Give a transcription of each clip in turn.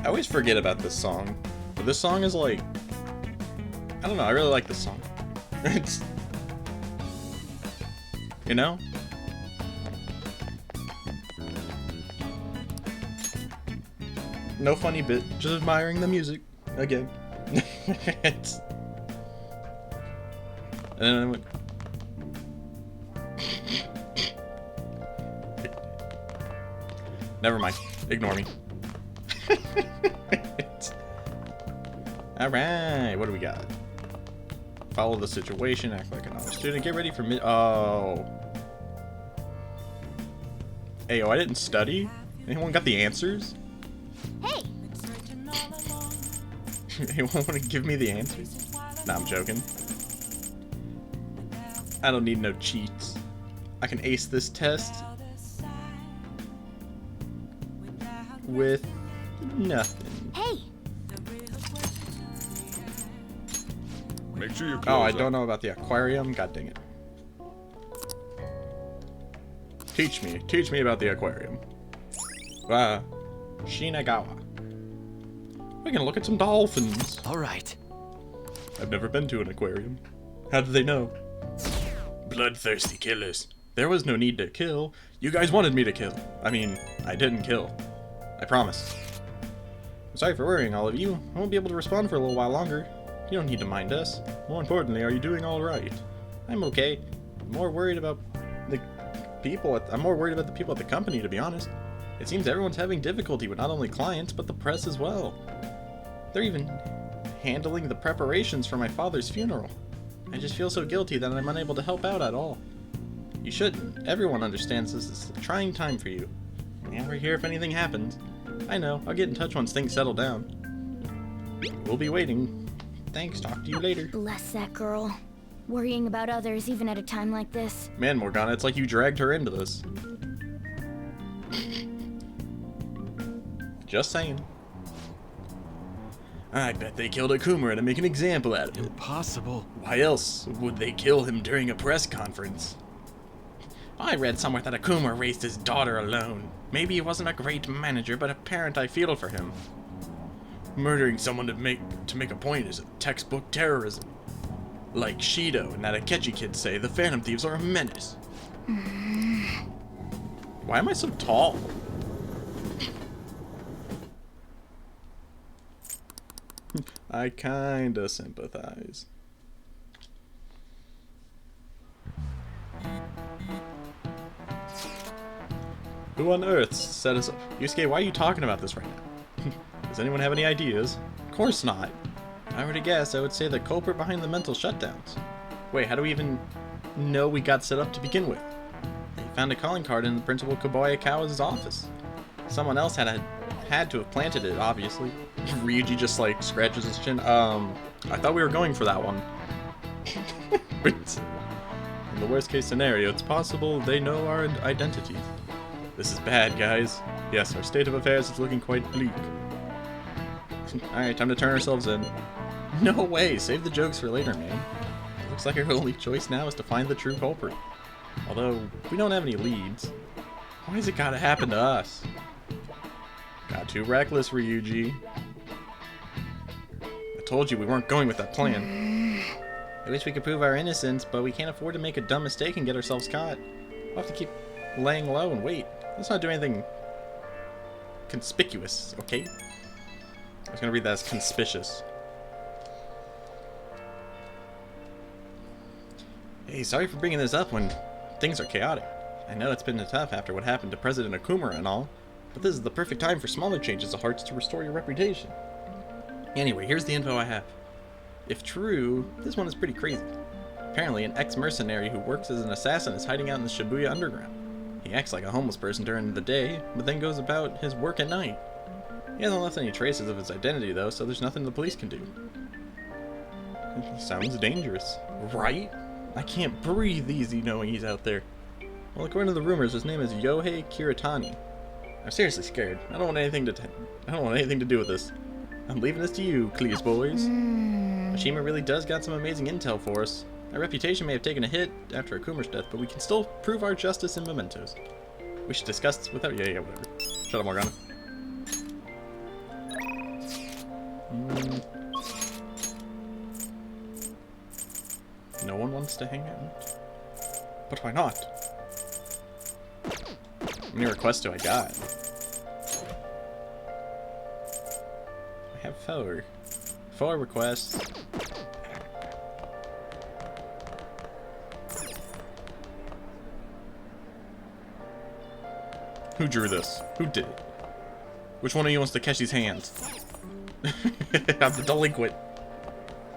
I always forget about this song. But this song is like... I don't know, I really like this song. It's... You know? No funny bit, just admiring the music. Again. It's... And then I went... Never mind. Ignore me. Alright, what do we got? Follow the situation, act like an honest student, get ready for oh. Hey, I didn't study? Anyone got the answers? Hey! Anyone want to give me the answers? Nah, I'm joking. I don't need no cheats. I can ace this test with nothing. Hey! Make sure you Oh, I don't know about the aquarium. God dang it. Teach me about the aquarium. Shinagawa. We're gonna look at some dolphins. All right. I've never been to an aquarium. How did they know? Bloodthirsty killers. There was no need to kill. You guys wanted me to kill. I mean, I didn't kill. I promise. I'm sorry for worrying all of you. I won't be able to respond for a little while longer. You don't need to mind us. More importantly, are you doing all right? I'm okay. I'm more worried about the people at the company, to be honest. It seems everyone's having difficulty with not only clients, but the press as well. They're even handling the preparations for my father's funeral. I just feel so guilty that I'm unable to help out at all. You shouldn't. Everyone understands this is a trying time for you. And we're here if anything happens. I know. I'll get in touch once things settle down. We'll be waiting. Thanks. Talk to you later. Bless that girl. Worrying about others even at a time like this. Man, Morgana, it's like you dragged her into this. Just saying. I bet they killed Akumura to make an example out of it. Impossible. Why else would they kill him during a press conference? I read somewhere that Akumura raised his daughter alone. Maybe he wasn't a great manager, but a parent I feel for him. Murdering someone to make a point is a textbook terrorism. Like Shido and that Akechi kids say, the Phantom Thieves are a menace. Why am I so tall? I kinda sympathize. Who on earth set us up? Yusuke, why are you talking about this right now? Does anyone have any ideas? Of course not. If I were to guess, I would say the culprit behind the mental shutdowns. Wait, how do we even know we got set up to begin with? They found a calling card in the Principal Kobayakawa's office. Someone else had to have planted it, obviously. Ryuji just like scratches his chin. I thought we were going for that one. In the worst case scenario, it's possible they know our identities. This is bad, guys. Yes, our state of affairs is looking quite bleak. Alright, time to turn ourselves in. No way! Save the jokes for later, man. Looks like our only choice now is to find the true culprit. Although, we don't have any leads. Why has it gotta happen to us? Got too reckless, Ryuji. I told you we weren't going with that plan. I wish we could prove our innocence, but we can't afford to make a dumb mistake and get ourselves caught. We'll have to keep laying low and wait. Let's not do anything conspicuous, okay? I was gonna read that as conspicuous. Hey, sorry for bringing this up when things are chaotic. I know it's been tough after what happened to President Akumura and all, but this is the perfect time for smaller changes of hearts to restore your reputation. Anyway, here's the info I have. If true, this one is pretty crazy. Apparently, an ex-mercenary who works as an assassin is hiding out in the Shibuya underground. He acts like a homeless person during the day, but then goes about his work at night. He hasn't left any traces of his identity, though, so there's nothing the police can do. Sounds dangerous, right? I can't breathe easy knowing he's out there. Well, according to the rumors, his name is Yohei Kiritani. I'm seriously scared. I don't want anything to do with this. I'm leaving this to you, Cleese boys. Mishima really does got some amazing intel for us. Our reputation may have taken a hit after Akumura's death, but we can still prove our justice in mementos. We should discuss this without... Yeah, whatever. Shut up, Morgana. wants to hang out. But why not? How many requests do I got? I have 4. 4 requests. Who drew this? Who did it? Which one of you wants to catch these hands? I'm the delinquent.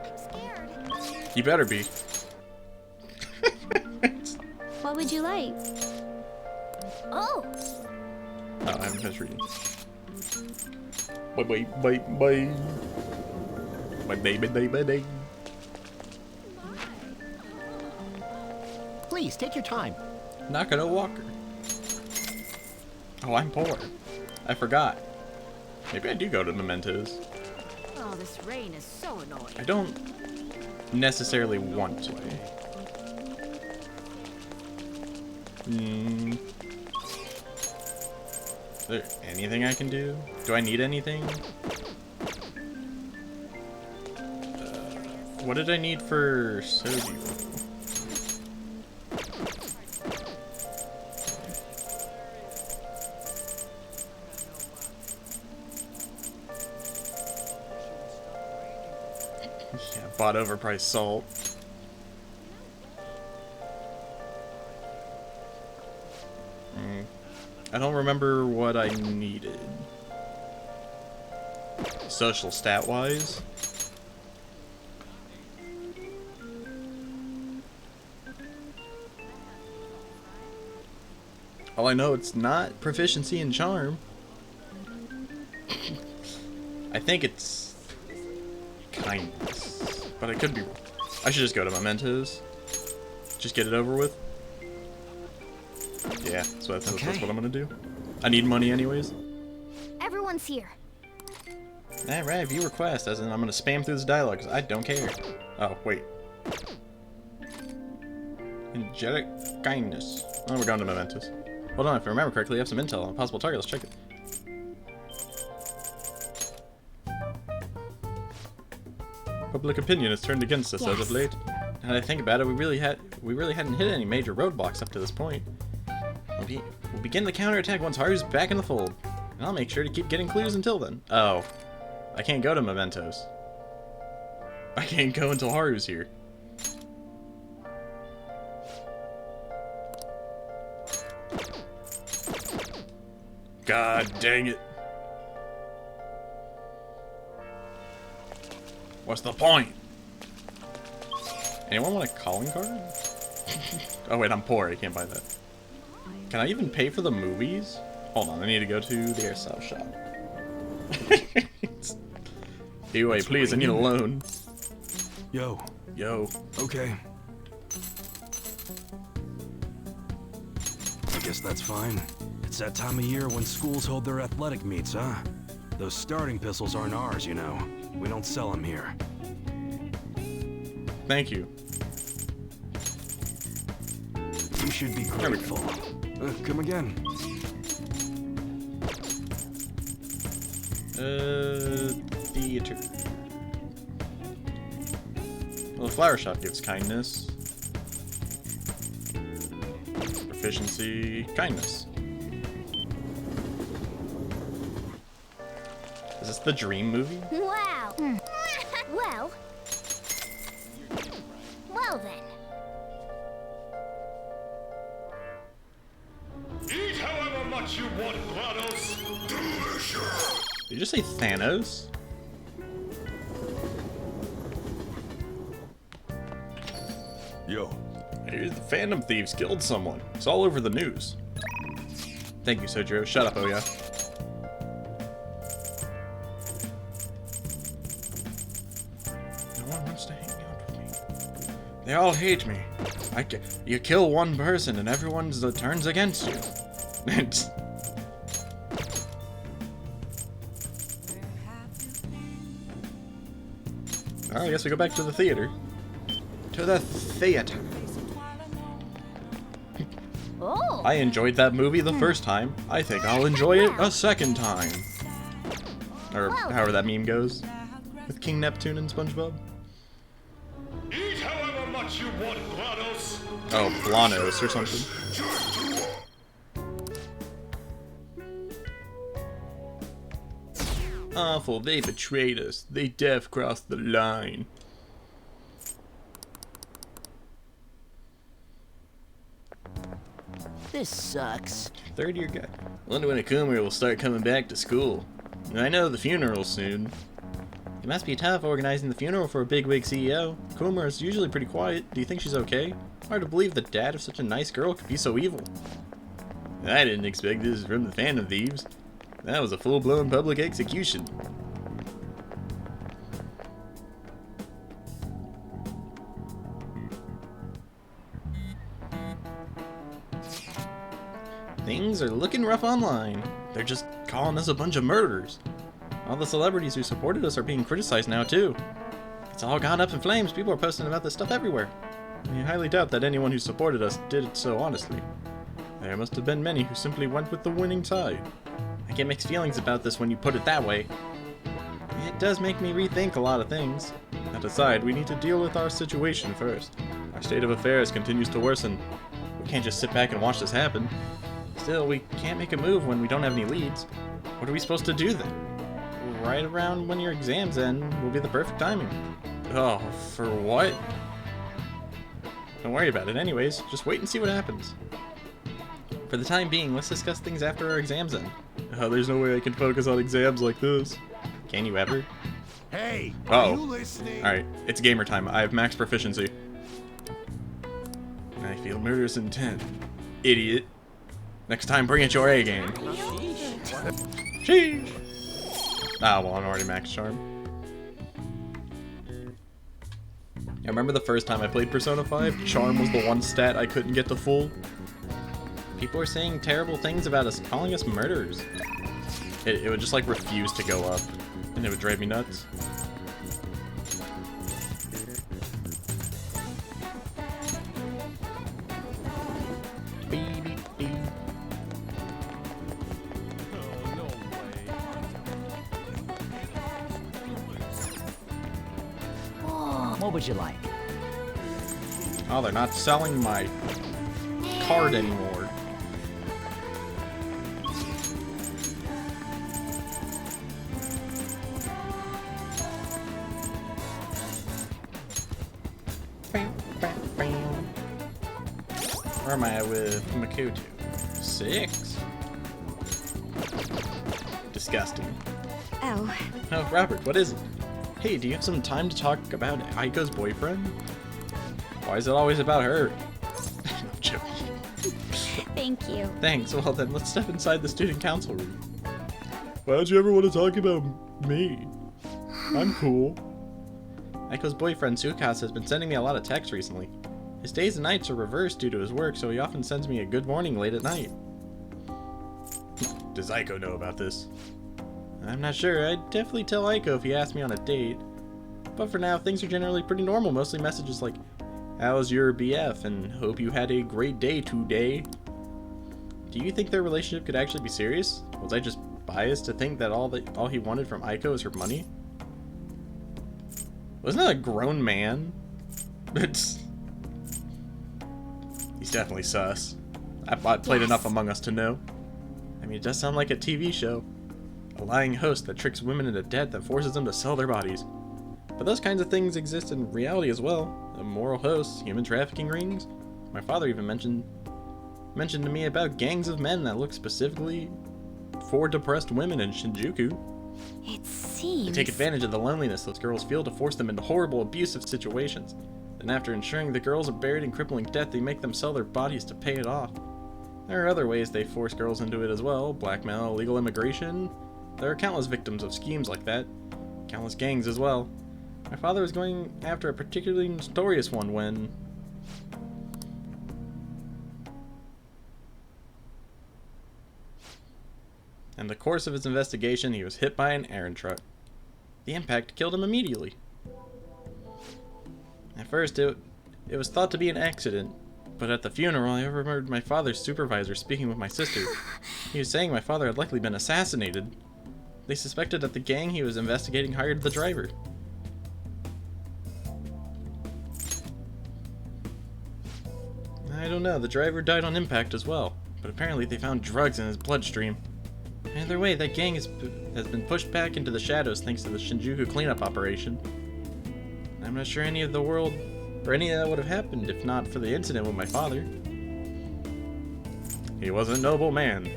I'm scared. You better be. What would you like? Oh! Oh, I haven't finished reading. Bye bye bye bye. Bye bye bye bye bye. Please, take your time. Not gonna walk her. Oh, I'm poor. I forgot. Maybe I do go to Mementos. Oh, this rain is so annoying. I don't necessarily want to. Is there anything I can do? Do I need anything? What did I need for Soju? Yeah, bought overpriced salt. I don't remember what I needed. Social stat wise. All I know, it's not proficiency in charm. I think it's kindness, but I could be wrong. I should just go to Mementos. Just get it over with. Yeah, so that's what I'm gonna do. I need money anyways. Everyone's here. Alright, view request, as in I'm gonna spam through this dialogue, because I don't care. Oh, wait. Angelic kindness. Oh, we're going to Mementos. Hold on, if I remember correctly, I have some intel on a possible target. Let's check it. Public opinion has turned against us as of late. Now that I think about it, we really hadn't hit any major roadblocks up to this point. We'll begin the counterattack once Haru's back in the fold. And I'll make sure to keep getting clues until then. Oh. I can't go to Mementos. I can't go until Haru's here. God dang it. What's the point? Anyone want a calling card? Oh wait, I'm poor, I can't buy that. Can I even pay for the movies? Hold on, I need to go to the airsoft shop. Anyway, please, I need a loan. Yo. Yo. Okay. I guess that's fine. It's that time of year when schools hold their athletic meets, huh? Those starting pistols aren't ours, you know. We don't sell them here. Thank you. You should be grateful. Come again. Theater. Well, the flower shop gives kindness. Proficiency, kindness. Is this the Dream movie? Wow. Well. Well then. Eat however much you want, GLaDOS. Delicious. Did you just say Thanos? Yo. Here's the Phantom Thieves killed someone. It's all over the news. Thank you, Sojiro. Shut up, Oya. No one wants to hang out with me. They all hate me. You kill one person and everyone turns against you. Alright, I guess we go back to the theater. To the theater. Oh. I enjoyed that movie the first time. I think I'll enjoy it a second time. Or however that meme goes. With King Neptune and SpongeBob. Eat however much you want, GLaDOS. Oh, Blanos or something. Awful, they betrayed us. They def crossed the line. This sucks. Third year guy. Wonder when Akuma will start coming back to school. I know the funeral's soon. It must be tough organizing the funeral for a bigwig CEO. Akuma is usually pretty quiet. Do you think she's okay? Hard to believe the dad of such a nice girl could be so evil. I didn't expect this from the Phantom Thieves. That was a full-blown public execution. Things are looking rough online. They're just calling us a bunch of murderers. All the celebrities who supported us are being criticized now too. It's all gone up in flames. People are posting about this stuff everywhere. I highly doubt that anyone who supported us did it so honestly. There must have been many who simply went with the winning side. I get mixed feelings about this when you put it that way. It does make me rethink a lot of things. That aside, we need to deal with our situation first. Our state of affairs continues to worsen. We can't just sit back and watch this happen. Still, we can't make a move when we don't have any leads. What are we supposed to do then? Right around when your exams end will be the perfect timing. Oh, for what? Don't worry about it anyways. Just wait and see what happens. For the time being, let's discuss things after our exams end. Oh, there's no way I can focus on exams like this. Can you ever? Hey, Uh-oh. are you listening? Alright, it's gamer time. I have max proficiency. I feel murderous intent. Idiot. Next time, bring it your A game. Sheesh. Ah, well, I'm already max charm. I remember the first time I played Persona 5, charm was the one stat I couldn't get to full. People were saying terrible things about us, calling us murderers. It would just like refuse to go up, and it would drive me nuts. What would you like? Oh, they're not selling my card anymore. Where am I with Makoto? 6? Disgusting. Oh, Oh, Robert, what is it? Hey, do you have some time to talk about Aiko's boyfriend? Why is it always about her? I'm joking. thank you. Thanks, well then, let's step inside the student council room. Why don't you ever want to talk about me? I'm cool. Aiko's boyfriend, Tsukasa, has been sending me a lot of texts recently. His days and nights are reversed due to his work, so he often sends me a good morning late at night. Does Aiko know about this? I'm not sure. I'd definitely tell Aiko if he asked me on a date. But for now, things are generally pretty normal. Mostly messages like, how's your BF? And hope you had a great day today. Do you think their relationship could actually be serious? Was I just biased to think that all he wanted from Aiko is her money? Wasn't that a grown man? He's definitely sus. I played enough Among Us to know. I mean, it does sound like a TV show. A lying host that tricks women into debt that forces them to sell their bodies. But those kinds of things exist in reality as well. Immoral hosts, human trafficking rings. My father even mentioned to me about gangs of men that look specifically for depressed women in Shinjuku. It seems... They take advantage of the loneliness those girls feel to force them into horrible, abusive situations. Then after ensuring the girls are buried in crippling debt, they make them sell their bodies to pay it off. There are other ways they force girls into it as well. Blackmail, illegal immigration. There are countless victims of schemes like that. Countless gangs as well. My father was going after a particularly notorious one when... In the course of his investigation, he was hit by an errand truck. The impact killed him immediately. At first, it was thought to be an accident, but at the funeral, I overheard my father's supervisor speaking with my sister. He was saying my father had likely been assassinated. They suspected that the gang he was investigating hired the driver. I don't know, the driver died on impact as well, but apparently they found drugs in his bloodstream. Either way, that gang has been pushed back into the shadows thanks to the Shinjuku cleanup operation. I'm not sure any of that would have happened if not for the incident with my father. He was a noble man.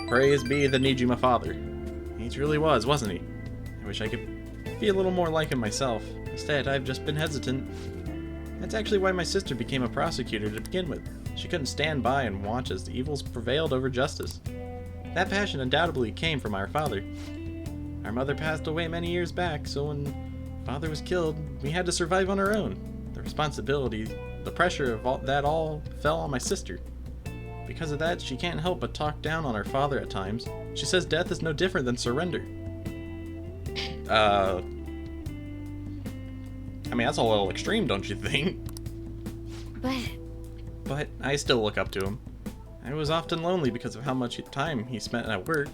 Praise be the Nijima father. He truly was, wasn't he? I wish I could be a little more like him myself. Instead, I've just been hesitant. That's actually why my sister became a prosecutor to begin with. She couldn't stand by and watch as the evils prevailed over justice. That passion undoubtedly came from our father. Our mother passed away many years back, so when father was killed, we had to survive on our own. The responsibility, the pressure of that all fell on my sister. Because of that, she can't help but talk down on our father at times. She says death is no different than surrender. I mean, that's a little extreme, don't you think? But I still look up to him. I was often lonely because of how much time he spent at work.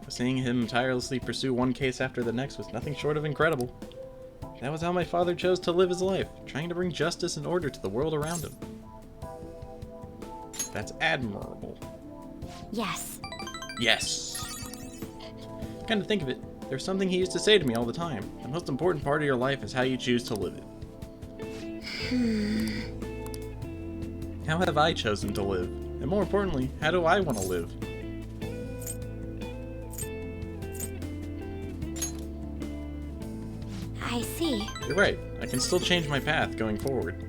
Seeing him tirelessly pursue one case after the next was nothing short of incredible. That was how my father chose to live his life, trying to bring justice and order to the world around him. That's admirable. Yes. Yes. Kind of think of it, there's something he used to say to me all the time. The most important part of your life is how you choose to live it. How have I chosen to live? And more importantly, how do I want to live? I see. You're right, I can still change my path going forward.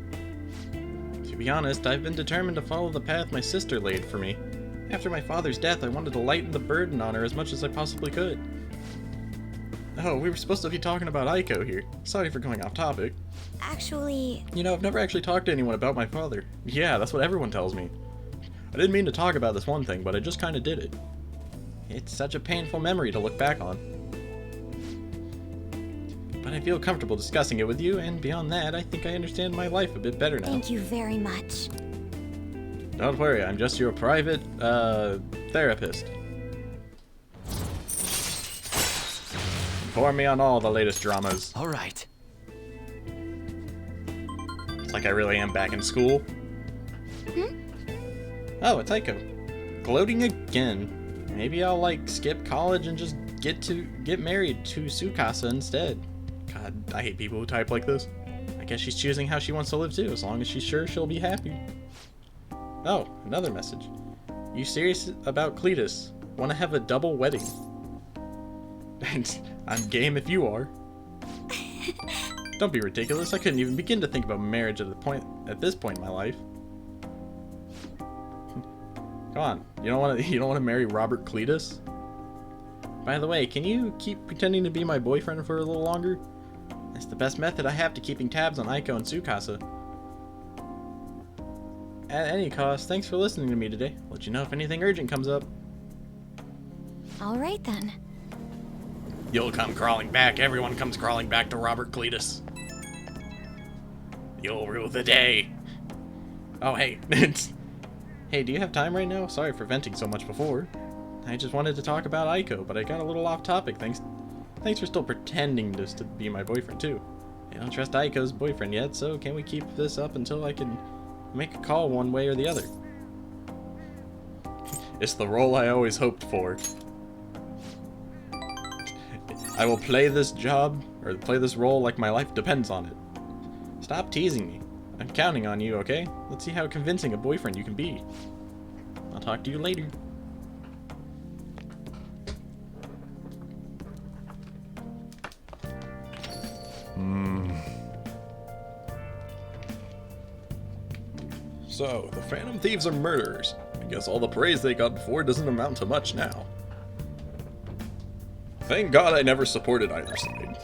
To be honest, I've been determined to follow the path my sister laid for me. After my father's death, I wanted to lighten the burden on her as much as I possibly could. Oh, we were supposed to be talking about Aiko here. Sorry for going off topic. Actually... You know, I've never actually talked to anyone about my father. Yeah, that's what everyone tells me. I didn't mean to talk about this one thing, but I just kinda did it. It's such a painful memory to look back on. But I feel comfortable discussing it with you, and beyond that, I think I understand my life a bit better now. Thank you very much. Don't worry, I'm just your private, therapist. Inform me on all the latest dramas. All right. It's like I really am back in school. Oh, it's Aiko. Gloating again. Maybe I'll, like, skip college and just get married to Tsukasa instead. God, I hate people who type like this. I guess she's choosing how she wants to live too, as long as she's sure she'll be happy. Oh, another message. You serious about Cletus? Want to have a double wedding? I'm game if you are. Don't be ridiculous. I couldn't even begin to think about marriage at this point in my life. Come on, you don't want to marry Robert Cletus? By the way, can you keep pretending to be my boyfriend for a little longer? That's the best method I have to keeping tabs on Aiko and Tsukasa. At any cost, thanks for listening to me today. I'll let you know if anything urgent comes up. Alright then. You'll come crawling back. Everyone comes crawling back to Robert Cletus. You'll rule the day. Oh, hey. Hey, do you have time right now? Sorry for venting so much before. I just wanted to talk about Aiko, but I got a little off topic. Thanks for still pretending just to be my boyfriend, too. I don't trust Aiko's boyfriend yet, so can we keep this up until I can make a call one way or the other? It's the role I always hoped for. I will play this role like my life depends on it. Stop teasing me. I'm counting on you, okay? Let's see how convincing a boyfriend you can be. I'll talk to you later. So, the Phantom Thieves are murderers. I guess all the praise they got before doesn't amount to much now. Thank God I never supported either side.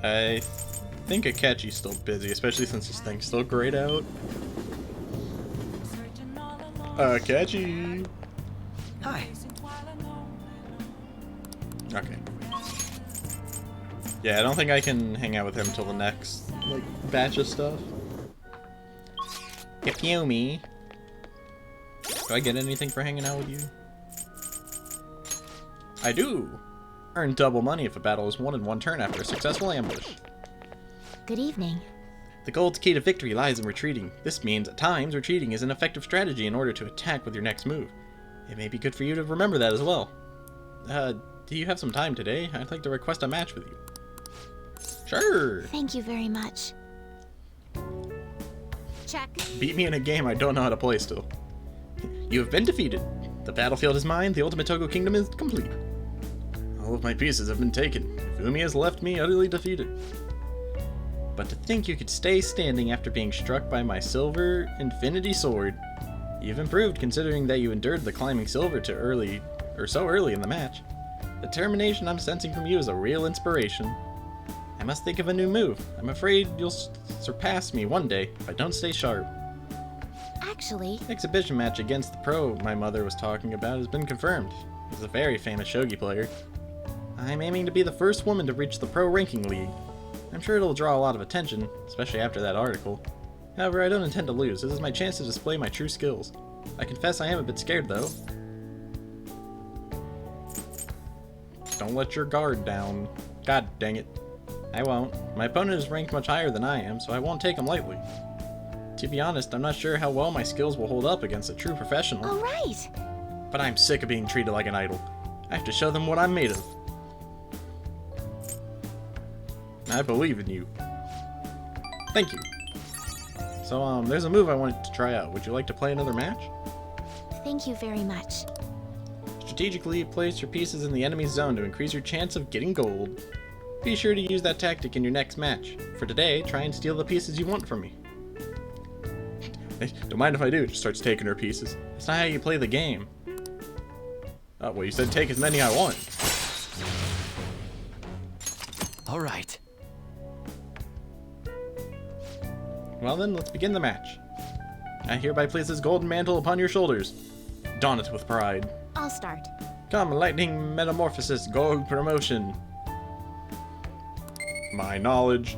I think Akechi's still busy, especially since this thing's still grayed out. Akechi! Hi. Okay. Yeah, I don't think I can hang out with him until the next, like, batch of stuff. Yumi. Do I get anything for hanging out with you? I do! Earn double money if a battle is won in one turn after a successful ambush. Good evening. The gold key to victory lies in retreating. This means, at times, retreating is an effective strategy in order to attack with your next move. It may be good for you to remember that as well. Do you have some time today? I'd like to request a match with you. Sure! Thank you very much. Check. Beat me in a game I don't know how to play still. You have been defeated. The battlefield is mine, the ultimate Togo kingdom is complete. All of my pieces have been taken. Fumi has left me utterly defeated. But to think you could stay standing after being struck by my silver infinity sword. You've improved considering that you endured the climbing silver so early in the match. The determination I'm sensing from you is a real inspiration. I must think of a new move. I'm afraid you'll surpass me one day if I don't stay sharp. Actually, Exhibition match against the pro my mother was talking about has been confirmed. He's a very famous shogi player. I'm aiming to be the first woman to reach the pro ranking league. I'm sure it'll draw a lot of attention, especially after that article. However, I don't intend to lose. This is my chance to display my true skills. I confess I am a bit scared though. Don't let your guard down. God dang it. I won't. My opponent is ranked much higher than I am, so I won't take him lightly. To be honest, I'm not sure how well my skills will hold up against a true professional. all right. But I'm sick of being treated like an idol. I have to show them what I'm made of. I believe in you. Thank you. So, there's a move I wanted to try out. Would you like to play another match? Thank you very much. Strategically place your pieces in the enemy's zone to increase your chance of getting gold. Be sure to use that tactic in your next match. For today, try and steal the pieces you want from me. Hey, don't mind if I do. Just starts taking her pieces. That's not how you play the game. Oh, well, you said take as many I want. All right. Well then, let's begin the match. I hereby place this golden mantle upon your shoulders. Don it with pride. I'll start. Come, lightning metamorphosis, gold promotion. My knowledge.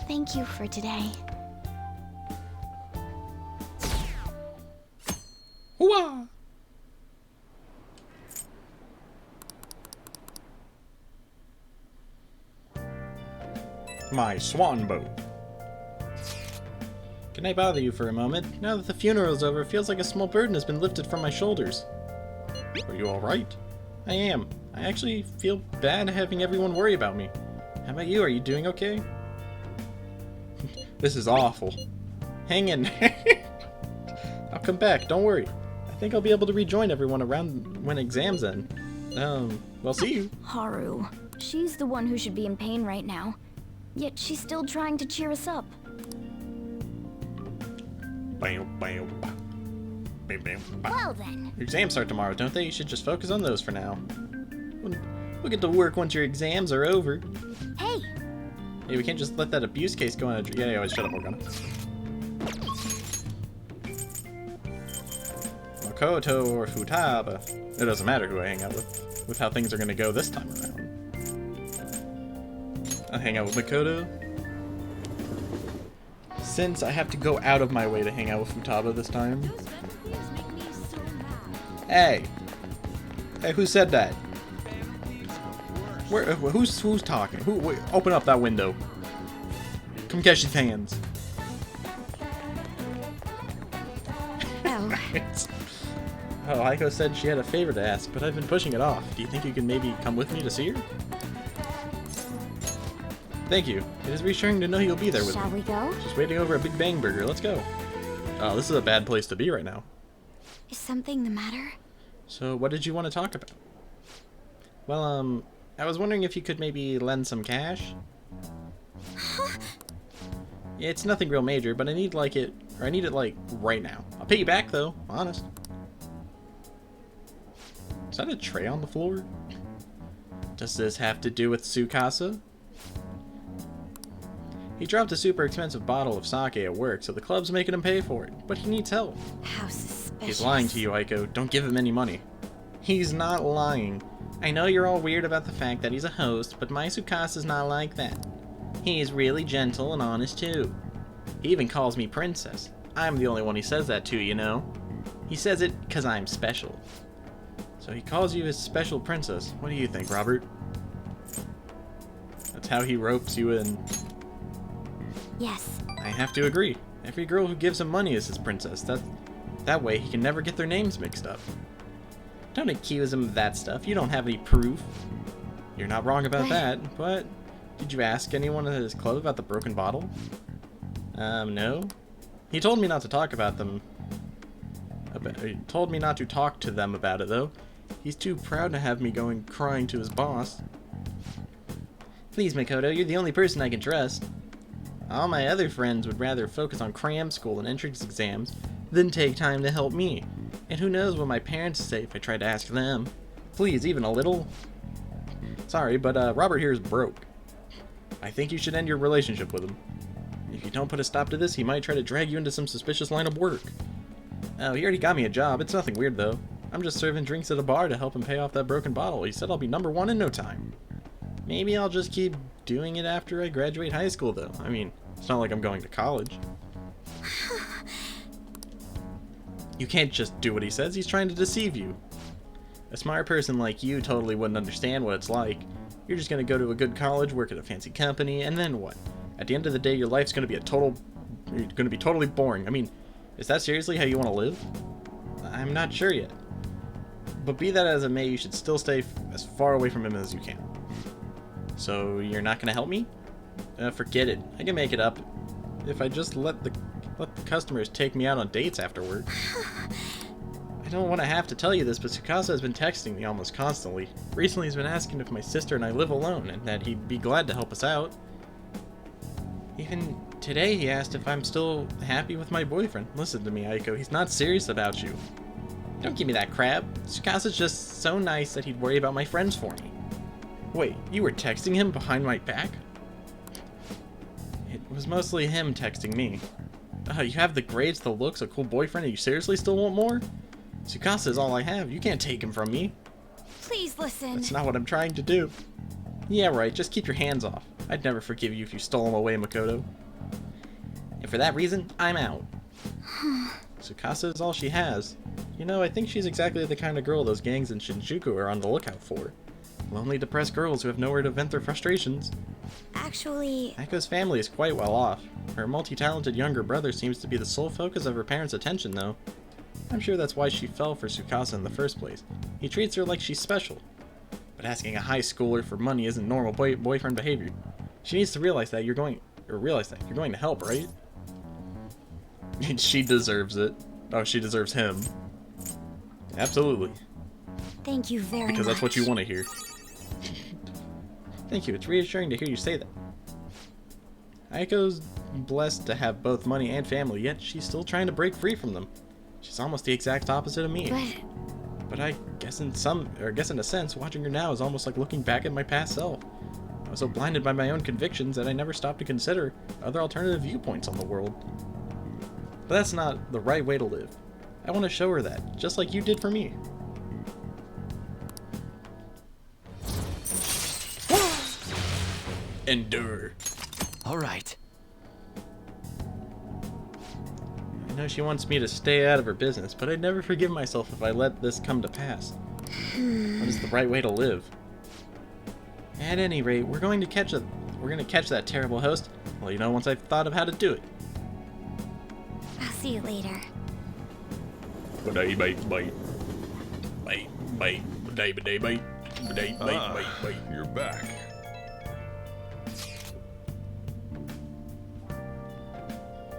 Thank you for today. Hooah! My swan boat. Can I bother you for a moment? Now that the funeral's over, it feels like a small burden has been lifted from my shoulders. Are you alright? I am. I actually feel bad having everyone worry about me. How about you? Are you doing okay? This is awful. Hang in. I'll come back, don't worry. I think I'll be able to rejoin everyone around when exams end. Well, see you. Haru. She's the one who should be in pain right now. Yet she's still trying to cheer us up. Bam, bam, bam. Bam, bam, bam. Well then. Your exams start tomorrow, don't they? You should just focus on those for now. We'll get to work once your exams are over. Hey! Hey, we can't just let that abuse case go on. Yeah, shut up, Morgana. Makoto or Futaba. It doesn't matter who I hang out with how things are gonna go this time around. I'll hang out with Makoto. Since I have to go out of my way to hang out with Futaba this time. Those memories make me so mad. Hey! Hey, who said that? Where? Who's talking? Wait, open up that window. Come catch your fans. Oh, Oh, Aiko said she had a favor to ask, but I've been pushing it off. Do you think you can maybe come with me to see her? Thank you. It is reassuring to know you'll be there with shall me. we go? Just waiting over a Big Bang Burger. Let's go. Oh, this is a bad place to be right now. Is something the matter? So, what did you want to talk about? Well, I was wondering if you could maybe lend some cash. Yeah, it's nothing real major, but I need I need it like right now. I'll pay you back though, honest. Is that a tray on the floor? Does this have to do with Tsukasa? He dropped a super expensive bottle of sake at work, so the club's making him pay for it. But he needs help. How suspicious. He's lying to you, Aiko. Don't give him any money. He's not lying. I know you're all weird about the fact that he's a host, but my Tsukasa's not like that. He's really gentle and honest too. He even calls me princess. I'm the only one he says that to, you know. He says it because I'm special. So he calls you his special princess. What do you think, Robert? That's how he ropes you in. Yes. I have to agree. Every girl who gives him money is his princess. That way he can never get their names mixed up. Don't accuse him of that stuff. You don't have any proof. You're not wrong about that, but did you ask anyone at his club about the broken bottle? No. He told me not to talk about them. He told me not to talk to them about it, though. He's too proud to have me going crying to his boss. Please, Makoto, you're the only person I can trust. All my other friends would rather focus on cram school and entrance exams than take time to help me. And who knows what my parents would say if I tried to ask them. Please, even a little. Sorry, but Robert here is broke. I think you should end your relationship with him. If you don't put a stop to this, he might try to drag you into some suspicious line of work. Oh, he already got me a job. It's nothing weird, though. I'm just serving drinks at a bar to help him pay off that broken bottle. He said I'll be #1 in no time. Maybe I'll just keep doing it after I graduate high school, though. I mean, it's not like I'm going to college. You can't just do what he says. He's trying to deceive you. A smart person like you totally wouldn't understand what it's like. You're just going to go to a good college, work at a fancy company, and then what? At the end of the day, your life's going to be totally boring. I mean, is that seriously how you want to live? I'm not sure yet. But be that as it may, you should still stay as far away from him as you can. So you're not going to help me? Forget it. I can make it up. If I just let the customers take me out on dates afterward. I don't want to have to tell you this, but Tsukasa has been texting me almost constantly. Recently he's been asking if my sister and I live alone, and that he'd be glad to help us out. Even today he asked if I'm still happy with my boyfriend. Listen to me, Aiko, he's not serious about you. Don't give me that crap. Tsukasa's just so nice that he'd worry about my friends for me. Wait, you were texting him behind my back? It was mostly him texting me. You have the grades, the looks, a cool boyfriend, and you seriously still want more? Tsukasa is all I have. You can't take him from me. Please listen. That's not what I'm trying to do. Yeah, right. Just keep your hands off. I'd never forgive you if you stole him away, Makoto. And for that reason, I'm out. Tsukasa is all she has. You know, I think she's exactly the kind of girl those gangs in Shinjuku are on the lookout for. Lonely, depressed girls who have nowhere to vent their frustrations. Actually... Aiko's family is quite well off. Her multi-talented younger brother seems to be the sole focus of her parents' attention, though. I'm sure that's why she fell for Tsukasa in the first place. He treats her like she's special. But asking a high schooler for money isn't normal boyfriend behavior. She needs to realize that you're going to help, right? She deserves it. Oh, she deserves him. Absolutely. Thank you very much. Because that's what you want to hear. Thank you. It's reassuring to hear you say that. Aiko's blessed to have both money and family, yet she's still trying to break free from them. She's almost the exact opposite of me. But I guess in a sense, watching her now is almost like looking back at my past self. I was so blinded by my own convictions that I never stopped to consider other alternative viewpoints on the world. But that's not the right way to live. I want to show her that, just like you did for me. Endure. All right. I know she wants me to stay out of her business, but I'd never forgive myself if I let this come to pass. What is the right way to live? At any rate, we're going to catch that terrible host. Well, you know, once I've thought of how to do it. I'll see you later. Bye bye bye. Bye bye bye bye bye bye bye bye. You're back.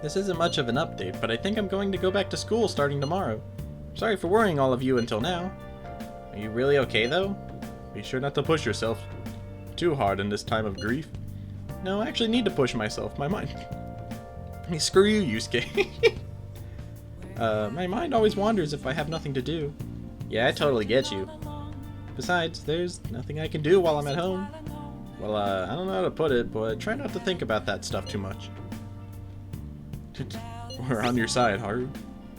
This isn't much of an update, but I think I'm going to go back to school starting tomorrow. Sorry for worrying all of you until now. Are you really okay, though? Be sure not to push yourself too hard in this time of grief. No, I actually need to push myself. My mind... I mean, screw you, Yusuke. My mind always wanders if I have nothing to do. Yeah, I totally get you. Besides, there's nothing I can do while I'm at home. Well, I don't know how to put it, but try not to think about that stuff too much. We're on your side, Haru.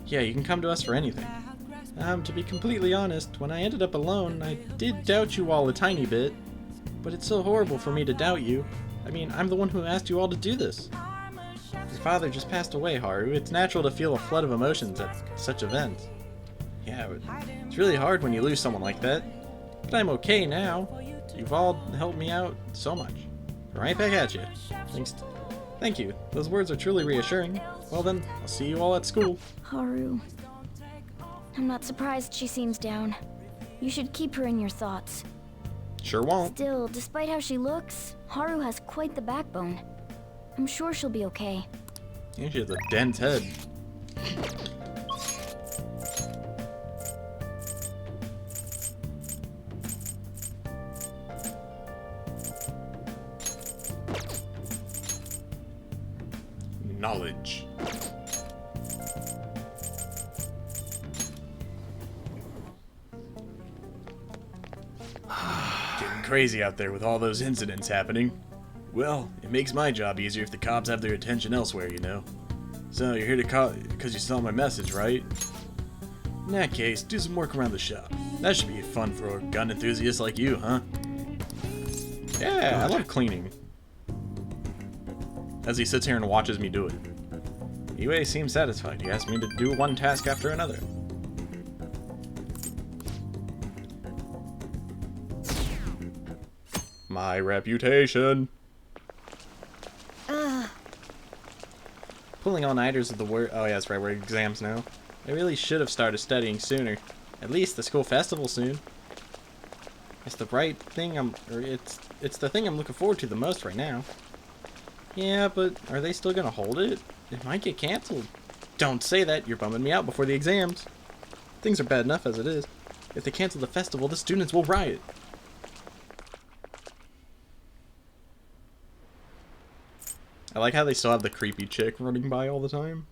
Yeah, you can come to us for anything. To be completely honest, when I ended up alone, I did doubt you all a tiny bit. But it's so horrible for me to doubt you. I mean, I'm the one who asked you all to do this. Your father just passed away, Haru. It's natural to feel a flood of emotions at such events. Yeah, it's really hard when you lose someone like that. But I'm okay now. You've all helped me out so much. Right back at you. Thank you. Those words are truly reassuring. Well then, I'll see you all at school. Haru. I'm not surprised she seems down. You should keep her in your thoughts. Sure won't. Still, despite how she looks, Haru has quite the backbone. I'm sure she'll be okay. Yeah, she has a dense head. Knowledge. Getting crazy out there with all those incidents happening. Well, it makes my job easier if the cops have their attention elsewhere, you know. So, you're here to call because you saw my message, right? In that case, do some work around the shop. That should be fun for a gun enthusiast like you, huh? Yeah, I love cleaning. As he sits here and watches me do it. Yue seems satisfied. He asked me to do one task after another. My reputation. Pulling all-nighters of the word. Oh yeah, that's right. We're exams now. I really should have started studying sooner. At least the school festival soon. It's the right thing. It's the thing I'm looking forward to the most right now. Yeah, but are they still gonna hold it? It might get canceled. Don't say that. You're bumming me out before the exams. Things are bad enough as it is. If they cancel the festival, the students will riot. I like how they still have the creepy chick running by all the time.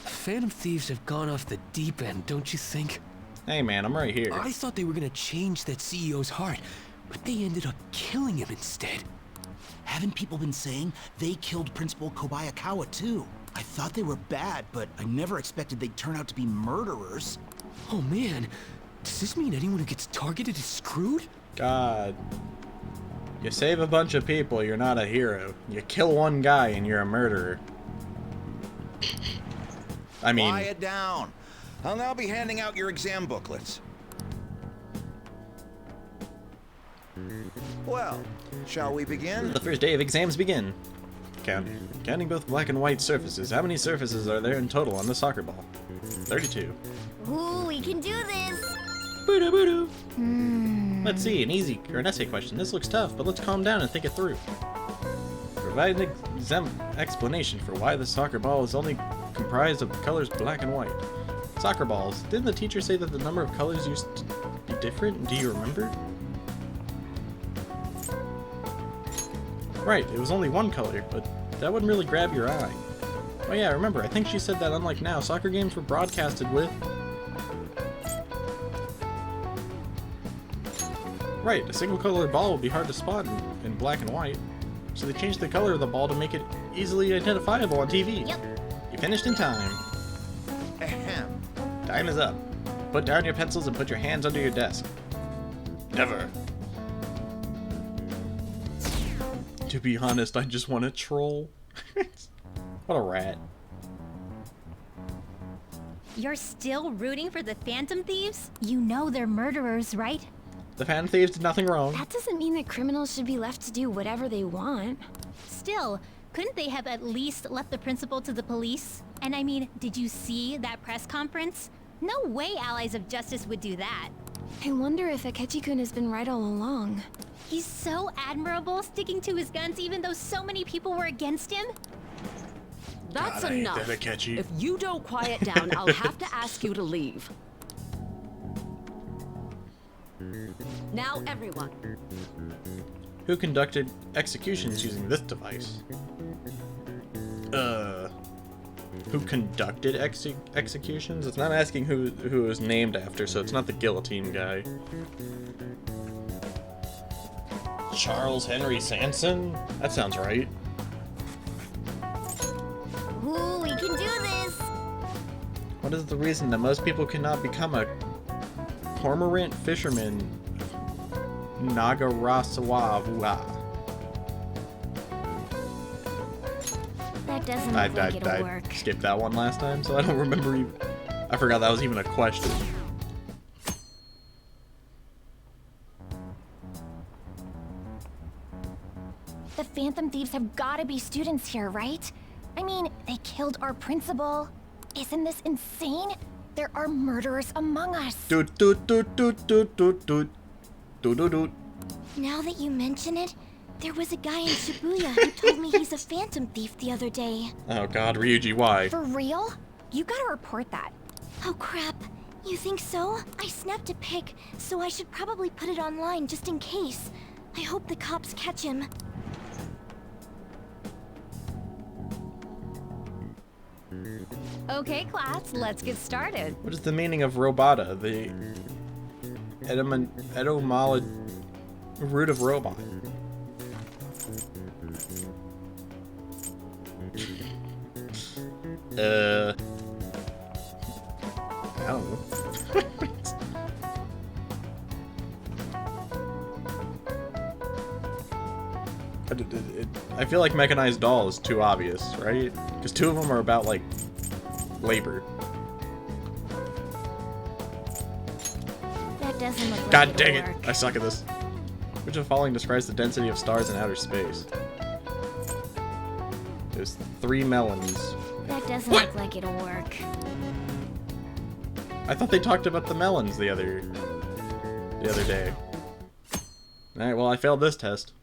Phantom Thieves have gone off the deep end, don't you think? Hey man, I'm right here. I thought they were gonna change that CEO's heart, but they ended up killing him instead. Haven't people been saying they killed Principal Kobayakawa too? I thought they were bad, but I never expected they'd turn out to be murderers. Oh man, does this mean anyone who gets targeted is screwed? God. You save a bunch of people, you're not a hero. You kill one guy and you're a murderer. I mean... Quiet down. I'll now be handing out your exam booklets. Well, shall we begin? The first day of exams begin. Counting both black and white surfaces. How many surfaces are there in total on the soccer ball? 32. Ooh, we can do this! Boodoo boodoo. Let's see, an easy or an essay question. This looks tough, but let's calm down and think it through. Provide an explanation for why the soccer ball is only comprised of the colors black and white. Soccer balls. Didn't the teacher say that the number of colors used to be different? Do you remember? Right, it was only one color, but that wouldn't really grab your eye. Oh yeah, remember, I think she said that unlike now, soccer games were broadcasted with... Right, a single color ball would be hard to spot in black and white. So they changed the color of the ball to make it easily identifiable on TV. Yep. You finished in time. Ahem. Time is up. Put down your pencils and put your hands under your desk. Never. To be honest, I just want to troll. What a rat. You're still rooting for the Phantom Thieves? You know they're murderers, right? The Phantom Thieves did nothing wrong. That doesn't mean that criminals should be left to do whatever they want. Still, couldn't they have at least left the principal to the police? And I mean, did you see that press conference? No way allies of justice would do that. I wonder if Akechi-kun has been right all along. He's so admirable, sticking to his guns even though so many people were against him. That's God, I hate enough. that Akechi. If you don't quiet down, I'll have to ask you to leave. Now, everyone. Who conducted executions using this device? Who conducted executions? It's not asking who it was named after, so it's not the guillotine guy. Charles Henry Sanson? That sounds right. Ooh, we can do this! What is the reason that most people cannot become a cormorant fisherman? Nagarasawa. That doesn't look like it'll I work. skipped that one last time, so I don't remember even... I forgot that was even a question. The Phantom Thieves have gotta be students here, right? I mean, they killed our principal. Isn't this insane? There are murderers among us. Doot doot doot doot doot doot doot doot doot doot. Now that you mention it, there was a guy in Shibuya who told me he's a Phantom Thief the other day. Oh god, Ryuji, why? For real? You gotta report that. Oh crap. You think so? I snapped a pic, so I should probably put it online just in case. I hope the cops catch him. Okay, class, let's get started. What is the meaning of robota? The etymology root of robot. I don't know. I feel like mechanized doll is too obvious, right? Because two of them are about, like, labor. That doesn't look like God it'll dang it! work. I suck at this. Which of the following describes the density of stars in outer space? There's 3 melons. That doesn't look like it'll work. I thought they talked about the melons the other day. Alright, well I failed this test.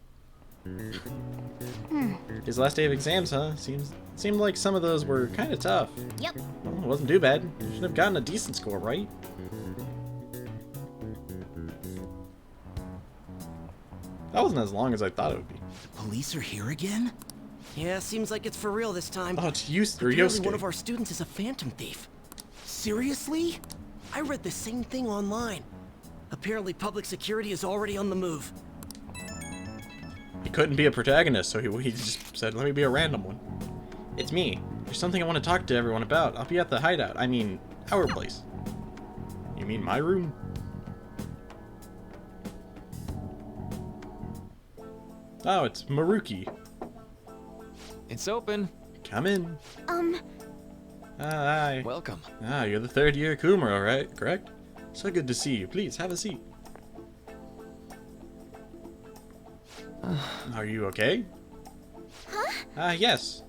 His last day of exams, huh? Seemed like some of those were kind of tough. Yep. Well, it wasn't too bad. You should have gotten a decent score, right? That wasn't as long as I thought it would be. The police are here again? Yeah, seems like it's for real this time. Oh, it's Apparently Apparently one of our students is a Phantom Thief. Seriously? I read the same thing online. Apparently public security is already on the move. He couldn't be a protagonist, so he just said, let me be a random one. It's me. There's something I want to talk to everyone about. I'll be at the hideout. I mean, our place. You mean my room? Oh, it's Maruki. It's open. Come in. Hi. Welcome. Ah, you're the 3rd year Kumaro, right? Correct? So good to see you. Please, have a seat. Are you okay? Huh? Yes.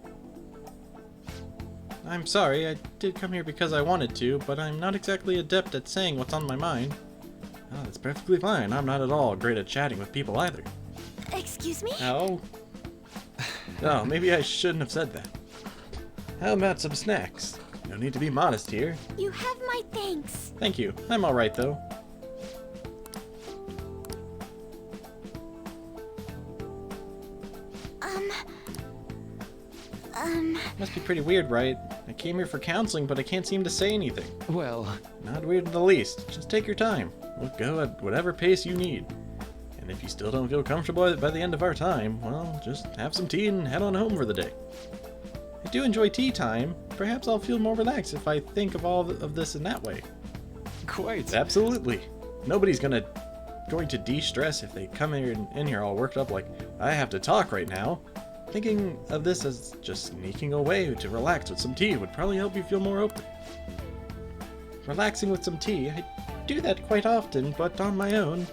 I'm sorry, I did come here because I wanted to, but I'm not exactly adept at saying what's on my mind. Oh, that's perfectly fine. I'm not at all great at chatting with people either. Excuse me? Oh? Oh, maybe I shouldn't have said that. How about some snacks? No need to be modest here. You have my thanks. Thank you. I'm alright, though. Must be pretty weird, right? I came here for counseling, but I can't seem to say anything. Well, Not weird in the least. Just take your time. We'll go at whatever pace you need. And if you still don't feel comfortable by the end of our time, well, just have some tea and head on home for the day. I do enjoy tea time. Perhaps I'll feel more relaxed if I think of all of this in that way. quite. Absolutely. Nobody's going to de-stress if they come in here all worked up like, I have to talk right now. Thinking of this as just sneaking away to relax with some tea would probably help you feel more open. Relaxing with some tea, I do that quite often, but on my own.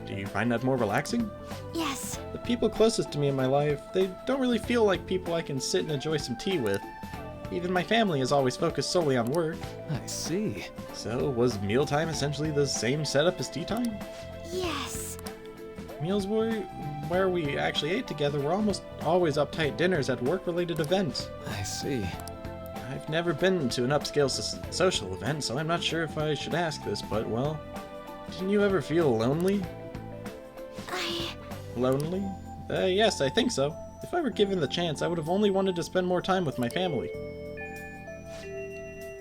Do you find that more relaxing? Yes. The people closest to me in my life, they don't really feel like people I can sit and enjoy some tea with. Even my family is always focused solely on work. I see. So, was mealtime essentially the same setup as tea time? Yes. Meals where we actually ate together were almost always uptight dinners at work-related events. I see. I've never been to an upscale social event, so I'm not sure if I should ask this, but, well, didn't you ever feel lonely? Lonely? Yes, I think so. If I were given the chance, I would have only wanted to spend more time with my family.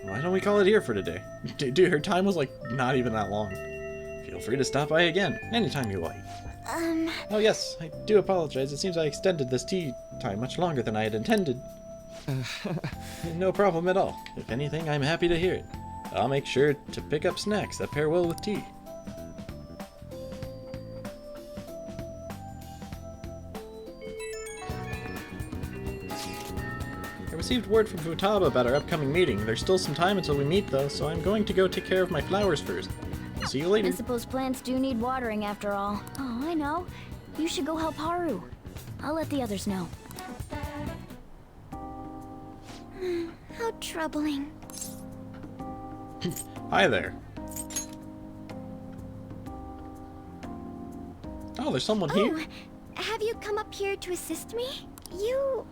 Why don't we call it here for today? Dude, her time was, like, not even that long. Feel free to stop by again, anytime you like. Oh yes, I do apologize. It seems I extended this tea time much longer than I had intended. No problem at all. If anything, I'm happy to hear it. I'll make sure to pick up snacks that pair well with tea. received word from Futaba about our upcoming meeting. There's still some time until we meet, though, so I'm going to go take care of my flowers first. See you later. Principal's plants do need watering after all. Oh, I know. You should go help Haru. I'll let the others know. How troubling. Hi there. Oh, there's someone here. Have you come up here to assist me? You,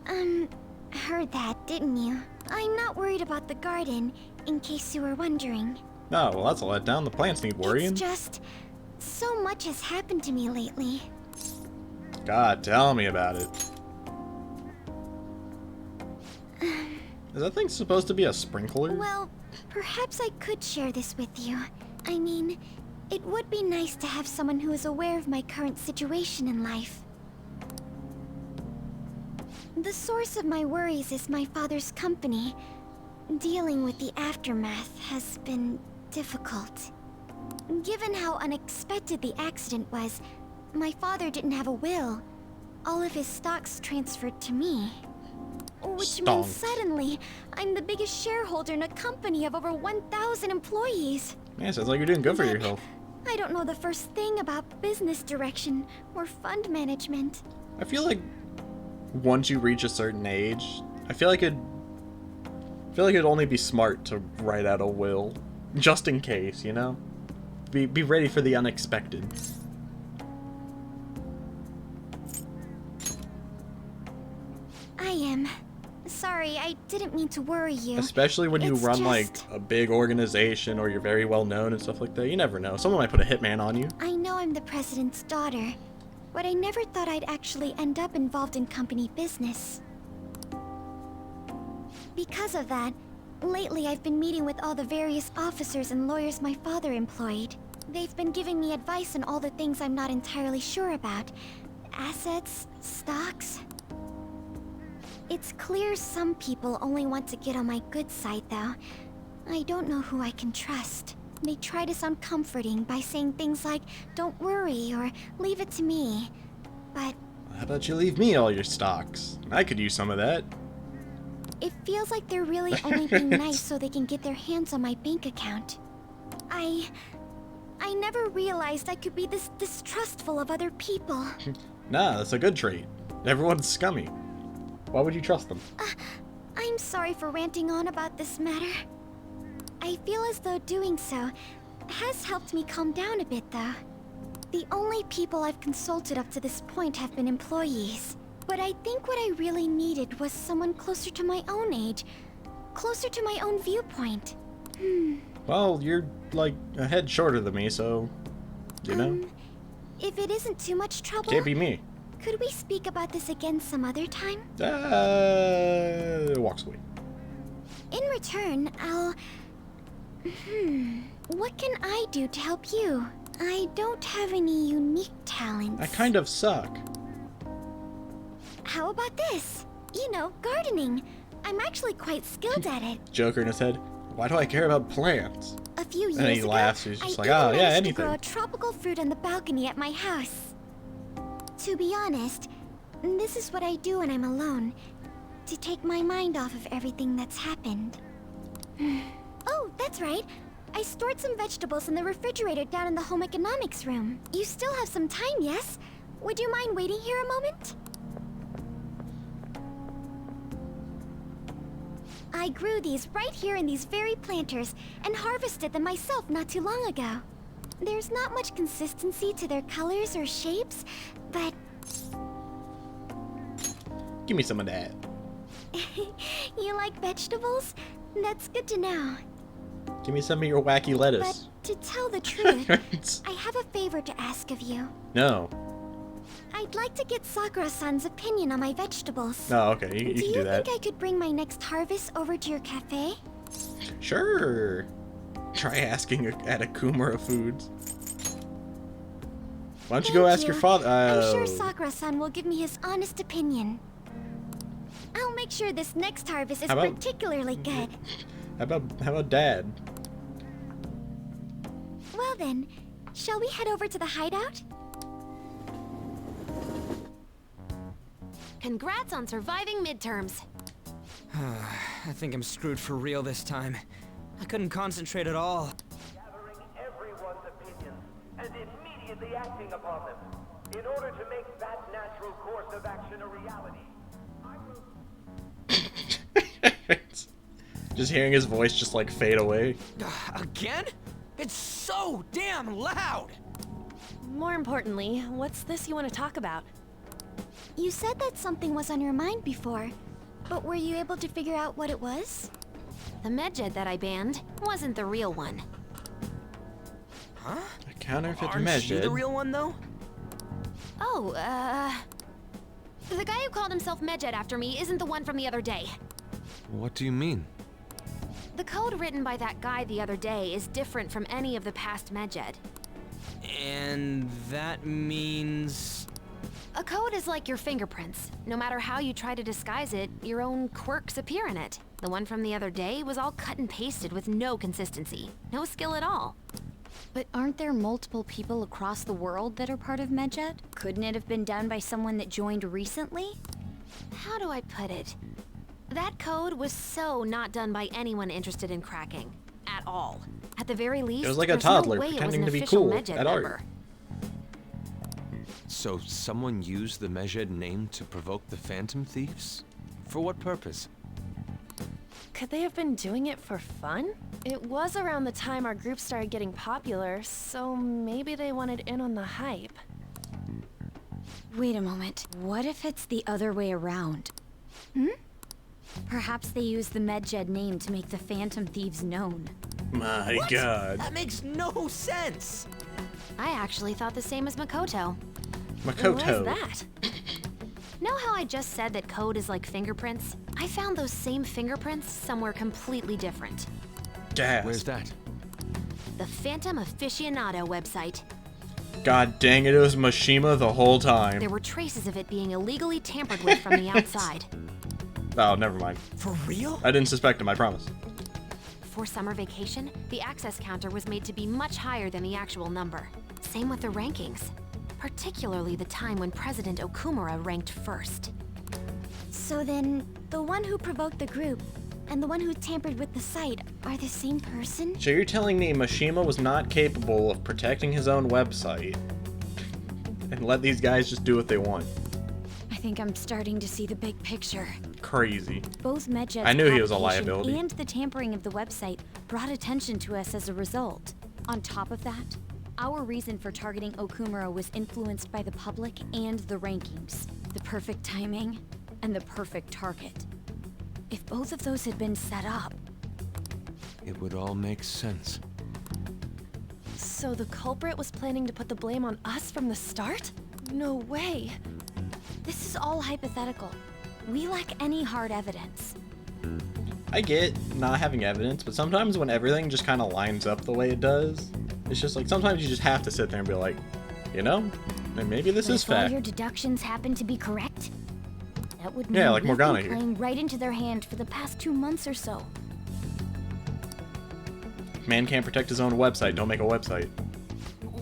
heard that, didn't you? I'm not worried about the garden, in case you were wondering. Oh, well, that's a letdown. The plants need worrying. It's just, so much has happened to me lately. God, tell me about it. Is that thing supposed to be a sprinkler? Well, perhaps I could share this with you. I mean, it would be nice to have someone who is aware of my current situation in life. The source of my worries is my father's company. Dealing with the aftermath has been difficult. Given how unexpected the accident was, my father didn't have a will. All of his stocks transferred to me. Which means suddenly, I'm the biggest shareholder in a company of over 1,000 employees. Yeah, sounds like you're doing good for your health. I don't know the first thing about business direction or fund management. I feel like once you reach a certain age, I feel like it'd only be smart to write out a will, just in case, you know? Be ready for the unexpected. I am. Sorry, I didn't mean to worry you. Especially when you run like a big organization or you're very well known and stuff like that. You never know. Someone might put a hitman on you. I know I'm the president's daughter, but I never thought I'd actually end up involved in company business. Because of that, lately I've been meeting with all the various officers and lawyers my father employed. They've been giving me advice on all the things I'm not entirely sure about. Assets, stocks. It's clear some people only want to get on my good side, though. I don't know who I can trust. They try to sound comforting by saying things like, "Don't worry," or "Leave it to me." But how about you leave me all your stocks? I could use some of that. It feels like they're really only being nice so they can get their hands on my bank account. I never realized I could be this distrustful of other people. Nah, that's a good trait. Everyone's scummy. Why would you trust them? I'm sorry for ranting on about this matter. I feel as though doing so has helped me calm down a bit, though. The only people I've consulted up to this point have been employees. But I think what I really needed was someone closer to my own age. Closer to my own viewpoint. Well, you're like a head shorter than me, so, you know. If it isn't too much trouble... Can't be me. Could we speak about this again some other time? Walks away. In return, I'll... What can I do to help you? I don't have any unique talents. I kind of suck. How about this? You know, gardening. I'm actually quite skilled at it. Joker in his head. Why do I care about plants? A few years and he ago, laughs. He's just I like, oh yeah, managed anything. to grow a tropical fruit on the balcony at my house. To be honest, this is what I do when I'm alone, to take my mind off of everything that's happened. Oh, that's right. I stored some vegetables in the refrigerator down in the home economics room. You still have some time, yes? Would you mind waiting here a moment? I grew these right here in these very planters and harvested them myself not too long ago. There's not much consistency to their colors or shapes, but... Give me some of that. You like vegetables? That's good to know. Give me some of your wacky lettuce. But to tell the truth, I have a favor to ask of you. No. I'd like to get Sakura-san's opinion on my vegetables. Oh, okay. You can do that. Do you think I could bring my next harvest over to your cafe? Sure. Try asking at Akumura Foods. Why don't you go ask your father? I'm sure Sakura-san will give me his honest opinion. I'll make sure this next harvest is particularly good. How about Dad? Well then, shall we head over to the hideout? Congrats on surviving midterms. I think I'm screwed for real this time. I couldn't concentrate at all. Gathering everyone's opinions and immediately acting upon them in order to make that natural course of action a reality. Just hearing his voice just like fade away. Again? It's so damn loud! More importantly, what's this you want to talk about? You said that something was on your mind before, but were you able to figure out what it was? The medjed that I banned wasn't the real one. Huh? A counterfeit Aren't you medjed. the real one, though? Oh, the guy who called himself Medjed after me isn't the one from the other day. What do you mean? The code written by that guy the other day is different from any of the past Medjed. And that means... A code is like your fingerprints. No matter how you try to disguise it, your own quirks appear in it. The one from the other day was all cut and pasted with no consistency. No skill at all. But aren't there multiple people across the world that are part of Medjed? Couldn't it have been done by someone that joined recently? How do I put it? That code was so not done by anyone interested in cracking. At all. At the very least, It was like a there's toddler no way it was pretending an to be official cool Medjed at art. member. So someone used the Medjed name to provoke the Phantom Thieves? For what purpose? Could they have been doing it for fun? It was around the time our group started getting popular, so maybe they wanted in on the hype. Wait a moment. What if it's the other way around? Perhaps they used the Medjed name to make the Phantom Thieves known. My What? god. That makes no sense! I actually thought the same as Makoto. Makoto. Why is that? Know how I just said that code is like fingerprints? I found those same fingerprints somewhere completely different. Gasp. Where's that? The Phantom Aficionado website. God dang it, it was Mishima the whole time. There were traces of it being illegally tampered with from the outside. Oh, never mind. For real? I didn't suspect him, I promise. For summer vacation, the access counter was made to be much higher than the actual number. Same with the rankings. Particularly the time when President Okumura ranked first. So then, the one who provoked the group and the one who tampered with the site are the same person? So you're telling me Mishima was not capable of protecting his own website and let these guys just do what they want? I think I'm starting to see the big picture. Crazy. Both Medjed's I knew he was a provocation liability. and the tampering of the website brought attention to us as a result. On top of that, our reason for targeting Okumura was influenced by the public and the rankings. The perfect timing and the perfect target. If both of those had been set up... It would all make sense. So the culprit was planning to put the blame on us from the start? No way. This is all hypothetical. We lack any hard evidence. I get not having evidence, but sometimes when everything just kind of lines up the way it does, it's just like sometimes you just have to sit there and be like, you know, maybe this is If all fact. your deductions happen to be correct, that would mean Yeah, like we've Morgana been here. playing right into their hand for the past 2 months or so. Man can't protect his own website, don't make a website.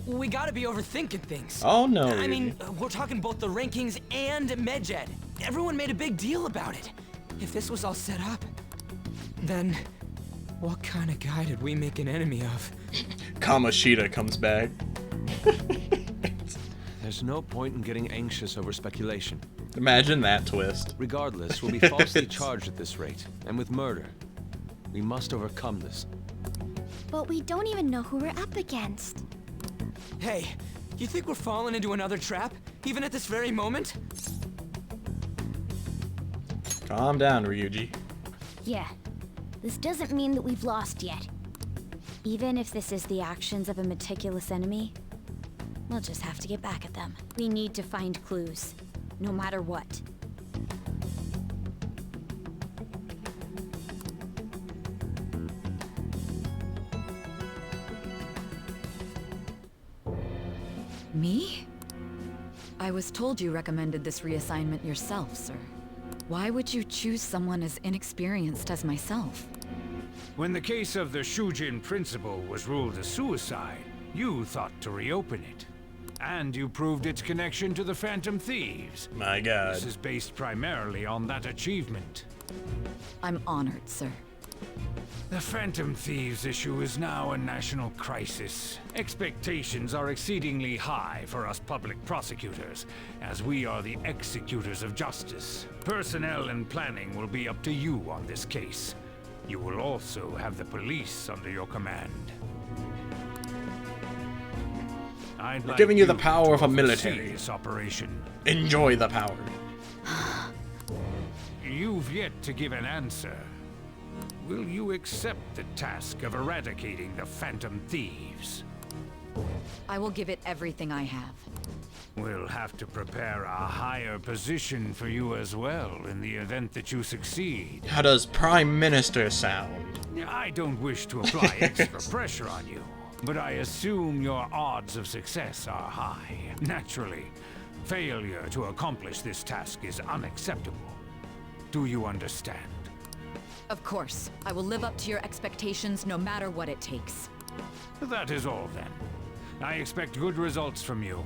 We gotta be overthinking things. Oh no, I Ryuji. mean, we're talking both the rankings and Medjed. Everyone made a big deal about it. If this was all set up, then what kind of guy did we make an enemy of? Kamoshida comes back. There's no point in getting anxious over speculation. Imagine that twist. Regardless, we'll be falsely charged at this rate, and with murder. We must overcome this. But we don't even know who we're up against. Hey, you think we're falling into another trap, even at this very moment? Calm down, Ryuji. Yeah, this doesn't mean that we've lost yet. Even if this is the actions of a meticulous enemy, we'll just have to get back at them. We need to find clues, no matter what. Me? I was told you recommended this reassignment yourself, sir. Why would you choose someone as inexperienced as myself? When the case of the Shujin principal was ruled a suicide, you thought to reopen it. And you proved its connection to the Phantom Thieves. My god. This is based primarily on that achievement. I'm honored, sir. The Phantom Thieves issue is now a national crisis. Expectations are exceedingly high for us public prosecutors, as we are the executors of justice. Personnel and planning will be up to you on this case. You will also have the police under your command. We're giving you the power of a military. This operation. Enjoy the power. You've yet to give an answer. Will you accept the task of eradicating the Phantom Thieves? I will give it everything I have. We'll have to prepare a higher position for you as well in the event that you succeed. How does Prime Minister sound? I don't wish to apply extra pressure on you, but I assume your odds of success are high. Naturally, failure to accomplish this task is unacceptable. Do you understand? Of course. I will live up to your expectations no matter what it takes. That is all then. I expect good results from you.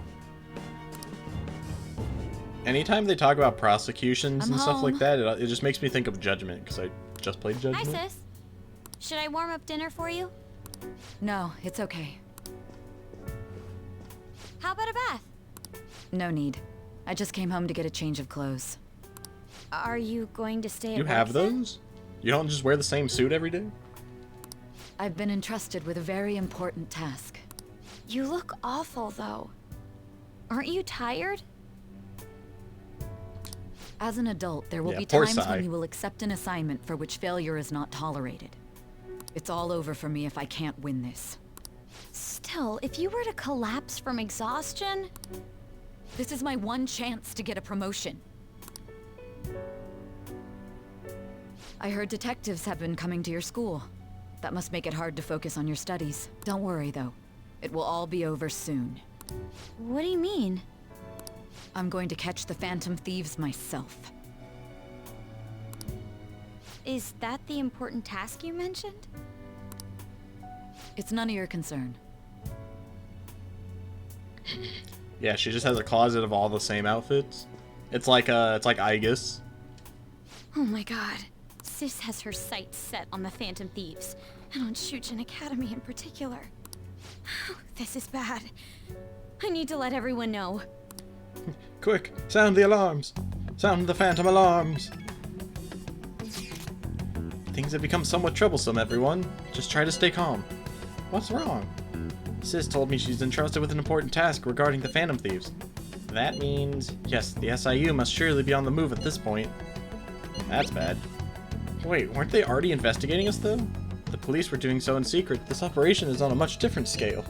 Anytime they talk about prosecutions I'm and stuff like home. that, it just makes me think of Judgment, because I just played Hi, Judgment. sis. Should I warm up dinner for you? No, it's okay. How about a bath? No need. I just came home to get a change of clothes. Are you going to stay at You work have then? those? You don't just wear the same suit every day? I've been entrusted with a very important task. You look awful, though. Aren't you tired? As an adult, there will Yeah, be poor times Sai. when you will accept an assignment for which failure is not tolerated. It's all over for me if I can't win this. Still, if you were to collapse from exhaustion... This is my one chance to get a promotion. I heard detectives have been coming to your school. That must make it hard to focus on your studies. Don't worry, though. It will all be over soon. What do you mean? I'm going to catch the Phantom Thieves myself. Is that the important task you mentioned? It's none of your concern. Yeah, she just has a closet of all the same outfits. It's like Aegis. Oh my god. Sis has her sights set on the Phantom Thieves, and on Shujin Academy in particular. This is bad. I need to let everyone know. Quick, sound the alarms! Sound the phantom alarms! Things have become somewhat troublesome, everyone. Just try to stay calm. What's wrong? Sis told me she's entrusted with an important task regarding the Phantom Thieves. That means, yes, the SIU must surely be on the move at this point. That's bad. Wait, weren't they already investigating us, though? The police were doing so in secret. This operation is on a much different scale.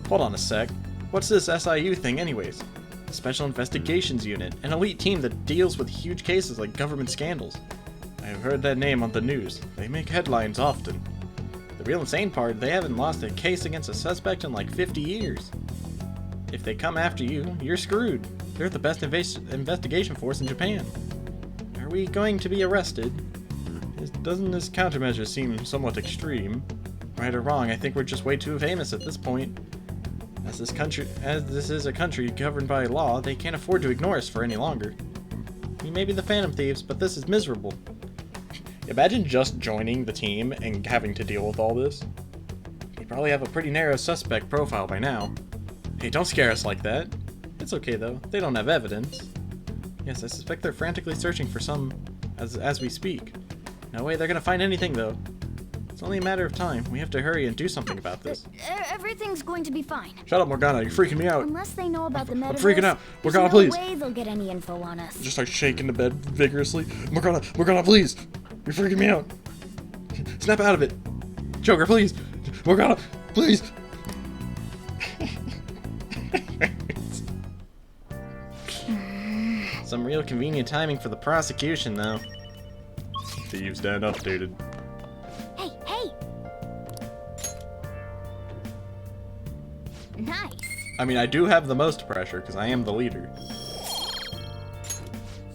Hold on a sec. What's this SIU thing, anyways? A Special Investigations Unit, an elite team that deals with huge cases like government scandals. I have heard that name on the news. They make headlines often. The real insane part, they haven't lost a case against a suspect in like 50 years. If they come after you, you're screwed. They're the best investigation force in Japan. Are we going to be arrested? Doesn't this countermeasure seem somewhat extreme? Right or wrong, I think we're just way too famous at this point. As this is a country governed by law, they can't afford to ignore us for any longer. We may be the Phantom Thieves, but this is miserable. Imagine just joining the team and having to deal with all this. We probably have a pretty narrow suspect profile by now. Hey, don't scare us like that. It's okay though, they don't have evidence. Yes, I suspect they're frantically searching for some as we speak. No way they're gonna find anything though. It's only a matter of time. We have to hurry and do something about this. Everything's going to be fine. Shut up, Morgana. You're freaking me out. Unless they know about the metaverse, I'm freaking out. there's Morgana, no please. way they'll get any info on us. Just like shaking the bed vigorously. Morgana, please. You're freaking me out. Snap out of it. Joker, please. Morgana, please. Some real convenient timing for the prosecution, though. Thieves Dan updated. Hey, hey! Nice. I mean, I do have the most pressure because I am the leader.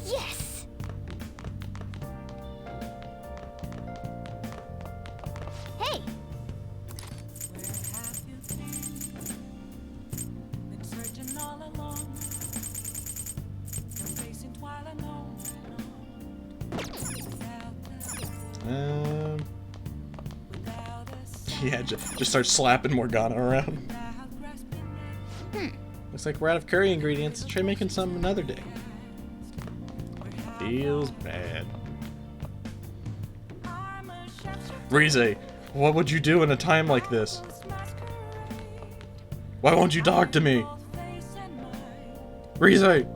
Yes. Hey. Yeah, just start slapping Morgana around. Looks like we're out of curry ingredients. Try making some another day. Feels bad. Rize, what would you do in a time like this? Why won't you talk to me? Rize! Anyways.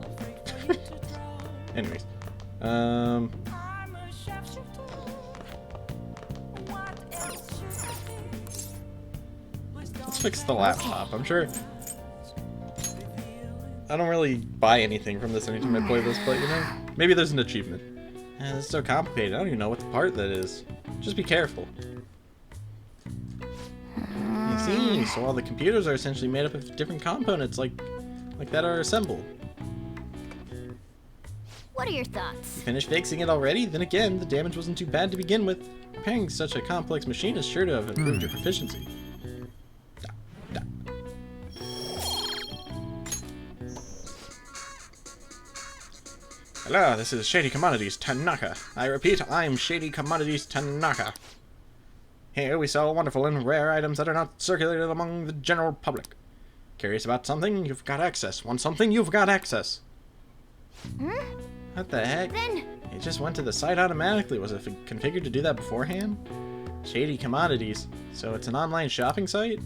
Let's fix the laptop. I'm sure... I don't really buy anything from this anytime I play this, but you know, maybe there's an achievement. It's so complicated, I don't even know what the part that is. Just be careful. You see, so all the computers are essentially made up of different components like that are assembled. What are your thoughts? You finished fixing it already? Then again, the damage wasn't too bad to begin with. Repairing such a complex machine is sure to have improved your proficiency. Hello, this is Shady Commodities Tanaka. I repeat, I'm Shady Commodities Tanaka. Here we sell wonderful and rare items that are not circulated among the general public. Curious about something? You've got access. Want something? You've got access. What the heck? It just went to the site automatically. Was it configured to do that beforehand? Shady Commodities. So it's an online shopping site?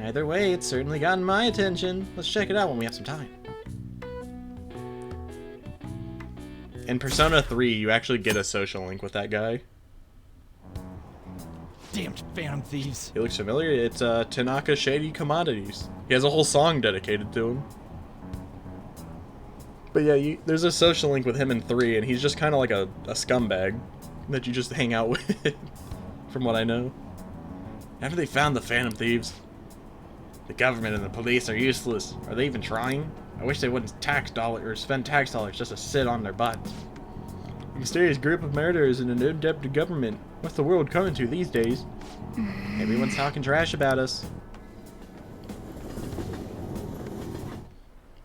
Either way, it's certainly gotten my attention. Let's check it out when we have some time. In Persona 3, you actually get a social link with that guy. Damned Phantom Thieves. He looks familiar. It's Tanaka Shady Commodities. He has a whole song dedicated to him. But yeah, there's a social link with him in 3, and he's just kind of like a scumbag that you just hang out with, from what I know. Haven't they found the Phantom Thieves? The government and the police are useless. Are they even trying? I wish they wouldn't spend tax dollars just to sit on their butts. A mysterious group of murderers and an in-depth government. What's the world coming to these days? Everyone's talking trash about us.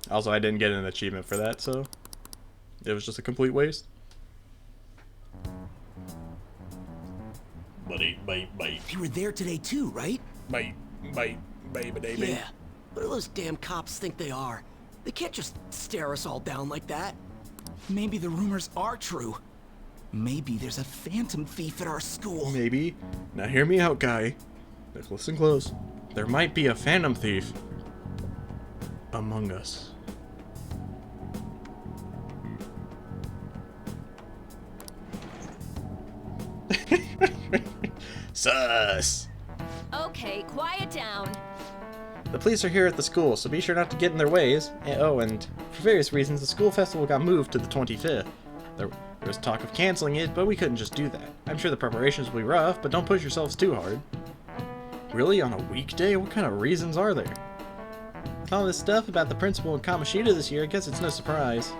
Also, I didn't get an achievement for that, so it was just a complete waste. They were there today too, right? Yeah, what do those damn cops think they are? They can't just stare us all down like that. Maybe the rumors are true. Maybe there's a phantom thief at our school. Maybe. Now hear me out, guy. Listen close. There might be a phantom thief among us. Sus. Okay, quiet down. The police are here at the school, so be sure not to get in their ways. Oh, and for various reasons, the school festival got moved to the 25th. There was talk of canceling it, but we couldn't just do that. I'm sure the preparations will be rough, but don't push yourselves too hard. Really? On a weekday? What kind of reasons are there? With all this stuff about the principal and Kamoshida this year, I guess it's no surprise.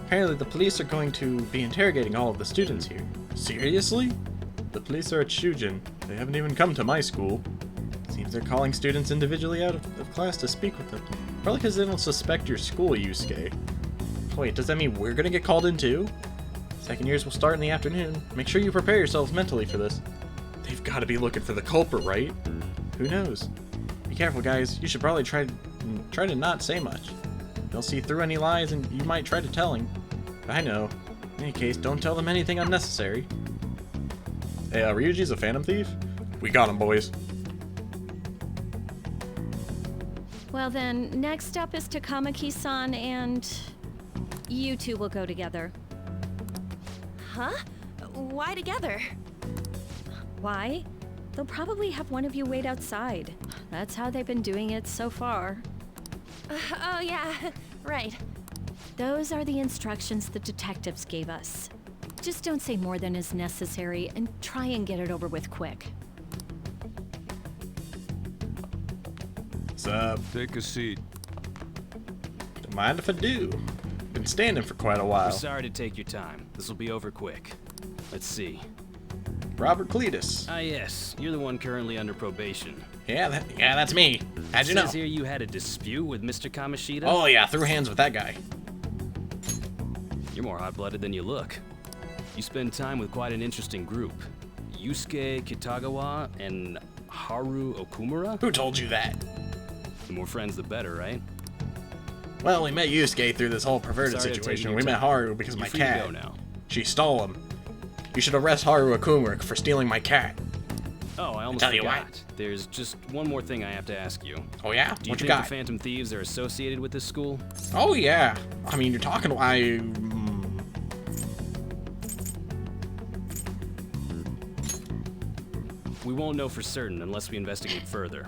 Apparently the police are going to be interrogating all of the students here. Seriously? The police are at Shujin. They haven't even come to my school. Seems they're calling students individually out of class to speak with them. Probably because they don't suspect your school, Yusuke. Wait, does that mean we're gonna get called in too? Second years will start in the afternoon. Make sure you prepare yourselves mentally for this. They've got to be looking for the culprit, right? Who knows? Be careful, guys. You should probably try to not say much. They'll see through any lies, and you might try to tell him. But I know. In any case, don't tell them anything unnecessary. Hey, Ryuji's a phantom thief? We got him, boys. Well then, next up is Takamaki-san and... you two will go together. Huh? Why together? Why? They'll probably have one of you wait outside. That's how they've been doing it so far. Oh yeah, right. Those are the instructions the detectives gave us. Just don't say more than is necessary and try and get it over with quick. What's up? Take a seat. Don't mind if I do. Been standing for quite a while. We're sorry to take your time. This will be over quick. Let's see. Robert Cletus. Ah yes, you're the one currently under probation. Yeah, that's me. How'd you know? Says here you had a dispute with Mr. Kamoshida? Oh yeah, threw hands with that guy. You're more hot-blooded than you look. You spend time with quite an interesting group. Yusuke Kitagawa and Haru Okumura? Who told you that? The more friends, the better, right? Well, we met Yusuke through this whole perverted Sorry to take situation. your We met time. Haru because You're my free to cat. go now. She stole him. You should arrest Haru Okumura for stealing my cat. Oh, I almost Tell you forgot. what. There's just one more thing I have to ask you. Oh yeah? Do you What you think got? the Phantom Thieves are associated with this school? Oh yeah. I mean, you're talking. We won't know for certain unless we investigate further.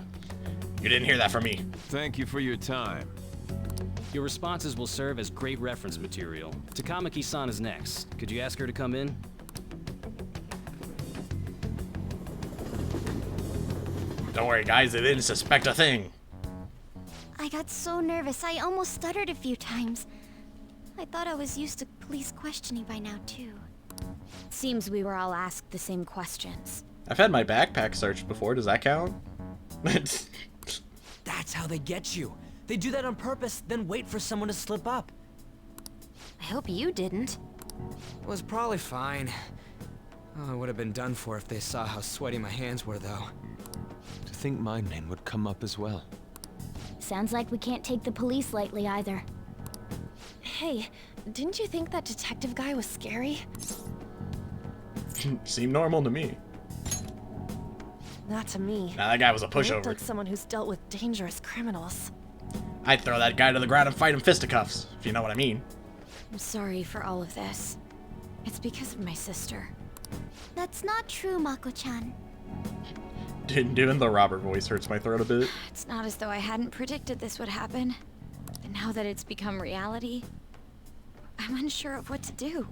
You didn't hear that from me. Thank you for your time. Your responses will serve as great reference material. Takamaki-san is next. Could you ask her to come in? Don't worry, guys. They didn't suspect a thing. I got so nervous, I almost stuttered a few times. I thought I was used to police questioning by now, too. Seems we were all asked the same questions. I've had my backpack searched before. Does that count? That's how they get you. They do that on purpose, then wait for someone to slip up. I hope you didn't. It was probably fine. Oh, I would have been done for if they saw how sweaty my hands were, though. To think my name would come up as well. Sounds like we can't take the police lightly either. Hey, didn't you think that detective guy was scary? Seemed normal to me. Not to me. Nah, that guy was a He looked pushover. like someone who's dealt with dangerous criminals. I'd throw that guy to the ground and fight him fisticuffs, if you know what I mean. I'm sorry for all of this. It's because of my sister. That's not true, Mako-chan. Doing the Robert voice hurts my throat a bit. It's not as though I hadn't predicted this would happen. And now that it's become reality, I'm unsure of what to do.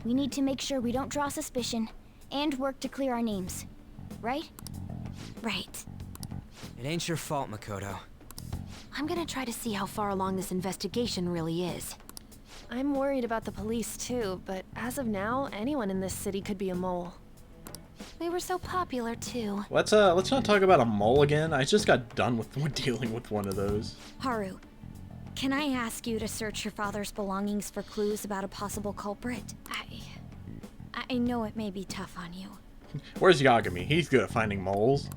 We need to make sure we don't draw suspicion, and work to clear our names. Right? Right. It ain't your fault, Makoto. I'm gonna try to see how far along this investigation really is. I'm worried about the police too, but as of now, anyone in this city could be a mole. They were so popular too. Let's not talk about a mole again. I just got done with dealing with one of those. Haru, can I ask you to search your father's belongings for clues about a possible culprit? I know it may be tough on you. Where's Yagami? He's good at finding moles.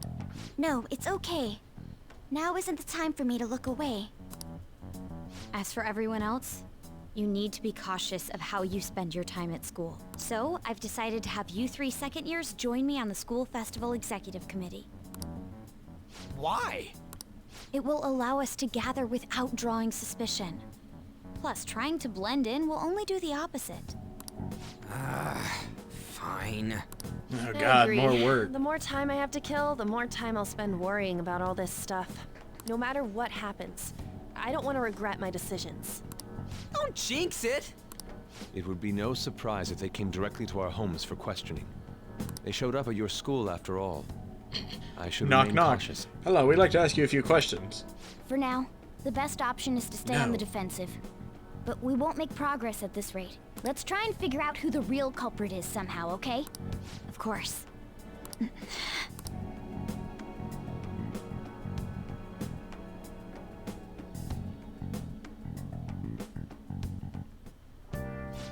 No, it's okay. Now isn't the time for me to look away. As for everyone else, you need to be cautious of how you spend your time at school. So, I've decided to have you 3 second years join me on the school festival executive committee. Why? It will allow us to gather without drawing suspicion. Plus, trying to blend in will only do the opposite. Fine. Oh I god, agree. more work. The more time I have to kill, the more time I'll spend worrying about all this stuff. No matter what happens, I don't want to regret my decisions. Don't jinx it! It would be no surprise if they came directly to our homes for questioning. They showed up at your school after all. I should Knock remain knock. cautious. Hello, we'd like to ask you a few questions. For now, the best option is to stay on the No. defensive. But we won't make progress at this rate. Let's try and figure out who the real culprit is somehow, okay? Of course.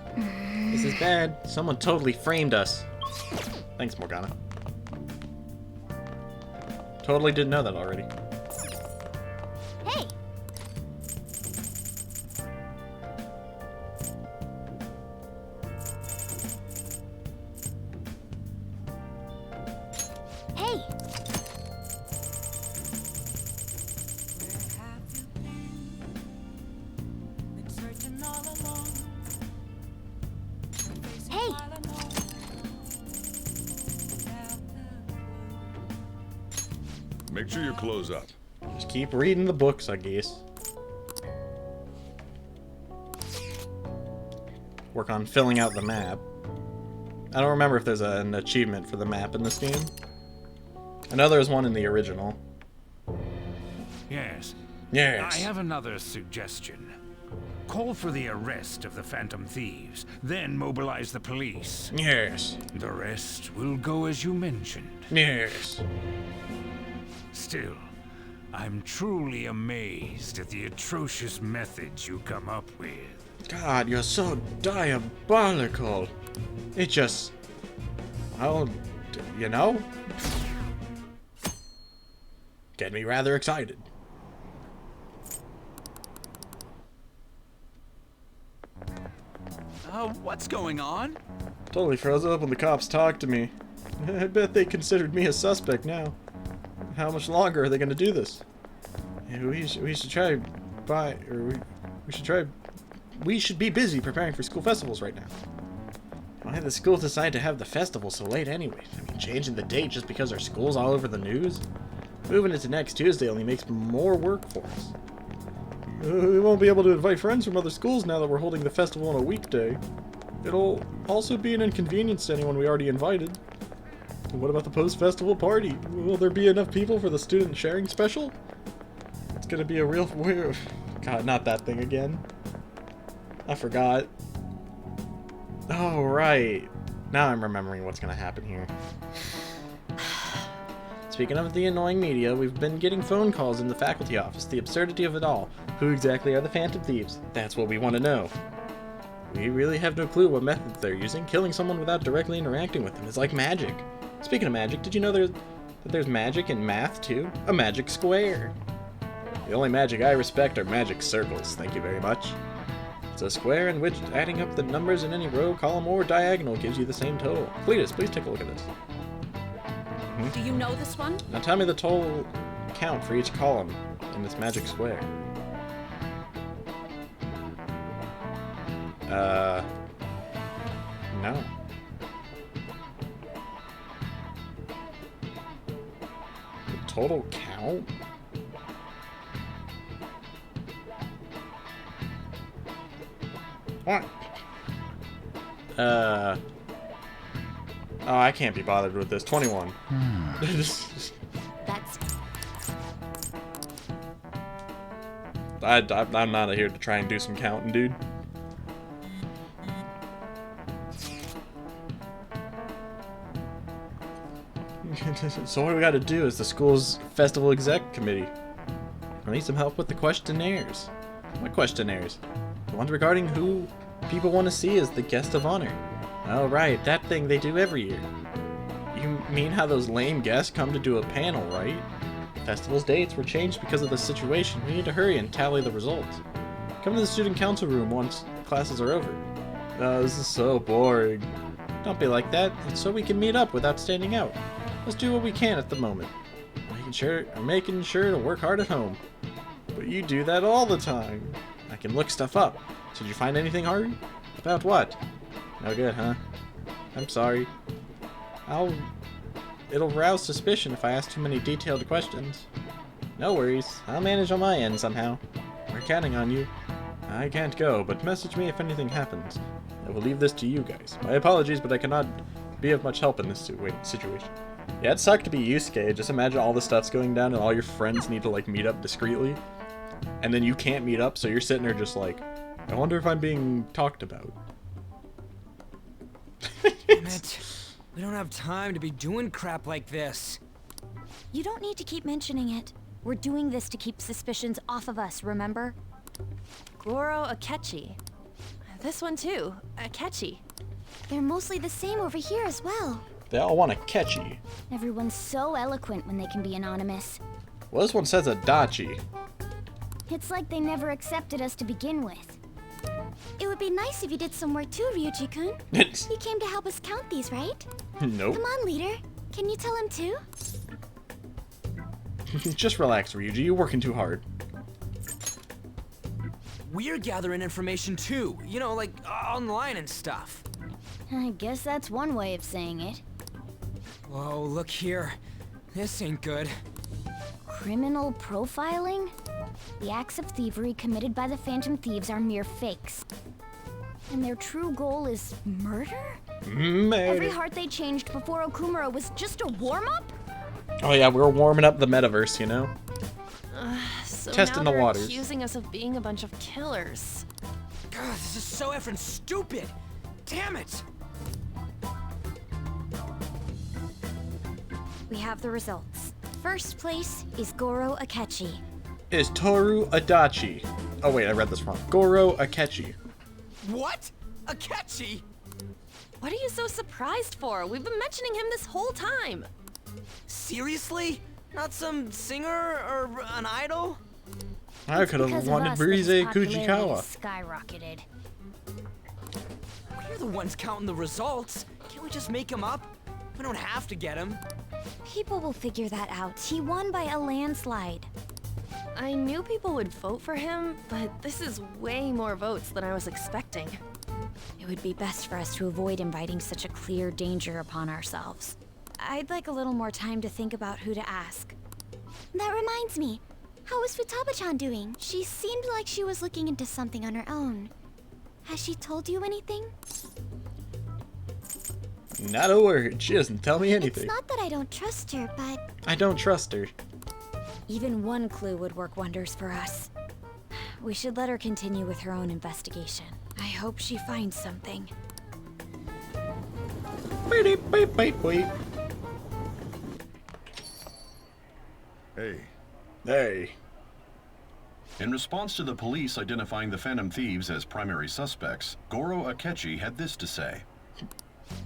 This is bad. Someone totally framed us. Thanks, Morgana. Totally didn't know that already. Hey! Hey! Hey! Make sure you close up. Just keep reading the books, I guess. Work on filling out the map. I don't remember if there's an achievement for the map in this game. I know there's one in the original. Yes. Yes. I have another suggestion. Call for the arrest of the Phantom Thieves, then mobilize the police. Yes. The rest will go as you mentioned. Yes. Still, I'm truly amazed at the atrocious methods you come up with. God, you're so diabolical. It just... well, you know? Get me rather excited. What's going on? Totally froze up when the cops talked to me. I bet they considered me a suspect now. How much longer are they going to do this? Yeah, we should try we should be busy preparing for school festivals right now. Why did the school decide to have the festival so late anyway? I mean, changing the date just because our school's all over the news? Moving it to next Tuesday only makes more work for us. We won't be able to invite friends from other schools now that we're holding the festival on a weekday. It'll also be an inconvenience to anyone we already invited. And what about the post-festival party? Will there be enough people for the student sharing special? It's gonna be a real weird... God, not that thing again. I forgot. Oh, right. Now I'm remembering what's gonna happen here. Speaking of the annoying media, we've been getting phone calls in the faculty office. The absurdity of it all. Who exactly are the Phantom Thieves? That's what we want to know. We really have no clue what methods they're using. Killing someone without directly interacting with them is like magic. Speaking of magic, did you know that there's magic in math too? A magic square. The only magic I respect are magic circles. Thank you very much. It's a square in which adding up the numbers in any row, column, or diagonal gives you the same total. Cletus, please take a look at this. Do you know this one? Now tell me the total count for each column in this magic square. No. The total count? What? Oh, I can't be bothered with this. 21. That's... I'm not here to try and do some counting, dude. So what we gotta do is the school's festival exec committee. I need some help with the questionnaires. What questionnaires? The ones regarding who people want to see as the guest of honor. Oh right, that thing they do every year. You mean how those lame guests come to do a panel, right? Festival's dates were changed because of the situation. We need to hurry and tally the results. Come to the student council room once classes are over. This is so boring. Don't be like that. It's so we can meet up without standing out. Let's do what we can at the moment. Making sure to work hard at home. But you do that all the time. I can look stuff up. So did you find anything hard? About what? No good, huh? I'm sorry. It'll rouse suspicion if I ask too many detailed questions. No worries. I'll manage on my end somehow. We're counting on you. I can't go, but message me if anything happens. I will leave this to you guys. My apologies, but I cannot be of much help in this situation. Yeah, it sucked to be Yusuke. Just imagine all the stuff's going down and all your friends need to like meet up discreetly. And then you can't meet up, so you're sitting there just like, I wonder if I'm being talked about. Damn it. We don't have time to be doing crap like this. You don't need to keep mentioning it. We're doing this to keep suspicions off of us, remember? Goro Akechi. This one too, Akechi. They're mostly the same over here as well. They all want to catch you. Everyone's so eloquent when they can be anonymous. Well, this one says Adachi. It's like they never accepted us to begin with. It would be nice if you did some work too, Ryuji-kun. You came to help us count these, right? Nope. Come on, leader. Can you tell him too? Just relax, Ryuji. You're working too hard. We're gathering information too. You know, like online and stuff. I guess that's one way of saying it. Whoa, look here. This ain't good. Criminal profiling? The acts of thievery committed by the Phantom Thieves are mere fakes. And their true goal is murder? Every heart they changed before Okumura was just a warm-up? Oh yeah, we're warming up the metaverse, you know? So Testing now the they're waters. accusing us of being a bunch of killers. God, this is so effing stupid. Damn it. We have the results. first place is Goro Akechi. Is Toru Adachi. Oh wait, I read this wrong. Goro Akechi. What? Akechi? What are you so surprised for? We've been mentioning him this whole time. Seriously? Not some singer or an idol? I could have wanted Brise Kujikawa. Skyrocketed. We're the ones counting the results. Can't we just make him up? We don't have to get him. People will figure that out. He won by a landslide. I knew people would vote for him, but this is way more votes than I was expecting. It would be best for us to avoid inviting such a clear danger upon ourselves. I'd like a little more time to think about who to ask. That reminds me. How is Futaba-chan doing? She seemed like she was looking into something on her own. Has she told you anything? Not a word. She doesn't tell me anything. It's not that I don't trust her, but... I don't trust her. Even one clue would work wonders for us. We should let her continue with her own investigation. I hope she finds something. Hey. Hey. In response to the police identifying the Phantom Thieves as primary suspects, Goro Akechi had this to say.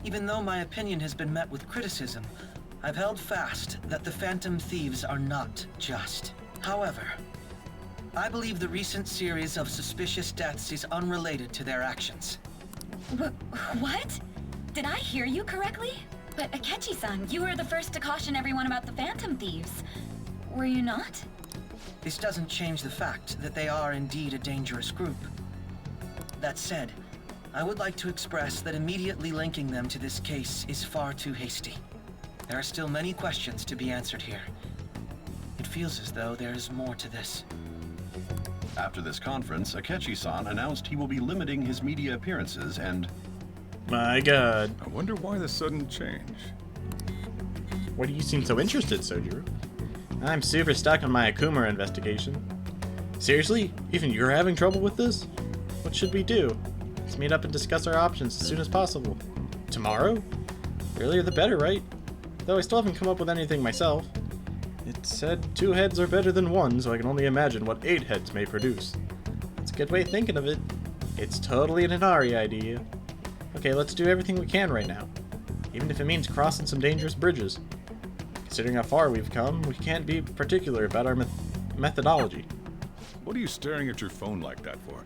Even though my opinion has been met with criticism, I've held fast that the Phantom Thieves are not just. However, I believe the recent series of suspicious deaths is unrelated to their actions. What? Did I hear you correctly? But Akechi-san, you were the first to caution everyone about the Phantom Thieves. Were you not? This doesn't change the fact that they are indeed a dangerous group. That said, I would like to express that immediately linking them to this case is far too hasty. There are still many questions to be answered here. It feels as though there is more to this. After this conference, Akechi-san announced he will be limiting his media appearances and... My god. I wonder why the sudden change. Why do you seem so interested, Sojiro? I'm super stuck on my Okumura investigation. Seriously? Even you're having trouble with this? What should we do? Let's meet up and discuss our options as soon as possible. Tomorrow? Earlier the better, right? Though I still haven't come up with anything myself. It said 2 heads are better than 1, so I can only imagine what 8 heads may produce. That's a good way of thinking of it. It's totally an Inari idea. Okay, let's do everything we can right now. Even if it means crossing some dangerous bridges. Considering how far we've come, we can't be particular about our methodology. What are you staring at your phone like that for?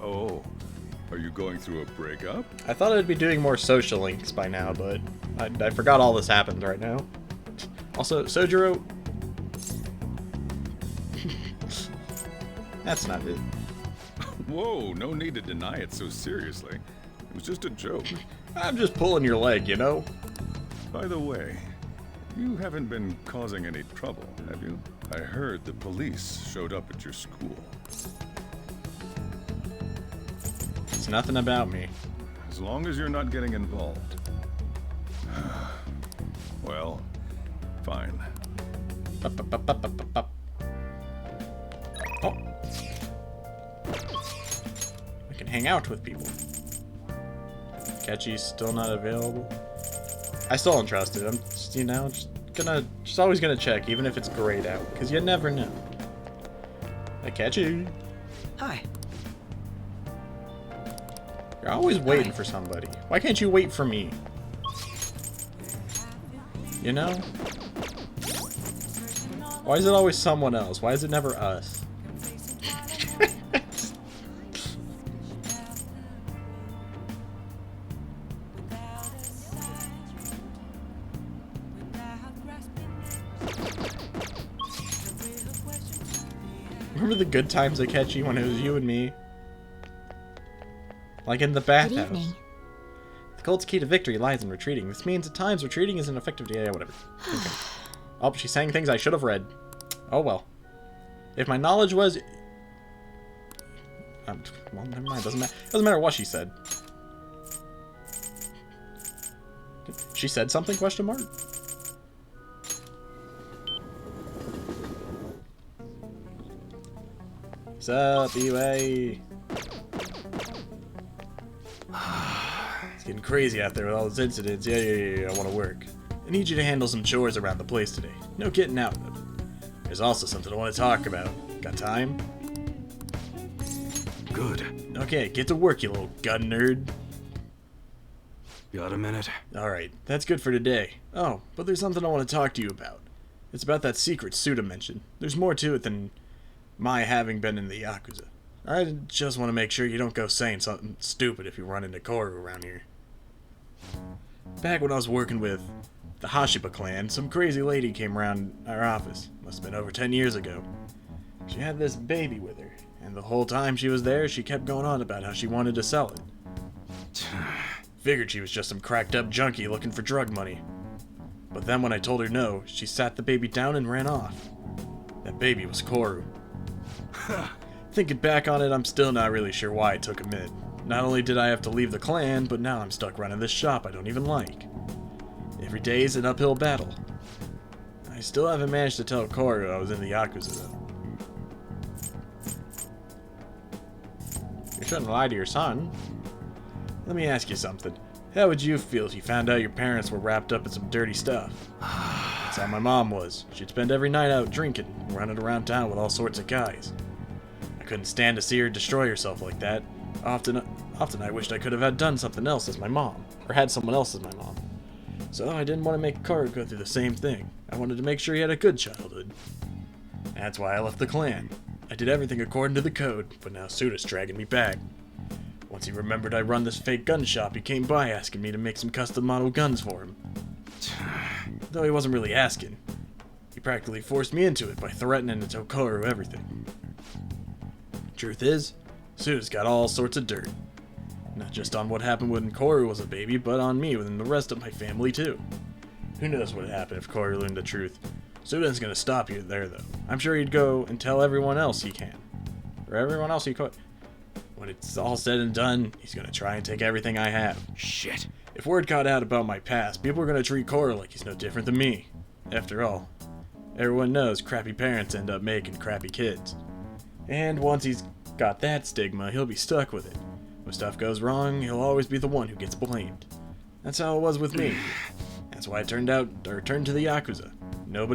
Oh, are you going through a breakup? I thought I'd be doing more social links by now, but I forgot all this happened right now. Also, Sojiro... That's not it. Whoa, no need to deny it so seriously. It was just a joke. I'm just pulling your leg, you know? By the way, you haven't been causing any trouble, have you? I heard the police showed up at your school. It's nothing about me. As long as you're not getting involved. Well, fine. Oh. I can hang out with people. Akechi's still not available. I still don't trust it. I'm just, you know, just always gonna check, even if it's grayed out, because you never know. Akechi. Hi. You're always waiting for somebody. Why can't you wait for me? You know? Why is it always someone else? Why is it never us? Remember the good times, Akechi, when it was you and me? Like in the bathhouse. Good evening. The cult's key to victory lies in retreating. This means at times retreating is an effective... Yeah, whatever. Okay. Oh, she's saying things I should have read. Oh well. If my knowledge was... well, never mind. Doesn't matter what she said. She said something? Question mark. What's up, EUA? It's getting crazy out there with all those incidents. Yeah, I want to work. I need you to handle some chores around the place today. No getting out of it. There's also something I want to talk about. Got time? Good. Okay, get to work, you little gun nerd. Got a minute? Alright, that's good for today. Oh, but there's something I want to talk to you about. It's about that secret Spoodum mentioned. There's more to it than my having been in the Yakuza. I just want to make sure you don't go saying something stupid if you run into Koru around here. Back when I was working with the Hashiba clan, some crazy lady came around our office. Must have been over 10 years ago. She had this baby with her, and the whole time she was there, she kept going on about how she wanted to sell it. Figured she was just some cracked up junkie looking for drug money. But then when I told her no, she sat the baby down and ran off. That baby was Koru. Thinking back on it, I'm still not really sure why I took him in. Not only did I have to leave the clan, but now I'm stuck running this shop I don't even like. Every day is an uphill battle. I still haven't managed to tell Koru I was in the Yakuza though. You shouldn't lie to your son. Let me ask you something. How would you feel if you found out your parents were wrapped up in some dirty stuff? That's how my mom was. She'd spend every night out drinking, running around town with all sorts of guys. I couldn't stand to see her destroy herself like that. Often I wished I could have had done something else as my mom, or had someone else as my mom. So I didn't want to make Koru go through the same thing. I wanted to make sure he had a good childhood. That's why I left the clan. I did everything according to the code, but now Suda's dragging me back. Once he remembered I run this fake gun shop, he came by asking me to make some custom model guns for him. Though he wasn't really asking. He practically forced me into it by threatening to tell Koru everything. Truth is, Suda's got all sorts of dirt. Not just on what happened when Koru was a baby, but on me and the rest of my family too. Who knows what would happen if Koru learned the truth. Suda's gonna stop you there though. I'm sure he'd go and tell everyone else he can. Or everyone else he could. When it's all said and done, he's gonna try and take everything I have. Shit. If word got out about my past, people are gonna treat Koru like he's no different than me. After all, everyone knows crappy parents end up making crappy kids. And once he's got that stigma, he'll be stuck with it. When stuff goes wrong, he'll always be the one who gets blamed. That's how it was with me. That's why I turned to the Yakuza. No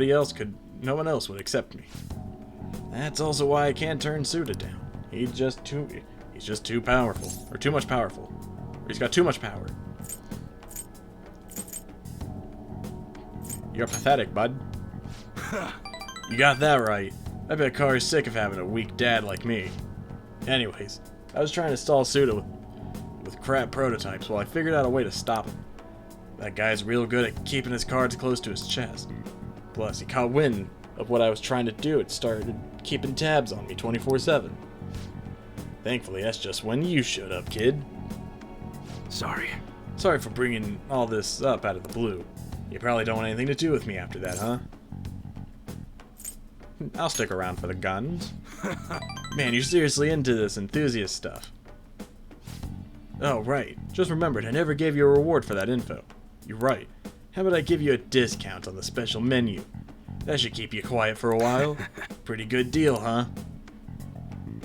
one else would accept me. That's also why I can't turn Suda down. He's just too powerful. Or too much powerful. Or he's got too much power. You're pathetic, bud. You got that right. I bet Karu's sick of having a weak dad like me. Anyways, I was trying to stall Suda with crap prototypes while I figured out a way to stop him. That guy's real good at keeping his cards close to his chest. Plus, he caught wind of what I was trying to do and started keeping tabs on me 24/7. Thankfully, that's just when you showed up, kid. Sorry for bringing all this up out of the blue. You probably don't want anything to do with me after that, huh? I'll stick around for the guns. Man, you're seriously into this enthusiast stuff. Oh, right. Just remembered, I never gave you a reward for that info. You're right. How about I give you a discount on the special menu? That should keep you quiet for a while. Pretty good deal, huh?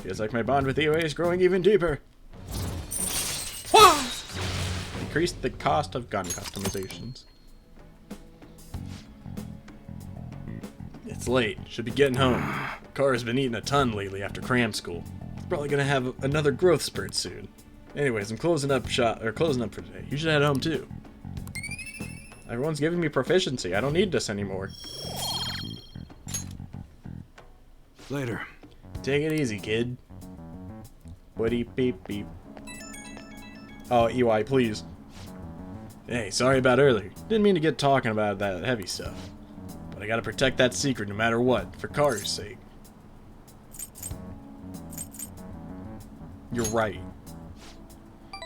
Feels like my bond with EOA is growing even deeper. Increase the cost of gun customizations. It's late. Should be getting home. Karu's been eating a ton lately after cram school. He's probably gonna have another growth spurt soon. Anyways, I'm closing up for today. You should head home too. Everyone's giving me proficiency. I don't need this anymore. Later. Take it easy, kid. Woody beep beep. Oh, EY, please. Hey, sorry about earlier. Didn't mean to get talking about that heavy stuff. But I gotta protect that secret no matter what, for Karu's sake. You're right.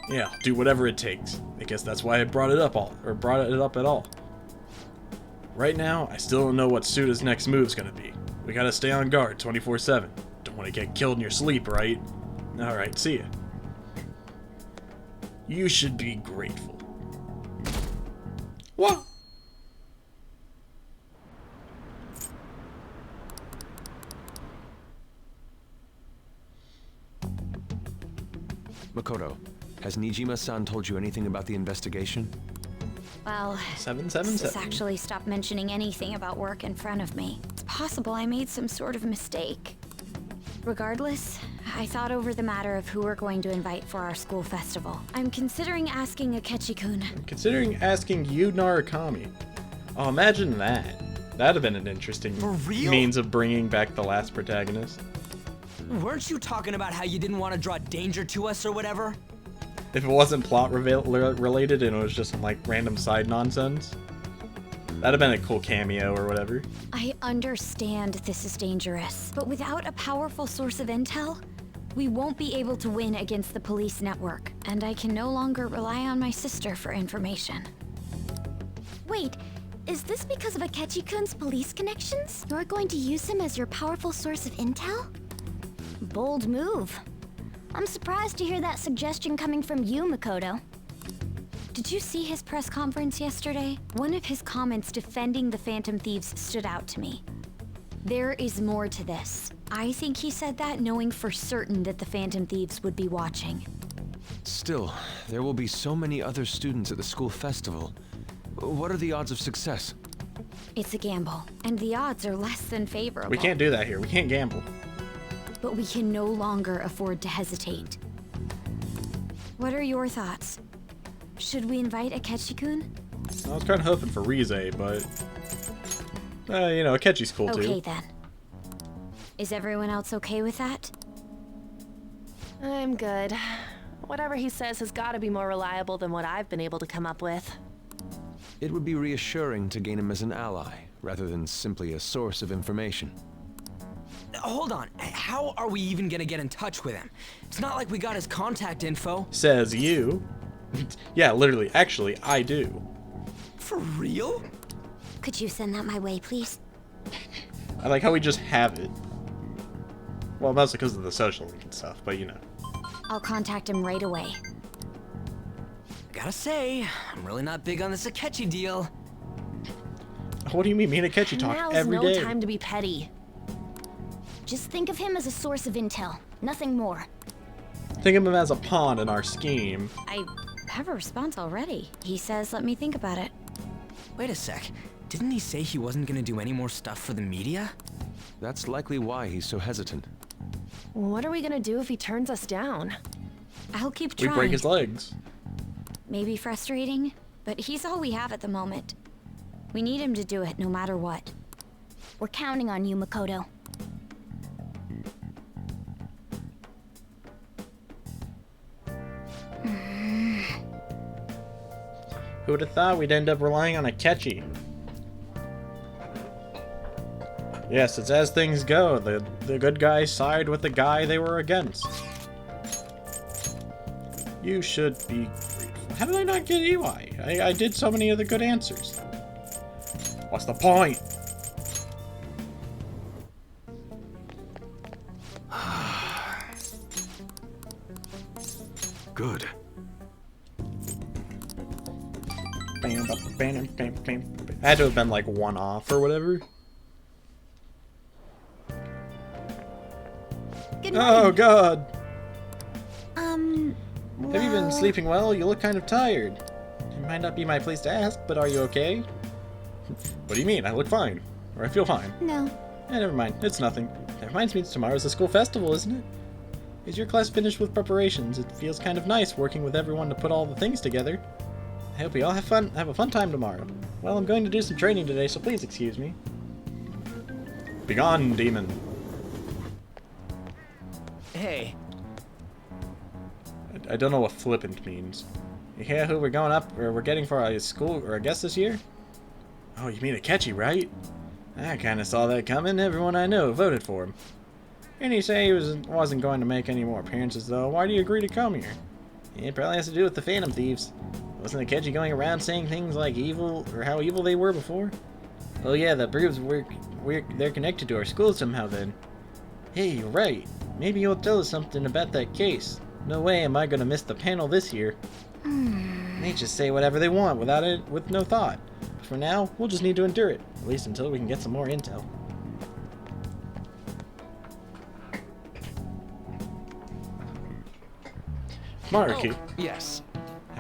Yeah, I'll do whatever it takes. I guess that's why I brought it up at all. Right now, I still don't know what Suda's next move's gonna be. We gotta stay on guard 24/7. Don't want to get killed in your sleep, right? Alright, see ya. You should be grateful. What? Makoto, has Nijima-san told you anything about the investigation? Well, 777. Sis actually stopped mentioning anything about work in front of me. It's possible I made some sort of mistake. Regardless, I thought over the matter of who we're going to invite for our school festival. I'm considering asking Akechi-kun. Considering asking you, Narukami. Oh, imagine that. That'd have been an interesting means of bringing back the last protagonist. Weren't you talking about how you didn't want to draw danger to us or whatever? If it wasn't plot related and it was just some like random side nonsense, that'd have been a cool cameo or whatever. I understand this is dangerous, but without a powerful source of intel, we won't be able to win against the police network, and I can no longer rely on my sister for information. Wait, is this because of Akechi-kun's police connections? You're going to use him as your powerful source of intel? Bold move. I'm surprised to hear that suggestion coming from you, Makoto. Did you see his press conference yesterday? One of his comments defending the Phantom Thieves stood out to me. There is more to this. I think he said that knowing for certain that the Phantom Thieves would be watching. Still, there will be so many other students at the school festival. What are the odds of success? It's a gamble, and the odds are less than favorable. We can't do that here. We can't gamble. But we can no longer afford to hesitate. What are your thoughts? Should we invite Akechi-kun? I was kind of hoping for Rize, but you know, Akechi's cool too. Okay then. Is everyone else okay with that? I'm good. Whatever he says has got to be more reliable than what I've been able to come up with. It would be reassuring to gain him as an ally, rather than simply a source of information. Hold on, how are we even gonna get in touch with him? It's not like we got his contact info. Says you. Yeah, literally. Actually, I do. For real? Could you send that my way, please? I like how we just have it. Well, mostly because of the social link and stuff, but you know. I'll contact him right away. Gotta say, I'm really not big on this Akechi deal. What do you mean? Me and Akechi talk Now's every day. no time to be petty. Just think of him as a source of intel, nothing more. Think of him as a pawn in our scheme. I have a response already. He says, let me think about it. Wait a sec. Didn't he say he wasn't gonna do any more stuff for the media? That's likely why he's so hesitant. What are we gonna do if he turns us down? I'll keep We trying. break his legs. Maybe frustrating, but he's all we have at the moment. We need him to do it no matter what. We're counting on you, Makoto. Who would have thought we'd end up relying on Akechi? Yes, it's as things go. The good guys side with the guy they were against. You should be grateful. How did I not get EY? I did so many of the good answers. What's the point? Good. Had to have been like one off or whatever. Good Oh god. Well... Have you been sleeping well? You look kind of tired. It might not be my place to ask, but are you okay? What do you mean? I look fine. Or I feel fine. No. Never mind. It's nothing. That reminds me, tomorrow's the school festival, isn't it? Is your class finished with preparations? It feels kind of nice working with everyone to put all the things together. I hope we all have a fun time tomorrow. Well, I'm going to do some training today, so please excuse me. Begone, demon. Hey. I don't know what flippant means. You hear who we're getting for our school or a guest this year? Oh, you mean Akechi, right? I kinda saw that coming. Everyone I know voted for him. And he said he wasn't going to make any more appearances, though. Why do you agree to come here? It probably has to do with the Phantom Thieves. Wasn't Akechi going around saying things like evil, or how evil they were before? Oh yeah, that proves they're connected to our school somehow then. Hey, you're right. Maybe you'll tell us something about that case. No way am I gonna miss the panel this year. They just say whatever they want with no thought. But for now, we'll just need to endure it. At least until we can get some more intel. Maruki. Oh, yes.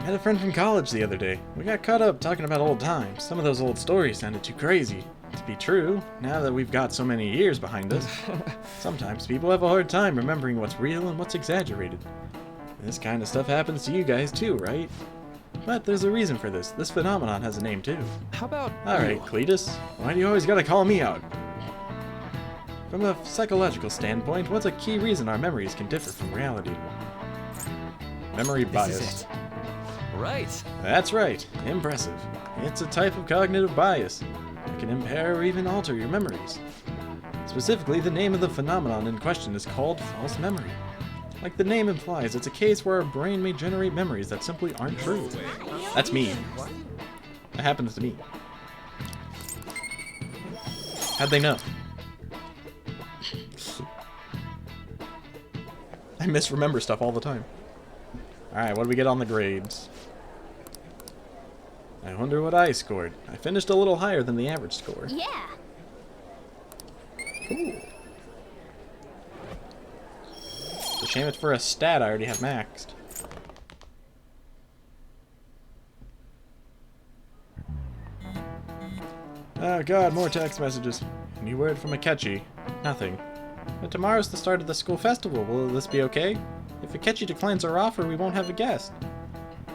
I met a friend from college the other day. We got caught up talking about old times. Some of those old stories sounded too crazy to be true, now that we've got so many years behind us. Sometimes people have a hard time remembering what's real and what's exaggerated. This kind of stuff happens to you guys too, right? But there's a reason for this. This phenomenon has a name too. How about Alright, Cletus, why do you always gotta call me out? From a psychological standpoint, what's a key reason our memories can differ from reality? Memory bias. This is it. Right. That's right. Impressive. It's a type of cognitive bias. It can impair or even alter your memories. Specifically, the name of the phenomenon in question is called false memory. Like the name implies, it's a case where our brain may generate memories that simply aren't true. That's me. That happens to me. How'd they know? I misremember stuff all the time. Alright, what do we get on the grades? I wonder what I scored. I finished a little higher than the average score. Yeah. Cool. It's a shame it's for a stat I already have maxed. Oh god, more text messages. New word from Akechi. Nothing. But tomorrow's the start of the school festival. Will this be okay? If Akechi declines our offer, we won't have a guest.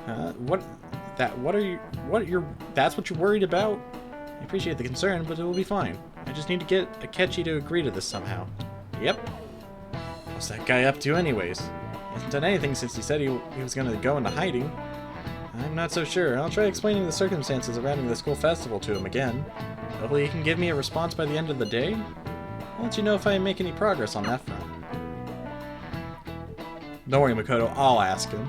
That's what you're worried about? I appreciate the concern, but it will be fine. I just need to get Akechi to agree to this somehow. Yep. What's that guy up to anyways? He hasn't done anything since he said he was going to go into hiding. I'm not so sure. I'll try explaining the circumstances surrounding the school festival to him again. Hopefully he can give me a response by the end of the day. I'll let you know if I make any progress on that front. Don't worry, Makoto. I'll ask him.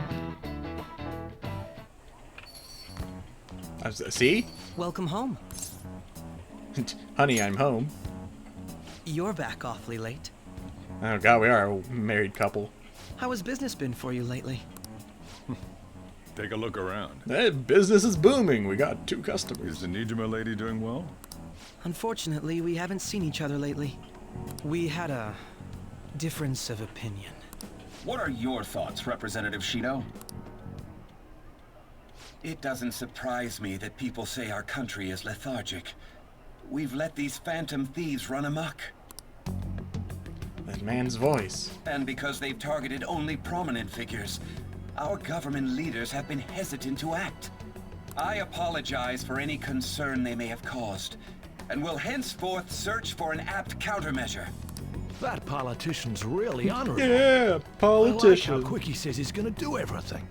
See? Welcome home. Honey, I'm home. You're back awfully late. Oh god, we are a married couple. How has business been for you lately? Take a look around. Hey, business is booming. We got 2 customers. Is the Nijima lady doing well? Unfortunately, we haven't seen each other lately. We had a difference of opinion. What are your thoughts, Representative Shido? It doesn't surprise me that people say our country is lethargic. We've let these phantom thieves run amok. That man's voice. And because they've targeted only prominent figures, our government leaders have been hesitant to act. I apologize for any concern they may have caused, and will henceforth search for an apt countermeasure. That politician's really honorable. Yeah, politician. I like how quick he says he's gonna do everything.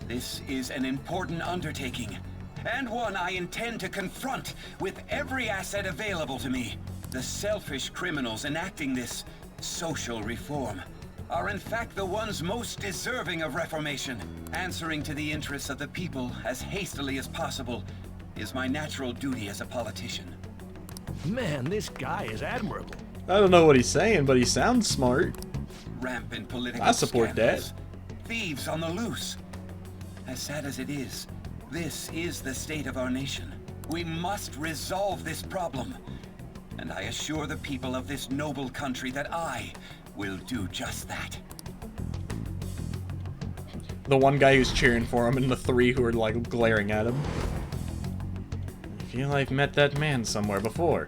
This is an important undertaking, and one I intend to confront with every asset available to me. The selfish criminals enacting this social reform are in fact the ones most deserving of reformation. Answering to the interests of the people as hastily as possible is my natural duty as a politician. Man, this guy is admirable. I don't know what he's saying, but he sounds smart. Rampant political I support scandals, that. Thieves on the loose. As sad as it is, this is the state of our nation. We must resolve this problem. And I assure the people of this noble country that I will do just that. The one guy who's cheering for him and the 3 who are like glaring at him. I feel I've met that man somewhere before.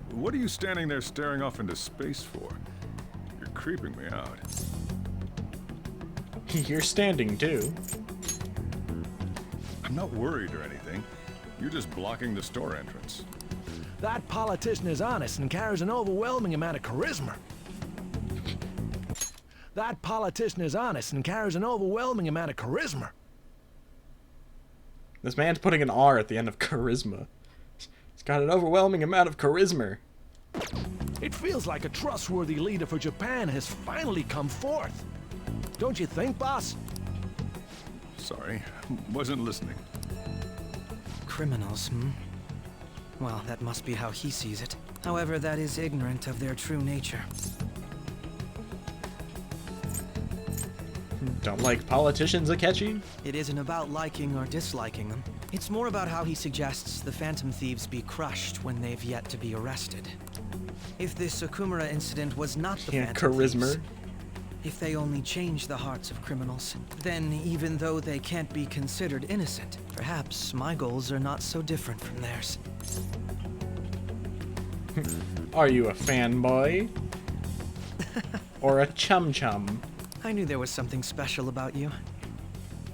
What are you standing there staring off into space for? You're creeping me out. You're standing too. I'm not worried or anything. You're just blocking the store entrance. That politician is honest and carries an overwhelming amount of charisma. That politician is honest and carries an overwhelming amount of charisma. This man's putting an R at the end of charisma. He's got an overwhelming amount of charisma. It feels like a trustworthy leader for Japan has finally come forth. Don't you think, boss? Sorry, wasn't listening. Criminals, hmm? Well, that must be how he sees it. However, that is ignorant of their true nature. Don't like politicians, Akechi? It isn't about liking or disliking them. It's more about how he suggests the Phantom Thieves be crushed when they've yet to be arrested. If this Okumura incident was not the Phantom charisma. Thieves, If they only change the hearts of criminals, then even though they can't be considered innocent, perhaps my goals are not so different from theirs. Are you a fanboy? Or a chum-chum? I knew there was something special about you.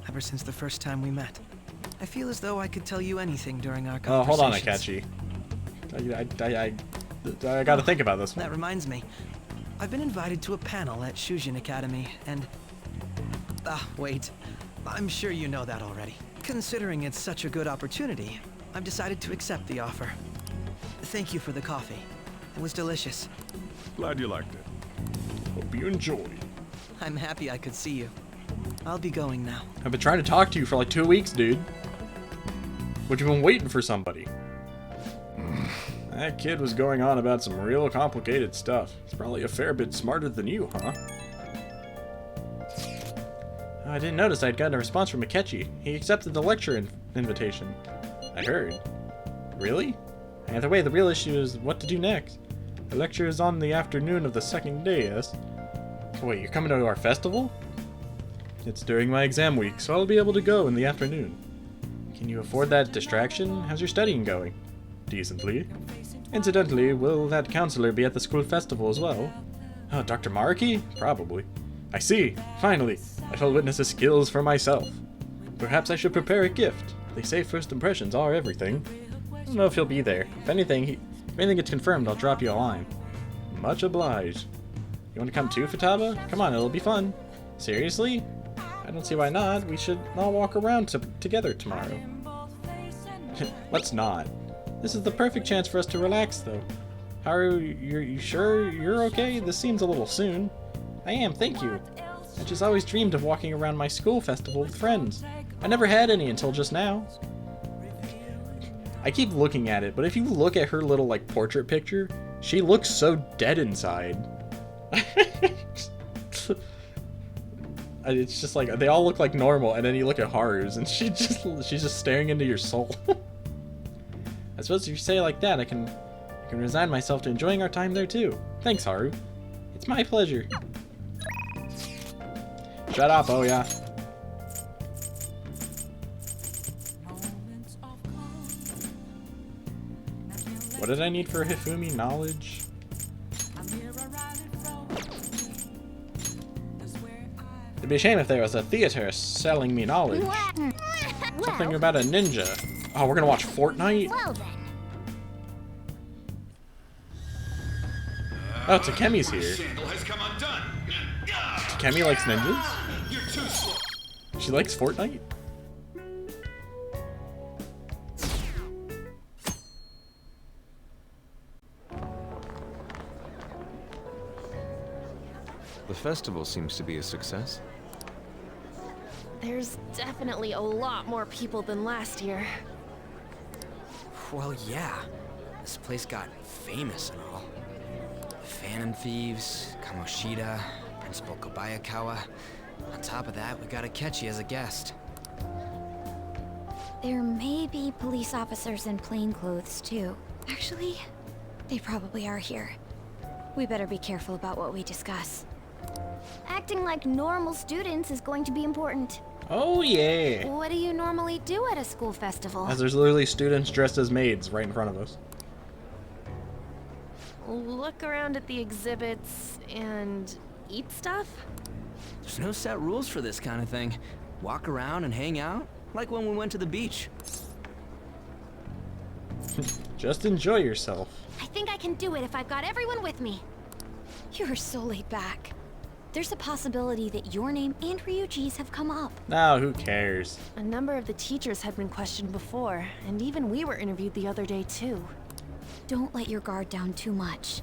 Ever since the first time we met. I feel as though I could tell you anything during our conversations. Oh, hold on, Akechi. I gotta think about this one. That reminds me. I've been invited to a panel at Shujin Academy, and... wait. I'm sure you know that already. Considering it's such a good opportunity, I've decided to accept the offer. Thank you for the coffee. It was delicious. Glad you liked it. Hope you enjoyed. I'm happy I could see you. I'll be going now. I've been trying to talk to you for like 2 weeks, dude. But you've been waiting for somebody. That kid was going on about some real complicated stuff. He's probably a fair bit smarter than you, huh? I didn't notice I'd gotten a response from Akechi. He accepted the lecture invitation. I heard. Really? Either way, the real issue is what to do next. The lecture is on the afternoon of the second day, yes? Wait, you're coming to our festival? It's during my exam week, so I'll be able to go in the afternoon. Can you afford that distraction? How's your studying going? Decently. Incidentally, will that counselor be at the school festival as well? Oh, Dr. Mariki? Probably. I see. Finally, I shall witness his skills for myself. Perhaps I should prepare a gift. They say first impressions are everything. I don't know if he'll be there. If anything gets confirmed, I'll drop you a line. Much obliged. You want to come too, Futaba? Come on, it'll be fun. Seriously? I don't see why not. We should all walk around together tomorrow. Let's not. This is the perfect chance for us to relax, though. Haru, you sure you're okay? This seems a little soon. I am, thank you. I just always dreamed of walking around my school festival with friends. I never had any until just now. I keep looking at it, but if you look at her little, like, portrait picture, she looks so dead inside. It's just like, they all look like normal, and then you look at Haru's, and she's just staring into your soul. I suppose if you say it like that, I can resign myself to enjoying our time there too. Thanks, Haru. It's my pleasure. Shut up, oh yeah. What did I need for Hifumi? Knowledge? It'd be a shame if there was a theater selling me knowledge. Something about a ninja. Oh, we're gonna watch Fortnite? Well then. Oh, Takemi's here. Sandal has come undone. Takemi likes ninjas? You're too slow. She likes Fortnite? The festival seems to be a success. There's definitely a lot more people than last year. Well, yeah. This place got famous and all. Phantom Thieves, Kamoshida, Principal Kobayakawa. On top of that, we got Akechi as a guest. There may be police officers in plain clothes, too. Actually, they probably are here. We better be careful about what we discuss. Acting like normal students is going to be important. Oh yeah! What do you normally do at a school festival? As there's literally students dressed as maids right in front of us. Look around at the exhibits and eat stuff? There's no set rules for this kind of thing. Walk around and hang out, like when we went to the beach. Just enjoy yourself. I think I can do it if I've got everyone with me. You're so laid back. There's a possibility that your name and Ryuji's have come up. Now, who cares? A number of the teachers had been questioned before, and even we were interviewed the other day too. Don't let your guard down too much.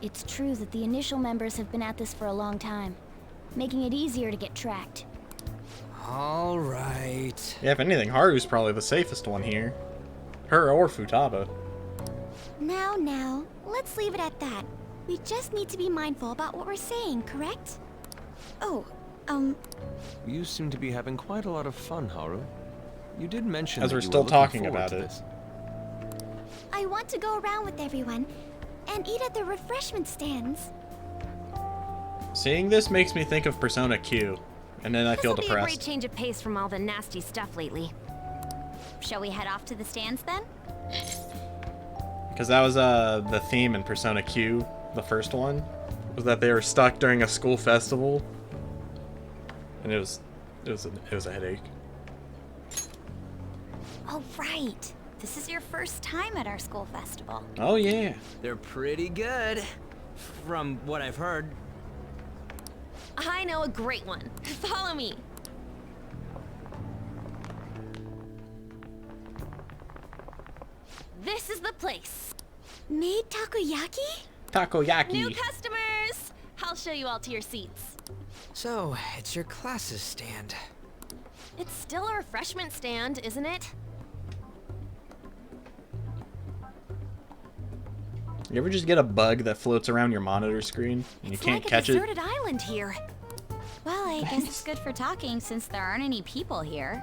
It's true that the initial members have been at this for a long time, making it easier to get tracked. All right. Yeah, if anything, Haru's probably the safest one here. Her or Futaba. Now, let's leave it at that. We just need to be mindful about what we're saying, correct? Oh, You seem to be having quite a lot of fun, Haru. You did mention as that we're you still were looking talking forward about to it. this. I want to go around with everyone and eat at the refreshment stands. Seeing this makes me think of Persona Q, and then I feel This'll be a great depressed. change of pace from all the nasty stuff lately. Shall we head off to the stands then? Because that was the theme in Persona Q, the first one, was that they were stuck during a school festival, and it was a headache. Oh, right. This is your first time at our school festival. Oh yeah. They're pretty good, from what I've heard. I know a great one. Follow me. This is the place. Made takoyaki? Takoyaki. New customers! I'll show you all to your seats. So, it's your classes stand. It's still a refreshment stand, isn't it? You ever just get a bug that floats around your monitor screen and you can't catch it? It's like a deserted island here. Well, I guess it's good for talking since there aren't any people here.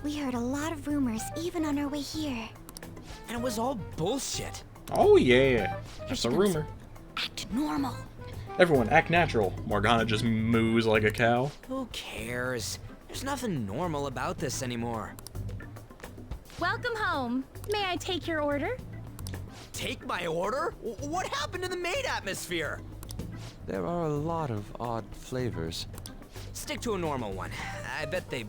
We heard a lot of rumors even on our way here. And it was all bullshit. Oh yeah. Just a rumor. Act normal. Everyone act natural. Morgana just moos like a cow. Who cares? There's nothing normal about this anymore. Welcome home. May I take your order? Take my order? What happened to the maid atmosphere? There are a lot of odd flavors. Stick to a normal one. I bet they...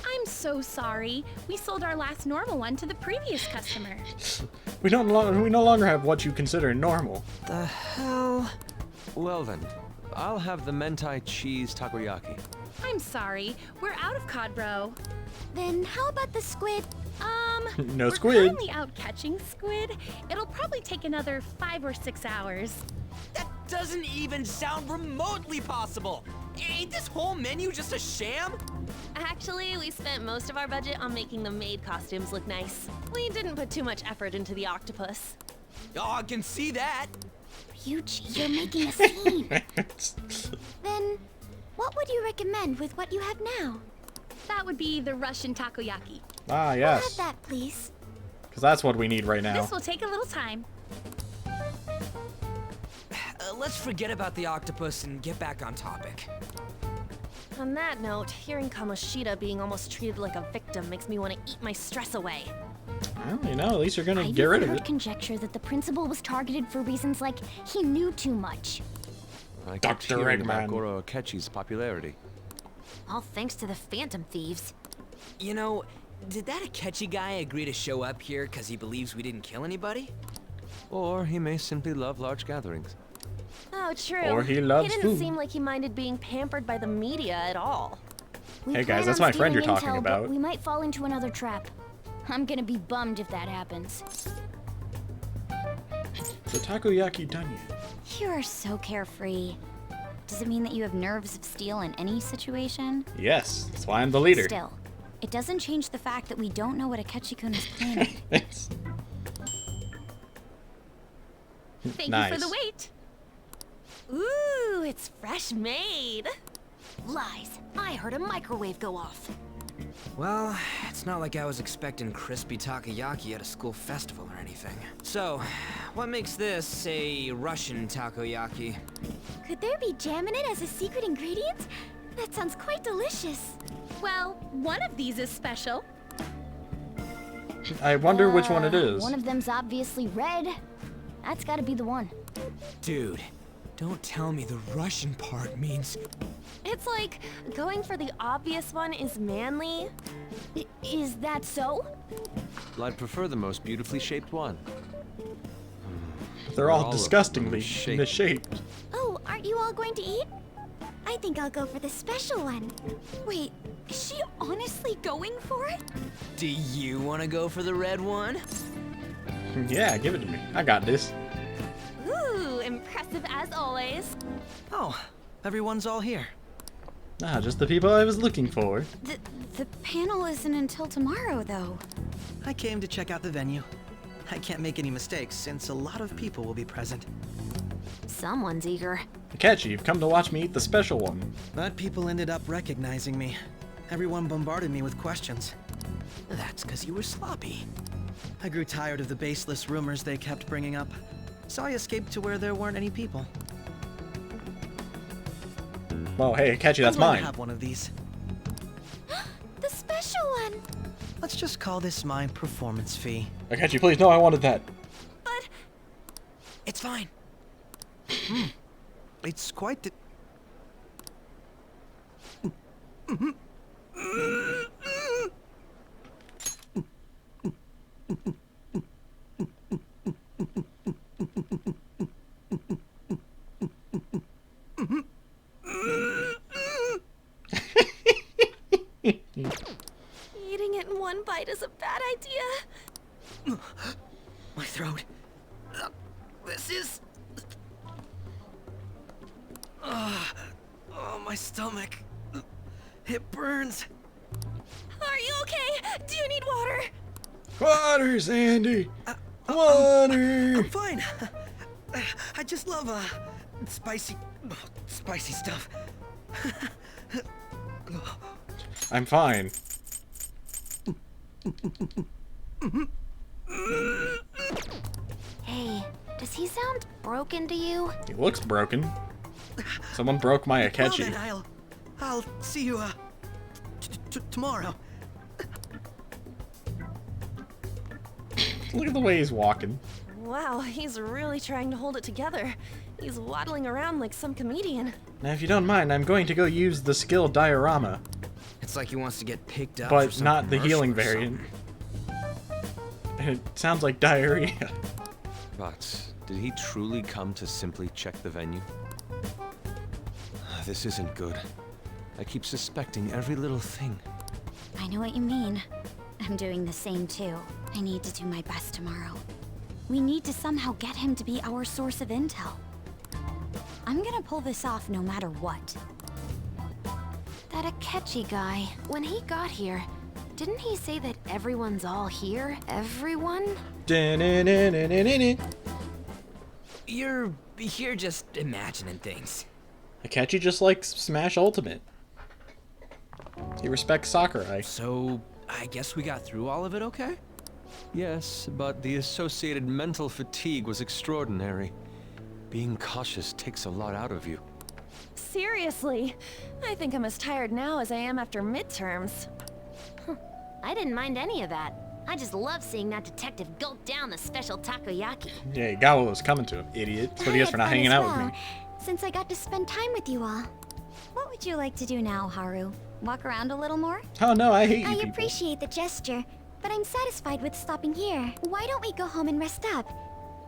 I'm so sorry. We sold our last normal one to the previous customer. We no longer have what you consider normal. The hell? Well then, I'll have the mentai cheese takoyaki. I'm sorry. We're out of cod bro. Then how about the squid? No we're squid. currently out catching squid. It'll probably take another 5 or 6 hours. That doesn't even sound remotely possible. Ain't this whole menu just a sham? Actually, we spent most of our budget on making the maid costumes look nice. We didn't put too much effort into the octopus. Oh, I can see that. Ryuji, you're making a scene. Then, what would you recommend with what you have now? That would be the Russian takoyaki. Ah, We'll yes. have that, please. Because that's what we need right now. This will take a little time. Let's forget about the octopus and get back on topic. On that note, hearing Kamoshida being almost treated like a victim makes me want to eat my stress away. Well, you know, at least you're gonna I've get rid even of heard it. conjecture that the principal was targeted for reasons like he knew too much. I kept Dr. hearing about Eggman. Goro Akechi's popularity. All thanks to the Phantom Thieves. You know, did that Akechi guy agree to show up here because he believes we didn't kill anybody? Or he may simply love large gatherings. Oh, true. Or he loves didn't food. seem like he minded being pampered by the media at all. We Hey, plan guys, that's on my friend you're stealing talking intel, about. But we might fall into another trap. I'm gonna be bummed if that happens. The takoyaki done yet? You are so carefree. Does it mean that you have nerves of steel in any situation? Yes, that's why I'm the leader. Still, it doesn't change the fact that we don't know what Akechi-kun is planning. Thank Nice. you for the wait. Ooh, it's fresh made. Lies. I heard a microwave go off. Well, it's not like I was expecting crispy takoyaki at a school festival or anything. So, what makes this a Russian takoyaki? Could there be jam in it as a secret ingredient? That sounds quite delicious. Well, one of these is special. I wonder which one it is. One of them's obviously red. That's gotta be the one. Dude, don't tell me the Russian part means... It's like going for the obvious one is manly. Is that so? Well, I'd prefer the most beautifully shaped one. They're all of them disgustingly shaped. misshaped. Oh, aren't you all going to eat? I think I'll go for the special one. Wait, is she honestly going for it? Do you want to go for the red one? Yeah, give it to me. I got this. Ooh, impressive as always. Oh, everyone's all here. Ah, just the people I was looking for. The panel isn't until tomorrow, though. I came to check out the venue. I can't make any mistakes since a lot of people will be present. Someone's eager. Akechi, you've come to watch me eat the special one. But people ended up recognizing me. Everyone bombarded me with questions. That's because you were sloppy. I grew tired of the baseless rumors they kept bringing up. Saw you escape to where there weren't any people. Well, hey, Akechi, that's I'm going mine. to have one of these. The special one! Let's just call this my performance fee. Akechi, please, no, I wanted that. But... It's fine. It's quite the... Eating it in one bite is a bad idea. My throat. This is... oh, my stomach. It burns. Are you okay? Do you need water? Water, Sandy! Water! I'm fine. I just love, spicy stuff. I'm fine. Hey, does he sound broken to you? He looks broken. Someone broke my Well Akechi. then, I'll see you, tomorrow. Look at the way he's walking. Wow, he's really trying to hold it together. He's waddling around like some comedian. Now, if you don't mind, I'm going to go use the skill diorama. It's like he wants to get picked up. But not the healing variant. And it sounds like diarrhea. But did he truly come to simply check the venue? This isn't good. I keep suspecting every little thing. I know what you mean. I'm doing the same too. I need to do my best tomorrow. We need to somehow get him to be our source of intel. I'm gonna pull this off no matter what. That Akechi guy, when he got here, didn't he say that everyone's all here? Everyone? You're just imagining things. Akechi just likes Smash Ultimate. He respects Sakurai. So, I guess we got through all of it okay? Yes, but the associated mental fatigue was extraordinary. Being cautious takes a lot out of you. Seriously, I think I'm as tired now as I am after midterms. I didn't mind any of that. I just love seeing that detective gulp down the special takoyaki. Yeah, he got what was coming to him, idiot. That's what he gets for not hanging out with me. Since I got to spend time with you all. What would you like to do now, Haru? Walk around a little more? Oh no, I hate you I people. appreciate the gesture, but I'm satisfied with stopping here. Why don't we go home and rest up?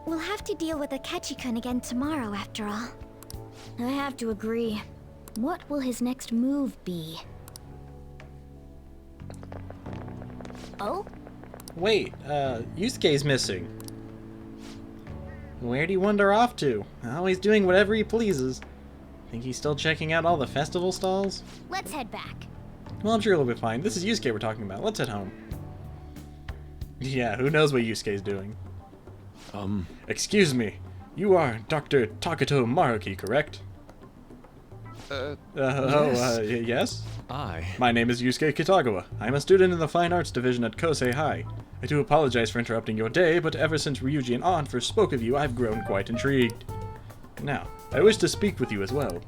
We'll have to deal with Akechi-kun again tomorrow, after all. I have to agree. What will his next move be? Oh? Wait, Yusuke's missing. Where'd he wander off to? Always doing whatever he pleases. Think he's still checking out all the festival stalls? Let's head back. Well, I'm sure he'll be fine. This is Yusuke we're talking about. Let's head home. Yeah, who knows what Yusuke's doing? Excuse me. You are Dr. Taketo Maruki, correct? Yes? My name is Yusuke Kitagawa. I'm a student in the Fine Arts Division at Kosei High. I do apologize for interrupting your day, but ever since Ryuji and Aunt first spoke of you, I've grown quite intrigued. Now, I wish to speak with you as well.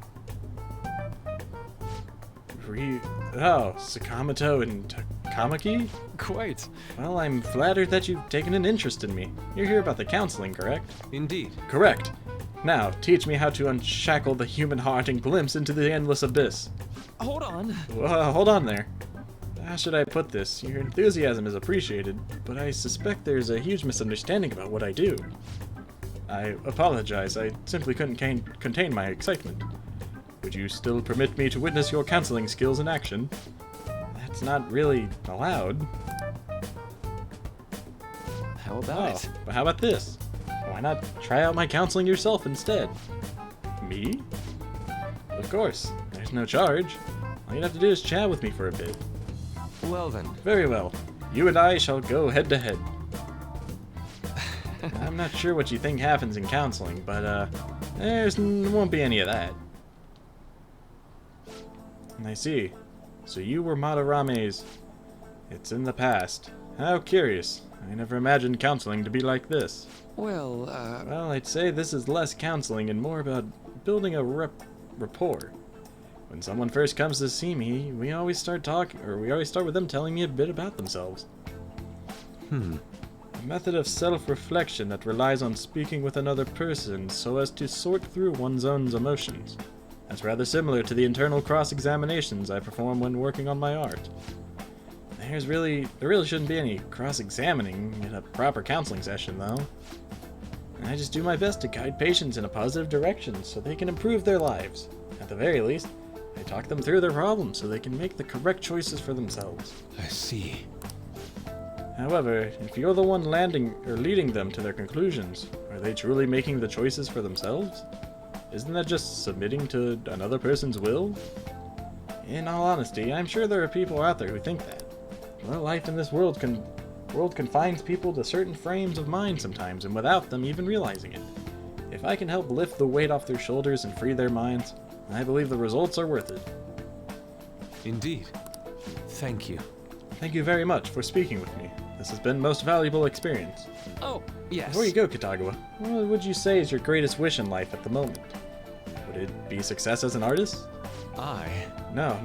Sakamoto and Takamaki? Quite. Well, I'm flattered that you've taken an interest in me. You're here about the counseling, correct? Indeed. Correct. Now, teach me how to unshackle the human heart and glimpse into the endless abyss. Hold on. Hold on there. How should I put this? Your enthusiasm is appreciated, but I suspect there's a huge misunderstanding about what I do. I apologize, I simply couldn't contain my excitement. Would you still permit me to witness your counseling skills in action? That's not really allowed. How about it? But how about this? Why not try out my counseling yourself instead? Me? Of course, there's no charge. All you'd have to do is chat with me for a bit. Well then. Very well. You and I shall go head to head. I'm not sure what you think happens in counseling, but there won't be any of that. I see. So you were Madarame's... It's in the past. How curious. I never imagined counseling to be like this. Well, Well, I'd say this is less counseling and more about building a rapport. When someone first comes to see me, we always start with them telling me a bit about themselves. A method of self-reflection that relies on speaking with another person so as to sort through one's own emotions. That's rather similar to the internal cross-examinations I perform when working on my art. There really shouldn't be any cross-examining in a proper counseling session, though. I just do my best to guide patients in a positive direction so they can improve their lives. At the very least, I talk them through their problems so they can make the correct choices for themselves. I see. However, if you're the one leading them to their conclusions, are they truly making the choices for themselves? Isn't that just submitting to another person's will? In all honesty, I'm sure there are people out there who think that. Well, life in this world confines people to certain frames of mind sometimes, and without them even realizing it. If I can help lift the weight off their shoulders and free their minds, I believe the results are worth it. Indeed. Thank you. Thank you very much for speaking with me. This has been most valuable experience. Oh, yes. Before you go, Kitagawa, what would you say is your greatest wish in life at the moment? Would it be success as an artist? No,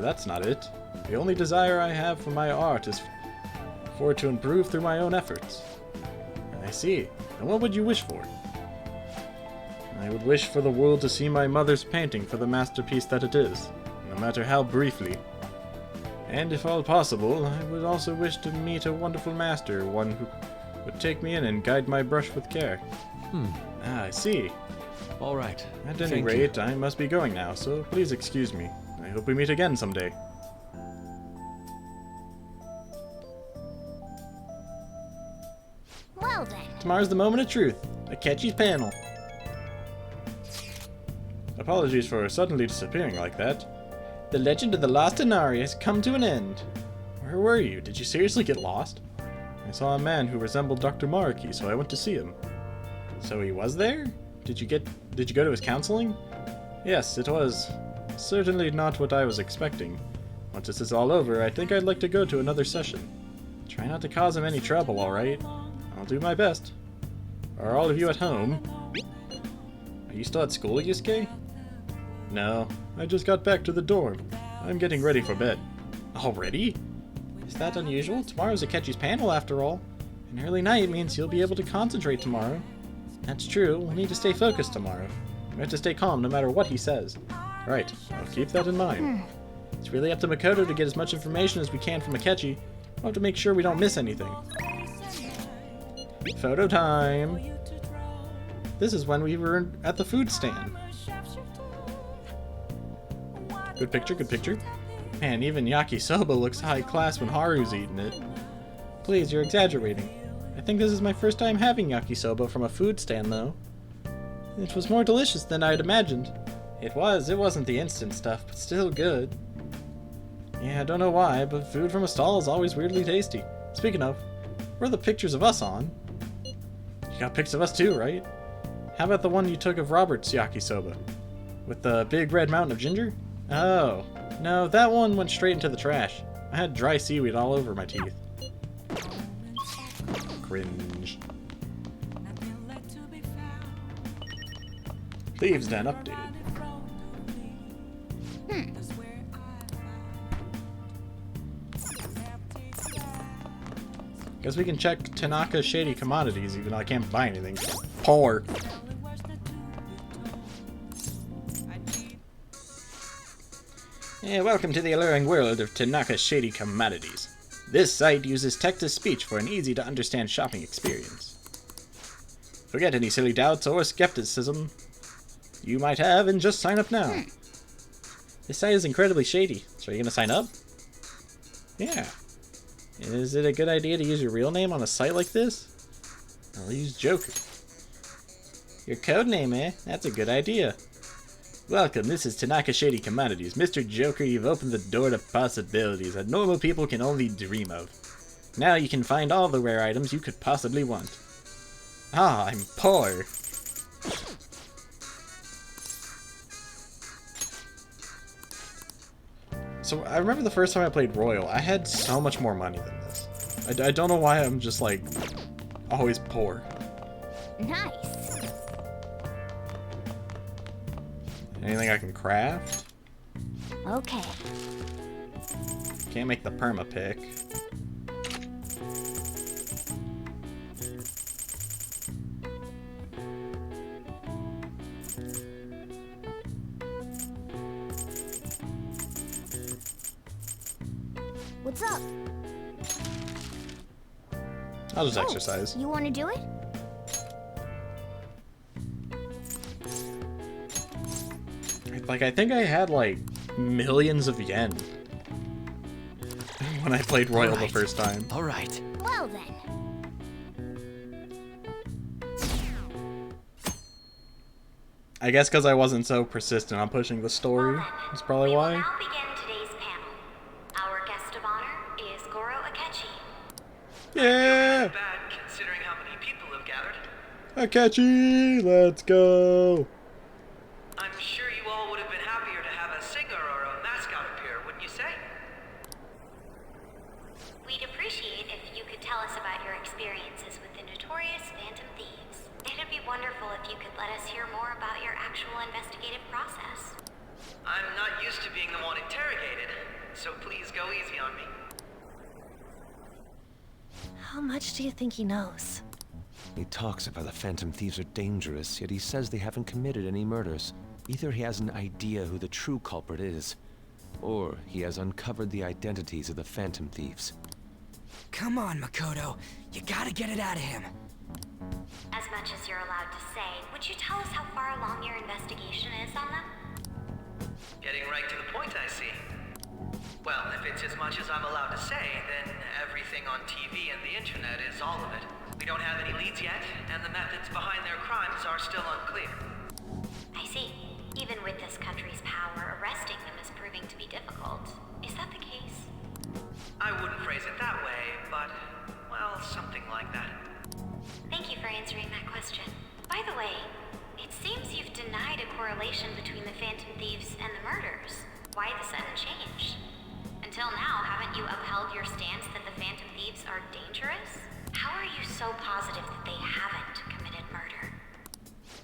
that's not it. The only desire I have for my art is for it to improve through my own efforts. I see. And what would you wish for? I would wish for the world to see my mother's painting for the masterpiece that it is, no matter how briefly. And if all possible, I would also wish to meet a wonderful master, one who would take me in and guide my brush with care. I see. All right. At any rate, I must be going now, so please excuse me. I hope we meet again someday. Well then. Tomorrow's the moment of truth. Akechi's panel. Apologies for suddenly disappearing like that. The legend of the lost Inari has come to an end. Where were you? Did you seriously get lost? I saw a man who resembled Dr. Mariki, so I went to see him. So he was there? Did you go to his counseling? Yes, it was. Certainly not what I was expecting. Once this is all over, I think I'd like to go to another session. Try not to cause him any trouble, alright? I'll do my best. Are all of you at home? Are you still at school, Yusuke? No, I just got back to the dorm. I'm getting ready for bed. Already? Is that unusual? Tomorrow's Akechi's panel, after all. An early night means you'll be able to concentrate tomorrow. That's true, we'll need to stay focused tomorrow. We have to stay calm no matter what he says. Right, I'll keep that in mind. It's really up to Makoto to get as much information as we can from Akechi. We'll have to make sure we don't miss anything. Photo time! This is when we were at the food stand. Good picture, good picture. Man, even yakisoba looks high class when Haru's eating it. Please, you're exaggerating. I think this is my first time having yakisoba from a food stand, though. It was more delicious than I'd imagined. It wasn't the instant stuff, but still good. Yeah, I don't know why, but food from a stall is always weirdly tasty. Speaking of, where are the pictures of us on? You got pics of us too, right? How about the one you took of Robert's yakisoba? With the big red mountain of ginger? Oh, no, that one went straight into the trash. I had dry seaweed all over my teeth. Cringe. Thieves' Den updated. Guess we can check Tanaka's shady commodities, even though I can't buy anything. Poor. Yeah, welcome to the alluring world of Tanaka's shady commodities. This site uses text-to-speech for an easy-to-understand shopping experience. Forget any silly doubts or skepticism you might have and just sign up now. This site is incredibly shady, so are you gonna sign up? Yeah. Is it a good idea to use your real name on a site like this? I'll use Joker. Your code name, eh? That's a good idea. Welcome, this is Tanaka Shady Commodities. Mr. Joker, you've opened the door to possibilities that normal people can only dream of. Now you can find all the rare items you could possibly want. Ah, I'm poor. So I remember the first time I played Royal, I had so much more money than this. I don't know why I'm just like always poor. Nice. Anything I can craft? Okay. Can't make the perma pick. What's up? I'll just exercise. You want to do it? Like, I think I had like millions of yen when I played Royal the first time. All right. Well then. I guess because I wasn't so persistent on pushing the story. That's probably why. Now begin today's panel. Our guest of honor is Goro Akechi. Yeah! Bad considering how many people have gathered. Akechi, let's go. I'm sure you all would have been happier to have a singer or a mascot appear, wouldn't you say? We'd appreciate if you could tell us about your experiences with the notorious Phantom Thieves. It'd be wonderful if you could let us hear more about your actual investigative process. I'm not used to being the one interrogated, so please go easy on me. How much do you think he knows? He talks about the Phantom Thieves are dangerous, yet he says they haven't committed any murders. Either he has an idea who the true culprit is, or he has uncovered the identities of the Phantom Thieves. Come on, Makoto. You gotta get it out of him. As much as you're allowed to say, would you tell us how far along your investigation is on them? Getting right to the point, I see. Well, if it's as much as I'm allowed to say, then everything on TV and the internet is all of it. We don't have any leads yet, and the methods behind their crimes are still unclear. I see. Even with this country's power, arresting them is proving to be difficult. Is that the case? I wouldn't phrase it that way, but, well, something like that. Thank you for answering that question. By the way, it seems you've denied a correlation between the Phantom Thieves and the murders. Why the sudden change? Until now, haven't you upheld your stance that the Phantom Thieves are dangerous? How are you so positive that they haven't committed murder?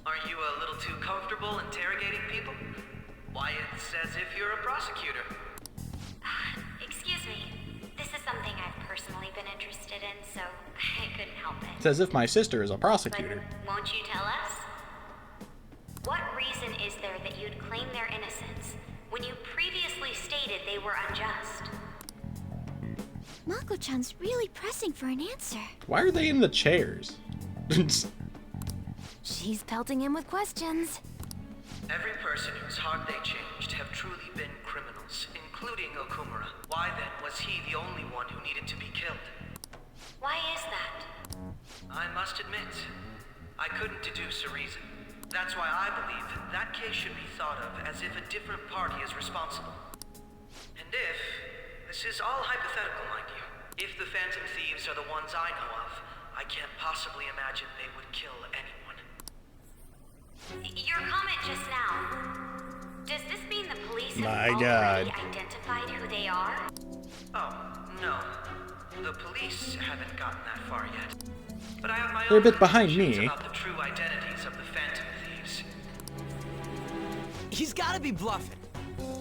Aren't you a little too comfortable interrogating people? Why, it's as if you're a prosecutor. Excuse me. This is something I've personally been interested in, so I couldn't help it. It's as if my sister is a prosecutor. But won't you tell us? What reason is there that you'd claim their innocence when you previously stated they were unjust? Mako-chan's really pressing for an answer. Why are they in the chairs? She's pelting him with questions. Every person whose heart they changed have truly been criminals, including Okumura. Why then was he the only one who needed to be killed? Why is that? I must admit, I couldn't deduce a reason. That's why I believe that case should be thought of as if a different party is responsible. And if, this is all hypothetical, mind you, if the Phantom Thieves are the ones I know of, I can't possibly imagine they would kill anyone. Your comment just now, does this mean the police My have God. already identified who they are? Oh, no. The police haven't gotten that far yet. But I have my They're a own bit behind suspicions me. about the true identities of the Phantom Thieves. He's gotta be bluffing.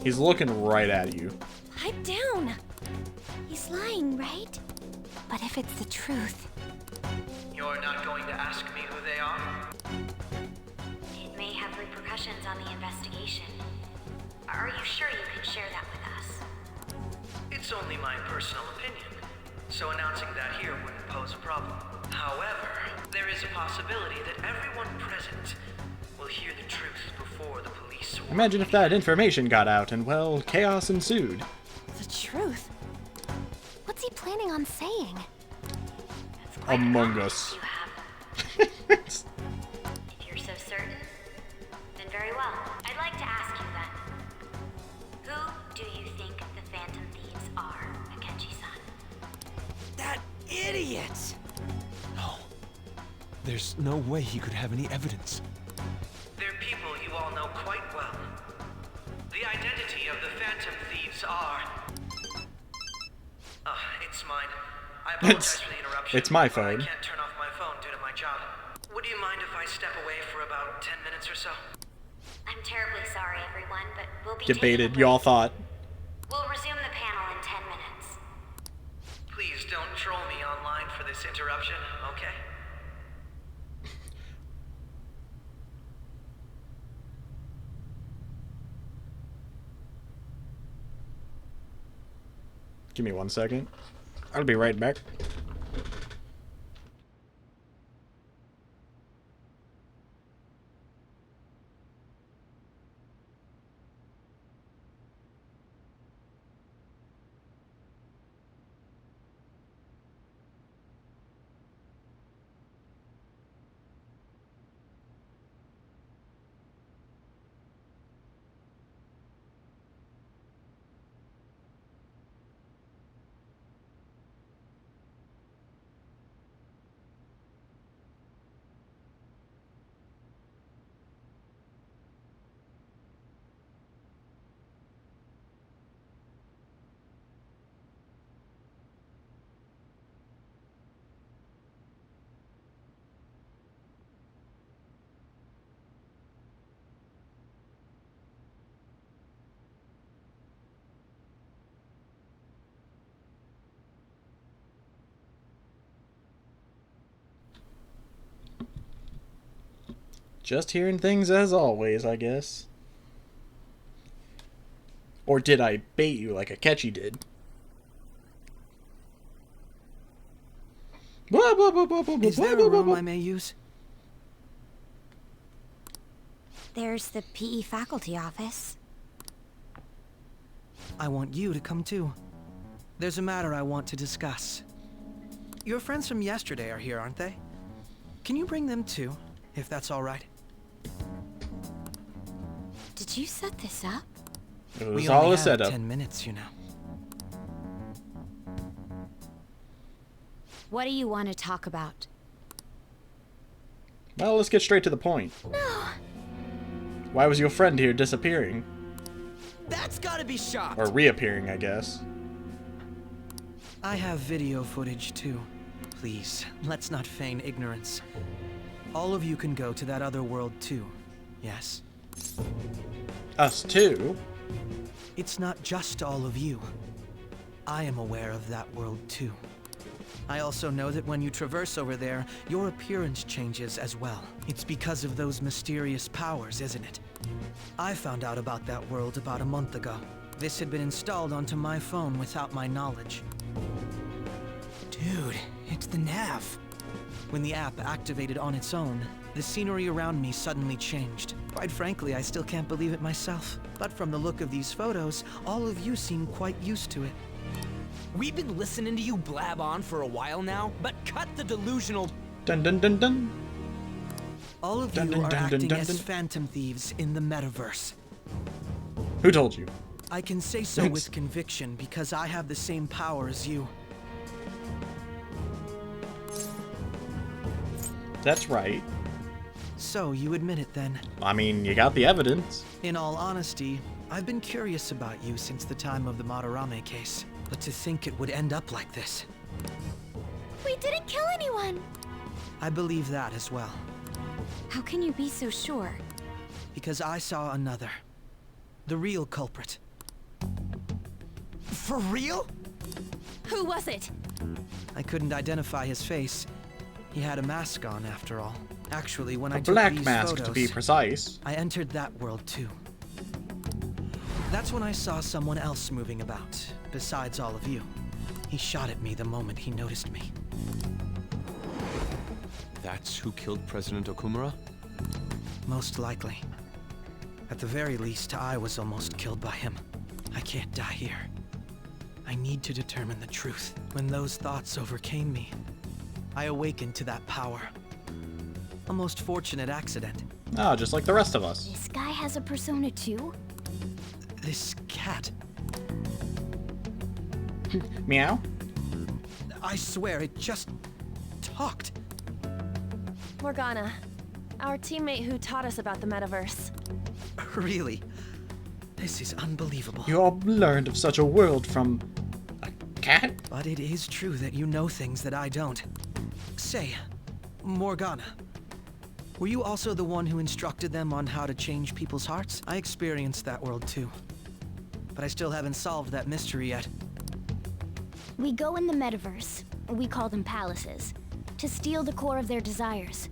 He's looking right at you. Pipe down. He's lying, right? But if it's the truth... You're not going to ask me who they are? It may have repercussions on the investigation. Are you sure you can share that with us? It's only my personal opinion, so announcing that here wouldn't pose a problem. However, there is a possibility that everyone present will hear the truth before the police. Imagine if that information got out and, well, chaos ensued. The truth? What's he planning on saying? Among Us. If you're so certain, then very well. I'd like to ask you then. Who do you think the Phantom Thieves are, Akechi-san? That idiot! No. There's no way he could have any evidence. They're people you all know quite well. The identity of the Phantom Thieves are... it's mine. I apologize for the interruption. It's my but phone. I can't turn off my phone due to my job. Would you mind if I step away for about 10 minutes or so? I'm terribly sorry, everyone, but we'll be Debated. Y'all thought. We'll resume the panel in 10 minutes. Please don't troll me online for this interruption, okay? Give me 1 second. I'll be right back. Just hearing things as always, I guess. Or did I bait you like a catchy did? Is there a room I may use? There's the PE faculty office. I want you to come too. There's a matter I want to discuss. Your friends from yesterday are here, aren't they? Can you bring them too, if that's all right? Did you set this up? It was We all only a have setup. 10 minutes, you know. What do you want to talk about? Well, let's get straight to the point. No. Why was your friend here disappearing? That's gotta be shocked. Or reappearing, I guess. I have video footage too. Please, let's not feign ignorance. All of you can go to that other world too, yes? Us too? It's not just all of you. I am aware of that world too. I also know that when you traverse over there, your appearance changes as well. It's because of those mysterious powers, isn't it? I found out about that world about a month ago. This had been installed onto my phone without my knowledge. Dude, it's the nav. When the app activated on its own, the scenery around me suddenly changed. Quite frankly, I still can't believe it myself. But from the look of these photos, all of you seem quite used to it. We've been listening to you blab on for a while now, but cut the delusional... Dun dun dun dun. All of Dun, you dun, are dun, dun, acting dun, as dun. phantom thieves in the metaverse. Who told you? I can say so Thanks. with conviction because I have the same power as you. That's right. So you admit it then. I mean, you got the evidence. In all honesty, I've been curious about you since the time of the Madarame case. But to think it would end up like this. We didn't kill anyone. I believe that as well. How can you be so sure? Because I saw another. The real culprit. For real? Who was it? I couldn't identify his face. He had a mask on, after all. Actually, when I A took black these mask, photos, to be precise. I entered that world too. That's when I saw someone else moving about, besides all of you. He shot at me the moment he noticed me. That's who killed President Okumura? Most likely. At the very least, I was almost killed by him. I can't die here. I need to determine the truth. When those thoughts overcame me, I awakened to that power. A most fortunate accident. Ah, just like the rest of us. This guy has a persona too? This cat. Meow? I swear, it just talked. Morgana, our teammate who taught us about the metaverse. Really? This is unbelievable. You all learned of such a world from a cat. But it is true that you know things that I don't. Say, Morgana, were you also the one who instructed them on how to change people's hearts? I experienced that world too. But I still haven't solved that mystery yet. We go in the metaverse, we call them palaces, to steal the core of their desires,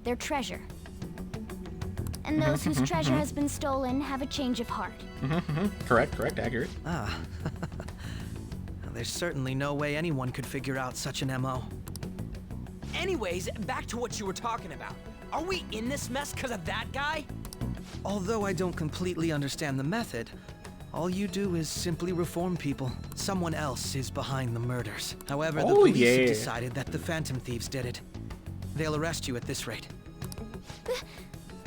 their treasure. And those whose treasure has been stolen have a change of heart. Correct, accurate. Ah. There's certainly no way anyone could figure out such an MO. Anyways, back to what you were talking about. Are we in this mess because of that guy? Although I don't completely understand the method, all you do is simply reform people. Someone else is behind the murders. However, the police have decided that the Phantom Thieves did it. They'll arrest you at this rate.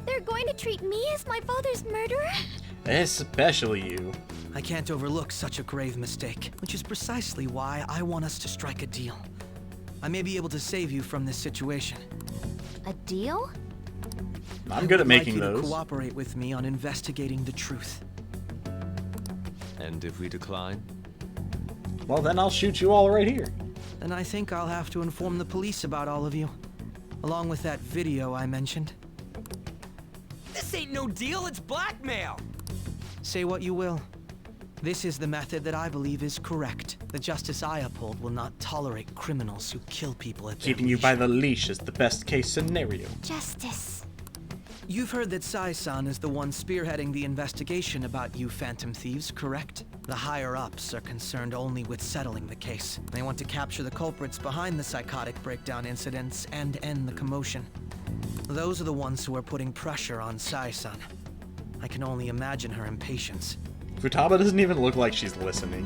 They're going to treat me as my father's murderer? Especially you. I can't overlook such a grave mistake, which is precisely why I want us to strike a deal. I may be able to save you from this situation. A deal? I'm good at making those. To cooperate with me on investigating the truth. And if we decline? Well, then I'll shoot you all right here. Then I think I'll have to inform the police about all of you, along with that video I mentioned. This ain't no deal, it's blackmail! Say what you will. This is the method that I believe is correct. The justice I uphold will not tolerate criminals who kill people at their Keeping you by the leash is the best case scenario. Justice. You've heard that Sai-san is the one spearheading the investigation about you Phantom Thieves, correct? The higher-ups are concerned only with settling the case. They want to capture the culprits behind the psychotic breakdown incidents and end the commotion. Those are the ones who are putting pressure on Sai-san. I can only imagine her impatience. Futaba doesn't even look like she's listening.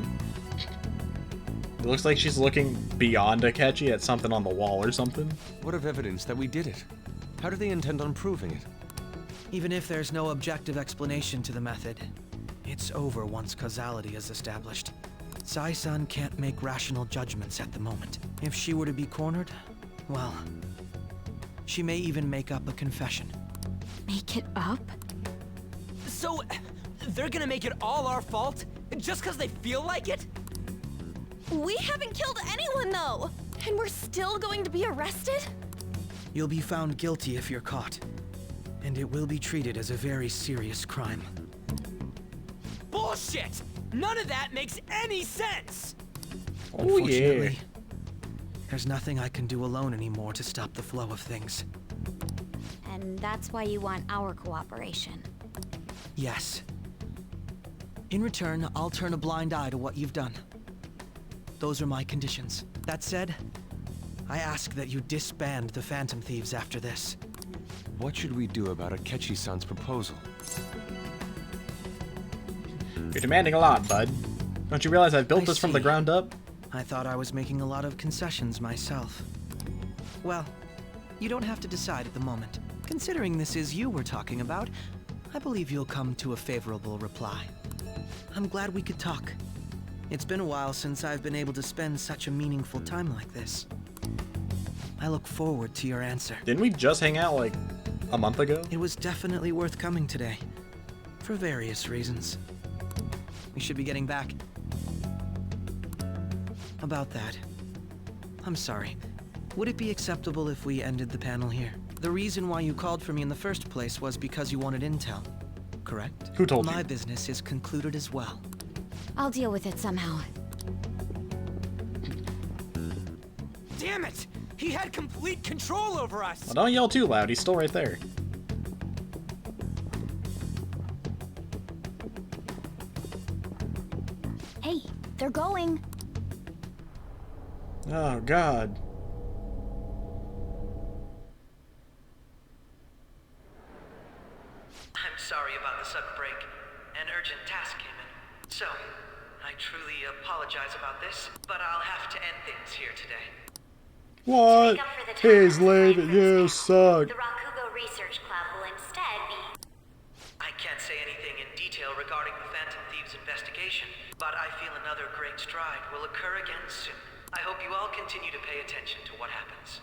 It looks like she's looking beyond Akechi at something on the wall or something. What of evidence that we did it? How do they intend on proving it? Even if there's no objective explanation to the method, it's over once causality is established. Sai-san can't make rational judgments at the moment. If she were to be cornered, well, she may even make up a confession. Make it up? So, they're gonna make it all our fault? Just because they feel like it? We haven't killed anyone, though! And we're still going to be arrested? You'll be found guilty if you're caught. And it will be treated as a very serious crime. Bullshit! None of that makes any sense! Unfortunately, there's nothing I can do alone anymore to stop the flow of things. And that's why you want our cooperation. Yes. In return, I'll turn a blind eye to what you've done. Those are my conditions. That said, I ask that you disband the Phantom Thieves after this. What should we do about Akechi-san's proposal? You're demanding a lot, bud. Don't you realize I've built this from the ground up? I thought I was making a lot of concessions myself. Well, you don't have to decide at the moment. Considering this is you we're talking about, I believe you'll come to a favorable reply. I'm glad we could talk. It's been a while since I've been able to spend such a meaningful time like this. I look forward to your answer. Didn't we just hang out like a month ago? It was definitely worth coming today. For various reasons. We should be getting back. About that. I'm sorry. Would it be acceptable if we ended the panel here? The reason why you called for me in the first place was because you wanted intel, correct? Who told you? My business is concluded as well. I'll deal with it somehow. Damn it! He had complete control over us! Well, don't yell too loud, he's still right there. Hey, they're going. Oh, God. I'm sorry about the sudden break. An urgent task came in. So, I truly apologize about this, but I'll have to end things here today. What? He's leaving, you suck. The Rakugo Research Club will instead be... I can't say anything in detail regarding the Phantom Thieves investigation, but I feel another great stride will occur again soon. I hope you all continue to pay attention to what happens.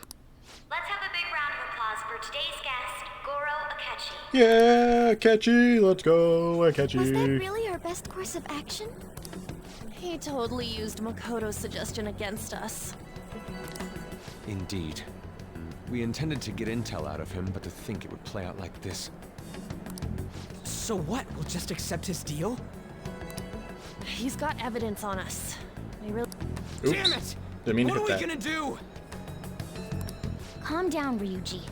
Let's have a big round of applause for today's guest, Goro Akechi. Yeah, Akechi, let's go, Akechi. Was that really our best course of action? He totally used Makoto's suggestion against us. Indeed. We intended to get intel out of him, but to think it would play out like this. So what? We'll just accept his deal? He's got evidence on us. We really... Oops. Damn it! Didn't mean to What are hit we that. gonna do? Calm down, Ryuji.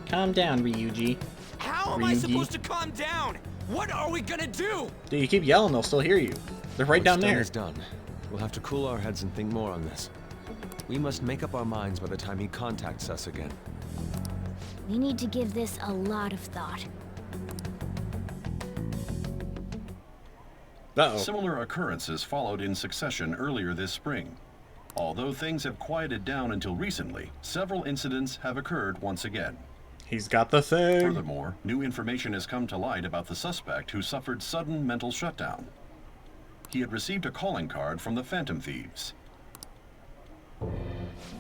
Calm down, Ryuji. How am I supposed to calm down? What are we gonna do? Dude, you keep yelling, they'll still hear you. They're right down there. What's done is done. We'll have to cool our heads and think more on this. We must make up our minds by the time he contacts us again. We need to give this a lot of thought. Uh-oh. Similar occurrences followed in succession earlier this spring. Although things have quieted down until recently, several incidents have occurred once again. He's got the thing. Furthermore, new information has come to light about the suspect who suffered sudden mental shutdown. He had received a calling card from the Phantom Thieves.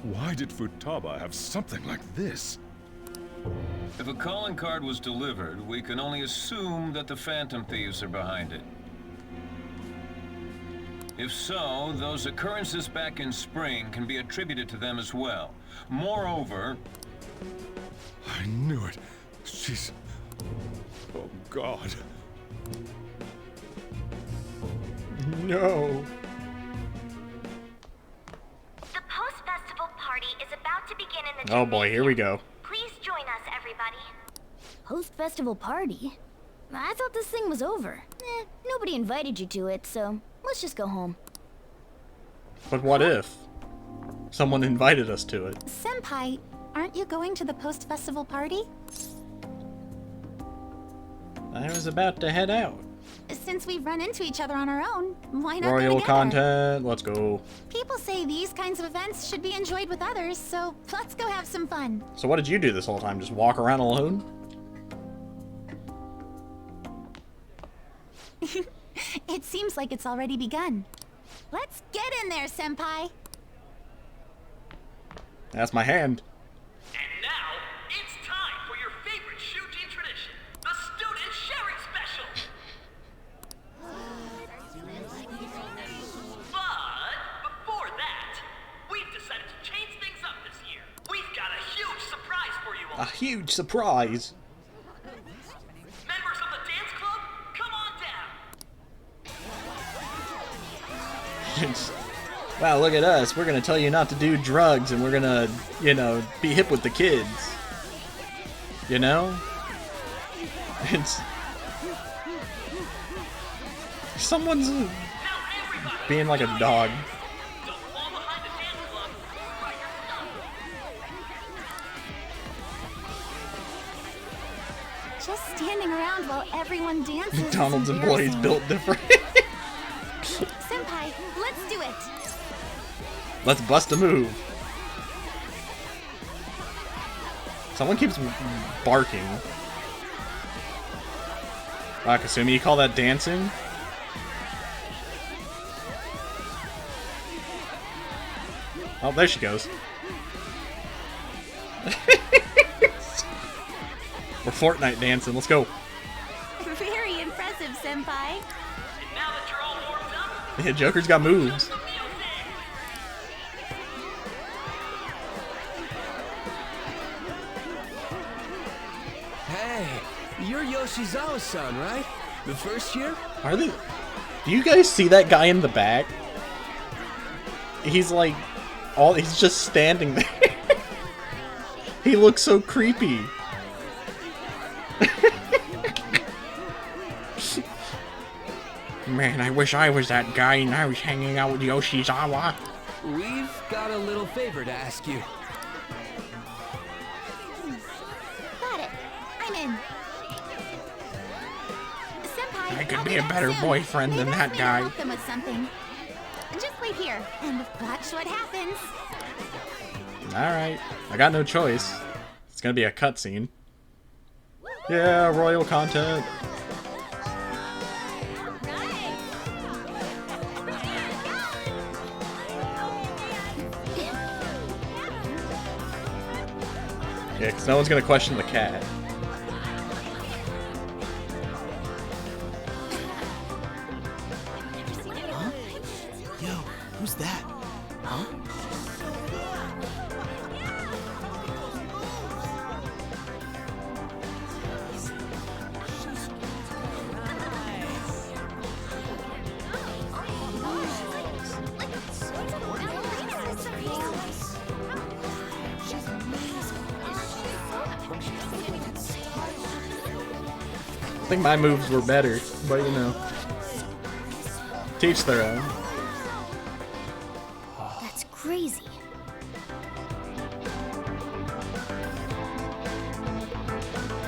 Why did Futaba have something like this? If a calling card was delivered, we can only assume that the Phantom Thieves are behind it. If so, those occurrences back in spring can be attributed to them as well. Moreover... I knew it. She's... Oh, God. No. The post-festival party is about to begin in the Oh boy, here we go. Please join us, everybody. Post-festival party? I thought this thing was over. Nobody invited you to it, so let's just go home. But what if someone invited us to it? Senpai, aren't you going to the post-festival party? I was about to head out. Since we've run into each other on our own, why not go Royal together? content, let's go. People say these kinds of events should be enjoyed with others, so let's go have some fun. So what did you do this whole time? Just walk around alone? It seems like it's already begun. Let's get in there, Senpai. That's my hand. And now, it's time for your favorite Shujin tradition, the Student Sharing Special! But before that, we've decided to change things up this year. We've got a huge surprise for you all. A huge surprise. Members of the dance club, come on down! Wow, look at us. We're gonna tell you not to do drugs and we're gonna, you know, be hip with the kids. You know? It's... Someone's being like a dog. Just standing around while everyone dances. McDonald's is employees embarrassing. built different. Senpai, let's do it. Let's bust a move. Someone keeps barking. Akasumi, you call that dancing? Oh, there she goes. We're Fortnite dancing. Let's go. Very impressive, Senpai. Yeah, Joker's got moves. Hey, you're Yoshizawa-san, right? The first year? Are they? Do you guys see that guy in the back? He's like, he's just standing there. He looks so creepy. Man, I wish I was that guy and I was hanging out with Yoshizawa. We've got a little favor to ask you. Got it. I'm in. Senpai, I could I'll be a back better soon. boyfriend than They've that asked me to guy. help them with something. Just wait here and watch what happens. Alright, I got no choice. It's gonna be a cutscene. Yeah, royal content. Yeah, because no one's gonna question the cat. that? Huh? I think my moves were better, but you know, teach their own. That's crazy.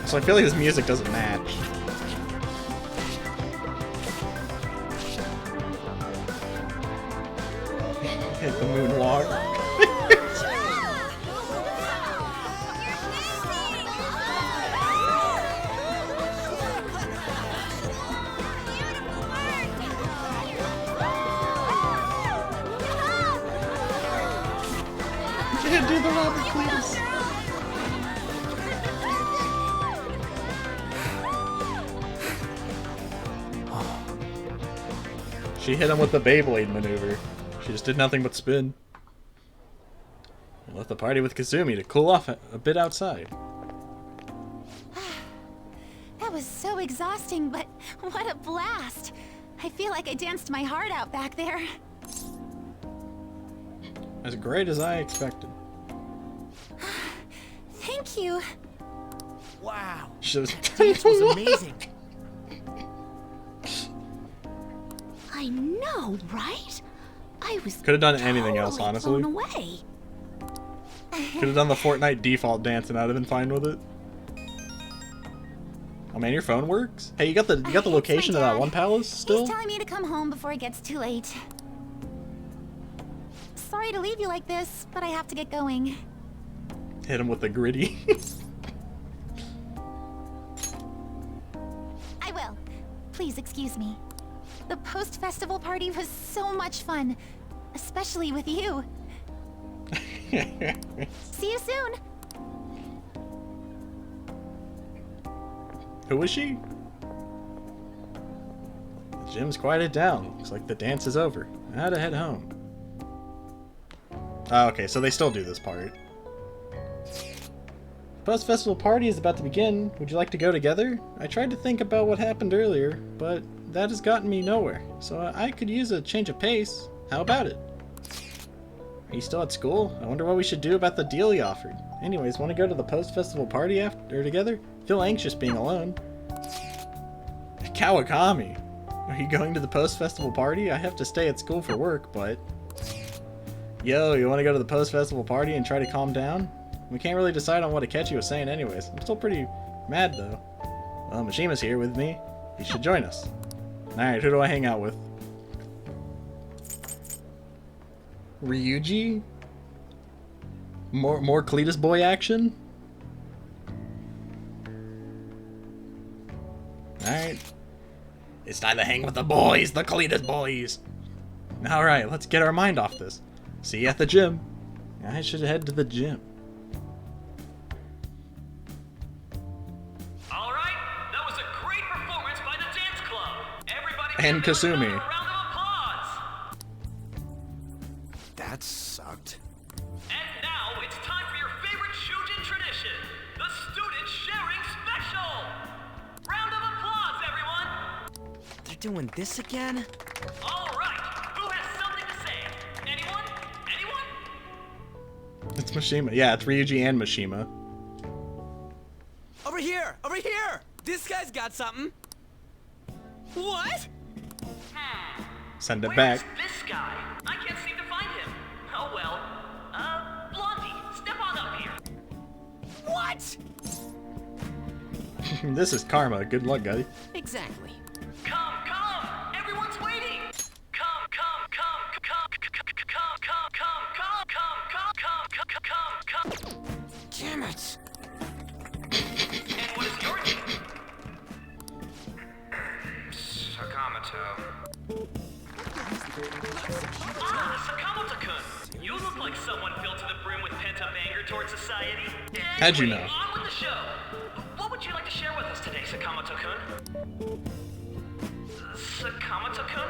So I feel like this music doesn't match. Hit the moonwalk. Can't do the Robert, please. She hit him with the Beyblade maneuver. She just did nothing but spin. And left the party with Kazumi to cool off a bit outside. That was so exhausting, but what a blast! I feel like I danced my heart out back there. As great as I expected. Thank you. Wow. This was amazing. I know, right? I was Could have done anything else, honestly. blown away. Could have done the Fortnite default dance and I'd have been fine with it. Oh man, your phone works? Hey, you got the location of that one palace still? He's telling me to come home before it gets too late. Sorry to leave you like this, but I have to get going. Hit him with the gritty. I will. Please excuse me. The post-festival party was so much fun, especially with you. See you soon. Who is she? The gym's quieted down. Looks like the dance is over. Now to head home. Oh, okay, so they still do this part. Post-festival party is about to begin. Would you like to go together? I tried to think about what happened earlier, but that has gotten me nowhere. So I could use a change of pace. How about it? Are you still at school? I wonder what we should do about the deal you offered. Anyways, want to go to the post-festival party after together? Feel anxious being alone. Kawakami! Are you going to the post-festival party? I have to stay at school for work, but... Yo, you want to go to the post-festival party and try to calm down? We can't really decide on what Akechi was saying anyways. I'm still pretty mad though. Well, Mishima's here with me. He should join us. Alright, who do I hang out with? Ryuji? More Cletus boy action? Alright. It's time to hang with the boys, the Cletus boys! Alright, let's get our mind off this. See you at the gym. I should head to the gym. Alright, that was a great performance by the dance club. Everybody And Kasumi. round of applause. That sucked. And now it's time for your favorite Shujin tradition, the student sharing special. Round of applause, everyone. They're doing this again? All right, who has something to say? Anyone? Anyone? It's Mishima. Yeah, it's Ryuji and Mishima. Over here! Over here! This guy's got something. What? Send it Where's back. this guy? I can't seem to find him. Oh well. Blondie, step on up here. What? This is karma. Good luck, guys. Exactly. Come, everyone's waiting. Come. Damn it. And what is your name? Sakamoto. Sakamoto-kun. You look like someone filled to the brim with pent-up anger towards society. How'd you know? On with the show. What would you like to share with us today, Sakamoto-kun? Sakamoto-kun?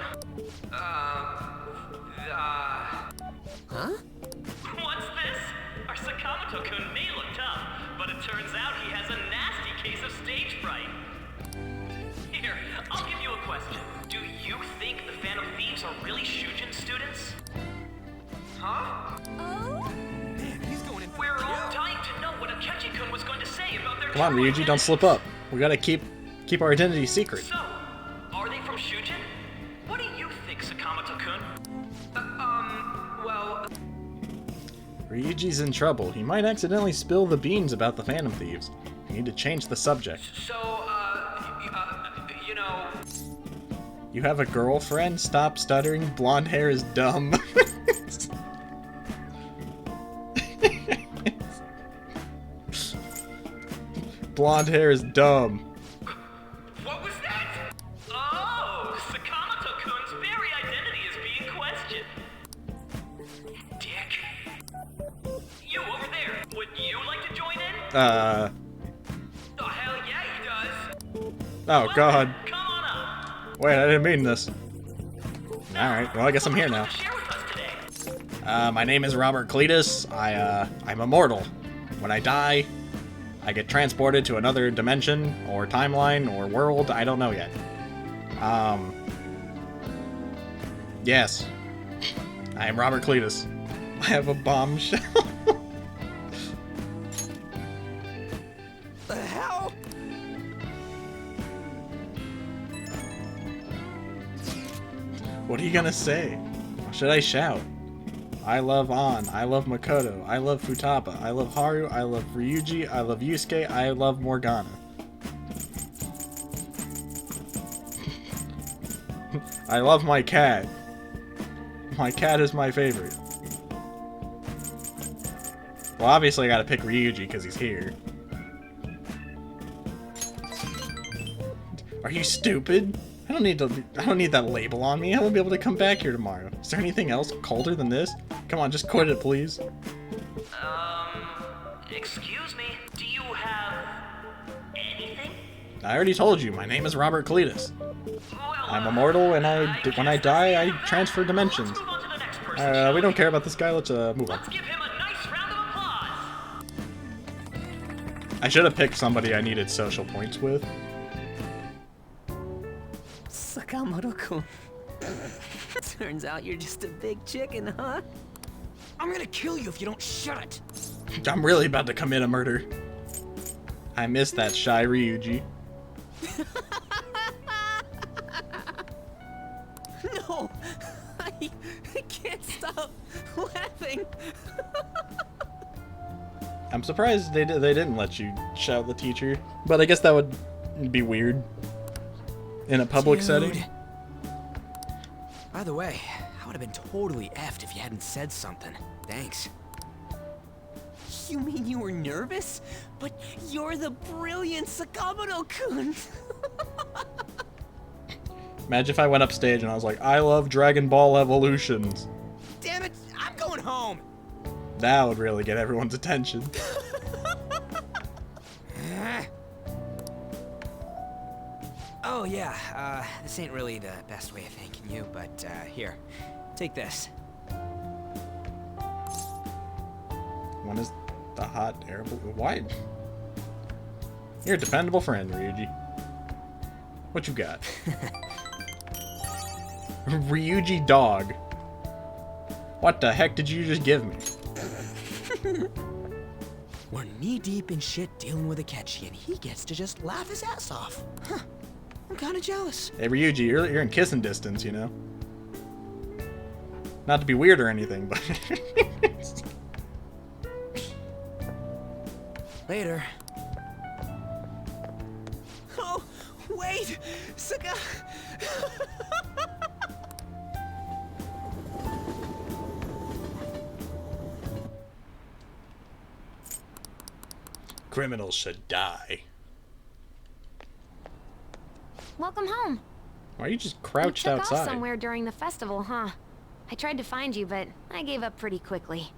Huh? What's this? Our Sakamoto-kun may look tough, but it turns out he has a nasty case of stage fright. Here, I'll give you a question. Do you think the Phantom Thieves are really Shujin students? Huh? Man, he's going in for We're all dying to know what Akechi-kun was going to say about their Come on, true Ryuji, don't slip up. We gotta keep our identity secret. So, are they from Shujin? What do you think, Sakamoto-kun? Well... Ryuji's in trouble. He might accidentally spill the beans about the Phantom Thieves. We need to change the subject. So, you know... You have a girlfriend? Stop stuttering. Blonde hair is dumb. Blonde hair is dumb. What was that? Oh, Sakamoto-kun's very identity is being questioned. Dick. You over there, would you like to join in? Oh, hell yeah, he does. Oh, God. Come on up. Wait, I didn't mean this. Alright, well, I guess I'm here now. My name is Robert Cletus. I'm immortal. When I die, I get transported to another dimension, or timeline, or world, I don't know yet. Yes. I am Robert Cletus. I have a bombshell. The hell? What are you gonna say? Or should I shout? I love An, I love Makoto, I love Futaba, I love Haru, I love Ryuji, I love Yusuke, I love Morgana. I love my cat. My cat is my favorite. Well, obviously I gotta pick Ryuji because he's here. Are you stupid? I don't need that label on me. I won't be able to come back here tomorrow. Is there anything else colder than this? Come on, just quit it, please. Excuse me, do you have anything? I already told you, my name is Robert Cletus. I'm immortal, and when I die, I transfer dimensions. We don't care about this guy. Let's move on. I should have picked somebody I needed social points with. Sakamoto-kun. Turns out you're just a big chicken, huh? I'm gonna kill you if you don't shut it. I'm really about to commit a murder. I miss that shy Ryuji. No, I can't stop laughing. I'm surprised they didn't let you shout the teacher, but I guess that would be weird in a public setting. By the way, I would have been totally effed if you hadn't said something. Thanks. You mean you were nervous? But you're the brilliant Sakamoto-kun! Imagine if I went upstage and I was like, I love Dragon Ball Evolutions. Damn it, I'm going home! That would really get everyone's attention. Oh yeah, this ain't really the best way of thanking you, but here, take this. When is the hot air balloon? Why? You're a dependable friend, Ryuji. What you got? Ryuji dog. What the heck did you just give me? We're knee-deep in shit dealing with Akechi, and he gets to just laugh his ass off. Huh. I'm kinda jealous. Hey, Ryuji, you're in kissing distance, you know? Not to be weird or anything, but... Later. Oh, wait! Saka... Criminals should die. Welcome home. Why are you just crouched you took outside? Off somewhere during the festival, huh? I tried to find you, but I gave up pretty quickly.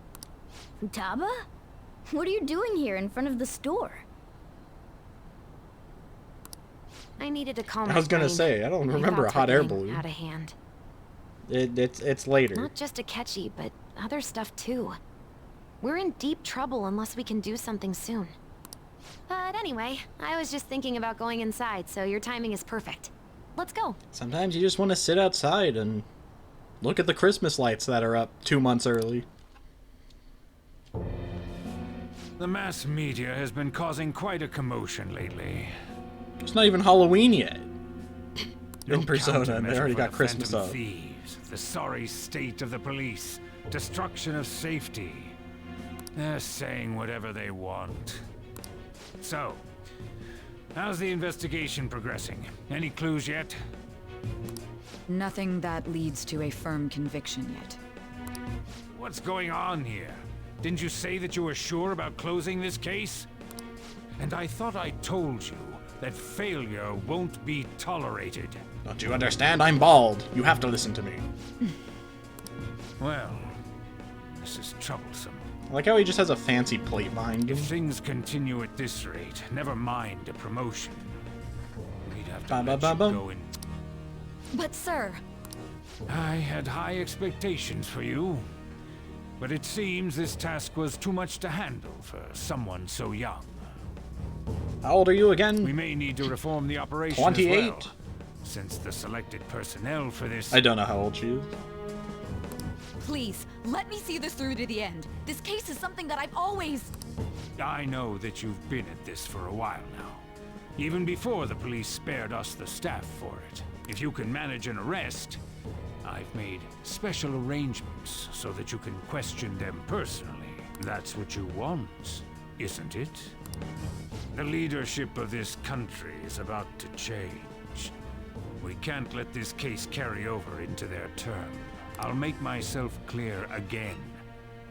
Futaba? What are you doing here in front of the store? I needed to calm I was gonna say, I don't remember a hot air balloon. Out of hand. It's later. Not just Akechi, but other stuff too. We're in deep trouble unless we can do something soon. But anyway, I was just thinking about going inside, so your timing is perfect. Let's go. Sometimes you just want to sit outside and look at the Christmas lights that are up 2 months early. The mass media has been causing quite a commotion lately. It's not even Halloween yet. No In Persona, and they countermeasure already for got the Christmas Phantom up. Thieves, the sorry state of the police, destruction of safety. They're saying whatever they want. So, how's the investigation progressing? Any clues yet? Nothing that leads to a firm conviction yet. What's going on here? Didn't you say that you were sure about closing this case? And I thought I told you that failure won't be tolerated. Don't you understand? I'm bald. You have to listen to me. Well, this is troublesome. I like how he just has a fancy plate behind him. If things continue at this rate, never mind a promotion. We'd have to let you go in. But sir... I had high expectations for you. But it seems this task was too much to handle for someone so young. How old are you again? We may need to reform the operation 28? as well, since the selected personnel for this... I don't know how old she is. Please, let me see this through to the end. This case is something that I've always... I know that you've been at this for a while now. Even before the police spared us the staff for it. If you can manage an arrest, I've made special arrangements so that you can question them personally. That's what you want, isn't it? The leadership of this country is about to change. We can't let this case carry over into their term. I'll make myself clear again.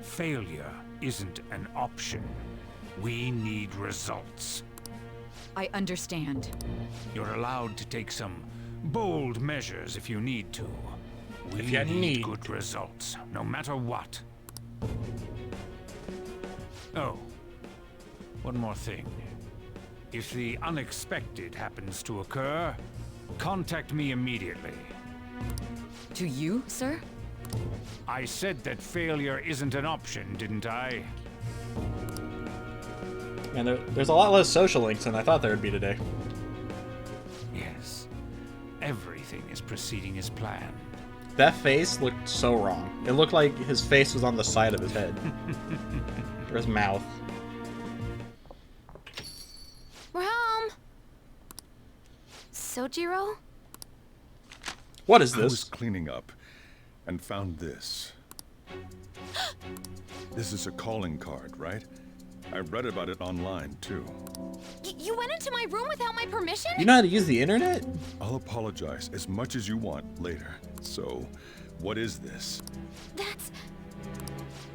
Failure isn't an option. We need results. I understand. You're allowed to take some bold measures if you need to. We If you need good results, no matter what. Oh, one more thing. If the unexpected happens to occur, contact me immediately. To you, sir? I said that failure isn't an option, didn't I? And there's a lot less social links than I thought there would be today. Yes. Everything is proceeding as planned. That face looked so wrong. It looked like his face was on the side of his head. Or his mouth. We're home. Sojiro? What is I was this? cleaning up and found this. This is a calling card, right? I read about it online, too. You went into my room without my permission? You know how to use the internet? I'll apologize as much as you want later. So, what is this? That's...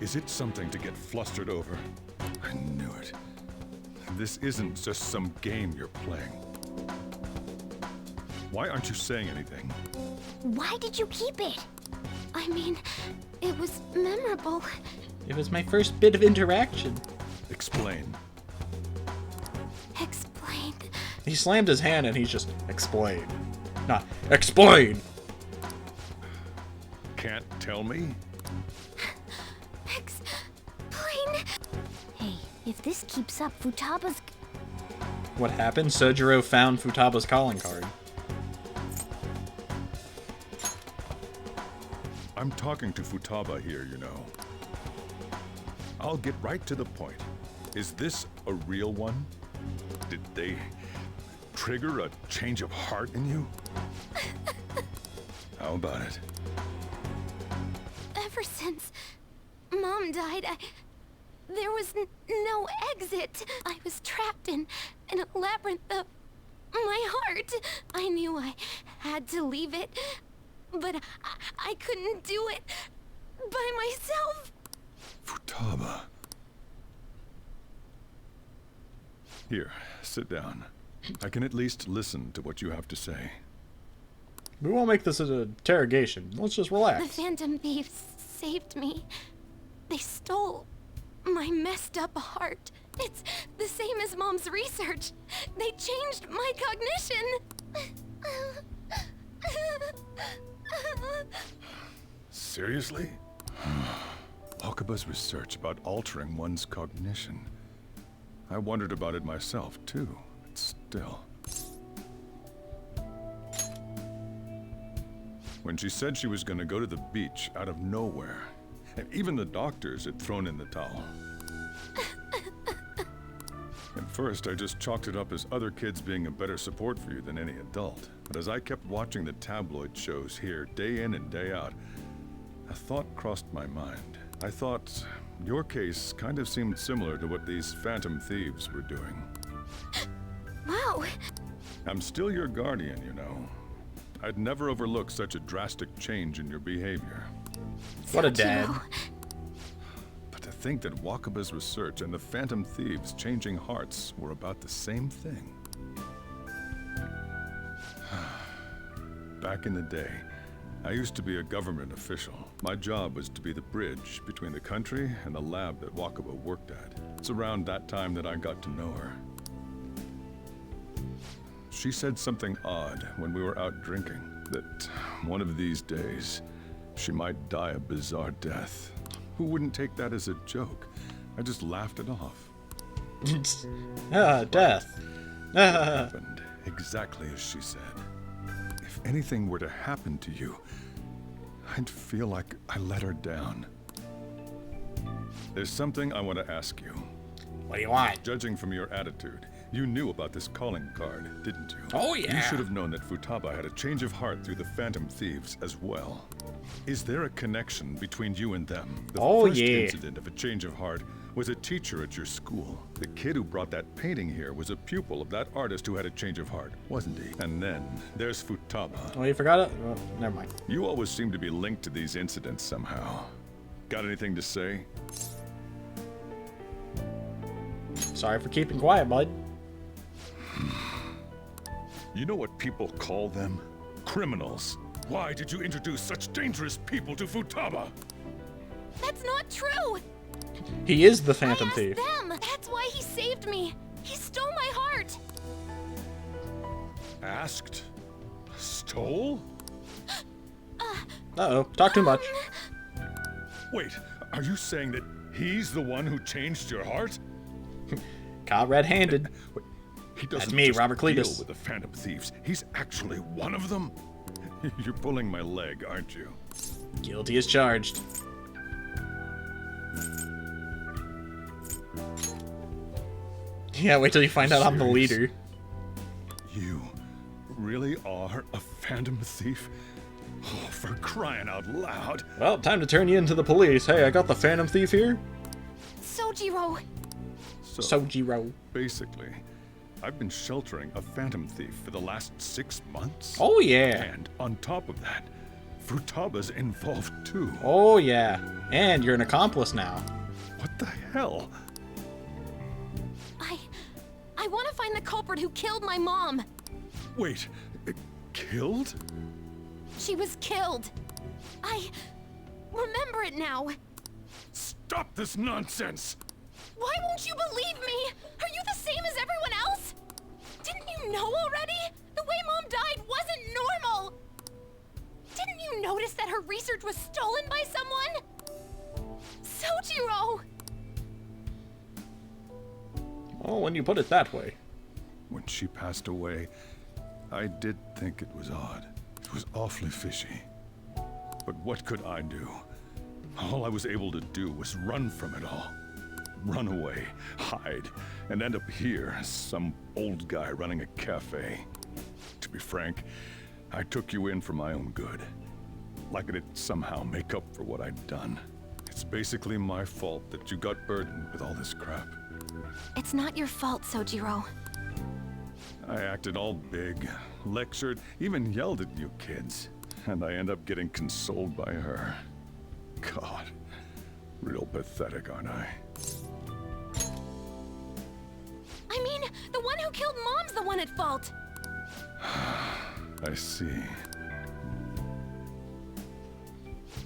Is it something to get flustered over? I knew it. This isn't just some game you're playing. Why aren't you saying anything? Why did you keep it? I mean, it was memorable. It was my first bit of interaction. Explain. Explain. He slammed his hand and he's just, explain. Not, explain! Can't tell me? Explain. Hey, if this keeps up, Futaba's... What happened? Sojiro found Futaba's calling card. I'm talking to Futaba here, you know. I'll get right to the point. Is this a real one? Did they trigger a change of heart in you? How about it? Ever since Mom died, there was no exit. I was trapped in a labyrinth of my heart. I knew I had to leave it, but I couldn't do it by myself. Futaba. Here, sit down. I can at least listen to what you have to say. We won't make this an interrogation. Let's just relax. The Phantom Thieves saved me. They stole my messed up heart. It's the same as Mom's research. They changed my cognition. Seriously? Wakaba's research about altering one's cognition. I wondered about it myself, too, but still. When she said she was going to go to the beach out of nowhere, and even the doctors had thrown in the towel. At first, I just chalked it up as other kids being a better support for you than any adult. But as I kept watching the tabloid shows here day in and day out, a thought crossed my mind. I thought your case kind of seemed similar to what these phantom thieves were doing. Wow. I'm still your guardian, you know. I'd never overlook such a drastic change in your behavior. What a dad. But to think that Wakaba's research and the phantom thieves changing hearts were about the same thing. Back in the day, I used to be a government official. My job was to be the bridge between the country and the lab that Wakaba worked at. It's around that time that I got to know her. She said something odd when we were out drinking, that one of these days, she might die a bizarre death. Who wouldn't take that as a joke? I just laughed it off. Death. It happened exactly as she said. If anything were to happen to you, I'd feel like I let her down. There's something I want to ask you. What do you want? Judging from your attitude, you knew about this calling card, didn't you? Oh, yeah. You should have known that Futaba had a change of heart through the Phantom Thieves as well. Is there a connection between you and them? The first incident of a change of heart was a teacher at your school. The kid who brought that painting here was a pupil of that artist who had a change of heart, wasn't he? And then there's Futaba. Oh, you forgot it? Well, never mind. You always seem to be linked to these incidents somehow. Got anything to say? Sorry for keeping quiet, bud. You know what people call them? Criminals. Why did you introduce such dangerous people to Futaba? That's not true! He is the Phantom Thief. Them! That's why he saved me! He stole my heart! Asked? Stole? Uh-oh, talk too much. Wait, are you saying that he's the one who changed your heart? Caught red-handed. He doesn't That's me, just Robert deal Cletus. with the Phantom Thieves. He's actually one of them? You're pulling my leg, aren't you? Guilty as charged. Yeah, wait till you find out I'm the leader. You really are a Phantom Thief? Oh, for crying out loud. Well, time to turn you into the police. Hey, I got the Phantom Thief here. Sojiro! Sojiro. Basically, I've been sheltering a Phantom Thief for the last 6 months. Oh, yeah. And on top of that, Futaba's involved too. Oh, yeah. And you're an accomplice now. What the hell? I want to find the culprit who killed my mom. Wait, killed? She was killed. I remember it now. Stop this nonsense! Why won't you believe me? Are you the same as everyone else? Didn't you know already? The way Mom died wasn't normal. Didn't you notice that her research was stolen by someone? Sojiro! Well, when you put it that way. When she passed away, I did think it was odd. It was awfully fishy. But what could I do? All I was able to do was run from it all. Run away, hide, and end up here as some old guy running a cafe. To be frank, I took you in for my own good. Like it'd somehow make up for what I'd done. It's basically my fault that you got burdened with all this crap. It's not your fault, Sojiro. I acted all big, lectured, even yelled at you kids. And I end up getting consoled by her. God, real pathetic, aren't I? I mean, the one who killed Mom's the one at fault. I see.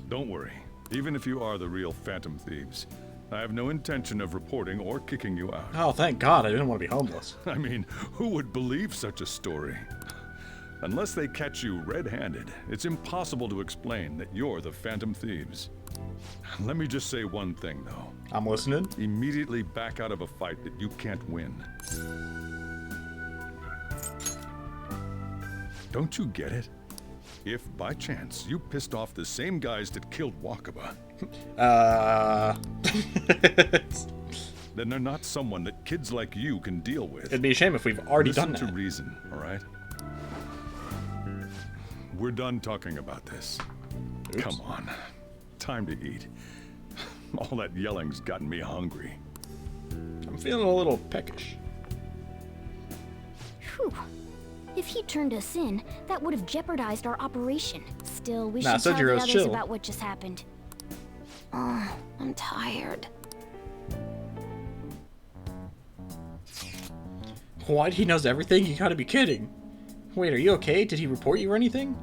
Don't worry. Even if you are the real Phantom Thieves, I have no intention of reporting or kicking you out. Oh, thank God, I didn't want to be homeless. I mean, who would believe such a story? Unless they catch you red-handed, it's impossible to explain that you're the Phantom Thieves. Let me just say one thing, though. I'm listening. Immediately back out of a fight that you can't win. Don't you get it? If, by chance, you pissed off the same guys that killed Wakaba, then they're not someone that kids like you can deal with. It'd be a shame if we've already done that. Listen to reason, all right? We're done talking about this. Oops. Come on. Time to eat. All that yelling's gotten me hungry. I'm feeling a little peckish. Whew. If he turned us in, that would have jeopardized our operation. Still, we Nah, should tell the Sojiro's others chill. about what just happened. Oh, I'm tired. What? He knows everything? You gotta be kidding. Wait, are you okay? Did he report you or anything?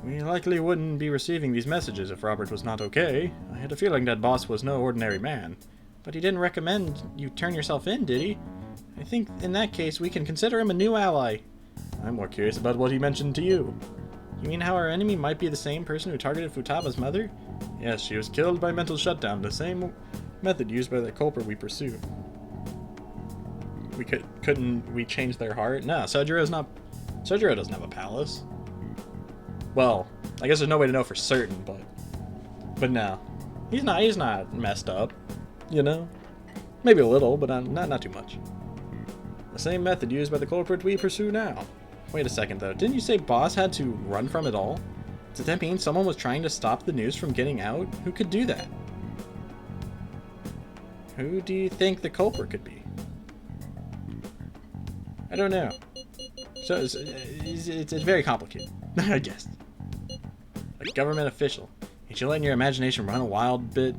We likely wouldn't be receiving these messages if Robert was not okay. I had a feeling that boss was no ordinary man. But he didn't recommend you turn yourself in, did he? I think in that case we can consider him a new ally. I'm more curious about what he mentioned to you. You mean how our enemy might be the same person who targeted Futaba's mother? Yes, she was killed by mental shutdown, the same method used by the culprit we pursue. Couldn't we change their heart? No, Sojiro doesn't have a palace. Well, I guess there's no way to know for certain, but no. He's not messed up, you know? Maybe a little, but not too much. The same method used by the culprit we pursue now. Wait a second though, didn't you say Boss had to run from it all? Does that mean someone was trying to stop the news from getting out? Who could do that? Who do you think the culprit could be? I don't know. So it's very complicated, I guess. A government official. Ain't you letting your imagination run a wild bit?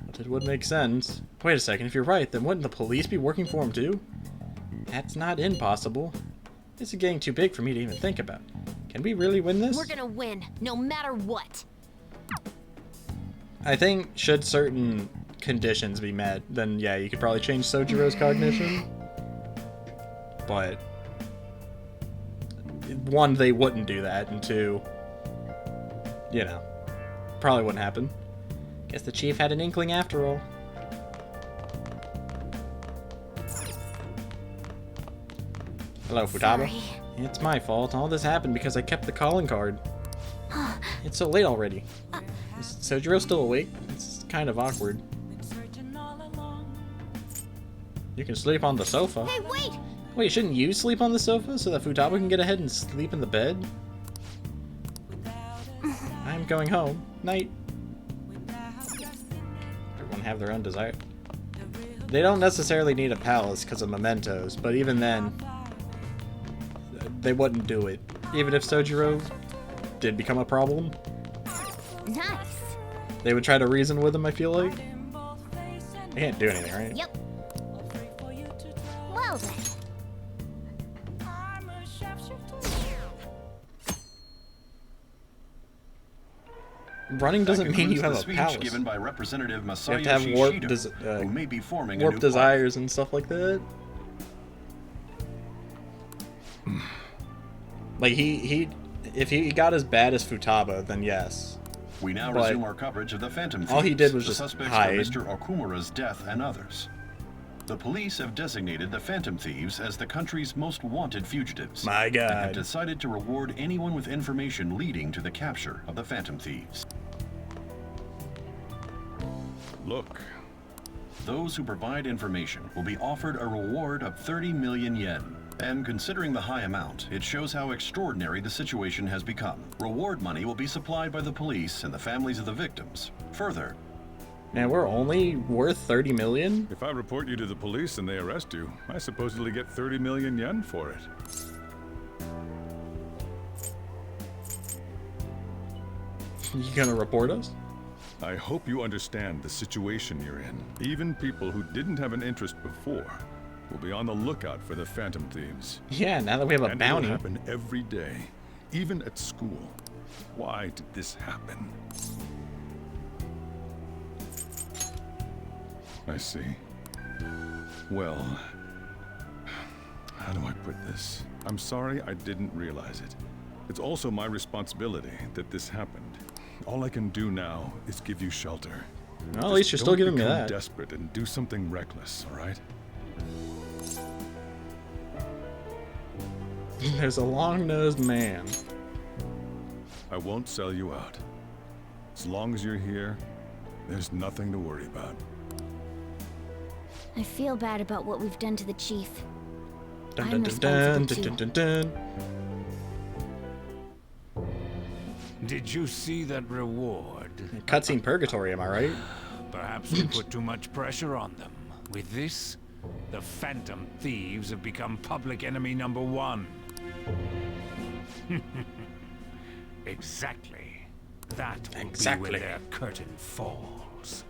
But it would make sense. Wait a second, if you're right, then wouldn't the police be working for him too? That's not impossible. This is getting too big for me to even think about. Can we really win this? We're gonna win, no matter what. I think should certain conditions be met, then yeah, you could probably change Sojiro's cognition. But one, they wouldn't do that, and two, you know, probably wouldn't happen. Guess the chief had an inkling after all. Hello, Futaba. Sorry. It's my fault. All this happened because I kept the calling card. It's so late already. Is Sojiro still awake? It's kind of awkward. You can sleep on the sofa. Hey, wait! Wait, shouldn't you sleep on the sofa so that Futaba can get ahead and sleep in the bed? I'm going home. Night. Everyone have their own desire. They don't necessarily need a palace because of mementos, but even then, they wouldn't do it. Even if Sojiro did become a problem. Nice. They would try to reason with him, I feel like. They can't do anything, right? Yep. Well then. Running doesn't mean you have a speech palace. given by Representative You Masayoshi have to have warp, Shido, who may be forming a warp new desires and stuff like that. Like if he got as bad as Futaba, then yes. We now But resume our coverage of the Phantom Thieves, all he did was the just suspects hide. for Mr. Okumura's death and others. The police have designated the Phantom Thieves as the country's most wanted fugitives. My God. And have decided to reward anyone with information leading to the capture of the Phantom Thieves. Look. Those who provide information will be offered a reward of 30 million yen. And considering the high amount, it shows how extraordinary the situation has become. Reward money will be supplied by the police and the families of the victims. Further, Man, we're only worth 30 million? If I report you to the police and they arrest you, I supposedly get 30 million yen for it. You gonna report us? I hope you understand the situation you're in. Even people who didn't have an interest before will be on the lookout for the Phantom Thieves. Yeah, now that we have a And bounty. it'll happen every day, even at school. Why did this happen? I see. Well, How do I put this? I'm sorry I didn't realize it. It's also my responsibility that this happened. All I can do now is give you shelter. Well, at least you're still giving me Don't that. become desperate and do something reckless, all right? There's a long-nosed man. I won't sell you out. As long as you're here, there's nothing to worry about. I feel bad about what we've done to the chief. Dun, I'm dun, dun, responsible dun, dun, too. dun, dun. Did you see that reward? Cutscene purgatory, am I right? Perhaps we put too much pressure on them. With this, the Phantom Thieves have become public enemy number 1. Exactly. That will be when their curtain falls.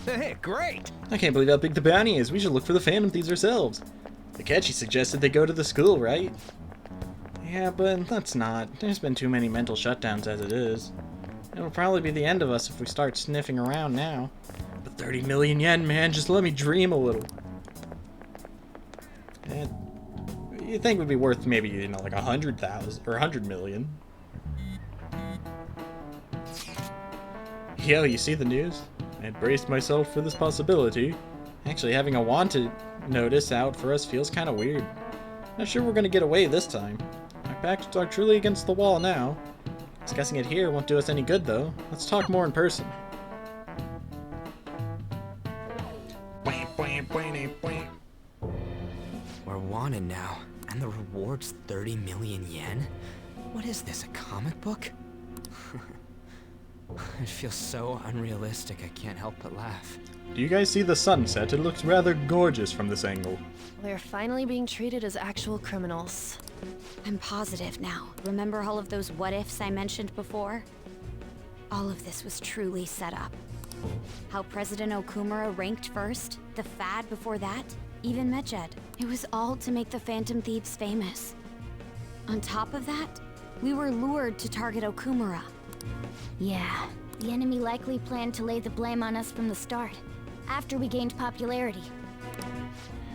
Hey, great! I can't believe how big the bounty is. We should look for the Phantom Thieves ourselves. Akechi suggested they go to the school, right? Yeah, but let's not. There's been too many mental shutdowns as it is. It'll probably be the end of us if we start sniffing around now. But 30 million yen, man, just let me dream a little. And you'd think it would be worth maybe, you know, like 100,000 or 100 million. Yo, you see the news? I had braced myself for this possibility. Actually, having a wanted notice out for us feels kind of weird. Not sure we're gonna get away this time. Our backs are truly against the wall now. Discussing it here won't do us any good, though. Let's talk more in person. We're wanted now, and the reward's 30 million yen? What is this, a comic book? It feels so unrealistic, I can't help but laugh. Do you guys see the sunset? It looks rather gorgeous from this angle. We're finally being treated as actual criminals. I'm positive now. Remember all of those what-ifs I mentioned before? All of this was truly set up. How President Okumura ranked first, the fad before that, even Medjed. It was all to make the Phantom Thieves famous. On top of that, we were lured to target Okumura. Yeah, the enemy likely planned to lay the blame on us from the start, after we gained popularity.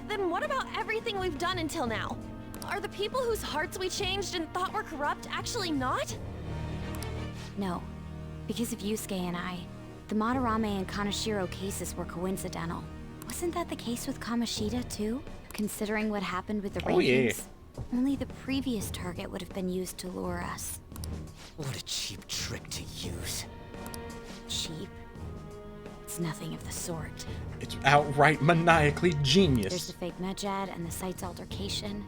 Then what about everything we've done until now? Are the people whose hearts we changed and thought were corrupt actually not? No, because of Yusuke and I, the Madarame and Kaneshiro cases were coincidental. Wasn't that the case with Kamoshida too? Considering what happened with the rankings, only the previous target would have been used to lure us. What a cheap trick to use. Cheap? It's nothing of the sort. It's outright maniacally genius. There's the fake Medjed and the site's altercation.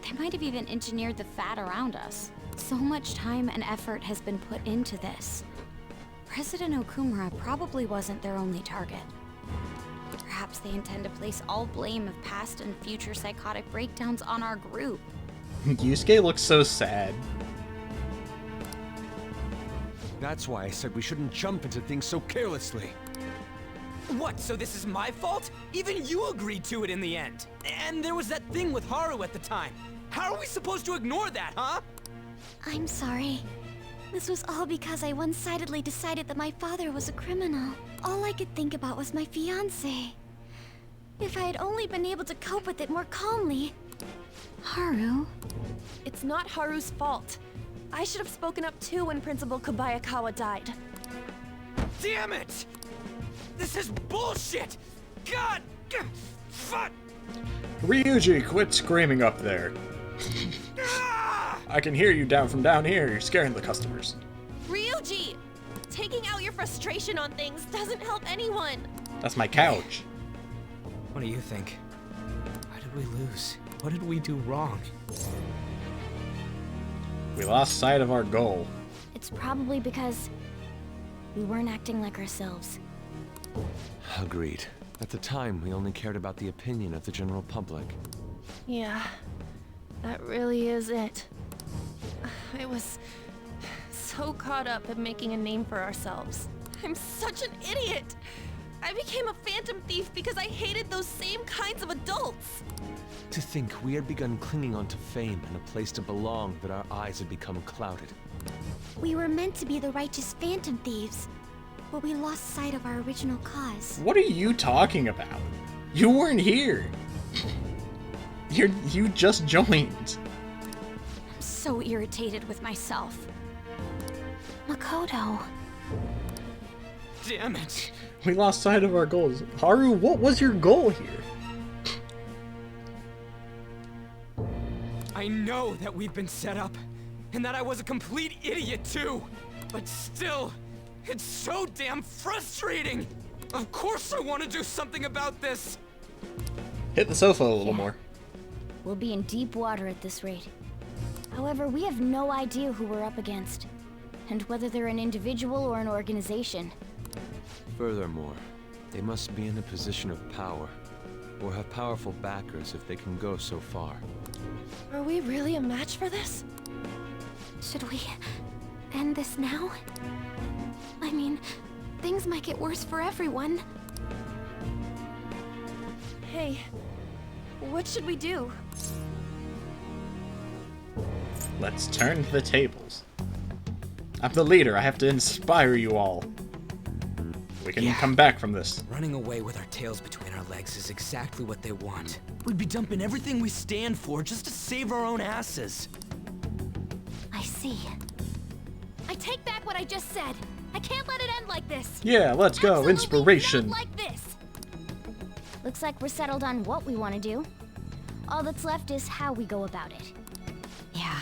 They might have even engineered the fad around us. So much time and effort has been put into this. President Okumura probably wasn't their only target. Perhaps they intend to place all blame of past and future psychotic breakdowns on our group. Yusuke looks so sad. That's why I said we shouldn't jump into things so carelessly. What, so this is my fault? Even you agreed to it in the end. And there was that thing with Haru at the time. How are we supposed to ignore that, huh? I'm sorry. This was all because I one-sidedly decided that my father was a criminal. All I could think about was my fiancé. If I had only been able to cope with it more calmly. Haru? It's not Haru's fault. I should have spoken up too when Principal Kobayakawa died. Damn it! This is bullshit! God! Fuck! Ryuji, quit screaming up there. I can hear you from down here. You're scaring the customers. Ryuji! Taking out your frustration on things doesn't help anyone. That's my couch. What do you think? Why did we lose? What did we do wrong? We lost sight of our goal. It's probably because we weren't acting like ourselves. Agreed. At the time, we only cared about the opinion of the general public. Yeah, that really is it. I was so caught up in making a name for ourselves. I'm such an idiot! I became a phantom thief because I hated those same kinds of adults! To think we had begun clinging onto fame and a place to belong, that our eyes had become clouded. We were meant to be the righteous phantom thieves. but we lost sight of our original cause. What are you talking about? You weren't here. You just joined. I'm so irritated with myself. Makoto. Damn it. We lost sight of our goals. Haru, what was your goal here? I know that we've been set up, and that I was a complete idiot too. But still, it's so damn frustrating. Of course I want to do something about this. Hit the sofa a little more. We'll be in deep water at this rate. However, we have no idea who we're up against, and whether they're an individual or an organization. Furthermore, they must be in a position of power, or have powerful backers if they can go so far. Are we really a match for this? Should we end this now? I mean, things might get worse for everyone. Hey, what should we do? Let's turn the tables. I'm the leader. I have to inspire you all. We can come back from this. Running away with our tails between our legs is exactly what they want. We'd be dumping everything we stand for just to save our own asses. I see. I take back what I just said. I can't let it end like this. Yeah, let's go. Absolutely Inspiration. not like this. Looks like we're settled on what we want to do. All that's left is how we go about it. Yeah.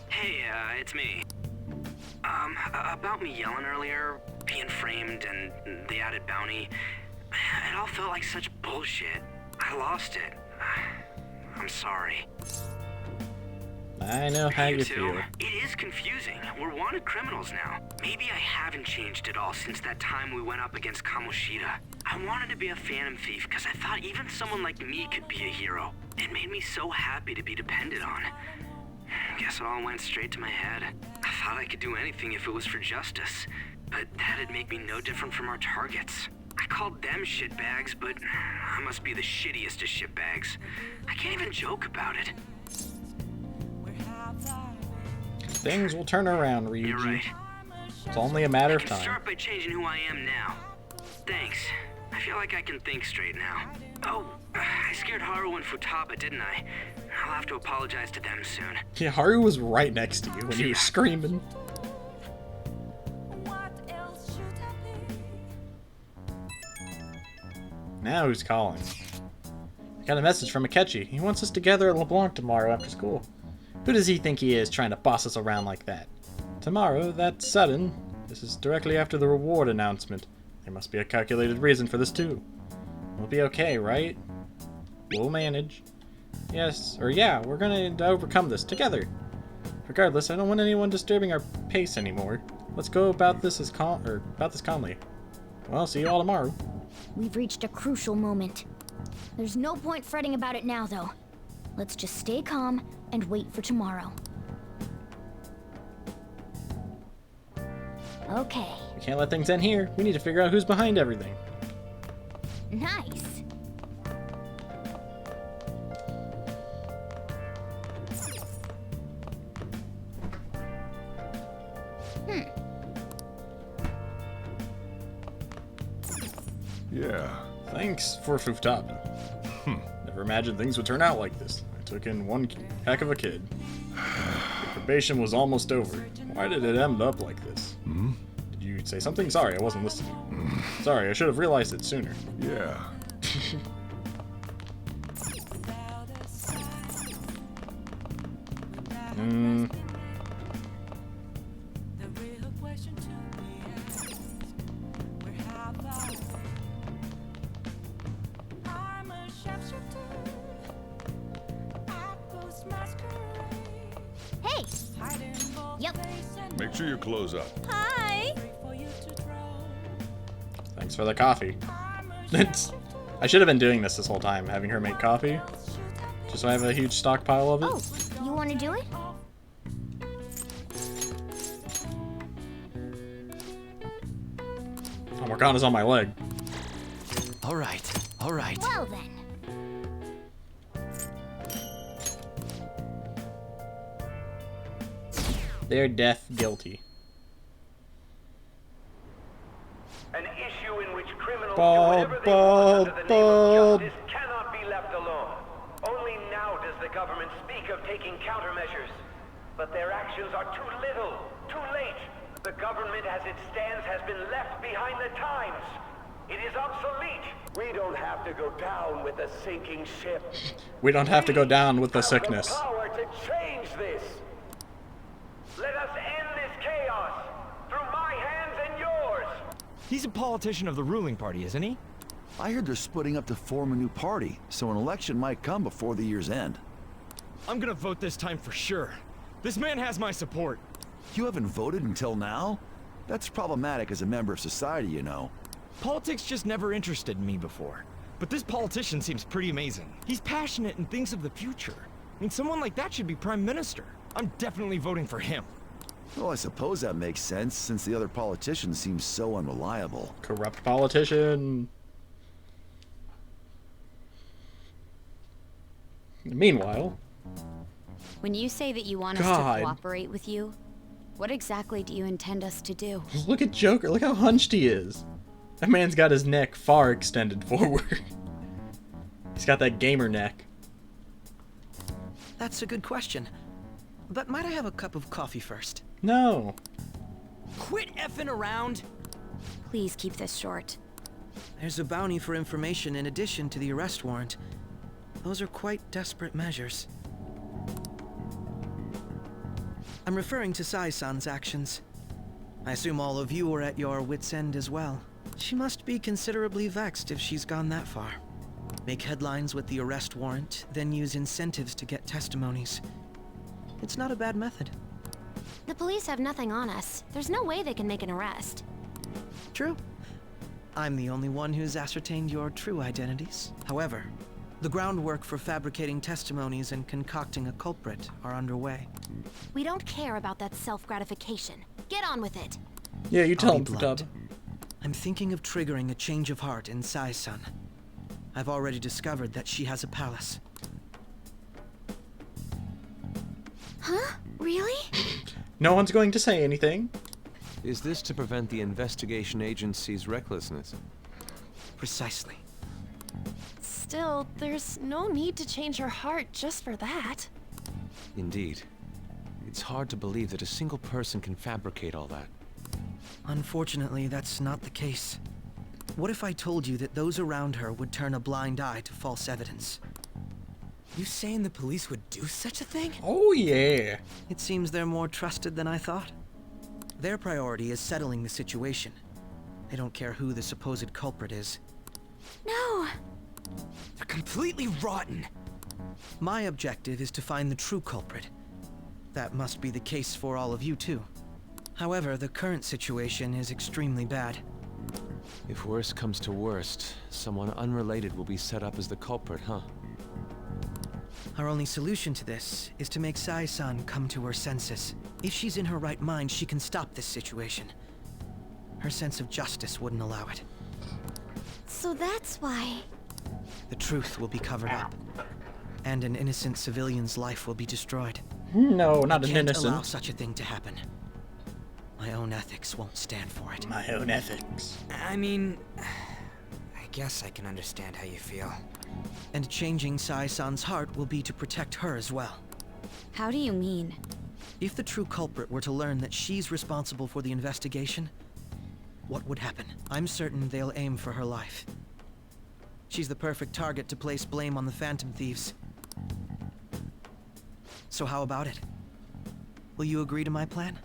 Hey, it's me. About me yelling earlier, being framed, and the added bounty, it all felt like such bullshit. I lost it. I'm sorry. I know how you too. feel. It is confusing. We're wanted criminals now. Maybe I haven't changed at all since that time we went up against Kamoshida. I wanted to be a phantom thief because I thought even someone like me could be a hero. It made me so happy to be depended on. Guess it all went straight to my head. I thought I could do anything if it was for justice, but that'd make me no different from our targets. I called them shitbags, but I must be the shittiest of shitbags. I can't even joke about it. Things will turn around, Ryuji. You're right. It's only a matter I of can time. start by changing who I am now. Thanks. I feel like I can think straight now. Oh, I scared Haru and Futaba, didn't I? I'll have to apologize to them soon. Yeah, Haru was right next to you when you were screaming. Now who's calling? I got a message from Akechi. He wants us together at LeBlanc tomorrow after school. Who does he think he is, trying to boss us around like that? Tomorrow? That's sudden. This is directly after the reward announcement. There must be a calculated reason for this too. We'll be okay, right? We'll manage. Yes, or yeah, we're gonna overcome this together. Regardless, I don't want anyone disturbing our pace anymore. Let's go about this calmly. Well, see you all tomorrow. We've reached a crucial moment. There's no point fretting about it now, though. Let's just stay calm and wait for tomorrow. Okay. We can't let things end here. We need to figure out who's behind everything. Nice. Yeah. Thanks for Futaba. Never imagined things would turn out like this. I took in one heck of a kid. Your probation was almost over. Why did it end up like this? Did you say something? Sorry, I wasn't listening. Sorry, I should have realized it sooner. Yeah. Hey! Yep. Make sure you close up. Hi! Thanks for the coffee. I should have been doing this whole time, having her make coffee. Just so I have a huge stockpile of it. Oh, you want to do it? Oh, Morgana's on my leg. All right. Well then. They're death guilty. An issue in which criminals Bald, do whatever they want under the bald, name of justice cannot be left alone. Only now does the government speak of taking countermeasures. But their actions are too little, too late. The government as it stands has been left behind the times. It is obsolete. We don't have to go down with a sinking ship. We don't have to go down with the sickness. The power to change this. Let us end this chaos through my hands and yours. He's a politician of the ruling party, isn't he? I heard they're splitting up to form a new party, so an election might come before the year's end. I'm gonna vote this time for sure. This man has my support. You haven't voted until now? That's problematic as a member of society, you know. Politics just never interested me before. But this politician seems pretty amazing. He's passionate and thinks of the future. I mean, someone like that should be prime minister. I'm definitely voting for him. Well, I suppose that makes sense, since the other politicians seem so unreliable. Corrupt politician. Meanwhile... When you say that you want us to cooperate with you, what exactly do you intend us to do? Look at Joker. Look how hunched he is. That man's got his neck far extended forward. He's got that gamer neck. That's a good question. But might I have a cup of coffee first? No. Quit effing around! Please keep this short. There's a bounty for information in addition to the arrest warrant. Those are quite desperate measures. I'm referring to Sai-san's actions. I assume all of you are at your wits' end as well. She must be considerably vexed if she's gone that far. Make headlines with the arrest warrant, then use incentives to get testimonies. It's not a bad method. The police have nothing on us. There's no way they can make an arrest. True. I'm the only one who's ascertained your true identities. However, the groundwork for fabricating testimonies and concocting a culprit are underway. We don't care about that self-gratification. Get on with it. Yeah, you tell I'll him, be Futaba. blunt. I'm thinking of triggering a change of heart in Sai-san. I've already discovered that she has a palace. Huh? Really? No one's going to say anything. Is this to prevent the investigation agency's recklessness? Precisely. Still, there's no need to change her heart just for that. Indeed. It's hard to believe that a single person can fabricate all that. Unfortunately, that's not the case. What if I told you that those around her would turn a blind eye to false evidence? You saying the police would do such a thing? Oh, yeah. It seems they're more trusted than I thought. Their priority is settling the situation. They don't care who the supposed culprit is. No! They're completely rotten! My objective is to find the true culprit. That must be the case for all of you, too. However, the current situation is extremely bad. If worst comes to worst, someone unrelated will be set up as the culprit, huh? Our only solution to this is to make Sai-san come to her senses. If she's in her right mind, she can stop this situation. Her sense of justice wouldn't allow it. So that's why... The truth will be covered up, and an innocent civilian's life will be destroyed. No, not an I can't innocent. allow such a thing to happen. My own ethics won't stand for it. My own ethics. I mean, I guess I can understand how you feel. And changing Sai-san's heart will be to protect her as well. How do you mean? If the true culprit were to learn that she's responsible for the investigation, what would happen? I'm certain they'll aim for her life. She's the perfect target to place blame on the Phantom Thieves. So how about it? Will you agree to my plan?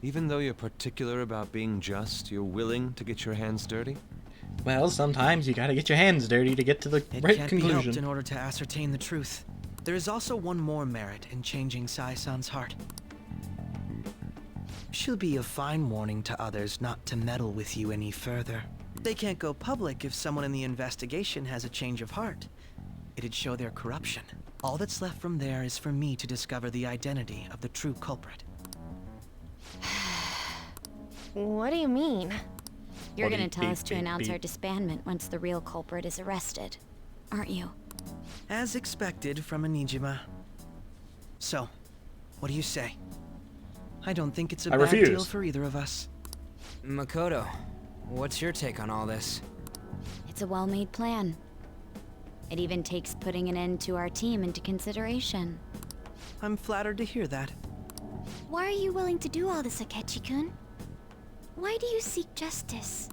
Even though you're particular about being just, you're willing to get your hands dirty? Well, sometimes you gotta get your hands dirty to get to the right It can't be helped conclusion. in order to ascertain the truth. There is also one more merit in changing Sai-san's heart. She'll be a fine warning to others not to meddle with you any further. They can't go public if someone in the investigation has a change of heart. It'd show their corruption. All that's left from there is for me to discover the identity of the true culprit. What do you mean? You're gonna tell us to announce our disbandment once the real culprit is arrested, aren't you? As expected from a Nijima. So, what do you say? I don't think it's a I bad refuse. deal for either of us. Makoto, what's your take on all this? It's a well-made plan. It even takes putting an end to our team into consideration. I'm flattered to hear that. Why are you willing to do all this, Akechi-kun? Why do you seek justice?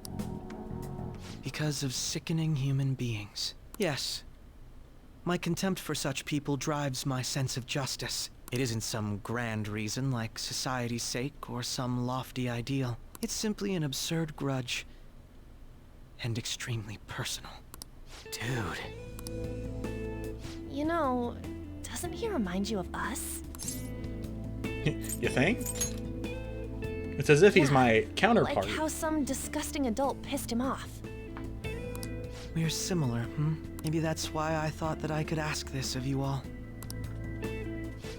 Because of sickening human beings. Yes. My contempt for such people drives my sense of justice. It isn't some grand reason like society's sake or some lofty ideal. It's simply an absurd grudge. And extremely personal. Dude. You know, doesn't he remind you of us? You think? It's as if he's my counterpart. Like how some disgusting adult pissed him off. We're similar, Maybe that's why I thought that I could ask this of you all.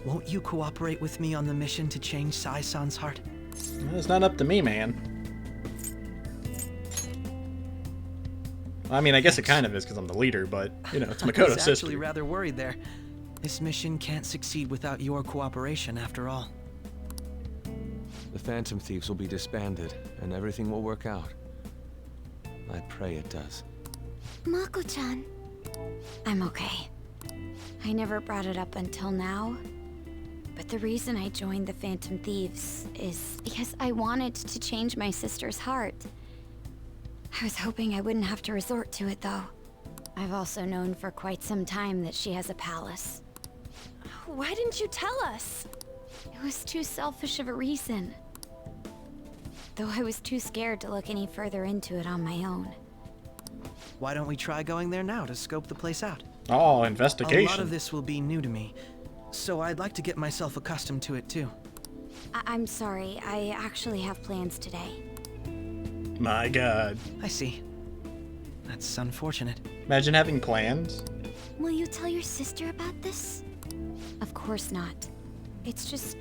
Won't you cooperate with me on the mission to change Sai-san's heart? Well, it's not up to me, man. I mean, I guess it kind of is because I'm the leader, but, you know, it's I Makoto's was sister. actually rather worried there. This mission can't succeed without your cooperation, after all. The Phantom Thieves will be disbanded, and everything will work out. I pray it does. Mako-chan. I'm okay. I never brought it up until now, but the reason I joined the Phantom Thieves is because I wanted to change my sister's heart. I was hoping I wouldn't have to resort to it, though. I've also known for quite some time that she has a palace. Why didn't you tell us? It was too selfish of a reason. Though I was too scared to look any further into it on my own. Why don't we try going there now to scope the place out? Oh, investigation. A lot of this will be new to me, so I'd like to get myself accustomed to it too. I'm sorry, I actually have plans today. My god. I see. That's unfortunate. Imagine having plans. Will you tell your sister about this? Of course not. It's just...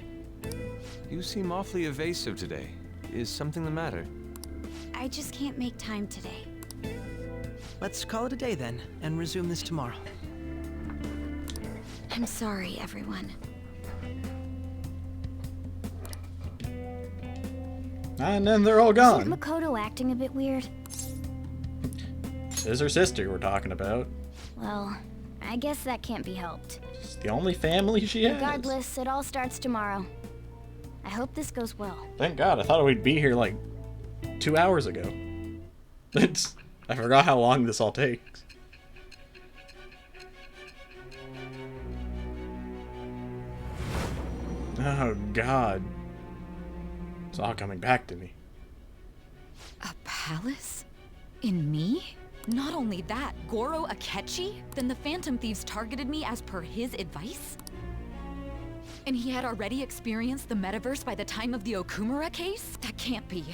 You seem awfully evasive today. Is something the matter? I just can't make time today. Let's call it a day then, and resume this tomorrow. I'm sorry, everyone. And then they're all gone. Isn't Makoto acting a bit weird? This is her sister we're talking about. Well, I guess that can't be helped. It's the only family she has. Regardless, it all starts tomorrow. I hope this goes well. Thank God, I thought we'd be here like 2 hours ago. I forgot how long this all takes. Oh God. It's all coming back to me. A palace? In me? Not only that, Goro Akechi? Then the Phantom Thieves targeted me as per his advice? And he had already experienced the metaverse by the time of the Okumura case? That can't be.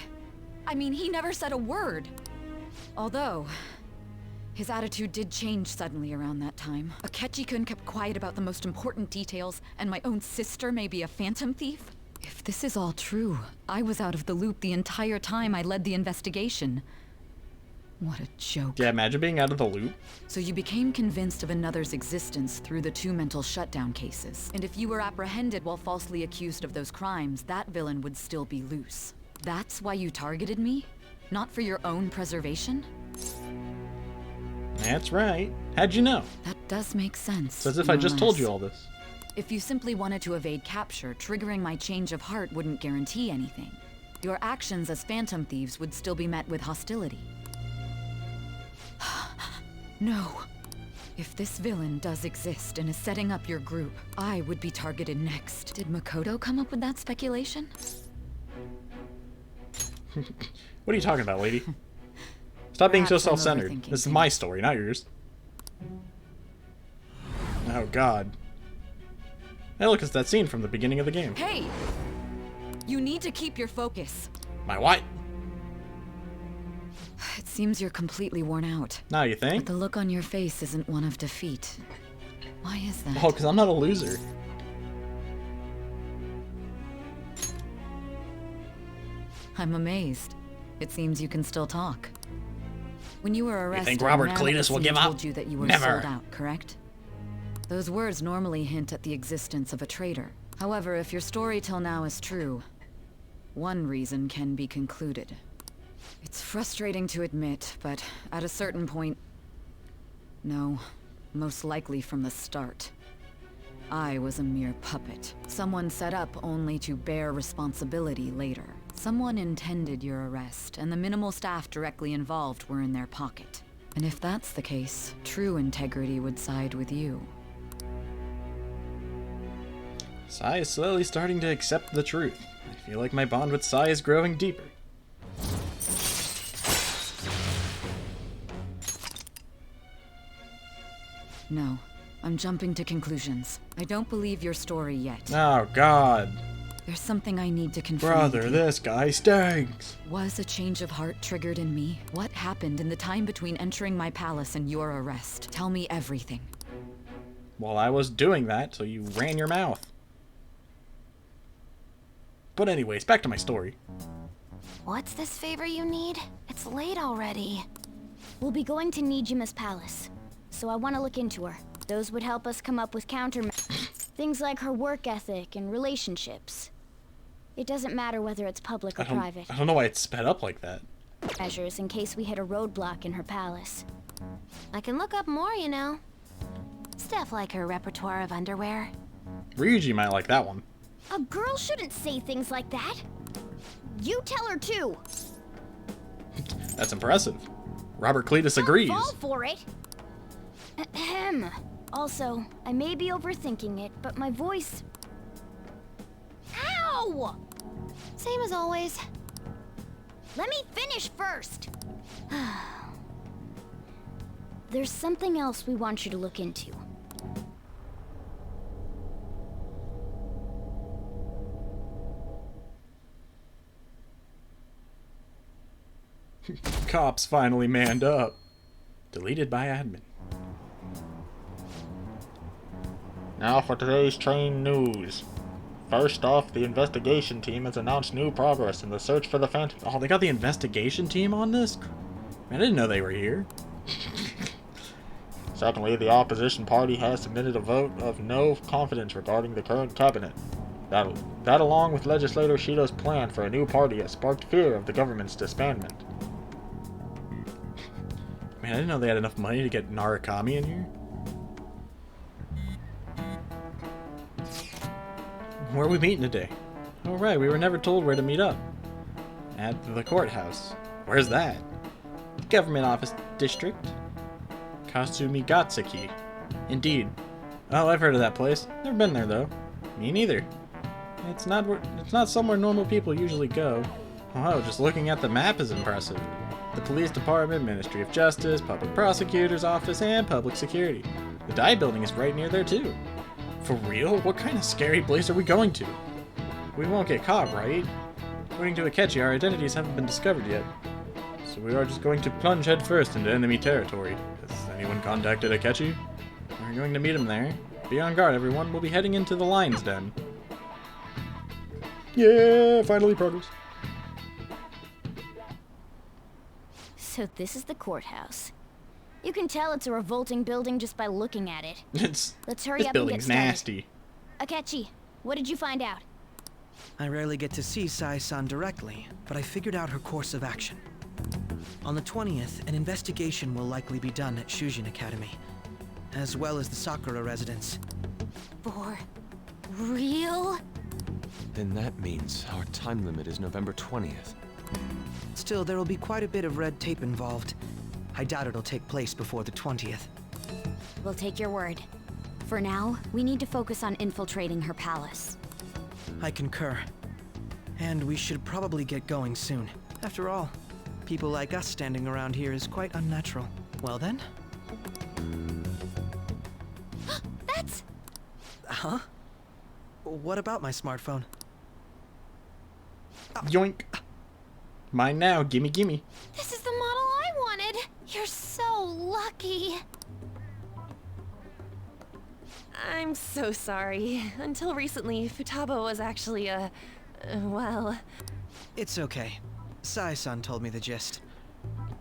I mean, he never said a word. Although, his attitude did change suddenly around that time. Akechi-kun kept quiet about the most important details, and my own sister may be a Phantom Thief? If this is all true, I was out of the loop the entire time I led the investigation. What a joke. Yeah, imagine being out of the loop. So you became convinced of another's existence through the 2 mental shutdown cases. And if you were apprehended while falsely accused of those crimes, that villain would still be loose. That's why you targeted me? Not for your own preservation? That's right. How'd you know? That does make sense. It's as if I just told you all this. If you simply wanted to evade capture, triggering my change of heart wouldn't guarantee anything. Your actions as Phantom Thieves would still be met with hostility. No. If this villain does exist and is setting up your group, I would be targeted next. Did Makoto come up with that speculation? What are you talking about, lady? Stop being so self-centered. This is my story, not yours. Oh God. Hey, look, it's that scene from the beginning of the game. Hey! You need to keep your focus. My what? It seems you're completely worn out. Now you think? But the look on your face isn't one of defeat. Why is that? Oh, because I'm not a loser. I'm amazed. It seems you can still talk. When you were arrested, think Robert a man at the Cletus will scene give up? told you that you were Never. sold out, correct? Those words normally hint at the existence of a traitor. However, if your story till now is true, One reason can be concluded. It's frustrating to admit, but at a certain point... No, most likely from the start. I was a mere puppet. Someone set up only to bear responsibility later. Someone intended your arrest, and the minimal staff directly involved were in their pocket. And if that's the case, true integrity would side with you. Sai is slowly starting to accept the truth. I feel like my bond with Sai is growing deeper. No, I'm jumping to conclusions. I don't believe your story yet. Oh, God. There's something I need to confirm. Brother, this guy stinks. Was a change of heart triggered in me? What happened in the time between entering my palace and your arrest? Tell me everything. Well, I was doing that, so you ran your mouth. But anyways, back to my story. What's this favor you need? It's late already. We'll be going to Nijima's palace, so I want to look into her. Those would help us come up with countermeasures. Things like her work ethic and relationships. It doesn't matter whether it's public or private. I don't know why it's sped up like that. Measures in case we hit a roadblock in her palace. I can look up more, you know. Stuff like her repertoire of underwear. Ryuji might like that one. A girl shouldn't say things like that. You tell her too. That's impressive. Robert Cletus agrees. Fall for it. Ahem. Also, I may be overthinking it, but my voice... Ow! Same as always. Let me finish first. There's something else we want you to look into. Cops finally manned up. Deleted by admin. Now for today's train news. First off, the investigation team has announced new progress in the search for the Phantom. Oh, they got the investigation team on this? Man, I didn't know they were here. Secondly, the opposition party has submitted a vote of no confidence regarding the current cabinet. That along with legislator Shido's plan for a new party has sparked fear of the government's disbandment. Man, I didn't know they had enough money to get Narukami in here. Where are we meeting today? Oh right, we were never told where to meet up. At the courthouse. Where's that? Government office district. Kasumigatseki. Indeed. Oh, I've heard of that place. Never been there though. Me neither. It's not somewhere normal people usually go. Oh, just looking at the map is impressive. The police department, Ministry of Justice, public prosecutor's office, and public security. The dye building is right near there too. For real? What kind of scary place are we going to? We won't get caught, right? According to Akechi, our identities haven't been discovered yet. So we are just going to plunge headfirst into enemy territory. Has anyone contacted Akechi? We're going to meet him there. Be on guard, everyone. We'll be heading into the lion's den. Yeah, finally progress. So this is the courthouse. You can tell it's a revolting building just by looking at it. Let's hurry up and get started. This building's nasty. Akechi, what did you find out? I rarely get to see Sai-san directly, but I figured out her course of action. On the 20th, an investigation will likely be done at Shujin Academy, as well as the Sakura residence. For real? Then that means our time limit is November 20th. Still, there will be quite a bit of red tape involved. I doubt it'll take place before the 20th. We'll take your word. For now, we need to focus on infiltrating her palace. I concur. And we should probably get going soon. After all, people like us standing around here is quite unnatural. Well then? That's... Huh? What about my smartphone? Yoink. Mine now, gimme gimme. This is the model I wanted. You're so lucky. I'm so sorry. Until recently, Futaba was actually well... It's okay. Sai-san told me the gist.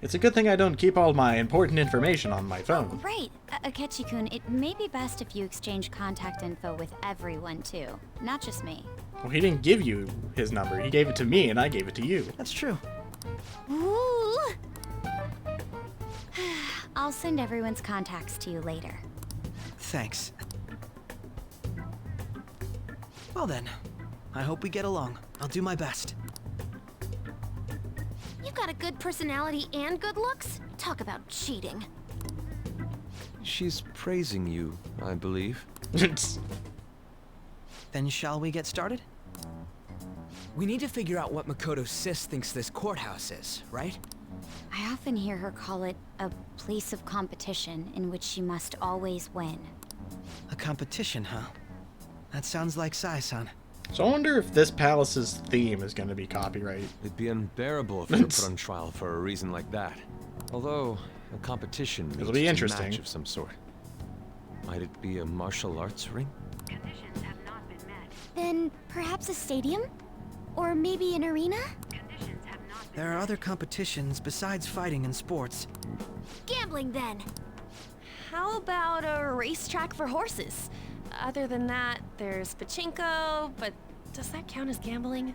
It's a good thing I don't keep all my important information on my phone. Right. Akechi-kun, it may be best if you exchange contact info with everyone, too. Not just me. Well, he didn't give you his number. He gave it to me, and I gave it to you. That's true. Ooh. I'll send everyone's contacts to you later. Thanks. Well then, I hope we get along. I'll do my best. You've got a good personality and good looks? Talk about cheating. She's praising you, I believe. Then shall we get started? We need to figure out what Makoto Sis thinks this courthouse is, right? I often hear her call it a place of competition in which she must always win. A competition, huh? That sounds like Sai-san. So I wonder if this palace's theme is going to be copyright. It'd be unbearable if we were put on trial for a reason like that. Although, a competition It'll means be a interesting. match of some sort. Might it be a martial arts ring? Then perhaps a stadium? Or maybe an arena? There are other competitions besides fighting and sports. Gambling then! How about a racetrack for horses? Other than that, there's pachinko, but does that count as gambling?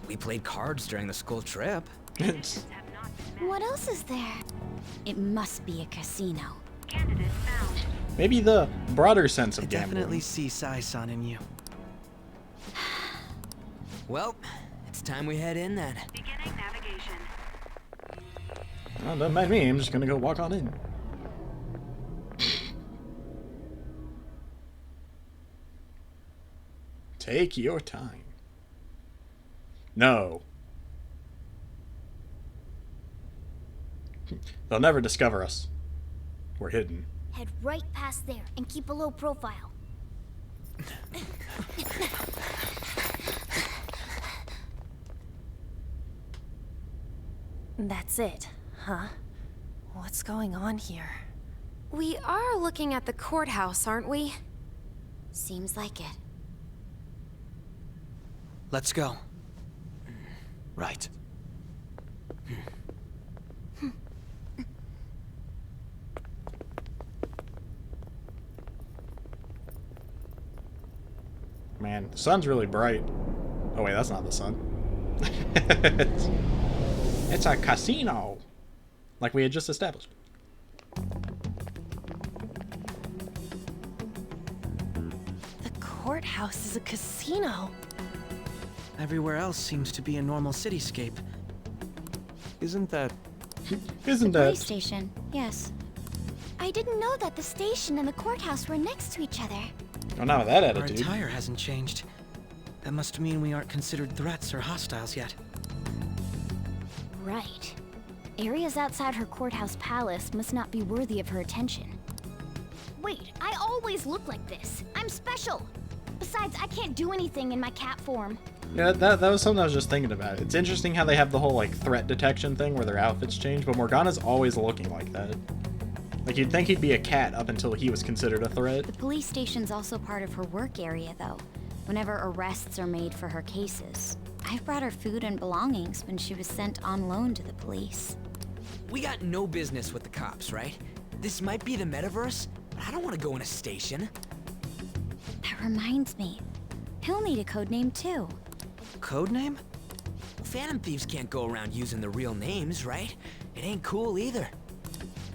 We played cards during the school trip. What else is there? It must be a casino. Maybe the broader sense of I gambling. definitely see Sai-san in you. Well, it's time we head in then. Beginning navigation. Oh, don't mind me, I'm just gonna go walk on in. Take your time. No. They'll never discover us. We're hidden. Head right past there and keep a low profile. That's it, huh? What's going on here? We are looking at the courthouse, aren't we? Seems like it. Let's go. Right. Man, the sun's really bright. Oh wait, that's not the sun. It's a casino. Like we had just established. The courthouse is a casino. Everywhere else seems to be a normal cityscape. Isn't that... Isn't the that... police station, yes. I didn't know that the station and the courthouse were next to each other. Oh, not with that Our attitude. attire hasn't changed. That must mean we aren't considered threats or hostiles yet. Right. Areas outside her courthouse palace must not be worthy of her attention. Wait, I always look like this. I'm special. Besides, I can't do anything in my cat form. Yeah, that was something I was just thinking about. It's interesting how they have the whole, like, threat detection thing where their outfits change, but Morgana's always looking like that. Like, you'd think he'd be a cat up until he was considered a threat. The police station's also part of her work area, though, whenever arrests are made for her cases. I've brought her food and belongings when she was sent on loan to the police. We got no business with the cops, right? This might be the metaverse, but I don't want to go in a station. That reminds me. He'll need a code name, too. Codename? Phantom thieves can't go around using the real names, right? It ain't cool either.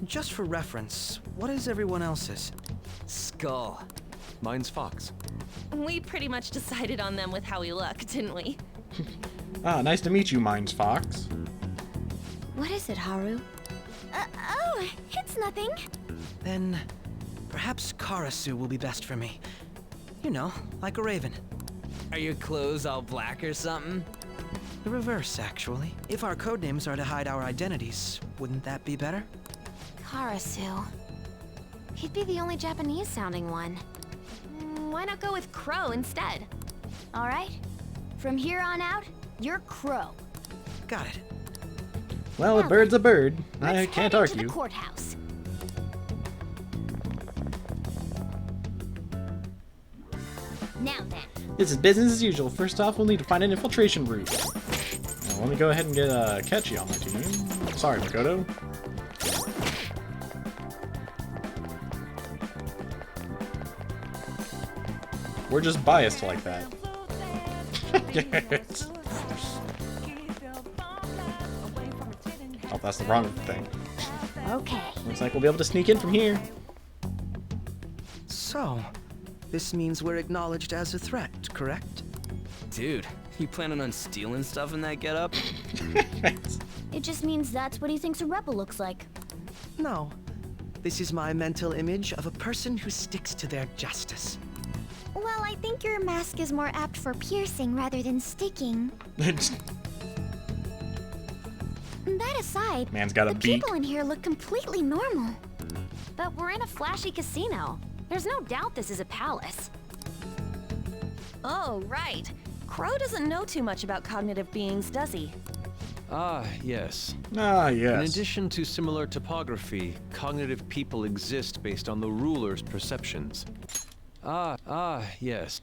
Just for reference, what is everyone else's? Skull. Mine's Fox. We pretty much decided on them with how we look, didn't we? Ah, nice to meet you, Mines Fox. What is it, Haru? Oh, it's nothing. Then, perhaps Karasu will be best for me. You know, like a raven. Are your clothes all black or something? The reverse, actually. If our codenames are to hide our identities, wouldn't that be better? Karasu. He'd be the only Japanese-sounding one. Why not go with Crow instead? All right. From here on out, you're Crow. Got it. Well, a bird's a bird. I can't Head into argue. the courthouse. Now then. This is business as usual. First off, we'll need to find an infiltration route. Now, let me go ahead and get Ketchy on my team. Sorry, Makoto. We're just biased like that. Yes. Oh, that's the wrong thing. Okay. Looks like we'll be able to sneak in from here. So, this means we're acknowledged as a threat, correct? Dude, you planning on stealing stuff in that getup? It just means that's what he thinks a rebel looks like. No. This is my mental image of a person who sticks to their justice. Well, I think your mask is more apt for piercing rather than sticking. That aside, Man's got a the beak. people in here look completely normal. But we're in a flashy casino. There's no doubt this is a palace. Oh, right. Crow doesn't know too much about cognitive beings, does he? Ah, yes. Ah, yes. In addition to similar topography, cognitive people exist based on the ruler's perceptions. Yes.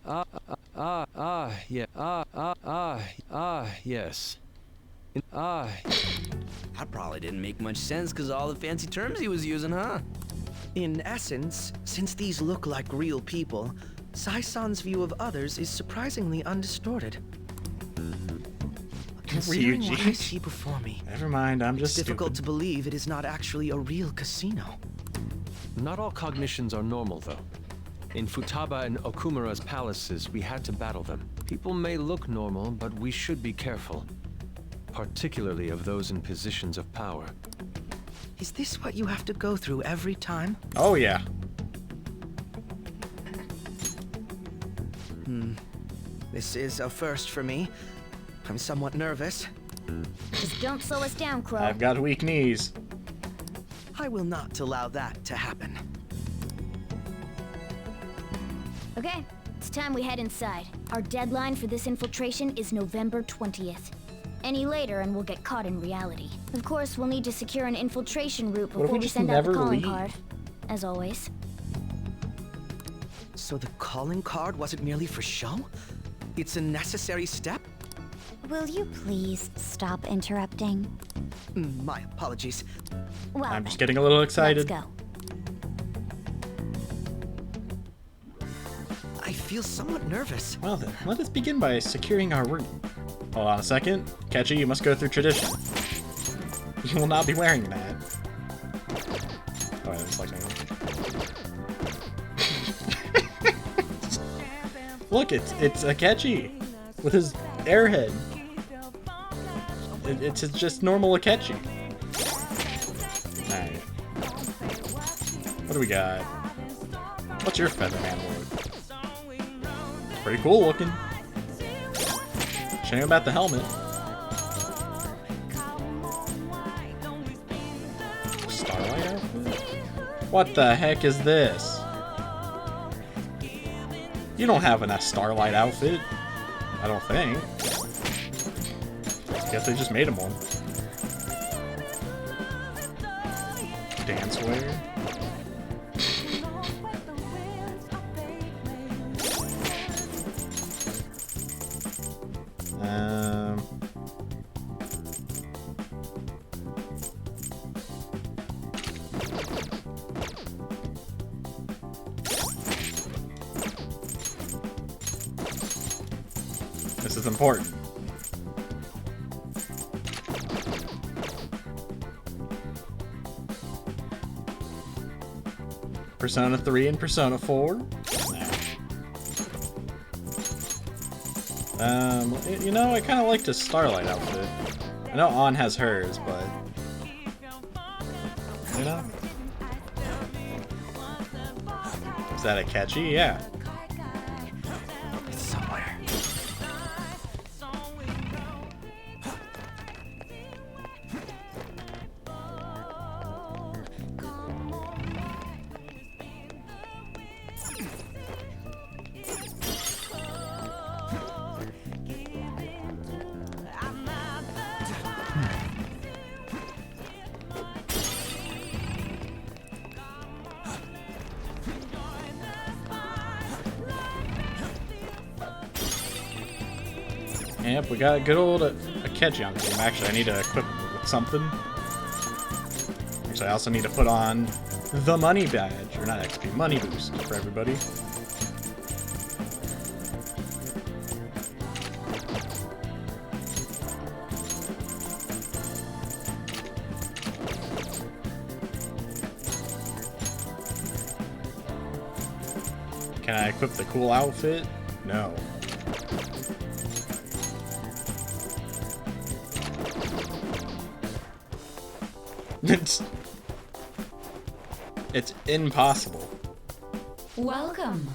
Yes. That probably didn't make much sense because all the fancy terms he was using, huh? In essence, since these look like real people, Sai-san's view of others is surprisingly undistorted. Considering what I see before me, Never mind, I'm just it's difficult stupid. to believe it is not actually a real casino. Not all cognitions are normal, though. In Futaba and Okumura's palaces, we had to battle them. People may look normal, but we should be careful. Particularly of those in positions of power. Is this what you have to go through every time? Oh, yeah. This is a first for me. I'm somewhat nervous. Just don't slow us down, Crow. I've got weak knees. I will not allow that to happen. Okay, it's time we head inside. Our deadline for this infiltration is November 20th. Any later and we'll get caught in reality. Of course, we'll need to secure an infiltration route What if before we we just send out the never calling leave? card. As always. So the calling card wasn't merely for show? It's a necessary step? Will you please stop interrupting? My apologies. Well, I'm just getting a little excited. let's go. I feel somewhat nervous. Well then, let us begin by securing our room. Hold on a second. Catchy, you must go through tradition. You will not be wearing that. Oh, yeah, it's like Look, it's Akechi with his airhead. It's just normal Akechi. Alright. What do we got? What's your Featherman look? Pretty cool looking. Shame about the helmet. Starlight outfit? What the heck is this? You don't have a Starlight outfit. I don't think. Guess they just made him one. Dance wear. This is important. Persona 3 and Persona 4. You know, I kind of liked his Starlight outfit. I know An has hers, but you know, is that a catchy? Yeah. Somewhere. Yep, we got a good old Akechi on the team. Actually, I need to equip him with something. Actually, I also need to put on the money badge, or not XP, money boost for everybody. Can I equip the cool outfit? No. It's impossible. Welcome.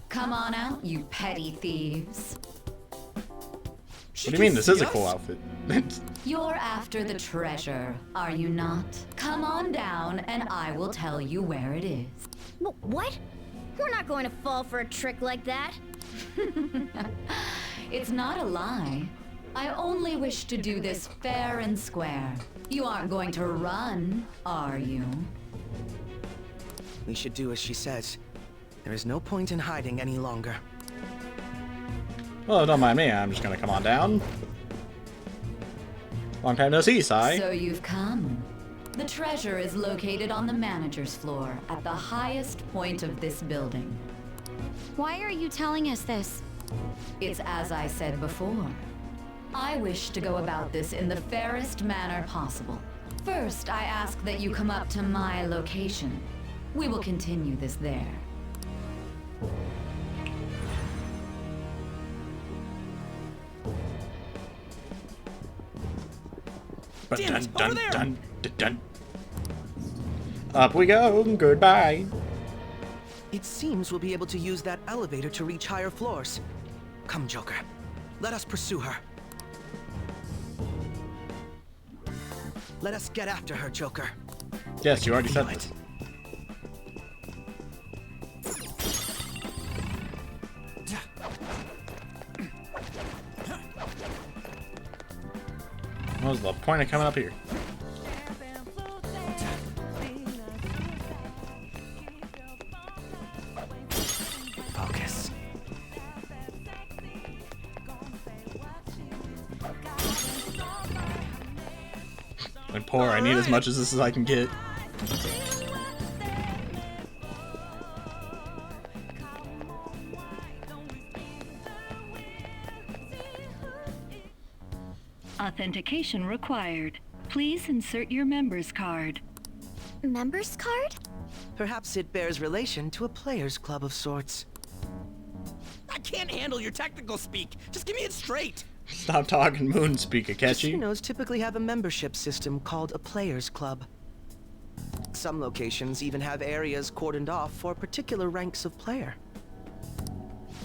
Come on out, you petty thieves. What do you mean? This is a cool outfit. You're after the treasure, are you not? Come on down and I will tell you where it is. What? We're not going to fall for a trick like that. It's not a lie. I only wish to do this fair and square. You aren't going to run, are you? We should do as she says. There is no point in hiding any longer. Well, don't mind me. I'm just gonna come on down. Long time no see, Sai. So you've come. The treasure is located on the manager's floor at the highest point of this building. Why are you telling us this? It's as I said before. I wish to go about this in the fairest manner possible. First, I ask that you come up to my location. We will continue this there. Dun, dun, dun, dun, dun. Up we go. Goodbye. It seems we'll be able to use that elevator to reach higher floors. Come, Joker. Let us pursue her. Let us get after her, Joker. Yes, you already said it. What was the point of coming up here? Focus. I'm poor. I need as much as this as I can get. Authentication required. Please insert your member's card. Member's card? Perhaps it bears relation to a players' club of sorts. I can't handle your technical speak. Just give me it straight. Stop talking moon speak, Akechi. Casinos typically have a membership system called a players' club. Some locations even have areas cordoned off for particular ranks of player.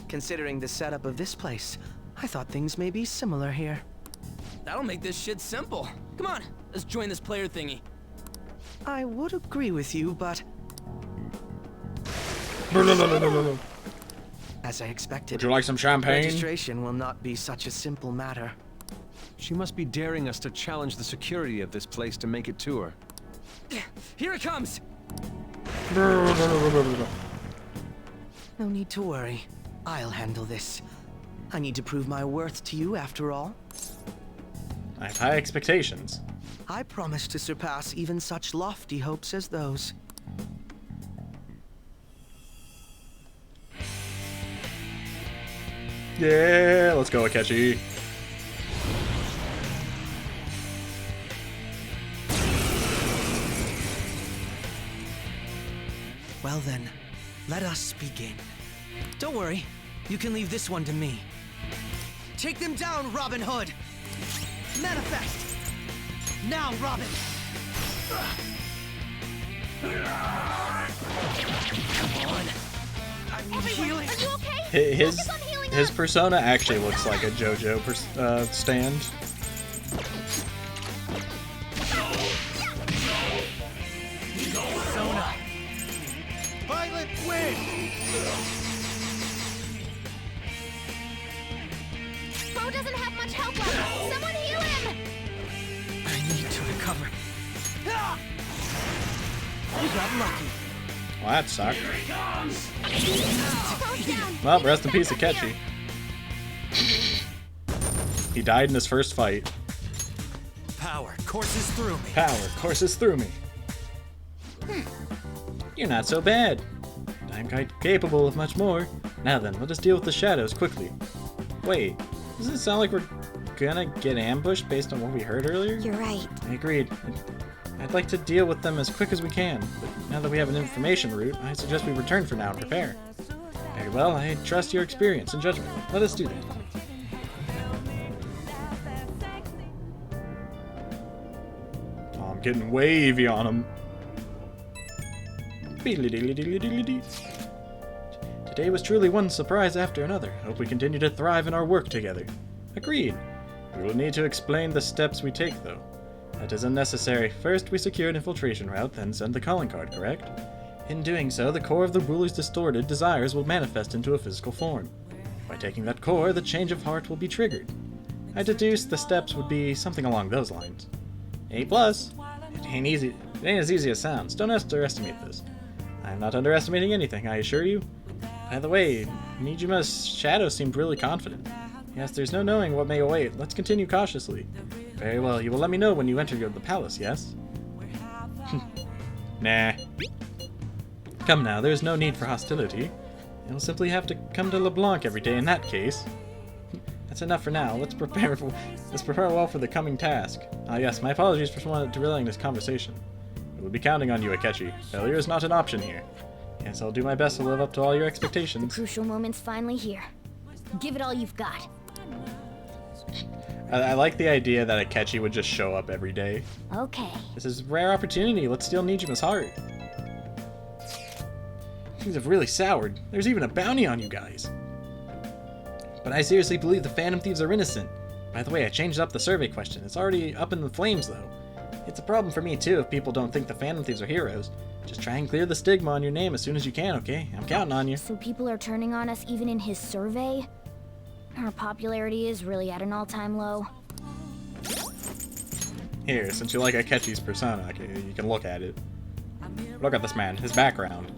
Considering the setup of this place, I thought things may be similar here. That'll make this shit simple. Come on, let's join this player thingy. I would agree with you, but... As I expected, Would you like some champagne? Registration will not be such a simple matter. She must be daring us to challenge the security of this place to make it to her. Here it comes! No need to worry. I'll handle this. I need to prove my worth to you after all. I have high expectations. I promise to surpass even such lofty hopes as those. Yeah, let's go, Akechi. Well then, let us begin. Don't worry, you can leave this one to me. Take them down, Robin Hood! Manifest! Now, Robin! Come on. I need healing. Are you okay? His persona actually looks like a JoJo stand. Persona. Violet win! Bo doesn't have much help left. Someone heal him! I need to recover. You got lucky. Well, that sucked. Well, rest in peace, Akechi. He died in his first fight. Power courses through me. Power courses through me. You're not so bad. I'm quite capable of much more. Now then, let us deal with the shadows quickly. Wait, doesn't it sound like we're gonna get ambushed based on what we heard earlier? You're right. I agreed. I'd like to deal with them as quick as we can, but now that we have an information route, I suggest we return for now and prepare. Very well, I trust your experience and judgment. Let us do that. Oh, I'm getting wavy on him. Today was truly one surprise after another. Hope we continue to thrive in our work together. Agreed. We will need to explain the steps we take, though. That is unnecessary. First, we secure an infiltration route, then send the calling card, correct? In doing so, the core of the ruler's distorted desires will manifest into a physical form. By taking that core, the change of heart will be triggered. I deduce the steps would be something along those lines. A+. It ain't easy. It ain't as easy as sounds. Don't underestimate this. I am not underestimating anything, I assure you. By the way, Nijima's shadow seemed really confident. Yes, there's no knowing what may await. Let's continue cautiously. Very well, you will let me know when you enter the palace, yes? Nah. Come now, there's no need for hostility. You'll simply have to come to LeBlanc every day in that case. That's enough for now. Let's prepare well for the coming task. Ah yes, my apologies for derailing this conversation. We will be counting on you, Akechi. Failure is not an option here. Yes, I'll do my best to live up to all your expectations. The crucial moment's finally here. Give it all you've got. I like the idea that Akechi would just show up every day. Okay. This is a rare opportunity. Let's steal Nijima's heart. Things have really soured. There's even a bounty on you guys. But I seriously believe the Phantom Thieves are innocent. By the way, I changed up the survey question. It's already up in the flames, though. It's a problem for me, too, if people don't think the Phantom Thieves are heroes. Just try and clear the stigma on your name as soon as you can, okay? I'm counting on you. So people are turning on us even in his survey? Our popularity is really at an all-time low. Here, since you like Akechi's persona, you can look at it. Look at this man, his background.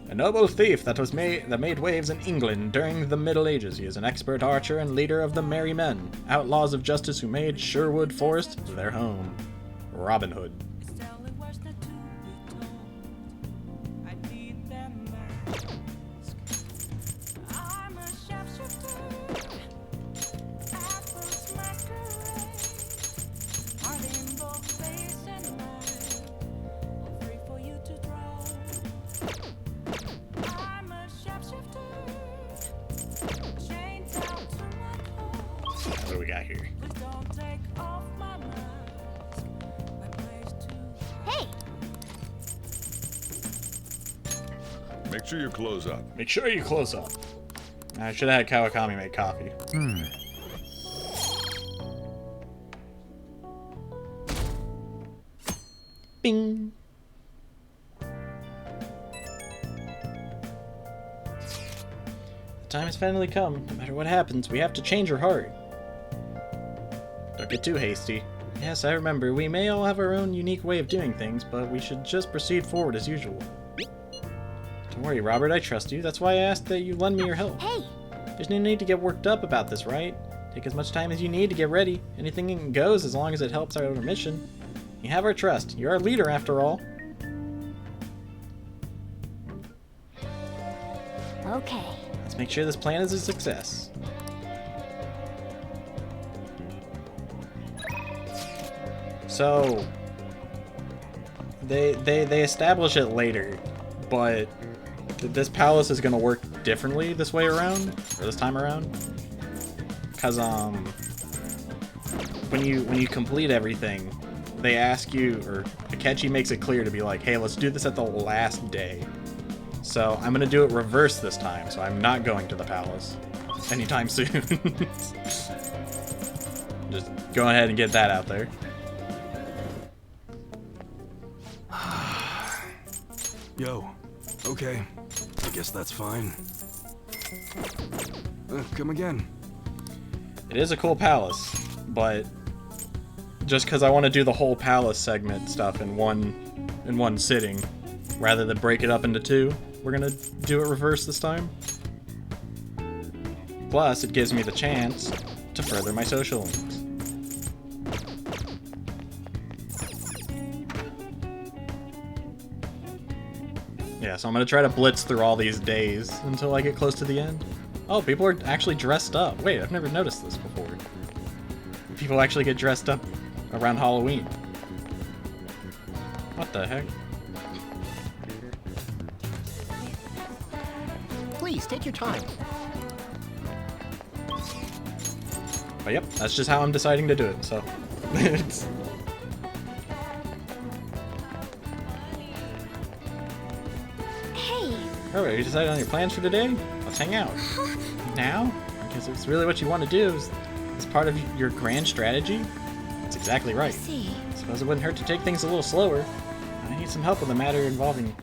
A noble thief that made waves in England during the Middle Ages. He is an expert archer and leader of the Merry Men, outlaws of justice who made Sherwood Forest their home. Robin Hood. What do we got here? Hey! Make sure you close up. Make sure you close up. I should have had Kawakami make coffee. Bing! The time has finally come. No matter what happens, we have to change her heart. Don't get too hasty. Yes, I remember. We may all have our own unique way of doing things, but we should just proceed forward as usual. Don't worry, Robert. I trust you. That's why I asked that you lend me your help. Hey! There's no need to get worked up about this, right? Take as much time as you need to get ready. Anything goes as long as it helps our mission. You have our trust. You're our leader, after all. Okay. Let's make sure this plan is a success. So they establish it later, but this palace is gonna work differently this way around, or this time around. Cause when you complete everything, they ask you, or Akechi makes it clear to be like, hey, let's do this at the last day. So I'm gonna do it reverse this time, so I'm not going to the palace anytime soon. Just go ahead and get that out there. Yo, okay. I guess that's fine. Come again. It is a cool palace, but just because I want to do the whole palace segment stuff in one sitting, rather than break it up into two, we're gonna do it reverse this time. Plus, it gives me the chance to further my social links. Yeah, so I'm gonna try to blitz through all these days until I get close to the end. Oh, people are actually dressed up. Wait, I've never noticed this before. People actually get dressed up around Halloween. What the heck? Please, Please, take your time. But yep, that's just how I'm deciding to do it, so. It's... Hey. Alright, you decided on your plans for today? Let's hang out. Now? Because it's really what you want to do is part of your grand strategy? That's exactly right. I see. Suppose it wouldn't hurt to take things a little slower. I need some help with the matter involving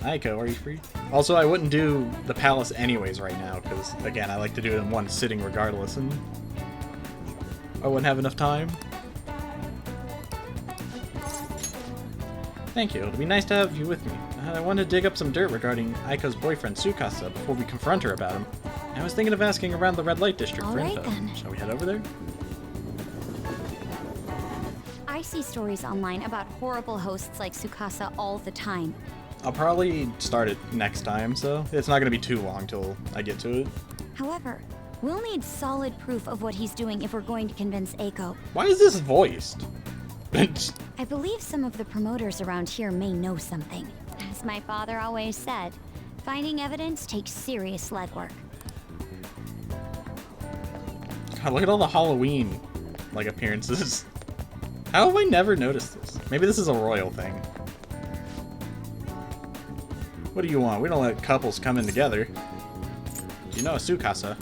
Aiko. Are you free? Also, I wouldn't do the palace anyways right now, because, again, I like to do it in one sitting regardless, and I wouldn't have enough time. Thank you. It'll be nice to have you with me. I want to dig up some dirt regarding Aiko's boyfriend, Tsukasa, before we confront her about him. I was thinking of asking around the red light district for info. Then. Shall we head over there? I see stories online about horrible hosts like Tsukasa all the time. I'll probably start it next time, so it's not going to be too long till I get to it. However, we'll need solid proof of what he's doing if we're going to convince Aiko. Why is this voiced? I believe some of the promoters around here may know something. As my father always said, finding evidence takes serious legwork. God, look at all the Halloween appearances. How have I never noticed this? Maybe this is a royal thing. What do you want? We don't let couples come in together. Do you know a Tsukasa?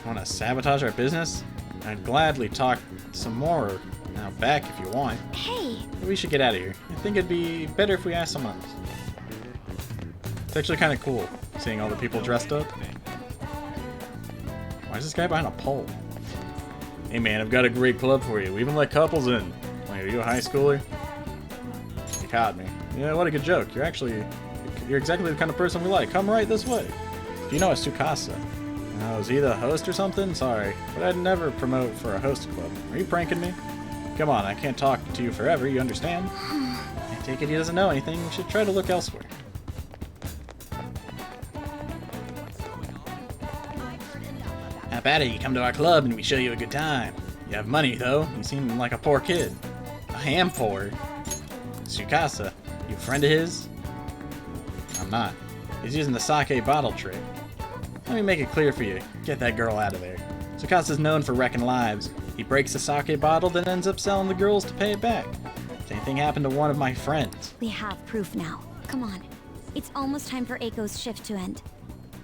Want to sabotage our business? I'd gladly talk some more out back if you want. Hey! But we should get out of here. I think it'd be better if we asked someone else. It's actually kind of cool seeing all the people dressed up. Why is this guy behind a pole? Hey man, I've got a great club for you. We even let couples in. Wait, are you a high schooler? You caught me. Yeah, what a good joke. You're exactly the kind of person we like. Come right this way. If you know a Tsukasa. Oh, is he the host or something? Sorry, but I'd never promote for a host club. Are you pranking me? Come on, I can't talk to you forever, you understand? I take it he doesn't know anything. We should try to look elsewhere. How about it? You come to our club and we show you a good time. You have money, though. You seem like a poor kid. I am poor. Tsukasa, you a friend of his? I'm not. He's using the sake bottle trick. Let me make it clear for you. Get that girl out of there. Tsukasa's known for wrecking lives. He breaks the sake bottle, then ends up selling the girls to pay it back. Same thing happened to one of my friends. We have proof now. Come on. It's almost time for Aiko's shift to end.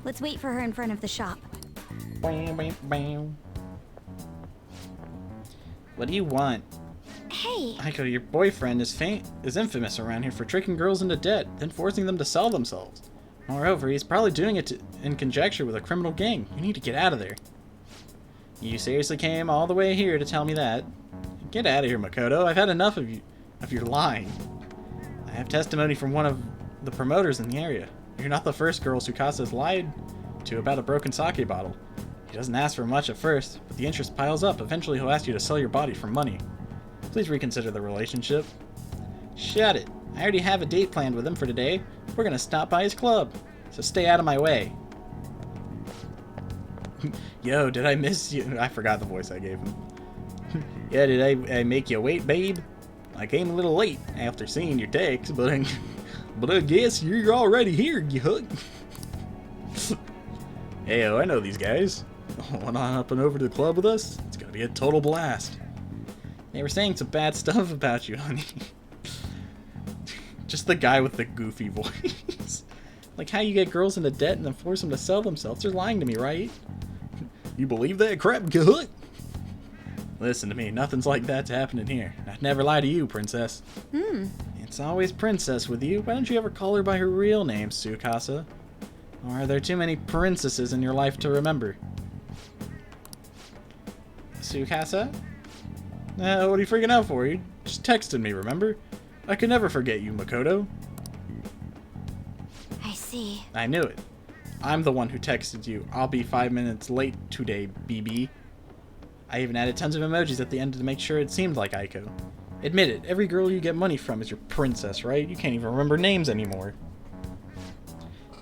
Let's wait for her in front of the shop. Bam, bam, bam. What do you want? Hey! Aiko, your boyfriend is infamous around here for tricking girls into debt, then forcing them to sell themselves. Moreover, he's probably doing it in conjecture with a criminal gang. You need to get out of there. You seriously came all the way here to tell me that? Get out of here, Makoto. I've had enough of your lying. I have testimony from one of the promoters in the area. You're not the first girl Tsukasa's lied to about a broken sake bottle. He doesn't ask for much at first, but the interest piles up. Eventually he'll ask you to sell your body for money. Please reconsider the relationship. Shut it. I already have a date planned with him for today. We're gonna stop by his club, so stay out of my way. Yo, did I miss you? I forgot the voice I gave him. Yeah, did I make you wait, babe? I came a little late after seeing your text, but I guess you're already here, you hook. Heyo, I know these guys. Want on up and over to the club with us? It's gonna be a total blast. They were saying some bad stuff about you, honey. Just the guy with the goofy voice. Like how you get girls into debt and then force them to sell themselves. They're lying to me, right? You believe that crap, good? Listen to me, nothing's like that's happening here. I'd never lie to you, princess. It's always princess with you. Why don't you ever call her by her real name, Tsukasa? Or are there too many princesses in your life to remember? Tsukasa? What are you freaking out for? You just texted me, remember? I could never forget you, Makoto. I see. I knew it. I'm the one who texted you. I'll be 5 minutes late today, BB. I even added tons of emojis at the end to make sure it seemed like Aiko. Admit it, every girl you get money from is your princess, right? You can't even remember names anymore.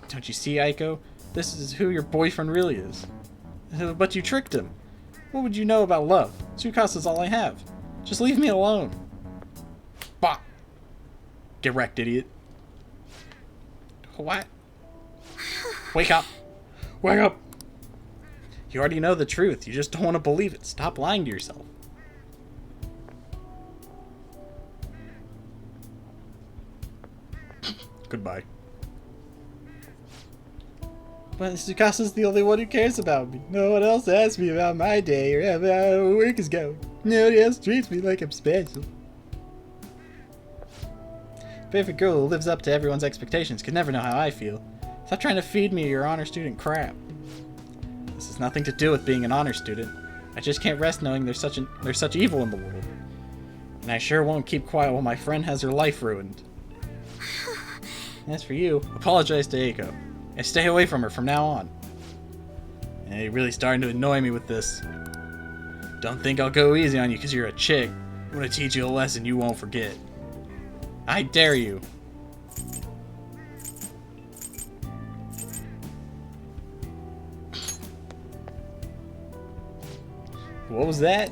Don't you see, Aiko? This is who your boyfriend really is. But you tricked him. What would you know about love? Tsukasa's all I have. Just leave me alone. Bah! Get wrecked, idiot. What? Wake up. Wake up! You already know the truth. You just don't want to believe it. Stop lying to yourself. Goodbye. But Tsukasa's the only one who cares about me. No one else asks me about my day or how work is going. Nobody else treats me like I'm special. Perfect girl who lives up to everyone's expectations can never know how I feel. Stop trying to feed me your honor student crap. This has nothing to do with being an honor student. I just can't rest knowing there's such evil in the world. And I sure won't keep quiet while my friend has her life ruined. As for you, apologize to Eiko. And stay away from her from now on. And you're really starting to annoy me with this. Don't think I'll go easy on you because you're a chick. I'm gonna teach you a lesson you won't forget. I dare you. What was that?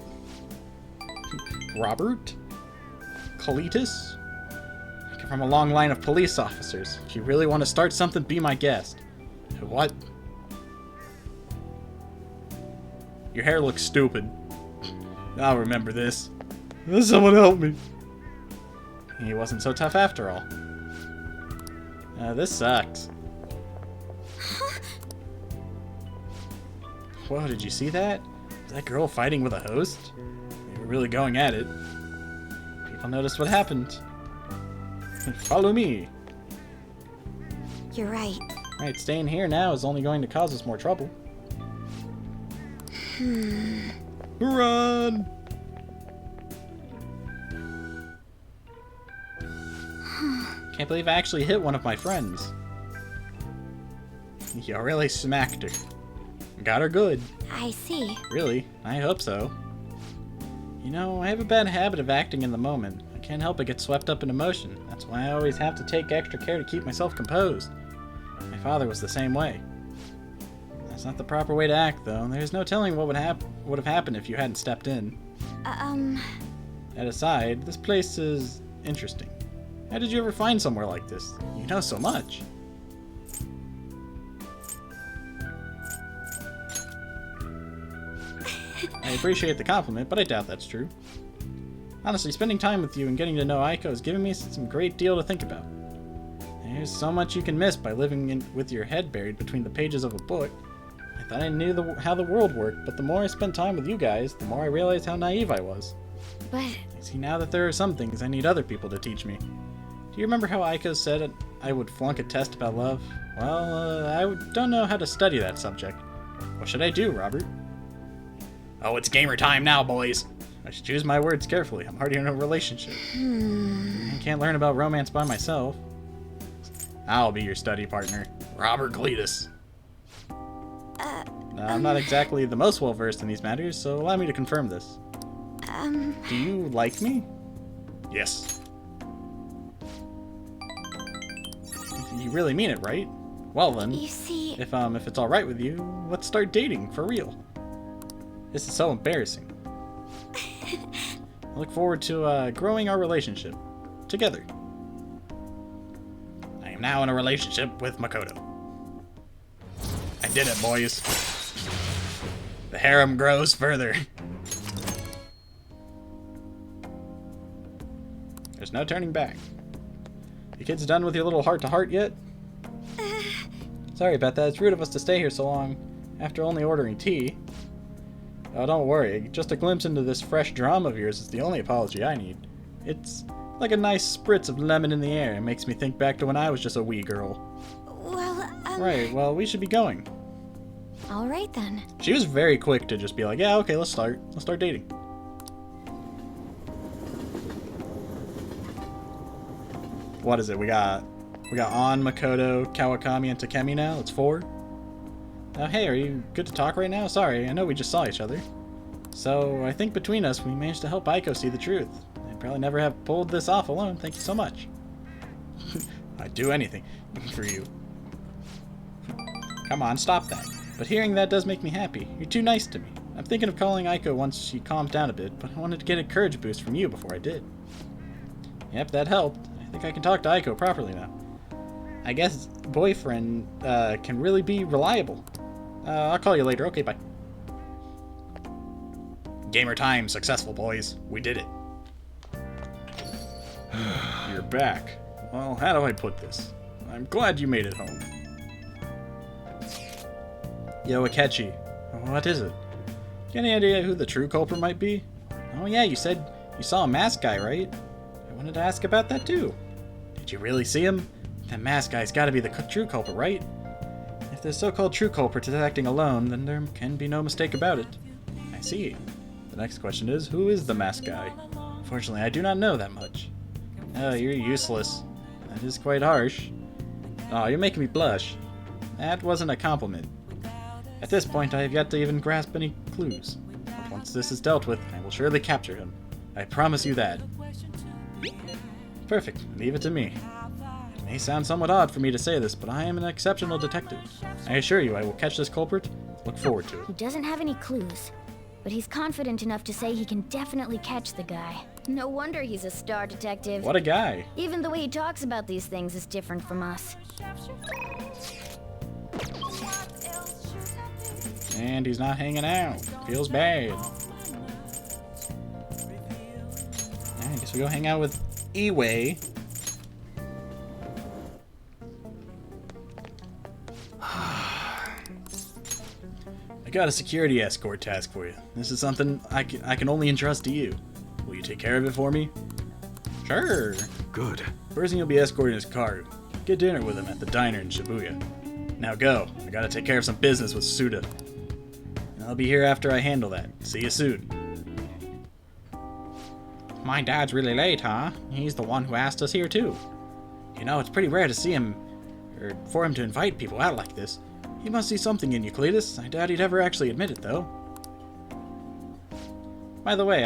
Robert? Cletus? I come from a long line of police officers. If you really want to start something, be my guest. What? Your hair looks stupid. I'll remember this. Someone help me. He wasn't so tough after all. This sucks. Whoa, did you see that? Was that girl fighting with a host? They were really going at it. People noticed what happened. Follow me. You're right. Right, staying here now is only going to cause us more trouble. Run! Can't believe I actually hit one of my friends. You really smacked her. Got her good. I see. Really? I hope so. You know, I have a bad habit of acting in the moment. I can't help but get swept up in emotion. That's why I always have to take extra care to keep myself composed. My father was the same way. That's not the proper way to act, though. There's no telling what would have happened if you hadn't stepped in. That aside, this place is interesting. How did you ever find somewhere like this? You know so much. I appreciate the compliment, but I doubt that's true. Honestly, spending time with you and getting to know Aiko has given me some great deal to think about. There's so much you can miss by living with your head buried between the pages of a book. I thought I knew how the world worked, but the more I spent time with you guys, the more I realized how naive I was. But... I see now that there are some things I need other people to teach me. Do you remember how Aiko said I would flunk a test about love? Well, I don't know how to study that subject. What should I do, Robert? Oh, it's gamer time now, boys. I should choose my words carefully. I'm already in a relationship. I can't learn about romance by myself. I'll be your study partner, Robert Cletus. I'm not exactly the most well-versed in these matters, so allow me to confirm this. Do you like me? Yes. You really mean it, right? Well then, you see... if it's alright with you, let's start dating, for real. This is so embarrassing. I look forward to growing our relationship. Together. I am now in a relationship with Makoto. I did it, boys. The harem grows further. There's no turning back. You kids done with your little heart-to-heart yet? Sorry about that. It's rude of us to stay here so long after only ordering tea. Oh, don't worry. Just a glimpse into this fresh drama of yours is the only apology I need. It's like a nice spritz of lemon in the air. It makes me think back to when I was just a wee girl. Well, Right, well, we should be going. All right, then. She was very quick to just be like, yeah, okay, let's start. Let's start dating. What is it? We got On, Makoto, Kawakami, and Takemi now. It's 4. Hey, are you good to talk right now? Sorry, I know we just saw each other. So, I think between us, we managed to help Aiko see the truth. I'd probably never have pulled this off alone. Thank you so much. I'd do anything for you. Come on, stop that. But hearing that does make me happy. You're too nice to me. I'm thinking of calling Aiko once she calms down a bit, but I wanted to get a courage boost from you before I did. Yep, that helped. I think I can talk to Aiko properly now. I guess boyfriend can really be reliable. I'll call you later. Okay, bye. Gamer time successful, boys. We did it. You're back. Well, how do I put this? I'm glad you made it home. Yo, Akechi. What is it? You got any idea who the true culprit might be? Oh yeah, you said you saw a masked guy, right? I wanted to ask about that too. Did you really see him? That masked guy's gotta be the true culprit, right? If the so-called true culprit is acting alone, then there can be no mistake about it. I see. The next question is, who is the masked guy? Fortunately, I do not know that much. Oh, you're useless. That is quite harsh. Oh, you're making me blush. That wasn't a compliment. At this point, I have yet to even grasp any clues. But once this is dealt with, I will surely capture him. I promise you that. Perfect. Leave it to me. It may sound somewhat odd for me to say this, but I am an exceptional detective. I assure you I will catch this culprit. Look forward to it. He doesn't have any clues, but he's confident enough to say he can definitely catch the guy. No wonder he's a star detective. What a guy. Even the way he talks about these things is different from us. And he's not hanging out. Feels bad. I guess we go hang out with Iway. I got a security escort task for you. This is something I can only entrust to you. Will you take care of it for me? Sure. Good. First thing, you'll be escorting his car. Get dinner with him at the diner in Shibuya. Now go. I gotta take care of some business with Suda. I'll be here after I handle that. See you soon. My dad's really late, huh? He's the one who asked us here, too. You know, it's pretty rare to see him, or for him to invite people out like this. He must see something in you, Cletus. I doubt he'd ever actually admit it, though. By the way,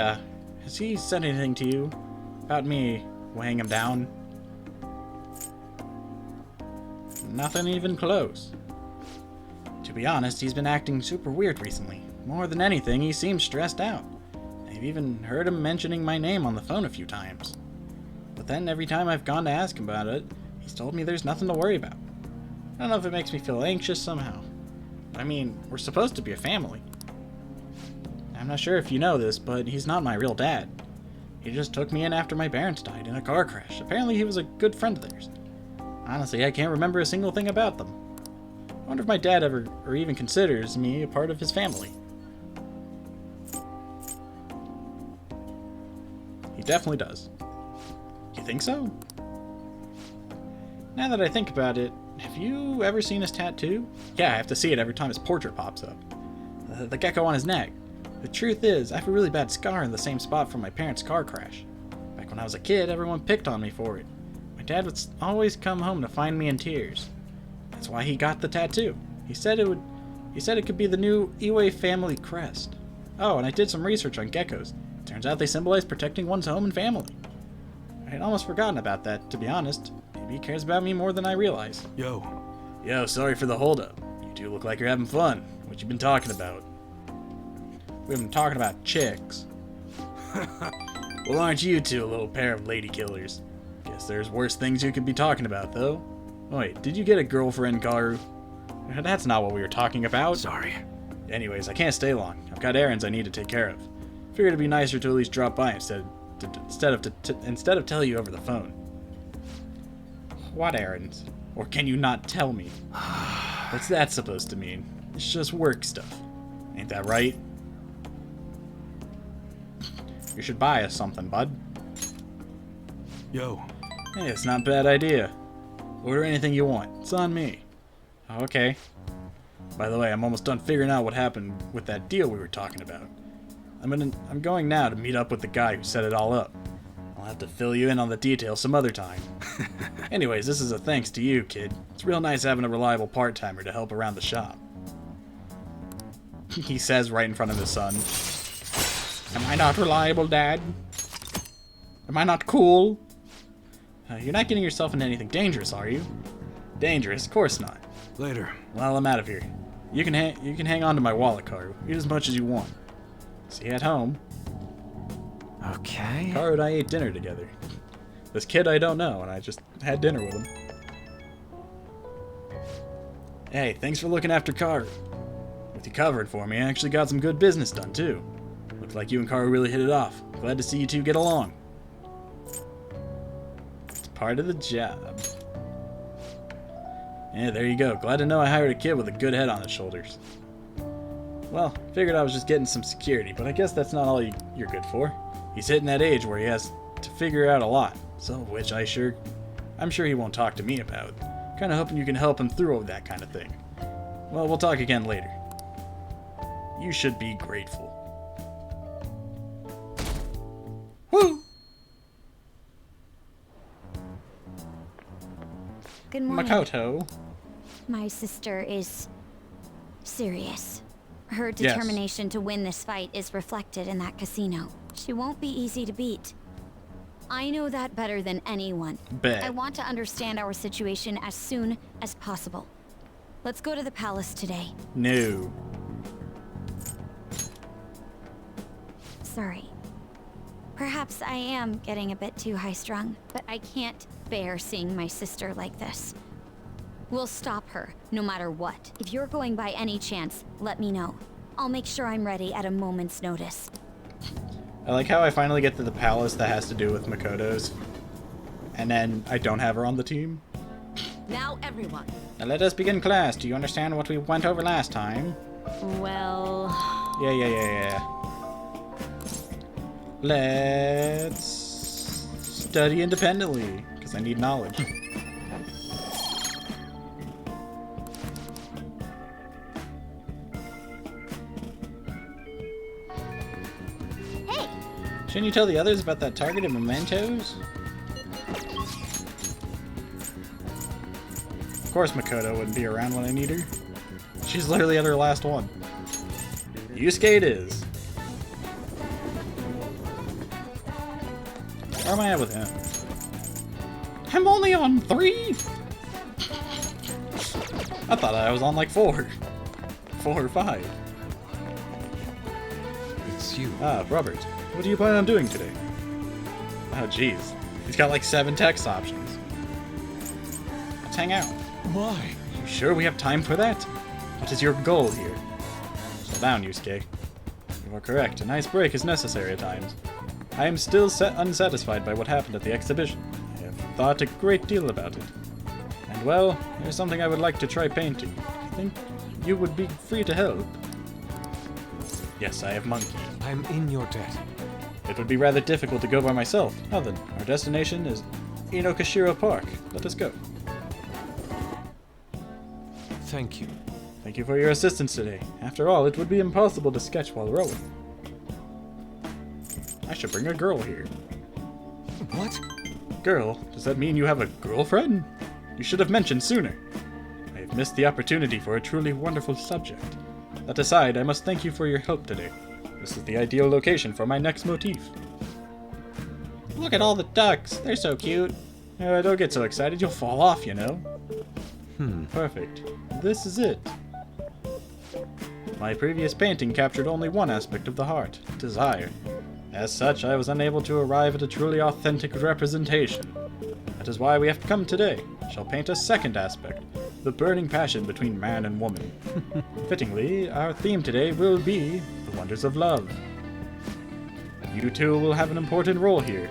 has he said anything to you about me weighing him down? Nothing even close. To be honest, he's been acting super weird recently. More than anything, he seems stressed out. I've even heard him mentioning my name on the phone a few times. But then every time I've gone to ask him about it, he's told me there's nothing to worry about. I don't know if it makes me feel anxious somehow. I mean, we're supposed to be a family. I'm not sure if you know this, but he's not my real dad. He just took me in after my parents died in a car crash. Apparently he was a good friend of theirs. Honestly, I can't remember a single thing about them. I wonder if my dad ever, or even considers me a part of his family. He definitely does. You think so? Now that I think about it, have you ever seen his tattoo? Yeah, I have to see it every time his portrait pops up. The gecko on his neck. The truth is, I have a really bad scar in the same spot from my parents' car crash. Back when I was a kid, everyone picked on me for it. My dad would always come home to find me in tears. That's why he got the tattoo. He said it could be the new Iway family crest. Oh, and I did some research on geckos. Turns out they symbolize protecting one's home and family. I had almost forgotten about that, to be honest. Maybe he cares about me more than I realize. Yo, sorry for the holdup. You two look like you're having fun. What you been talking about? We've been talking about chicks. Well, aren't you two a little pair of lady killers? Guess there's worse things you could be talking about, though. Wait, did you get a girlfriend, Karu? That's not what we were talking about. Sorry. Anyways, I can't stay long. I've got errands I need to take care of. Figured it'd be nicer to at least drop by instead of tell you over the phone. What errands? Or can you not tell me? What's that supposed to mean? It's just work stuff. Ain't that right? You should buy us something, bud. Yo. Hey, it's not a bad idea. Order anything you want. It's on me. Okay. By the way, I'm almost done figuring out what happened with that deal we were talking about. I'm going now to meet up with the guy who set it all up. I'll have to fill you in on the details some other time. Anyways, this is a thanks to you, kid. It's real nice having a reliable part-timer to help around the shop. He says right in front of his son. Am I not reliable, Dad? Am I not cool? You're not getting yourself into anything dangerous, are you? Dangerous? Of course not. Later. Well, I'm out of here. You can hang on to my wallet, Karu. Eat as much as you want. See you at home. Okay. Karu and I ate dinner together. This kid I don't know, and I just had dinner with him. Hey, thanks for looking after Karu. With you covering for me, I actually got some good business done, too. Looks like you and Karu really hit it off. Glad to see you two get along. It's part of the job. Yeah, there you go. Glad to know I hired a kid with a good head on his shoulders. Well, figured I was just getting some security, but I guess that's not all you're good for. He's hitting that age where he has to figure out a lot, some of which I'm sure he won't talk to me about. Kinda hoping you can help him through that kind of thing. Well, we'll talk again later. You should be grateful. Woo! Good morning. Makoto. My sister is serious. Her Yes. determination to win this fight is reflected in that casino. She won't be easy to beat. I know that better than anyone. Bet. I want to understand our situation as soon as possible. Let's go to the palace today. No. Sorry. Perhaps I am getting a bit too high-strung, but I can't bear seeing my sister like this. We'll stop her, no matter what. If you're going by any chance, let me know. I'll make sure I'm ready at a moment's notice. I like how I finally get to the palace that has to do with Makoto's. And then I don't have her on the team. Now everyone. Now let us begin class. Do you understand what we went over last time? Well... Yeah. Let's study independently, because I need knowledge. Hey! Shouldn't you tell the others about that target of mementos? Of course Makoto wouldn't be around when I need her. She's literally at her last one. Yusuke it is. Where am I at with him? I'm only on 3? I thought I was on like 4. 4 or 5. It's you. Ah, Robert. What do you plan on doing today? Oh, jeez. He's got like 7 text options. Let's hang out. Why? You sure we have time for that? What is your goal here? Slow down, Yusuke. You are correct. A nice break is necessary at times. I am still unsatisfied by what happened at the exhibition. I have thought a great deal about it. And well, there's something I would like to try painting. I think you would be free to help. Yes, I have monkey. I'm in your debt. It would be rather difficult to go by myself. Now then, our destination is Inokashira Park. Let us go. Thank you. Thank you for your assistance today. After all, it would be impossible to sketch while rowing. I should bring a girl here. What? Girl? Does that mean you have a girlfriend? You should have mentioned sooner. I have missed the opportunity for a truly wonderful subject. That aside, I must thank you for your help today. This is the ideal location for my next motif. Look at all the ducks. They're so cute. Don't get so excited. You'll fall off, you know. Perfect. This is it. My previous painting captured only one aspect of the heart, desire. As such, I was unable to arrive at a truly authentic representation. That is why we have come today. I shall paint a second aspect, the burning passion between man and woman. Fittingly, our theme today will be the wonders of love. You two will have an important role here.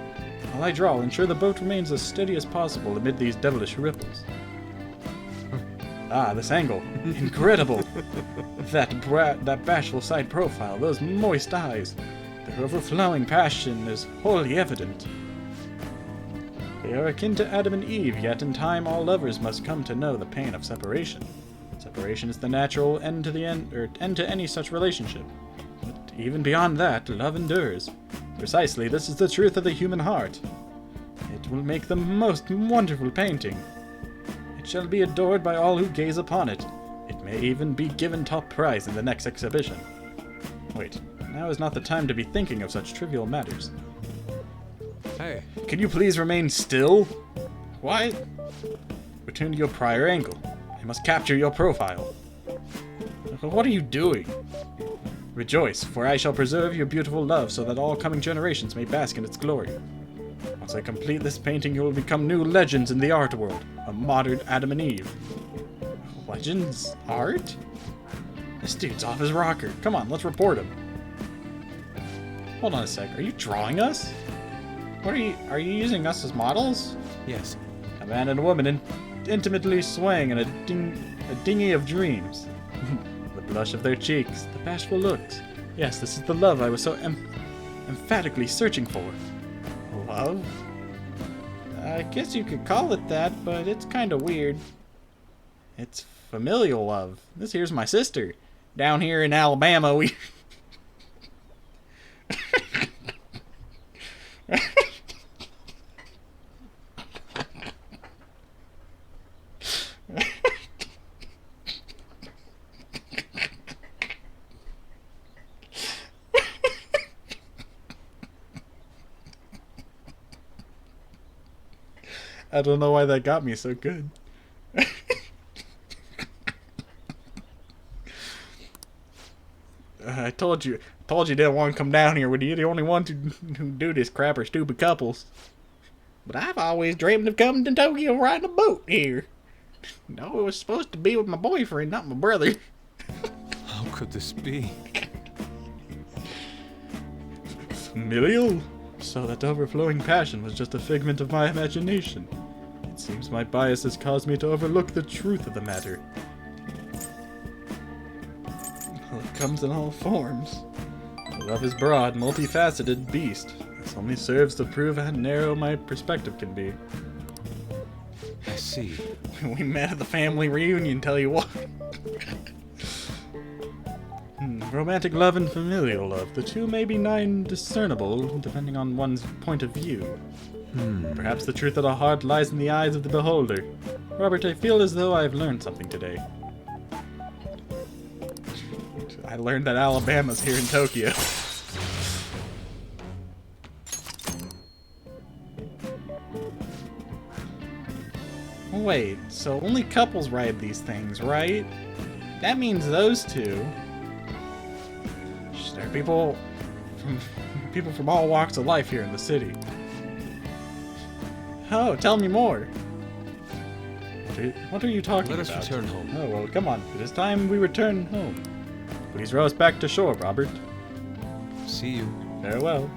While I draw, ensure the boat remains as steady as possible amid these devilish ripples. Ah, this angle. Incredible! That bashful side profile, those moist eyes. Their overflowing passion is wholly evident. They are akin to Adam and Eve, yet in time all lovers must come to know the pain of separation. Separation is the natural end to any such relationship. But even beyond that, love endures. Precisely, this is the truth of the human heart. It will make the most wonderful painting. It shall be adored by all who gaze upon it. It may even be given top prize in the next exhibition. Wait, now is not the time to be thinking of such trivial matters. Hey. Can you please remain still? Why? Return to your prior angle. I must capture your profile. What are you doing? Rejoice, for I shall preserve your beautiful love so that all coming generations may bask in its glory. Once I complete this painting, you will become new legends in the art world. A modern Adam and Eve. Legends? Art? This dude's off his rocker. Come on, let's report him. Hold on a sec. Are you drawing us? What are you using us as models? Yes. A man and a woman intimately swaying in a dinghy of dreams. The blush of their cheeks, the bashful looks. Yes, this is the love I was so emphatically searching for. Love? I guess you could call it that, but it's kind of weird. It's familial love. This here's my sister. Down here in Alabama, we... I don't know why that got me so good. I told you didn't want to come down here with you. The only ones who do this crap are stupid couples. But I've always dreamed of coming to Tokyo riding a boat here. No, it was supposed to be with my boyfriend, not my brother. How could this be? Familial? So that overflowing passion was just a figment of my imagination. It seems my bias has caused me to overlook the truth of the matter. Well, it comes in all forms. Love is broad, multifaceted beast. This only serves to prove how narrow my perspective can be. I see. We met at the family reunion, tell you what. Romantic love and familial love. The two may be discernible, depending on one's point of view. Perhaps the truth of the heart lies in the eyes of the beholder. Robert, I feel as though I've learned something today. I learned that Alabama's here in Tokyo. Wait, so only couples ride these things, right? That means those two. There are people from all walks of life here in the city. Oh, tell me more. What are you talking about? Let us return home. Oh, well, come on. It is time we return home. Please row us back to shore, Robert. See you. Farewell.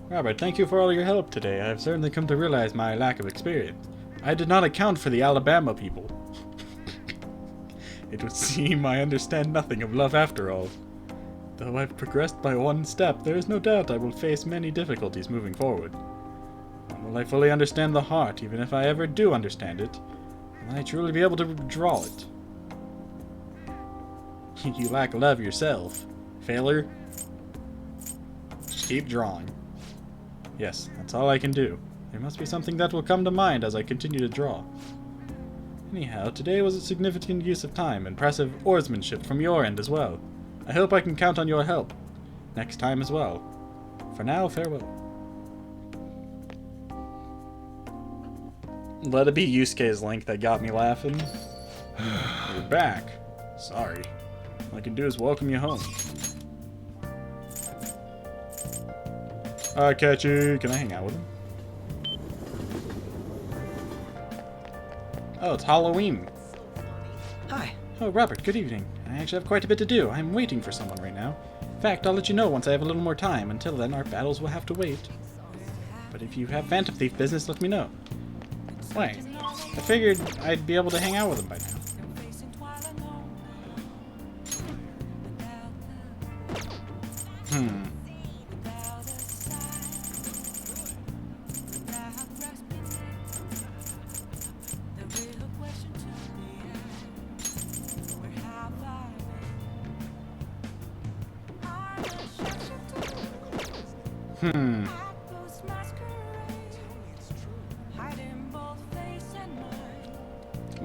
Robert, thank you for all your help today. I have certainly come to realize my lack of experience. I did not account for the Alabama people. It would seem I understand nothing of love after all. Though I've progressed by one step, there is no doubt I will face many difficulties moving forward. Will I fully understand the heart, even if I ever do understand it? Will I truly be able to draw it? You lack love yourself. Failure? Just keep drawing. Yes, that's all I can do. There must be something that will come to mind as I continue to draw. Anyhow, today was a significant use of time, impressive oarsmanship from your end as well. I hope I can count on your help. Next time as well. For now, farewell. Let it be Yusuke's link that got me laughing. You're back. Sorry. All I can do is welcome you home. Hi, Catchy. Can I hang out with him? Oh, it's Halloween. Hi. Oh, Robert, good evening. I actually have quite a bit to do. I'm waiting for someone right now. In fact, I'll let you know once I have a little more time. Until then, our battles will have to wait. But if you have Phantom Thief business, let me know. Wait, I figured I'd be able to hang out with him by now.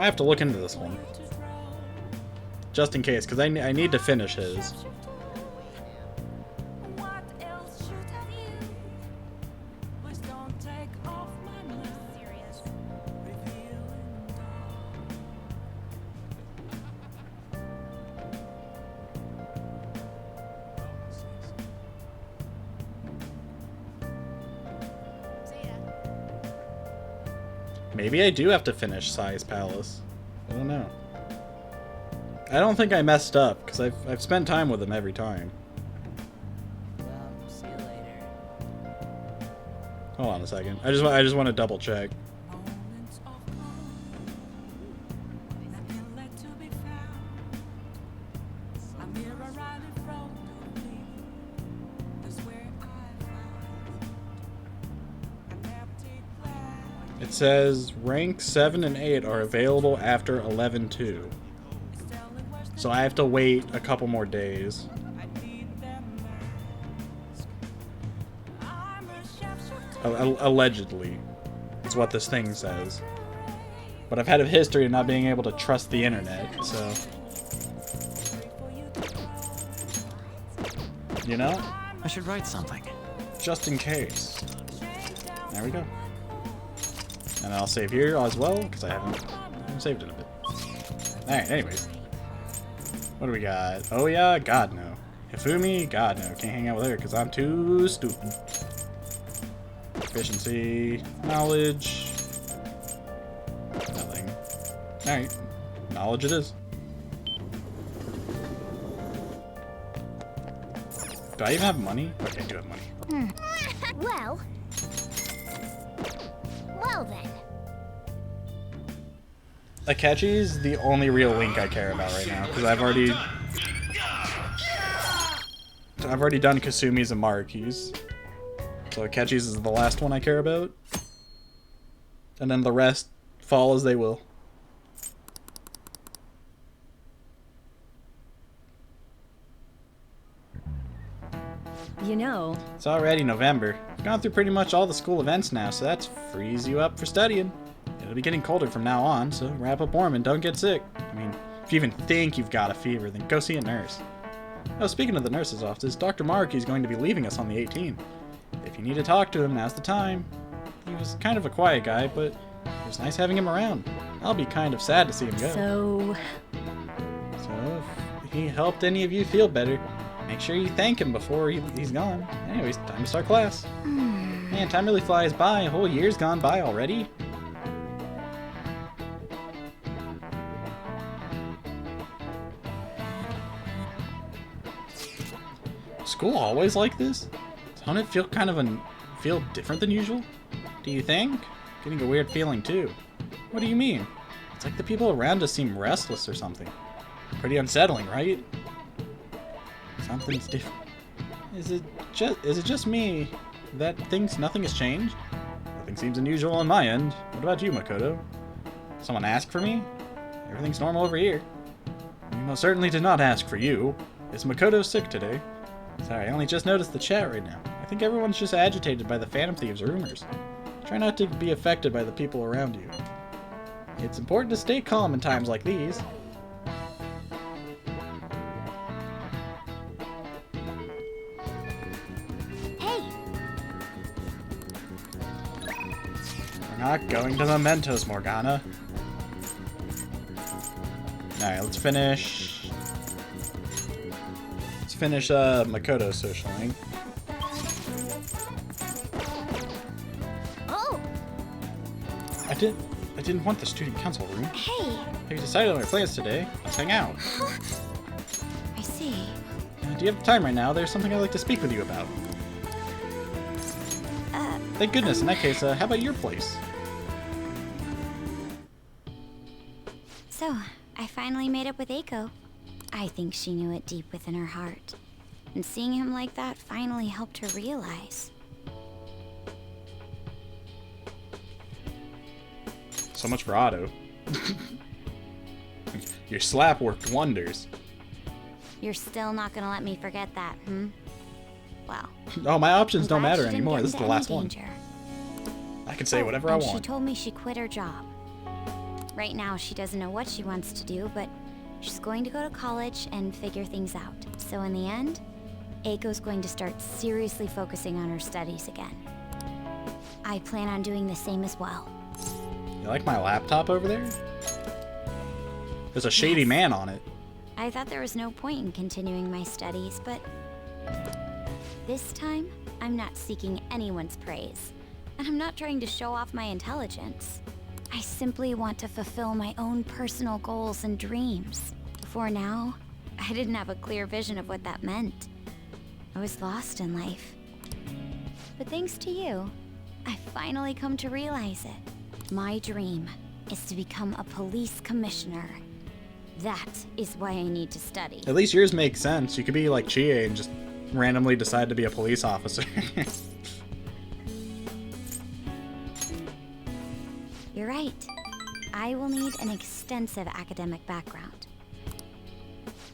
I have to look into this one. Just in case, because I need to finish his. Maybe I do have to finish Sai's Palace. I don't know. I don't think I messed up, because I've spent time with him every time. See you later. Hold on a second. I just want to double check. It says rank 7 and 8 are available after 11/2. So I have to wait a couple more days. Allegedly. It's what this thing says. But I've had a history of not being able to trust the internet, so... You know? I should write something. Just in case. There we go. And I'll save here as well, because I haven't saved in a bit. Alright, anyways. What do we got? Oh yeah, God no. Hifumi? God no. Can't hang out with her because I'm too stupid. Efficiency. Knowledge. Nothing. Alright. Knowledge it is. Do I even have money? Okay, I do have money. Well then. Akechi's the only real Link I care about right now, because I've already done Kasumi's and Maruki's. So Akechi's is the last one I care about. And then the rest fall as they will. You know, It's already November. I've gone through pretty much all the school events now, so that frees you up for studying. It'll be getting colder from now on, so wrap up warm and don't get sick. I mean, if you even think you've got a fever, then go see a nurse. Oh, speaking of the nurse's office, Dr. Maruki is going to be leaving us on the 18th. If you need to talk to him, now's the time. He was kind of a quiet guy, but it was nice having him around. I'll be kind of sad to see him go. So if he helped any of you feel better, make sure you thank him before he's gone. Anyways, time to start class. Man, time really flies by. A whole year's gone by already. School always like this? Don't it feel kind of feel different than usual? Do you think? Getting a weird feeling too. What do you mean? It's like the people around us seem restless or something. Pretty unsettling, right? Something's different. Is it just me that thinks nothing has changed? Nothing seems unusual on my end. What about you, Makoto? Someone ask for me? Everything's normal over here. We most certainly did not ask for you. Is Makoto sick today? Sorry, I only just noticed the chat right now. I think everyone's just agitated by the Phantom Thieves rumors. Try not to be affected by the people around you. It's important to stay calm in times like these. Hey! We're not going to Mementos, Morgana. Alright, let's finish Makoto's social link. Oh! I didn't want the student council room. Hey! Have you decided on our plans today? Let's hang out. I see. Do you have time right now? There's something I'd like to speak with you about. Thank goodness. In that case, how about your place? So, I finally made up with Eiko. I think she knew it deep within her heart. And seeing him like that finally helped her realize. So much bravado. Your slap worked wonders. You're still not gonna let me forget that, hmm? Well. Oh, my options don't matter she didn't anymore. get This is the into any last one. danger. I can say whatever I and want. She told me she quit her job. Right now, she doesn't know what she wants to do, but she's going to go to college and figure things out. So in the end, Eiko's going to start seriously focusing on her studies again. I plan on doing the same as well. You like my laptop over there? There's a shady man on it. I thought there was no point in continuing my studies, but this time, I'm not seeking anyone's praise, and I'm not trying to show off my intelligence. I simply want to fulfill my own personal goals and dreams. Before now, I didn't have a clear vision of what that meant. I was lost in life. But thanks to you, I finally come to realize it. My dream is to become a police commissioner. That is why I need to study. At least yours makes sense. You could be like Chie and just randomly decide to be a police officer. You're right. I will need an extensive academic background.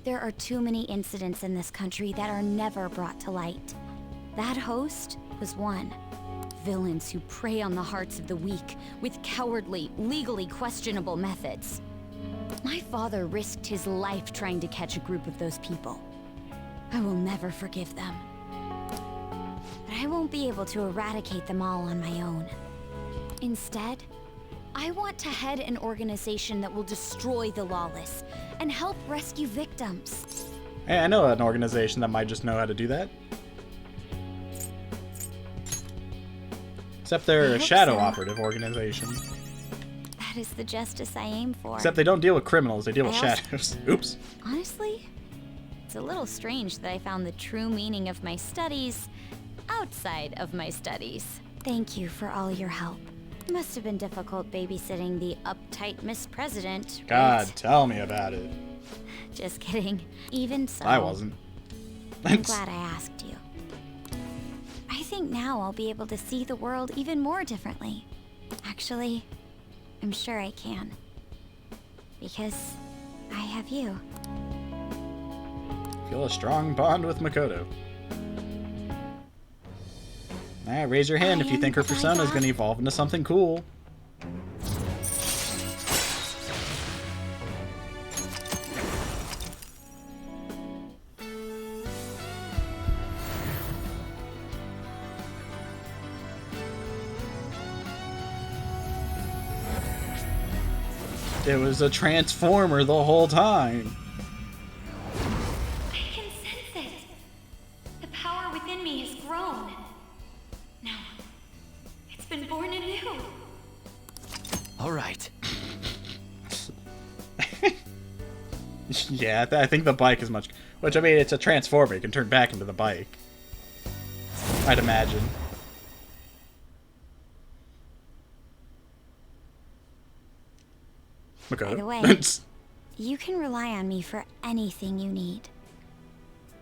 There are too many incidents in this country that are never brought to light. That host was one. Villains who prey on the hearts of the weak with cowardly, legally questionable methods. My father risked his life trying to catch a group of those people. I will never forgive them. But I won't be able to eradicate them all on my own. Instead, I want to head an organization that will destroy the lawless and help rescue victims. Hey, I know an organization that might just know how to do that. Except they're a shadow operative organization. That is the justice I aim for. Except they don't deal with criminals, they deal with shadows. Oops. Honestly, it's a little strange that I found the true meaning of my studies outside of my studies. Thank you for all your help. It must have been difficult babysitting the uptight Miss President. God, right? tell me about it. Just kidding. Even so. I wasn't. I'm glad I asked you. I think now I'll be able to see the world even more differently. Actually, I'm sure I can. Because I have you. Feel a strong bond with Makoto. Alright, raise your hand if you think her persona is going to evolve into something cool. It was a transformer the whole time. I can sense it. The power within me has grown. No, it's been born anew. All right. Yeah, I think the bike is much... Which, I mean, it's a transformer. It can turn back into the bike. I'd imagine. By the way, you can rely on me for anything you need.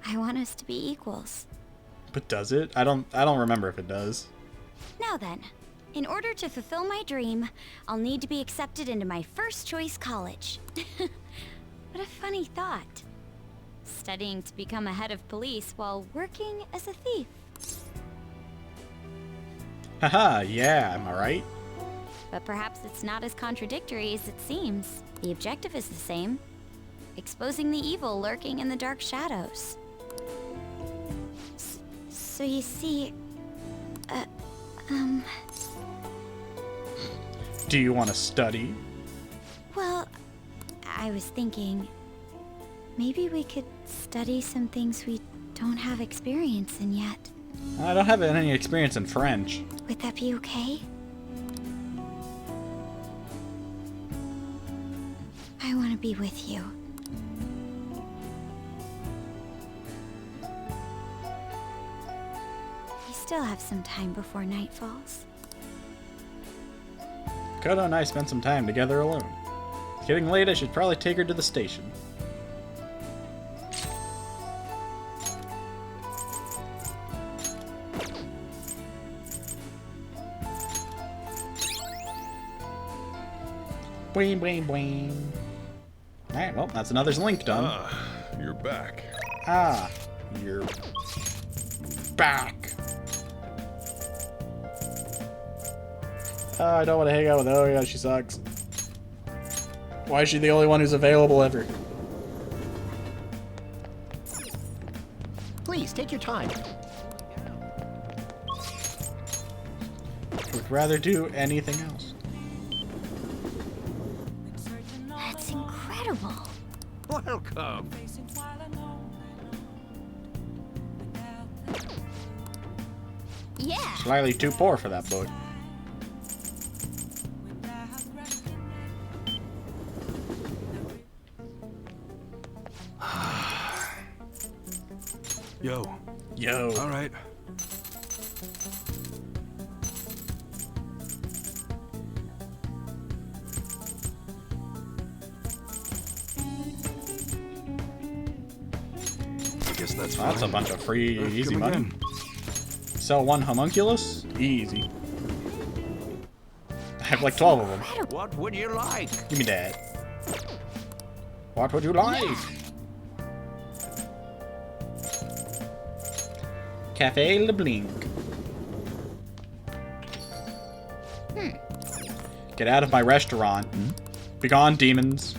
I want us to be equals. But does it? I don't remember if it does. Now then, in order to fulfill my dream, I'll need to be accepted into my first choice college. What a funny thought. Studying to become a head of police while working as a thief. Haha, yeah, am I right? But perhaps it's not as contradictory as it seems. The objective is the same. Exposing the evil lurking in the dark shadows. So you see... Do you want to study? Well, I was thinking... maybe we could study some things we don't have experience in yet. I don't have any experience in French. Would that be okay? I want to be with you. We still have some time before night falls. Kodo and I spent some time together alone. It's getting late, I should probably take her to the station. Boing, boing, boing. Alright, well, that's another link done. Ah, you're back. Ah, you're back. Oh, I don't want to hang out with Oya, she sucks. Why is she the only one who's available ever? Please, take your time. Would rather do anything else. That's incredible. Welcome. Yeah. Slightly too poor for that book. Yo. Yo. All right. I guess that's That's a fine. bunch of free, easy come money. again. Sell one homunculus? Easy. I have like 12 of them. What would you like? Give me that. What would you like? Cafe Le Blink. Get out of my restaurant. Begone, demons.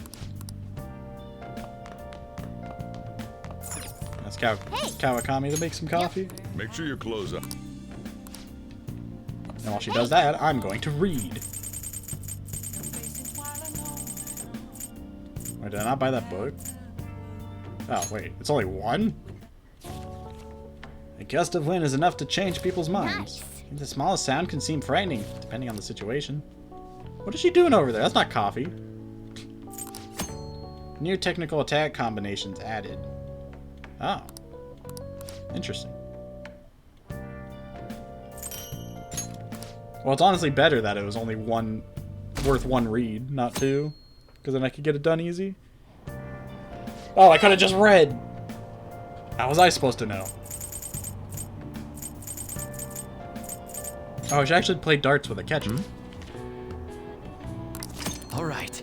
That's Kawakami to make some coffee. Make sure your clothes up. And while she does that, I'm going to read. Wait, did I not buy that book? Oh, wait. It's only one? A gust of wind is enough to change people's minds. Even the smallest sound can seem frightening, depending on the situation. What is she doing over there? That's not coffee. New technical attack combinations added. Oh. Interesting. Well, it's honestly better that it was only one, worth one read, not two. Because then I could get it done easy. Oh, I could have just read! How was I supposed to know? Oh, I should actually play darts with a catcher. All right.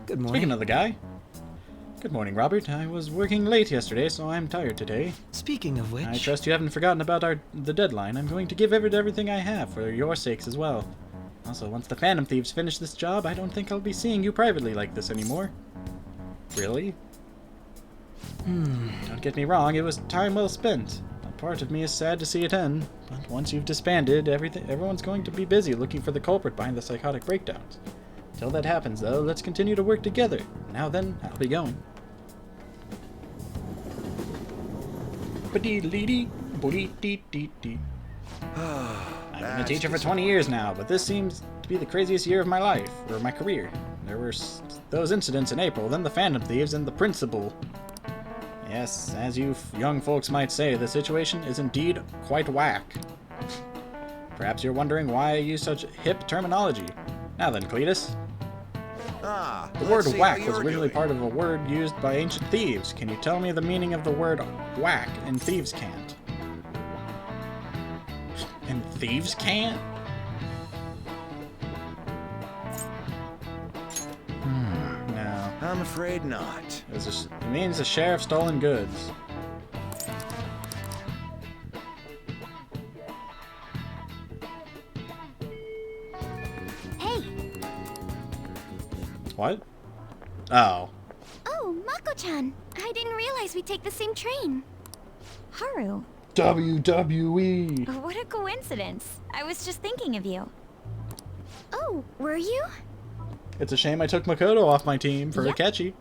Good morning. Speaking of the guy. Good morning, Robert. I was working late yesterday, so I'm tired today. Speaking of which... I trust you haven't forgotten about the deadline. I'm going to give everything I have for your sakes as well. Also, once the Phantom Thieves finish this job, I don't think I'll be seeing you privately like this anymore. Really? Don't get me wrong, it was time well spent. A part of me is sad to see it end, but once you've disbanded, everyone's going to be busy looking for the culprit behind the psychotic breakdowns. Till that happens, though, let's continue to work together. Now then, I'll be going. I've been a teacher for 20 years now, but this seems to be the craziest year of my life, or my career. There were those incidents in April, then the Phantom Thieves, and the principal. Yes, as you young folks might say, the situation is indeed quite whack. Perhaps you're wondering why I use such hip terminology. Now then, Cletus. The word whack was originally part of a word used by ancient thieves. Can you tell me the meaning of the word whack in Thieves' Cant? In Thieves' Cant? No. I'm afraid not. It means the sheriff stolen goods. Hey! What? Oh. Oh, Mako-chan. I didn't realize we'd take the same train. Haru. WWE. What a coincidence. I was just thinking of you. Oh, were you? It's a shame I took Makoto off my team for Akechi.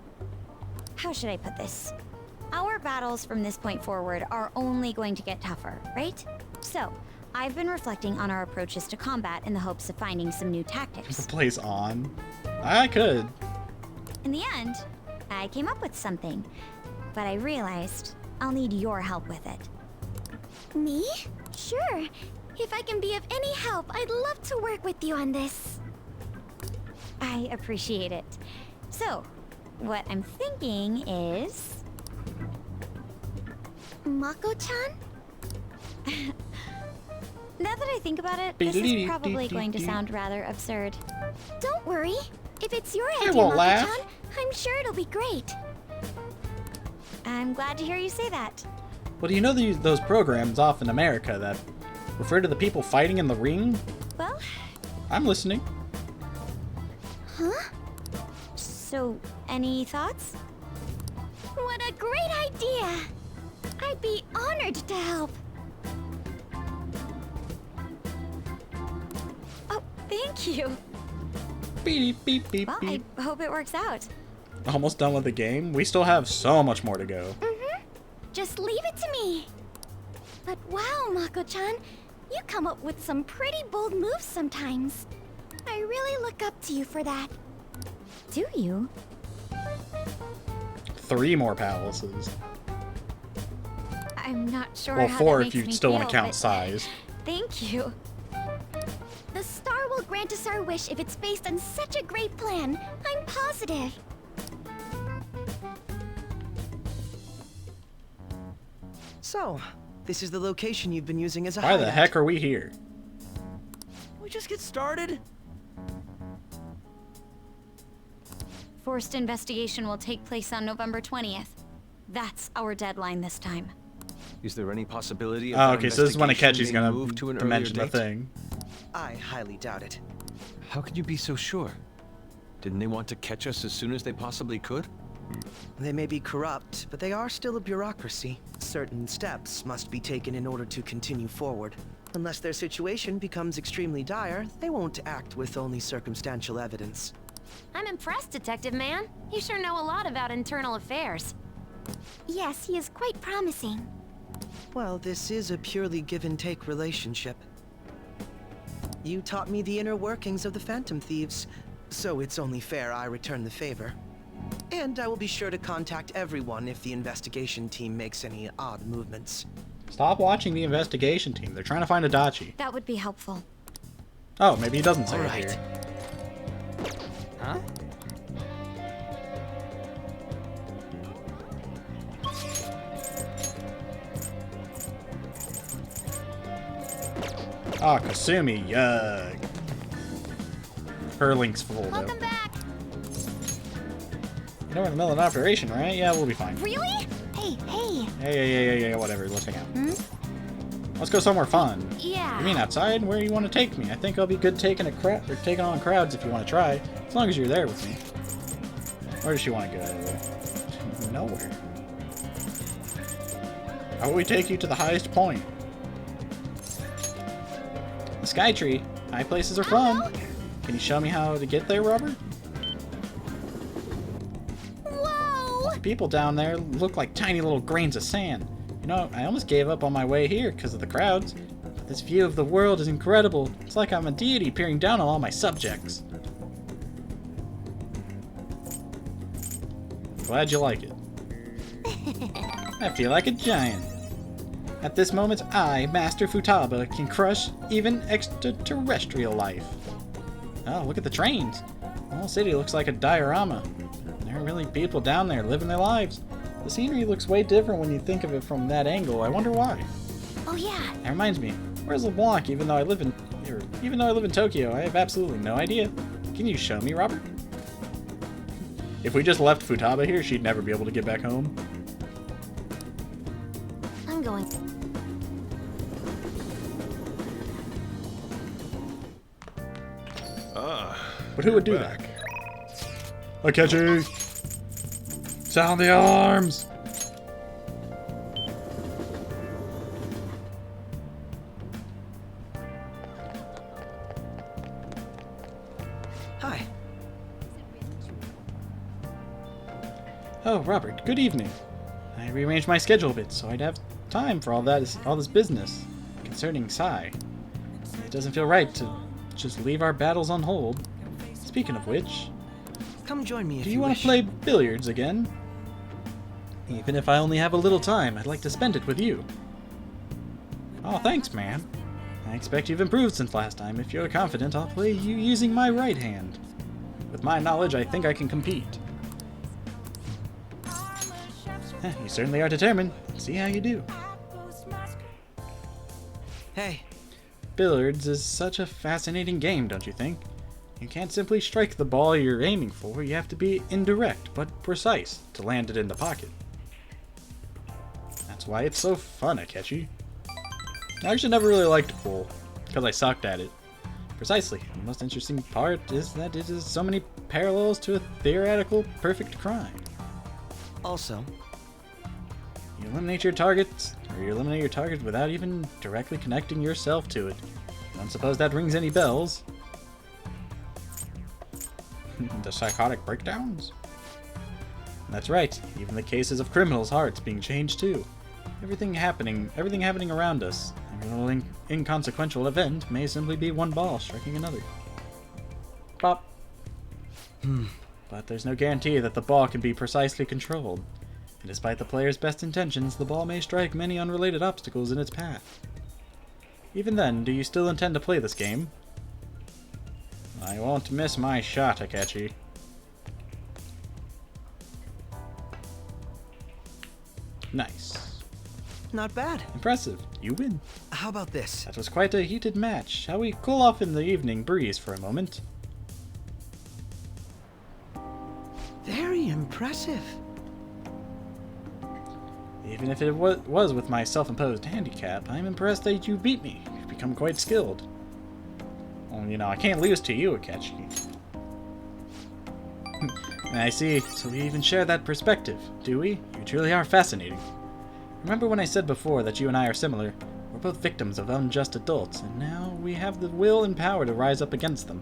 How should I put this? Our battles from this point forward are only going to get tougher, right? So, I've been reflecting on our approaches to combat in the hopes of finding some new tactics. The play's on. I could. In the end, I came up with something, but I realized I'll need your help with it. Me? Sure. If I can be of any help, I'd love to work with you on this. I appreciate it. So, what I'm thinking is... Mako-chan? Now that I think about it, this is probably going to sound rather absurd. Don't worry. If it's your I idea, won't Mako-chan, laugh. I'm sure it'll be great. I'm glad to hear you say that. Well, do you know those programs off in America that refer to the people fighting in the ring? Well... I'm listening. Huh? So, any thoughts? What a great idea! I'd be honored to help. Oh, thank you. Beep, beep, beep, Well, beep. I hope it works out. Almost done with the game. We still have so much more to go. Just leave it to me. But wow, Mako-chan, you come up with some pretty bold moves sometimes. I really look up to you for that. Do you? 3 more palaces. I'm not sure Well, how 4 that if makes you me still want feel, to count but size. Thank you. The star will grant us our wish if it's based on such a great plan. I'm positive. So, this is the location you've been using as a Why hideout. the heck are we here? We just get started? Forced investigation will take place on November 20th. That's our deadline this time. Is there any possibility of Oh, that okay, so this is when investigation Akechi's being gonna moved to an to earlier mention the date? thing. I highly doubt it. How can you be so sure? Didn't they want to catch us as soon as they possibly could? They may be corrupt, but they are still a bureaucracy. Certain steps must be taken in order to continue forward. Unless their situation becomes extremely dire, they won't act with only circumstantial evidence. I'm impressed, Detective Man. You sure know a lot about internal affairs. Yes, he is quite promising. Well, this is a purely give-and-take relationship. You taught me the inner workings of the Phantom Thieves, so it's only fair I return the favor. And I will be sure to contact everyone if the investigation team makes any odd movements. Stop watching the investigation team. They're trying to find Adachi. That would be helpful. Oh, maybe he doesn't say it Alright. here. Huh? Oh, Kasumi, yuck. Her link's full, though. Welcome back. You know we're in the middle of an operation, right? Yeah, we'll be fine. Really? Hey, hey. Yeah, whatever. Let's hang out. Hmm? Let's go somewhere fun. Yeah. You mean outside? Where do you want to take me? I think I'll be good taking taking on crowds if you want to try. As long as you're there with me. Where does she want to go? Nowhere. How will we take you to the highest point? The Sky Tree. High places are fun. Can you show me how to get there, Robert? Whoa! The people down there look like tiny little grains of sand. You know, I almost gave up on my way here because of the crowds. But this view of the world is incredible. It's like I'm a deity peering down on all my subjects. Glad you like it. I feel like a giant. At this moment, I, Master Futaba, can crush even extraterrestrial life. Oh, look at the trains. The whole city looks like a diorama. There are really people down there living their lives. The scenery looks way different when you think of it from that angle. I wonder why. Oh yeah. That reminds me. Where's LeBlanc? Even though I live in Tokyo, I have absolutely no idea. Can you show me, Robert? If we just left Futaba here, she'd never be able to get back home. I'm going. But who would do that? Akechi! Sound the alarms! Hi. Oh, Robert, good evening. I rearranged my schedule a bit so I'd have time for all this business concerning Sai. It doesn't feel right to just leave our battles on hold. Speaking of which, Come join me if do you you want wish. to play billiards again? Even if I only have a little time, I'd like to spend it with you. Oh, thanks, man. I expect you've improved since last time. If you're confident, I'll play you using my right hand. With my knowledge, I think I can compete. You certainly are determined. See how you do. Hey. Billiards is such a fascinating game, don't you think? You can't simply strike the ball you're aiming for. You have to be indirect but precise to land it in the pocket. That's why it's so fun, Akechi. I actually never really liked pool, because I sucked at it. Precisely. The most interesting part is that it has so many parallels to a theoretical perfect crime. Also, you eliminate your targets, or you eliminate your target without even directly connecting yourself to it. I don't suppose that rings any bells. The psychotic breakdowns? That's right, even the cases of criminals' hearts being changed too. Everything happening around us. Every little inconsequential event may simply be one ball striking another. Pop. but there's no guarantee that the ball can be precisely controlled. And despite the player's best intentions, the ball may strike many unrelated obstacles in its path. Even then, do you still intend to play this game? I won't miss my shot, Akechi. Nice. Not bad. Impressive. You win. How about this? That was quite a heated match. Shall we cool off in the evening breeze for a moment? Very impressive. Even if it was with my self-imposed handicap, I'm impressed that you beat me. You've become quite skilled. Well, you know, I can't lose to you, Akechi. I see. So we even share that perspective, do we? You truly are fascinating. Remember when I said before that you and I are similar? We're both victims of unjust adults, and now we have the will and power to rise up against them.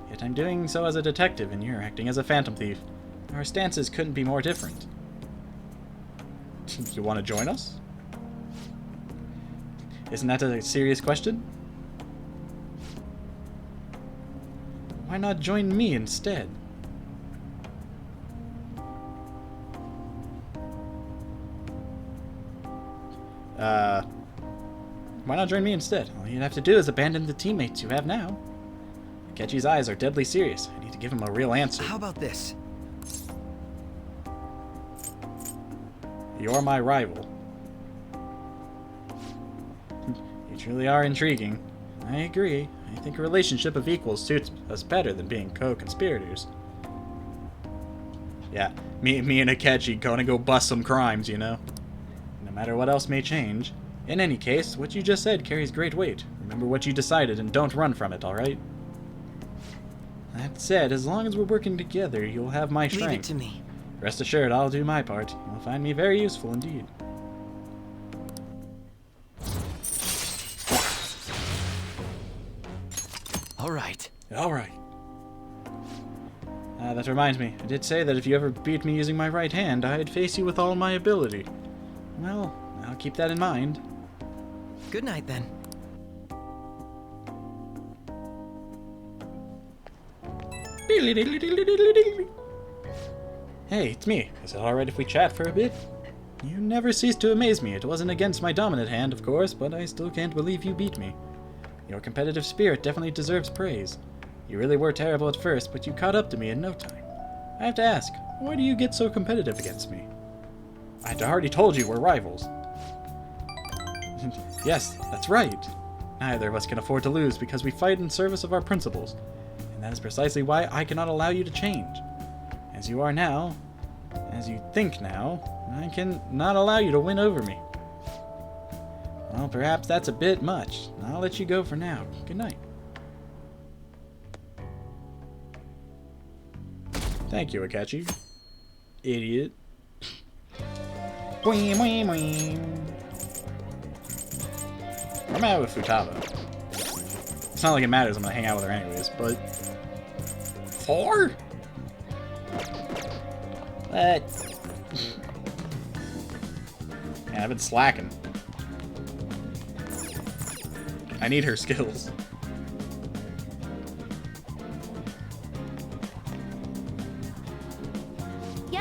Yet I'm doing so as a detective, and you're acting as a phantom thief. Our stances couldn't be more different. You want to join us? Isn't that a serious question? Why not join me instead? Why not join me instead? All you'd have to do is abandon the teammates you have now. Akechi's eyes are deadly serious. I need to give him a real answer. How about this? You're my rival. You truly are intriguing. I agree. I think a relationship of equals suits us better than being co-conspirators. Yeah, me and Akechi gonna go bust some crimes, you know? No matter what else may change. In any case, what you just said carries great weight. Remember what you decided and don't run from it, alright? That said, as long as we're working together, you'll have my strength. Leave it to me. Rest assured, I'll do my part. You'll find me very useful indeed. Alright. Alright. That reminds me. I did say that if you ever beat me using my right hand, I'd face you with all my ability. Well, I'll keep that in mind. Good night, then. Hey, it's me. Is it alright if we chat for a bit? You never cease to amaze me. It wasn't against my dominant hand, of course, but I still can't believe you beat me. Your competitive spirit definitely deserves praise. You really were terrible at first, but you caught up to me in no time. I have to ask, why do you get so competitive against me? I'd already told you we're rivals. Yes, that's right. Neither of us can afford to lose because we fight in service of our principles. And that is precisely why I cannot allow you to change. As you are now, as you think now, I can not allow you to win over me. Well, perhaps that's a bit much. I'll let you go for now. Good night. Thank you, Akechi. Idiot. Boing, boing, boing. I'm out with Futaba. It's not like it matters, I'm gonna hang out with her anyways, but... 4? What? Man, I've been slacking. I need her skills. Yo!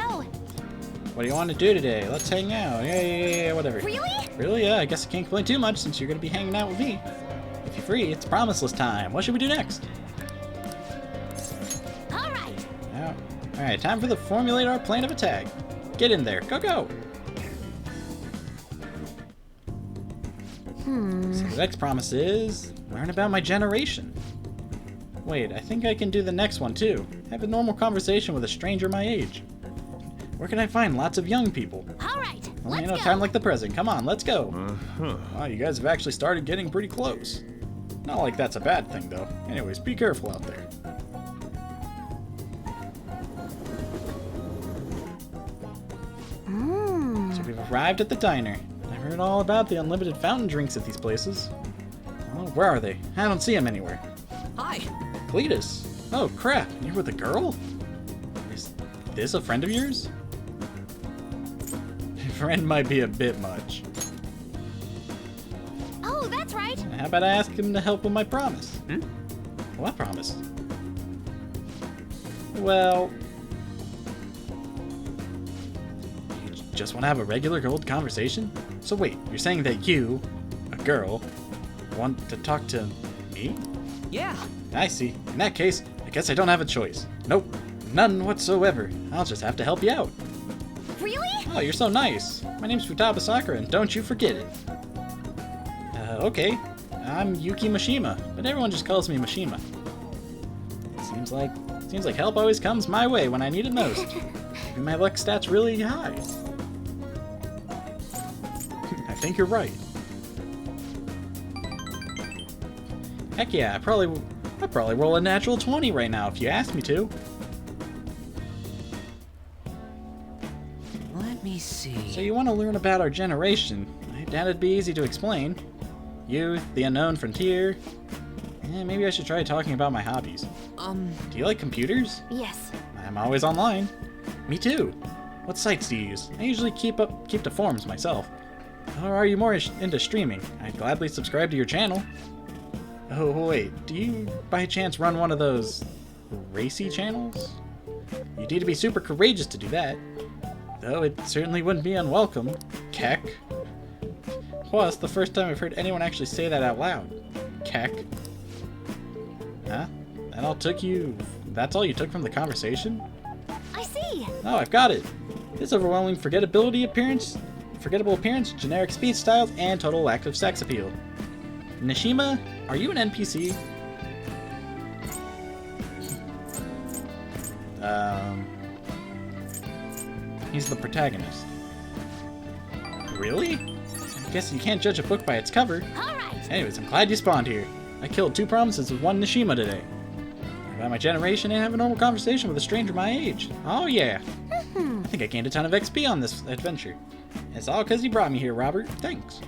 What do you want to do today? Let's hang out. Yeah, whatever. Really? Really? Yeah, I guess I can't complain too much since you're gonna be hanging out with me. If you're free, it's promiseless time. What should we do next? Alright! Alright, time for the formulate our plan of attack. Get in there. Go, go! So the next promise is learn about my generation. Wait, I think I can do the next one too. Have a normal conversation with a stranger my age. Where can I find lots of young people? Alright, Only enough time like the present. Come on, let's go. Wow, you guys have actually started getting pretty close. Not like that's a bad thing though. Anyways, be careful out there. So we've arrived at the diner. I've heard all about the unlimited fountain drinks at these places. Oh, where are they? I don't see them anywhere. Hi. Cletus. Oh crap, you're with a girl? Is this a friend of yours? Friend might be a bit much. Oh, that's right. How about I ask him to help with my promise? What promise? Well, just want to have a regular old conversation? So wait, you're saying that you, a girl, want to talk to me? Yeah. I see. In that case, I guess I don't have a choice. Nope. None whatsoever. I'll just have to help you out. Really? Oh, you're so nice. My name's Futaba Sakura, and don't you forget it. Okay. I'm Yuki Mishima, but everyone just calls me Mishima. Seems like help always comes my way when I need it most. Maybe my luck stat's really high. I think you're right. Heck yeah, I'd probably roll a natural 20 right now if you asked me to. Let me see. So you want to learn about our generation. I doubt it'd be easy to explain. Youth, the unknown frontier. Maybe I should try talking about my hobbies. Do you like computers? Yes. I'm always online. Me too. What sites do you use? I usually keep to forums myself. Or are you more into streaming? I'd gladly subscribe to your channel. Oh wait, do you by chance run one of those racy channels? You need to be super courageous to do that. Though it certainly wouldn't be unwelcome. Keck. Plus, the first time I've heard anyone actually say that out loud. Keck. Huh? That's all you took from the conversation? I see. Oh, I've got it. His overwhelming forgettable appearance, generic speech styles, and total lack of sex appeal. Nishima, are you an NPC? He's the protagonist. Really? I guess you can't judge a book by its cover. Alright. Anyways, I'm glad you spawned here. I killed 2 promises with 1 Nishima today. About my generation and have a normal conversation with a stranger my age. Oh yeah. I think I gained a ton of XP on this adventure. It's all because you brought me here, Robert. Thanks.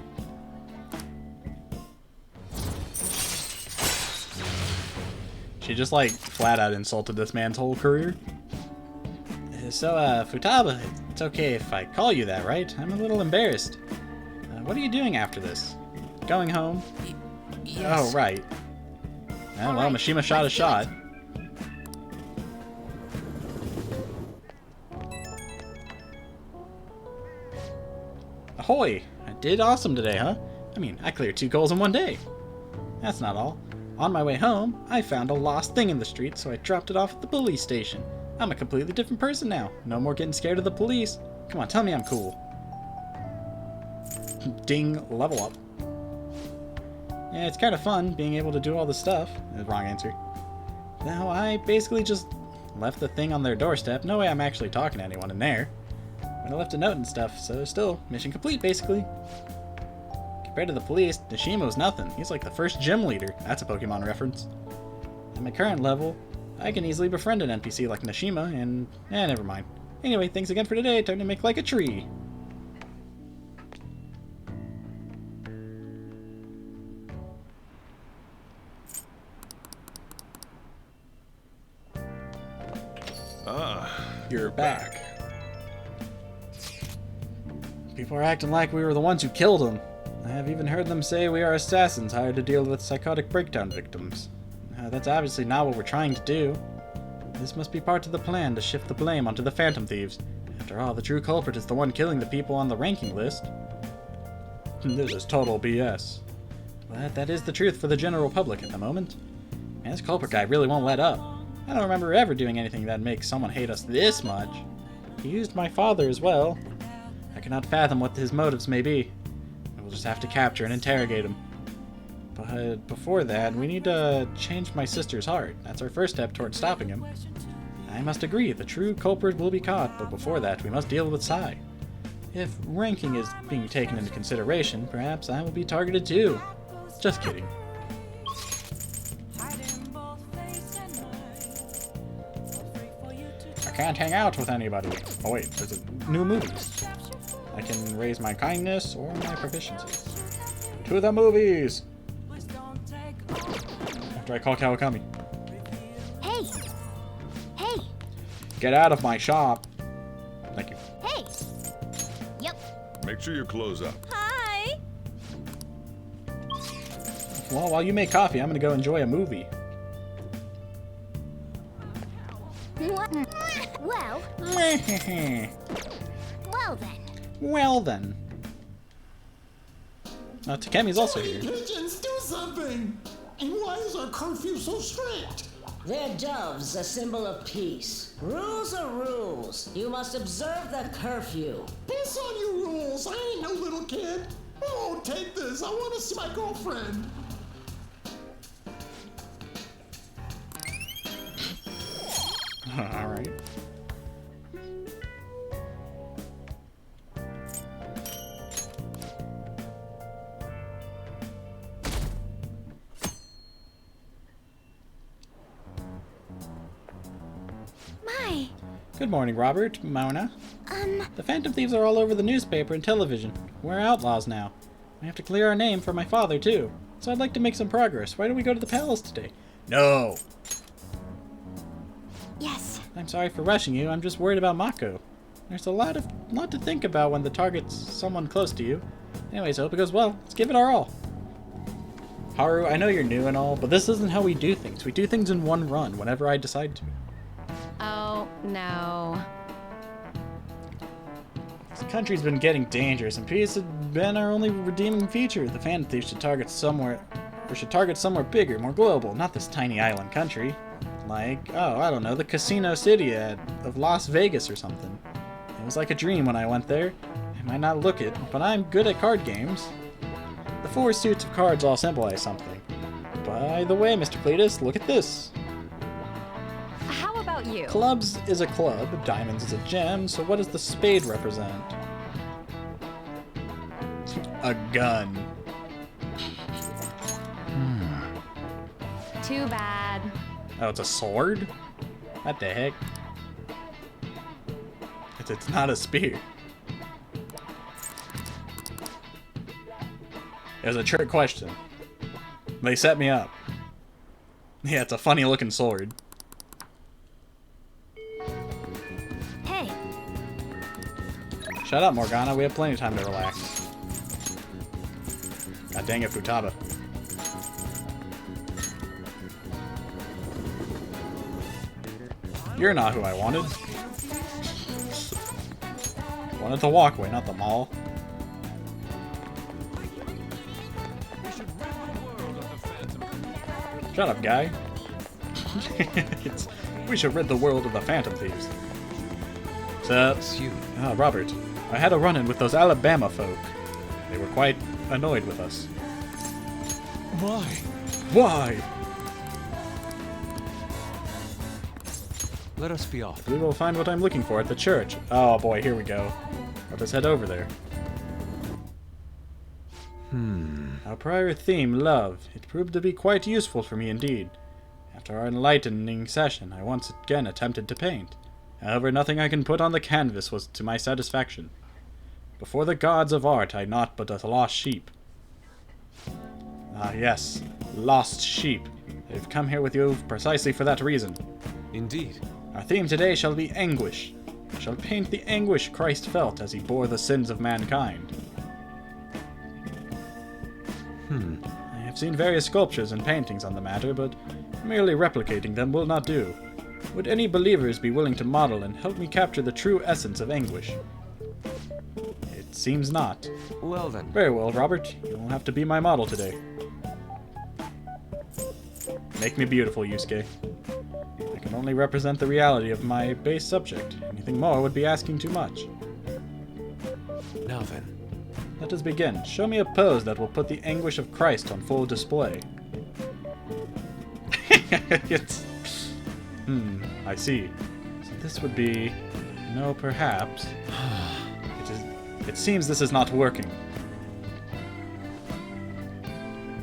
She just like flat out insulted this man's whole career. So, Futaba, it's okay if I call you that, right? I'm a little embarrassed. What are you doing after this? Going home? Yes. Oh, right. Well, Mishima shot a shot. Ahoy! I did awesome today, huh? I mean, I cleared 2 goals in 1 day. That's not all. On my way home, I found a lost thing in the street, so I dropped it off at the police station. I'm a completely different person now. No more getting scared of the police. Come on, tell me I'm cool. Ding, level up. Yeah, it's kind of fun being able to do all this stuff. Wrong answer. Now, I basically just left the thing on their doorstep. No way I'm actually talking to anyone in there. But I left a note and stuff, so still, mission complete, basically. Compared to the police, Nishimo's nothing. He's like the first gym leader. That's a Pokemon reference. At my current level, I can easily befriend an NPC like Nishima, and never mind. Anyway, thanks again for today. Time to make like a tree. You're back. People are acting like we were the ones who killed him. I have even heard them say we are assassins hired to deal with psychotic breakdown victims. That's obviously not what we're trying to do. This must be part of the plan to shift the blame onto the Phantom Thieves. After all, the true culprit is the one killing the people on the ranking list. This is total BS. But that is the truth for the general public at the moment. Man, this culprit guy really won't let up. I don't remember ever doing anything that makes someone hate us this much. He used my father as well. I cannot fathom what his motives may be. I will just have to capture and interrogate him. But before that, we need to change my sister's heart. That's our first step towards stopping him. I must agree, the true culprit will be caught, but before that, we must deal with Sai. If ranking is being taken into consideration, perhaps I will be targeted too. Just kidding. I can't hang out with anybody. Oh wait, there's a new movies. I can raise my kindness or my proficiency. To the movies! After I call Kawakami. Hey! Hey! Get out of my shop! Thank you. Hey! Yep. Make sure you close up. Hi! Well, while you make coffee, I'm gonna go enjoy a movie. Well... well then. Well then. Takemi's also here. Pigeons, do something! And why is our curfew so strict? They're doves, a symbol of peace. Rules are rules. You must observe the curfew. Piss on your rules. I ain't no little kid. Oh, take this. I want to see my girlfriend. All right. My. Good morning, Robert, Mona. The Phantom Thieves are all over the newspaper and television. We're outlaws now. We have to clear our name for my father, too. So I'd like to make some progress. Why don't we go to the palace today? No! Yes. I'm sorry for rushing you. I'm just worried about Mako. There's a lot to think about when the target's someone close to you. Anyways, I hope it goes well. Let's give it our all. Haru, I know you're new and all, but this isn't how we do things. We do things in one run, whenever I decide to. Oh, no. The country's been getting dangerous, and peace has been our only redeeming feature. The Phantom Thieves should target somewhere bigger, more global, not this tiny island country. Like, oh, I don't know, the casino city of Las Vegas or something. It was like a dream when I went there. I might not look it, but I'm good at card games. The 4 suits of cards all symbolize something. By the way, Mr. Cletus, look at this. How about you? Clubs is a club, diamonds is a gem, so what does the spade represent? A gun. Too bad. Oh, it's a sword? What the heck? It's not a spear. It was a trick question. They set me up. Yeah, it's a funny looking sword. Hey. Shut up, Morgana. We have plenty of time to relax. God dang it, Futaba. You're not who I wanted. Wanted the walkway, not the mall. Shut up, guy. We should rid the world of the Phantom Thieves. So, Robert, I had a run-in with those Alabama folk. They were quite annoyed with us. Why? Why? Let us be off. We will find what I'm looking for at the church. Oh boy, here we go. Let us head over there. Our prior theme, love. It proved to be quite useful for me indeed. After our enlightening session, I once again attempted to paint. However, nothing I can put on the canvas was to my satisfaction. Before the gods of art, I naught but a lost sheep. Ah yes, lost sheep. I've come here with you precisely for that reason. Indeed. Our theme today shall be anguish. I shall paint the anguish Christ felt as he bore the sins of mankind. I have seen various sculptures and paintings on the matter, but merely replicating them will not do. Would any believers be willing to model and help me capture the true essence of anguish? It seems not. Well then. Very well, Robert. You will have to be my model today. Make me beautiful, Yusuke. I can only represent the reality of my base subject. Anything more would be asking too much. Now then. Let us begin. Show me a pose that will put the anguish of Christ on full display. It's... I see. So this would be... No, perhaps. It seems this is not working.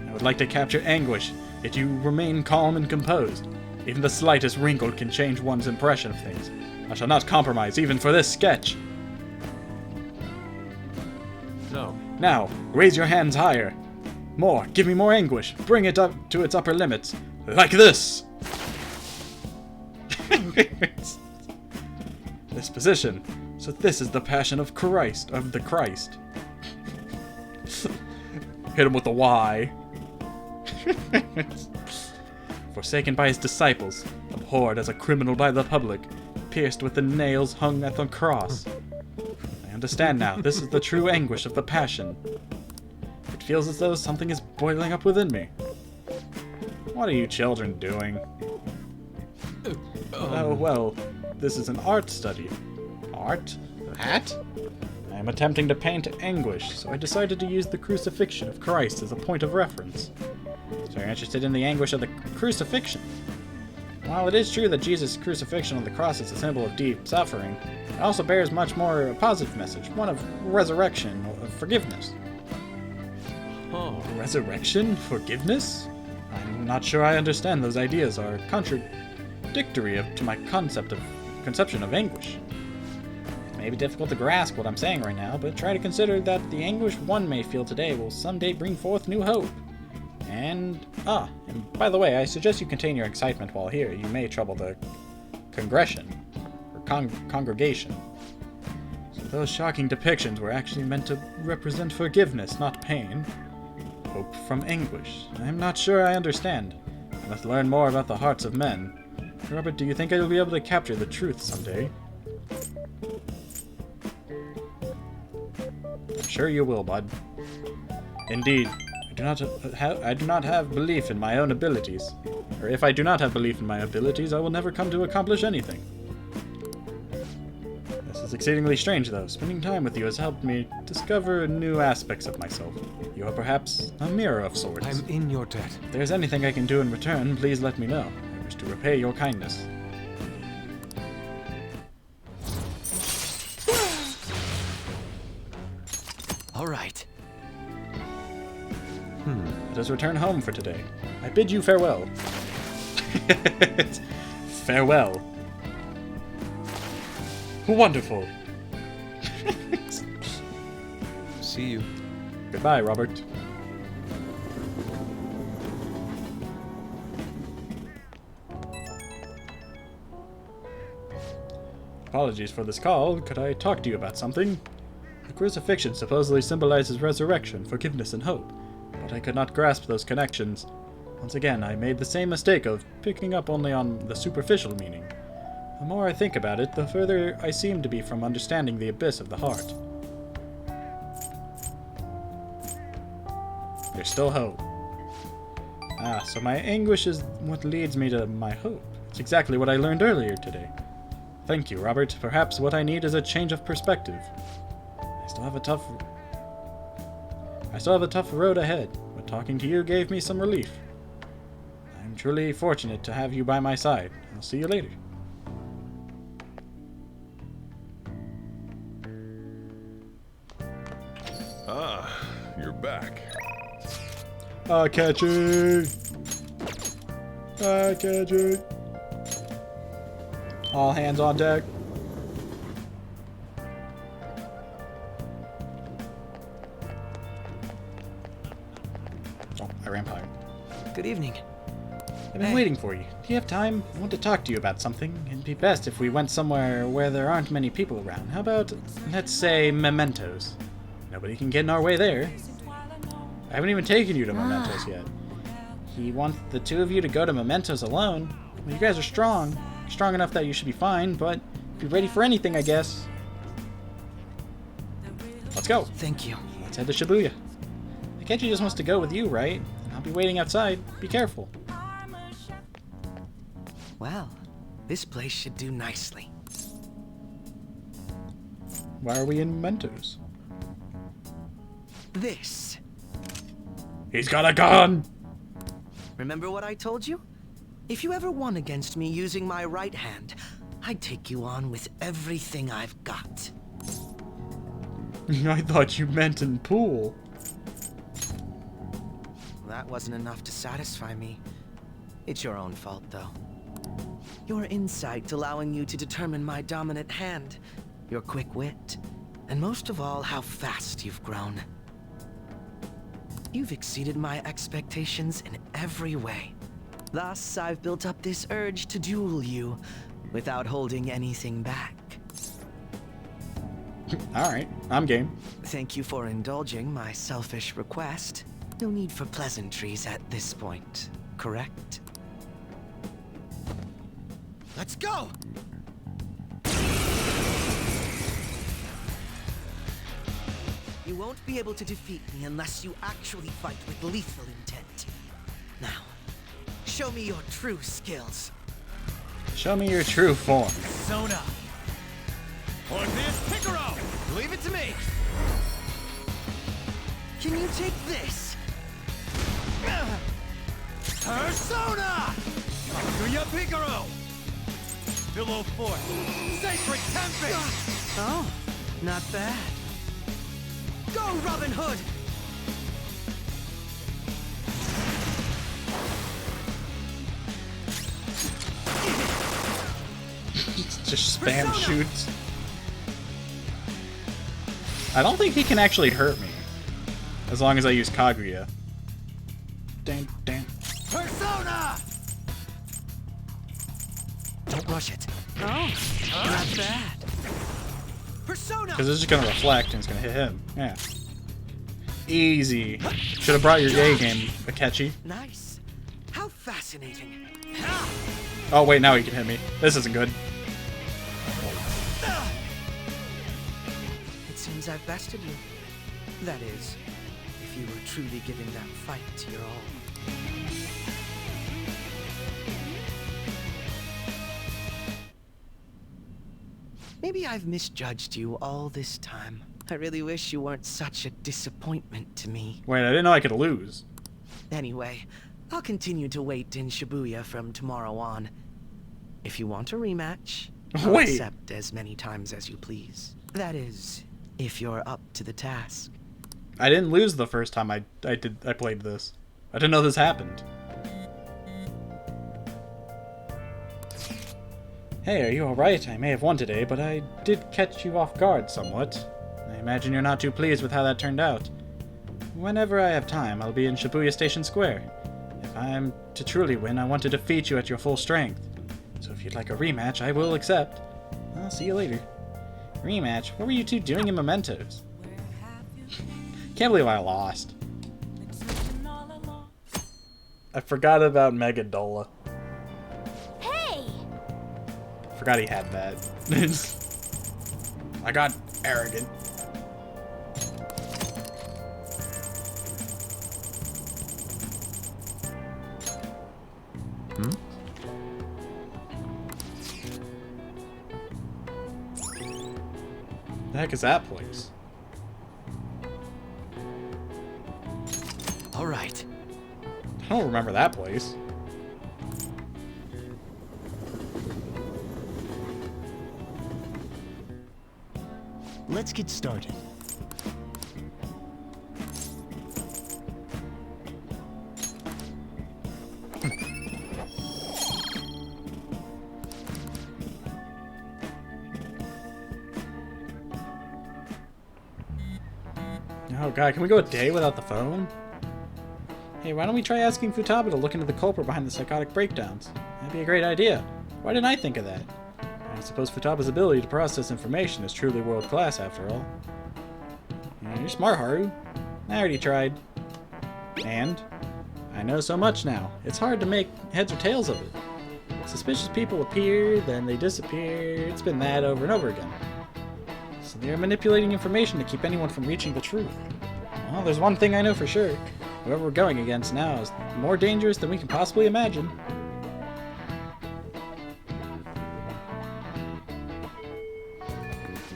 I would like to capture anguish, yet you remain calm and composed. Even the slightest wrinkle can change one's impression of things. I shall not compromise even for this sketch. No. Now, raise your hands higher. More. Give me more anguish. Bring it up to its upper limits. Like this! This position. So this is the passion of Christ, of the Christ. Hit him with a Y. Forsaken by his disciples, abhorred as a criminal by the public, pierced with the nails hung at the cross. I understand now. This is the true anguish of the passion. It feels as though something is boiling up within me. What are you children doing? Oh, well, this is an art study. Art? That? I am attempting to paint anguish, so I decided to use the crucifixion of Christ as a point of reference. So you're interested in the anguish of the crucifixion? While it is true that Jesus' crucifixion on the cross is a symbol of deep suffering, it also bears much more a positive message, one of resurrection, of forgiveness. Oh, resurrection? Forgiveness? I'm not sure I understand. Those ideas are contradictory to my conception of anguish. It may be difficult to grasp what I'm saying right now, but try to consider that the anguish one may feel today will someday bring forth new hope. And by the way, I suggest you contain your excitement while here. You may trouble the congregation. So those shocking depictions were actually meant to represent forgiveness, not pain. Hope from anguish. I am not sure I understand. I must learn more about the hearts of men. Robert, do you think I will be able to capture the truth someday? I'm sure you will, bud. Indeed. I do not have belief in my own abilities. Or if I do not have belief in my abilities, I will never come to accomplish anything. This is exceedingly strange, though. Spending time with you has helped me discover new aspects of myself. You are perhaps a mirror of sorts. I'm in your debt. If there's anything I can do in return, please let me know. I wish to repay your kindness. All right. Let us return home for today. I bid you farewell. Farewell. Wonderful. See you. Goodbye, Robert. Apologies for this call. Could I talk to you about something? The crucifixion supposedly symbolizes resurrection, forgiveness, and hope, but I could not grasp those connections. Once again, I made the same mistake of picking up only on the superficial meaning. The more I think about it, the further I seem to be from understanding the abyss of the heart. There's still hope. So my anguish is what leads me to my hope. It's exactly what I learned earlier today. Thank you, Robert. Perhaps what I need is a change of perspective. I still have a tough road ahead, but talking to you gave me some relief. I'm truly fortunate to have you by my side. I'll see you later. You're back. Catch it! Catch it! All hands on deck. Oh, I ran by. Good evening. I've been waiting for you. Do you have time? I want to talk to you about something. It'd be best if we went somewhere where there aren't many people around. How about, let's say, Mementos? Nobody can get in our way there. I haven't even taken you to Mementos yet. He wants the two of you to go to Mementos alone. Well, you guys are strong. Strong enough that you should be fine, but be ready for anything, I guess. Let's go. Thank you. Let's head to Shibuya. Akechi just wants to go with you, right? I'll be waiting outside. Be careful. Well, this place should do nicely. Why are we in Mementos? This. He's got a gun! Remember what I told you? If you ever won against me using my right hand, I'd take you on with everything I've got. I thought you meant in pool. That wasn't enough to satisfy me. It's your own fault, though. Your insight allowing you to determine my dominant hand, your quick wit, and most of all, how fast you've grown. You've exceeded my expectations in every way. Thus, I've built up this urge to duel you without holding anything back. Alright, I'm game. Thank you for indulging my selfish request. No need for pleasantries at this point, correct? Let's go! You won't be able to defeat me unless you actually fight with lethal intent. Now, show me your true skills. Show me your true form. Persona. Orpheus Picaro! Leave it to me! Can you take this? Persona! Kaguya Picaro! Pillow Fort! Sacred Tempest! Oh, not bad. Go, Robin Hood! Just spam shoots. I don't think he can actually hurt me. As long as I use Kaguya. Dang, dang. Persona! Don't rush it. Oh, not bad. Persona! Because it's just going to reflect and it's going to hit him. Yeah. Easy. Should have brought your A game, Akechi. Nice. How fascinating. Oh, wait, now he can hit me. This isn't good. It seems I've bested you. That is, if you were truly giving that fight your all. Maybe I've misjudged you all this time. I really wish you weren't such a disappointment to me. Wait, I didn't know I could lose. Anyway, I'll continue to wait in Shibuya from tomorrow on. If you want a rematch, I'll Wait. accept as many times as you please. That is, if you're up to the task. I didn't lose the first time I played this. I didn't know this happened. Hey, are you alright? I may have won today, but I did catch you off guard somewhat. I imagine you're not too pleased with how that turned out. Whenever I have time, I'll be in Shibuya Station Square. If I am to truly win, I want to defeat you at your full strength. So if you'd like a rematch, I will accept. I'll see you later. Rematch? What were you two doing in Mementos? Can't believe I lost. I forgot about Megadola. Hey! Forgot he had that. I got arrogant. Hmm? The heck is that place? All right. I don't remember that place. Let's get started. Oh god, can we go a day without the phone? Hey, why don't we try asking Futaba to look into the culprit behind the psychotic breakdowns? That'd be a great idea. Why didn't I think of that? I suppose Futaba's ability to process information is truly world class after all. Yeah, you're smart, Haru. I already tried. And? I know so much now. It's hard to make heads or tails of it. Suspicious people appear, then they disappear. It's been that over and over again. So they're manipulating information to keep anyone from reaching the truth. Well, there's one thing I know for sure. Whoever we're going against now is more dangerous than we can possibly imagine.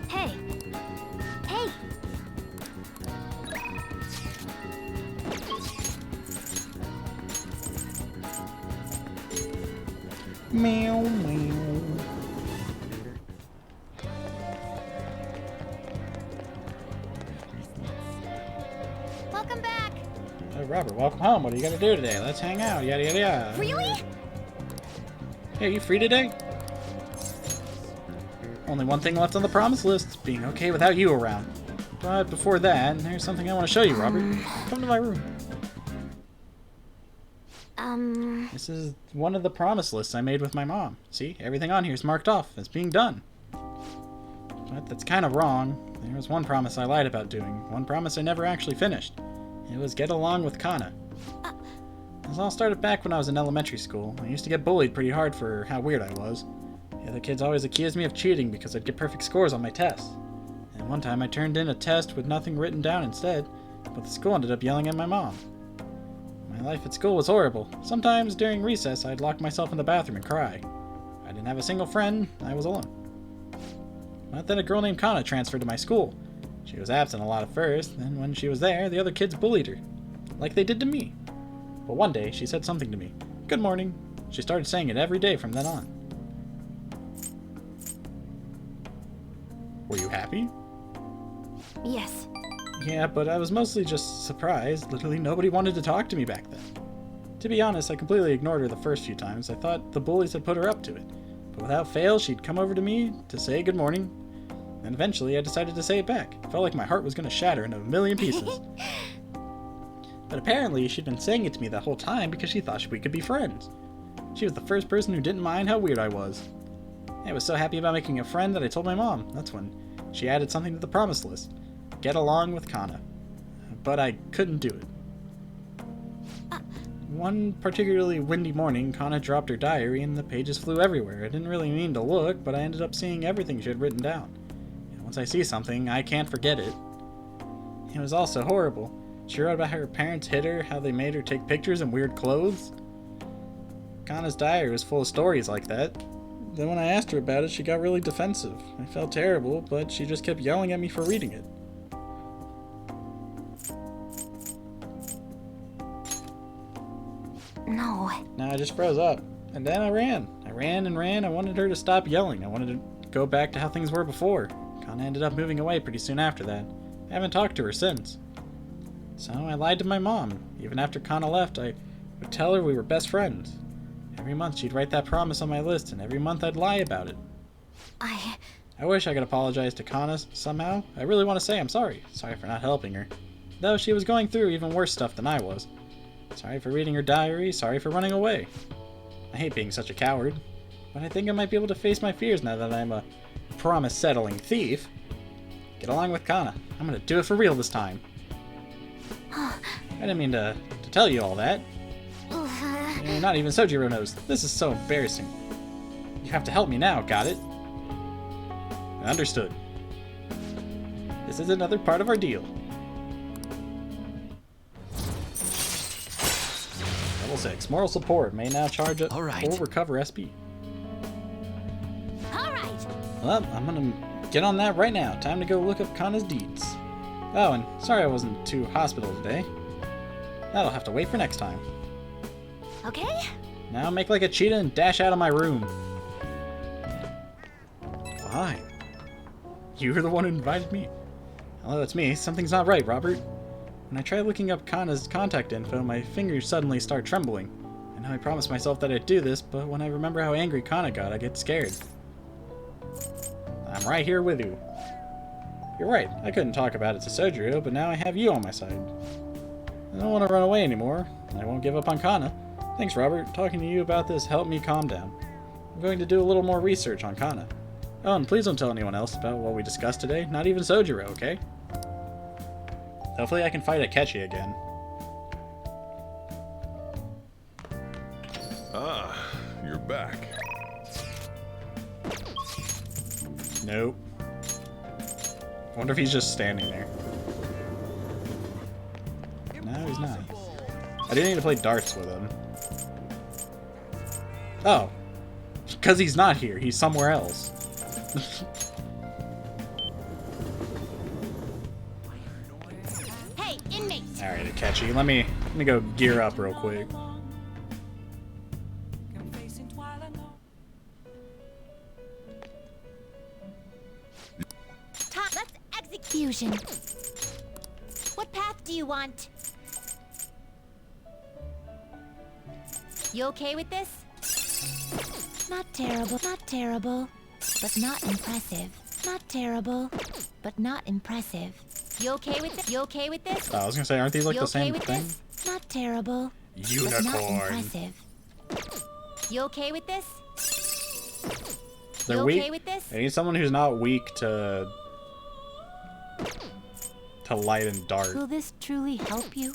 Hey! Hey! Meow, meow. Welcome back. Hey, Robert, welcome home. What are you gonna do today? Let's hang out. Yada yada yada. Really? Hey, are you free today? Only one thing left on the promise list: being okay without you around. But before that, there's something I want to show you, Robert. Come to my room. This is one of the promise lists I made with my mom. See, everything on here is marked off as being done. But that's kind of wrong. There was one promise I lied about doing. One promise I never actually finished. It was get along with Kana. This all started back when I was in elementary school. I used to get bullied pretty hard for how weird I was. The other kids always accused me of cheating because I'd get perfect scores on my tests. And one time I turned in a test with nothing written down instead, but the school ended up yelling at my mom. My life at school was horrible. Sometimes during recess I'd lock myself in the bathroom and cry. I didn't have a single friend, I was alone. But then a girl named Kana transferred to my school. She was absent a lot at first, then when she was there, the other kids bullied her. Like they did to me. But one day, she said something to me. Good morning. She started saying it every day from then on. Were you happy? Yes. Yeah, but I was mostly just surprised. Literally nobody wanted to talk to me back then. To be honest, I completely ignored her the first few times. I thought the bullies had put her up to it. But without fail, she'd come over to me to say good morning. And eventually, I decided to say it back. It felt like my heart was going to shatter into a million pieces. But apparently, she'd been saying it to me that whole time because she thought we could be friends. She was the first person who didn't mind how weird I was. I was so happy about making a friend that I told my mom. That's when she added something to the promise list. Get along with Kana. But I couldn't do it. One particularly windy morning, Kana dropped her diary and the pages flew everywhere. I didn't really mean to look, but I ended up seeing everything she had written down. And once I see something, I can't forget it. It was all so horrible. She wrote about how her parents hit her, how they made her take pictures in weird clothes. Kana's diary was full of stories like that. Then when I asked her about it, she got really defensive. I felt terrible, but she just kept yelling at me for reading it. No. Now I just froze up. And then I ran. I ran and ran. I wanted her to stop yelling. I wanted to go back to how things were before. Kana ended up moving away pretty soon after that. I haven't talked to her since. So I lied to my mom. Even after Kana left, I would tell her we were best friends. Every month she'd write that promise on my list, and every month I'd lie about it. I wish I could apologize to Kana somehow. I really want to say I'm sorry. Sorry for not helping her. Though she was going through even worse stuff than I was. Sorry for reading her diary, sorry for running away. I hate being such a coward, but I think I might be able to face my fears now that I'm a promise-settling thief. Get along with Kana. I'm gonna do it for real this time. I didn't mean to tell you all that. Not even Sojiro knows. This is so embarrassing. You have to help me now, got it? Understood. This is another part of our deal. Level 6. Moral support may now charge up or recover SP. Alright. Well, I'm gonna get on that right now. Time to go look up Kana's deeds. Oh, and sorry I wasn't to hospital today. That'll have to wait for next time. Okay. Now make like a cheetah and dash out of my room. Fine. You were the one who invited me. Hello, it's me. Something's not right, Robert. When I try looking up Kana's contact info, my fingers suddenly start trembling. I know I promised myself that I'd do this, but when I remember how angry Kana got, I get scared. I'm right here with you. You're right, I couldn't talk about it to Sojiro, but now I have you on my side. I don't want to run away anymore, and I won't give up on Kana. Thanks, Robert. Talking to you about this helped me calm down. I'm going to do a little more research on Kana. Oh, and please don't tell anyone else about what we discussed today, not even Sojiro, okay? Hopefully I can fight Akechi again. Ah, you're back. Nope. I wonder if he's just standing there. No, he's not. I didn't need to play darts with him. Oh. Because he's not here. He's somewhere else. Hey, inmate. Alright, Akechi. Let me go gear up real quick. Let's execution. What path do you want? You okay with this? Not terrible, not terrible, but not impressive. Not terrible, but not impressive. You okay with this? You okay with this? Oh, I was gonna say, aren't these like you the okay same with thing? This? Not terrible, but not Unicorn. impressive. You okay with this? They're you weak. okay with this? They need someone who's not weak to light and dark. Will this truly help you?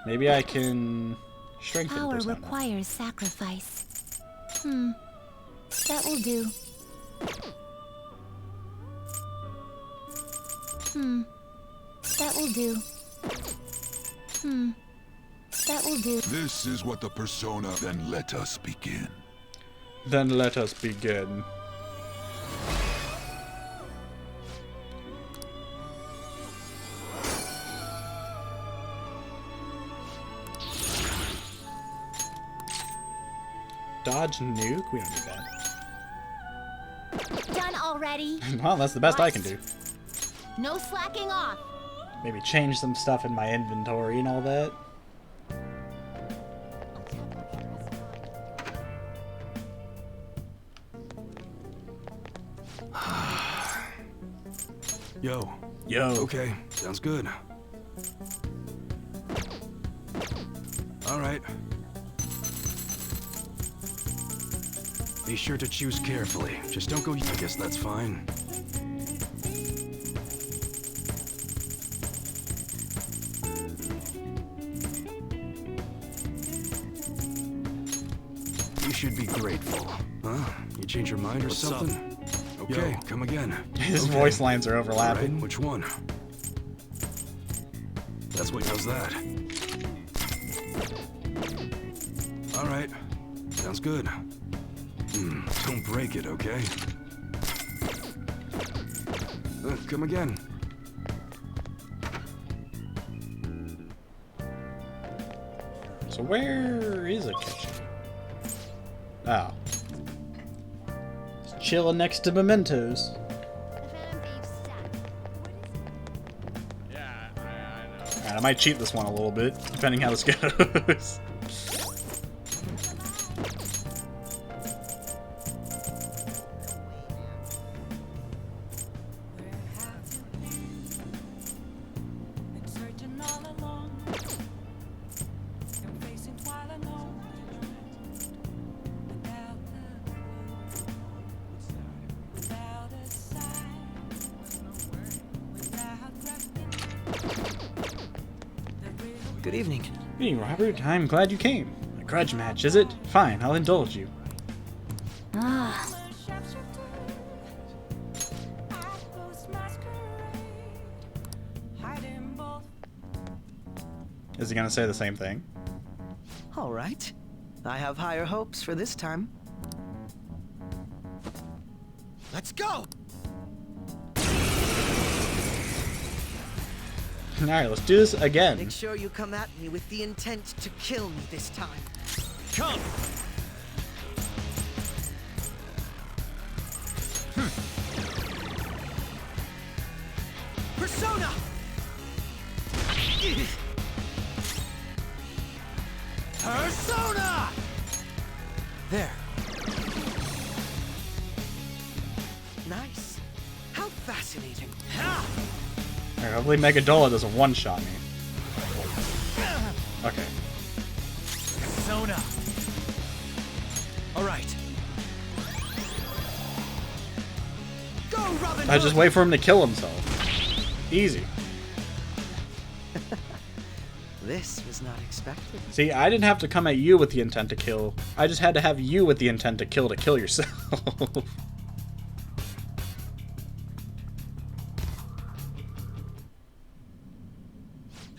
Maybe I can strengthen Power persona. requires sacrifice. That will do. That will do. That will do. This is what the persona. Then let us begin. Then let us begin. Dodge nuke? We don't need that. Done already. Well, that's the best I can do. No slacking off. Maybe change some stuff in my inventory and all that. Yo. Yo. Okay, sounds good. All right. Be sure to choose carefully. Just don't go. I guess that's fine. You should be grateful. Huh? You change your mind or What's something? up? Okay, come again. His Okay. voice lines are overlapping. All right, which one? That's what does that. All right. Sounds good. Don't break it, okay? Come again. So where is Akechi? Oh. He's chilling next to mementos. Alright, I might cheat this one a little bit, depending how this goes. Good evening. Good evening, Robert. I'm glad you came. A grudge match, is it? Fine, I'll indulge you. Ah. Is he gonna say the same thing? All right. I have higher hopes for this time. Let's go! Alright, let's do this again. Make sure you come at me with the intent to kill me this time. Come! Persona! Persona! There. Nice. How fascinating. Alright, hopefully Megadola doesn't one-shot me. Okay. Persona! Alright. Go, Robin I just wait for him to kill himself. Easy. This was not expected. See, I didn't have to come at you with the intent to kill. I just had to have you with the intent to kill yourself.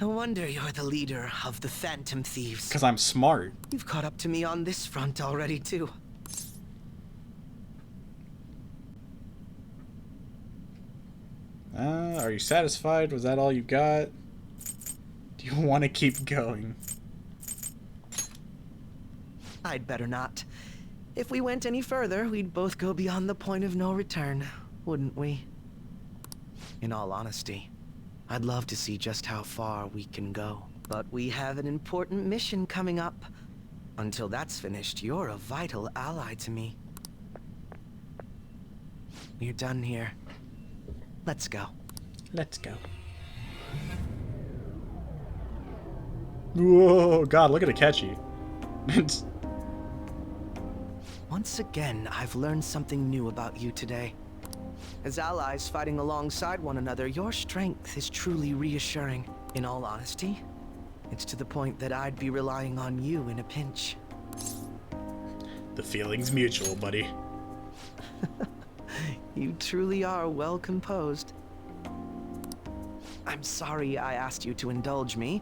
No wonder you're the leader of the Phantom Thieves. Because I'm smart. You've caught up to me on this front already, too. Are you satisfied? Was that all you got? Do you want to keep going? I'd better not. If we went any further, we'd both go beyond the point of no return, wouldn't we? In all honesty, I'd love to see just how far we can go. But we have an important mission coming up. Until that's finished, you're a vital ally to me. We're done here. Let's go. Let's go. Whoa, God, look at Akechi. It's... Once again, I've learned something new about you today. As allies fighting alongside one another, your strength is truly reassuring. In all honesty, it's to the point that I'd be relying on you in a pinch. The feeling's mutual, buddy. You truly are well composed. I'm sorry I asked you to indulge me,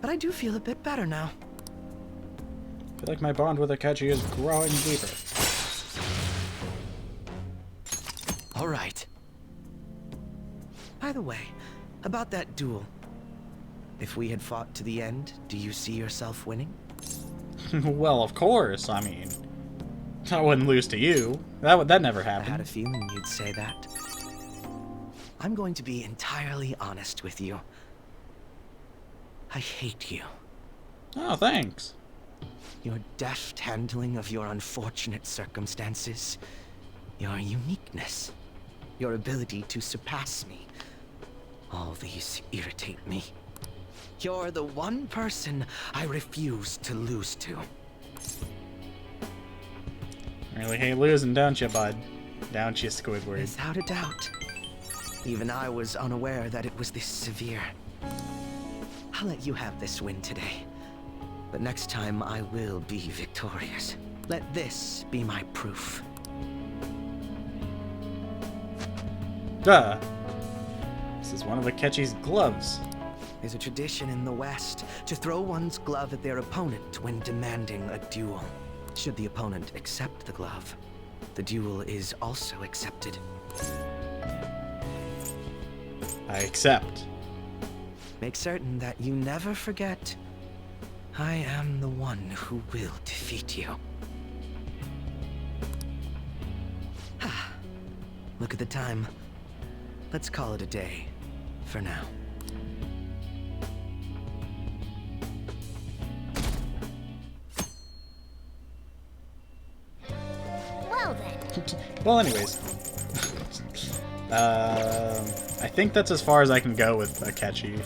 but I do feel a bit better now. I feel like my bond with Akechi is growing deeper. All right. By the way, about that duel. If we had fought to the end, do you see yourself winning? Well, of course. I mean, I wouldn't lose to you. That never happened. I had a feeling you'd say that. I'm going to be entirely honest with you. I hate you. Oh, thanks. Your deft handling of your unfortunate circumstances, your uniqueness, your ability to surpass me. All these irritate me. You're the one person I refuse to lose to. Really hate losing, don't you, bud? Don't you, Squidward? Without a doubt. Even I was unaware that it was this severe. I'll let you have this win today. But next time I will be victorious. Let this be my proof. Duh. This is one of Akechi's gloves. There's a tradition in the West to throw one's glove at their opponent when demanding a duel. Should the opponent accept the glove, the duel is also accepted. I accept. Make certain that you never forget, I am the one who will defeat you. Look at the time. Let's call it a day, for now. Well then. Well, anyways. I think that's as far as I can go with Akechi.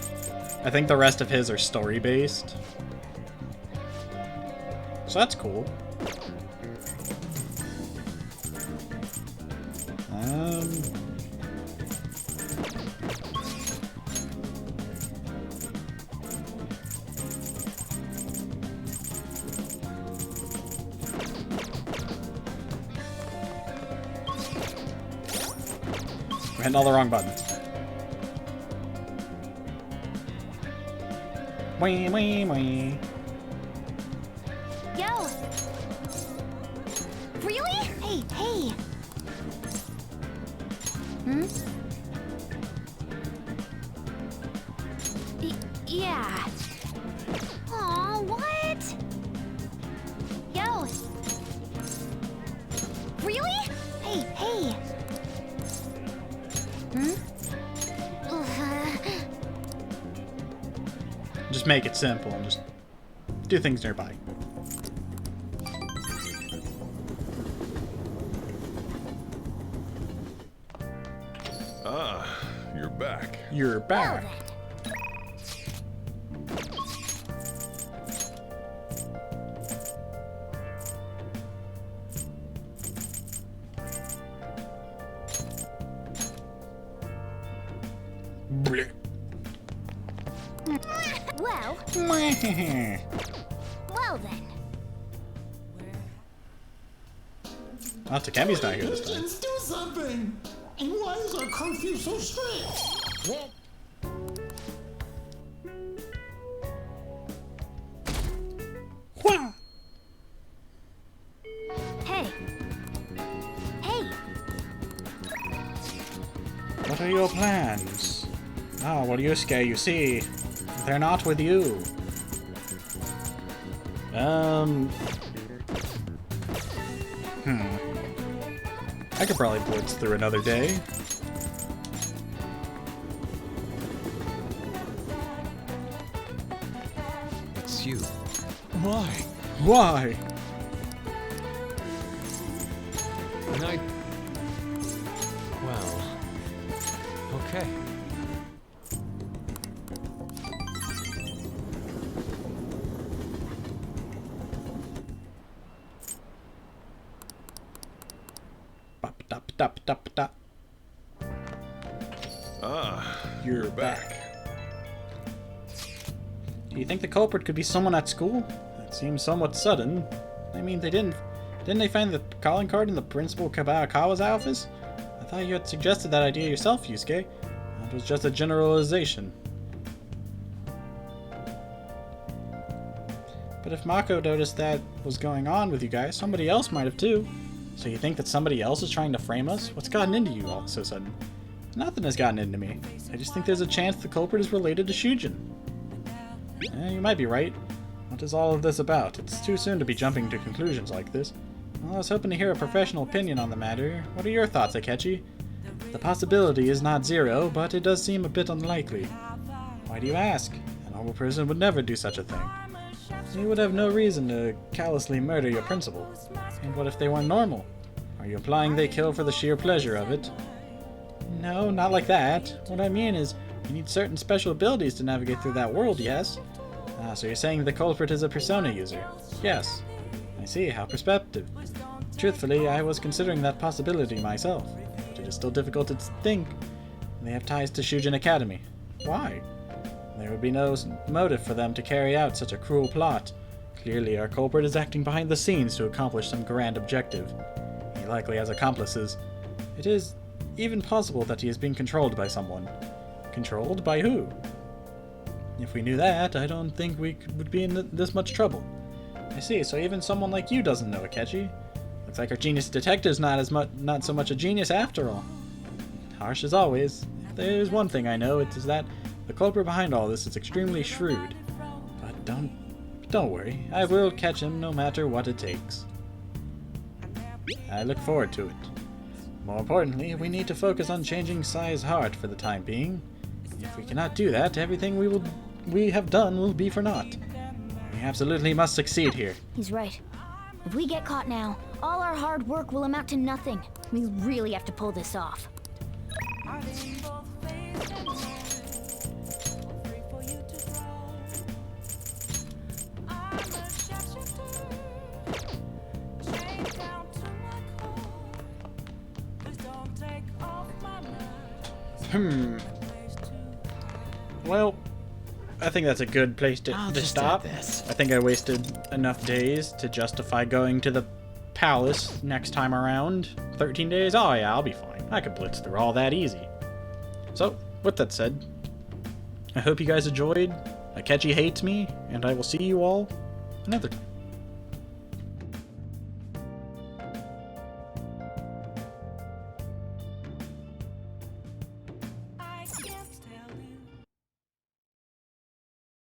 I think the rest of his are story-based. So that's cool. We're hitting all the wrong buttons. Wee, wee, wee. Yo! Really? Hey, hey! Hmm? Yeah. Aw, what? Yo! Really? Hey, hey! Hmm? Just make it simple and just do things nearby. Ah, you're back. You're back. Well. Well then. Oh, Takemi's not here this time. Let's do something! And why is our curfew so strict? Hey. Hey. What are your plans? Oh, well, Yusuke, you see, they're not with you. I could probably blitz through another day. It's you. Why? Why? And I... Well... Okay. Ah, you're back. Do you think the culprit could be someone at school? That seems somewhat sudden. I mean, didn't they find the calling card in the Principal Kawa's office? I thought you had suggested that idea yourself, Yusuke. It was just a generalization. But if Mako noticed that was going on with you guys, somebody else might have too. So you think that somebody else is trying to frame us? What's gotten into you all so sudden? Nothing has gotten into me. I just think there's a chance the culprit is related to Shujin. You might be right. What is all of this about? It's too soon to be jumping to conclusions like this. Well, I was hoping to hear a professional opinion on the matter. What are your thoughts, Akechi? The possibility is not zero, but it does seem a bit unlikely. Why do you ask? A normal person would never do such a thing. You would have no reason to callously murder your principal. And what if they weren't normal? Are you implying they kill for the sheer pleasure of it? No, not like that. What I mean is, you need certain special abilities to navigate through that world, yes? So you're saying the culprit is a persona user? Yes. I see, how perspective. Truthfully, I was considering that possibility myself, but it is still difficult to think. They have ties to Shujin Academy. Why? There would be no motive for them to carry out such a cruel plot. Clearly, our culprit is acting behind the scenes to accomplish some grand objective. He likely has accomplices. It is even possible that he is being controlled by someone. Controlled by who? If we knew that, I don't think we would be in this much trouble. I see, so even someone like you doesn't know Akechi. Looks like our genius detective's not so much a genius after all. Harsh as always. If there's one thing I know, it is that the culprit behind all this is extremely shrewd. But don't worry, I will catch him no matter what it takes. I look forward to it. More importantly, we need to focus on changing Sai's heart for the time being. If we cannot do that, everything we have done will be for naught. We absolutely must succeed here. He's right. If we get caught now, all our hard work will amount to nothing. We really have to pull this off. Well, I think that's a good place to stop. I think I wasted enough days to justify going to the palace next time around. 13 days? Oh yeah, I'll be fine. I can blitz through all that easy. So, with that said, I hope you guys enjoyed. Akechi hates me, and I will see you all another time.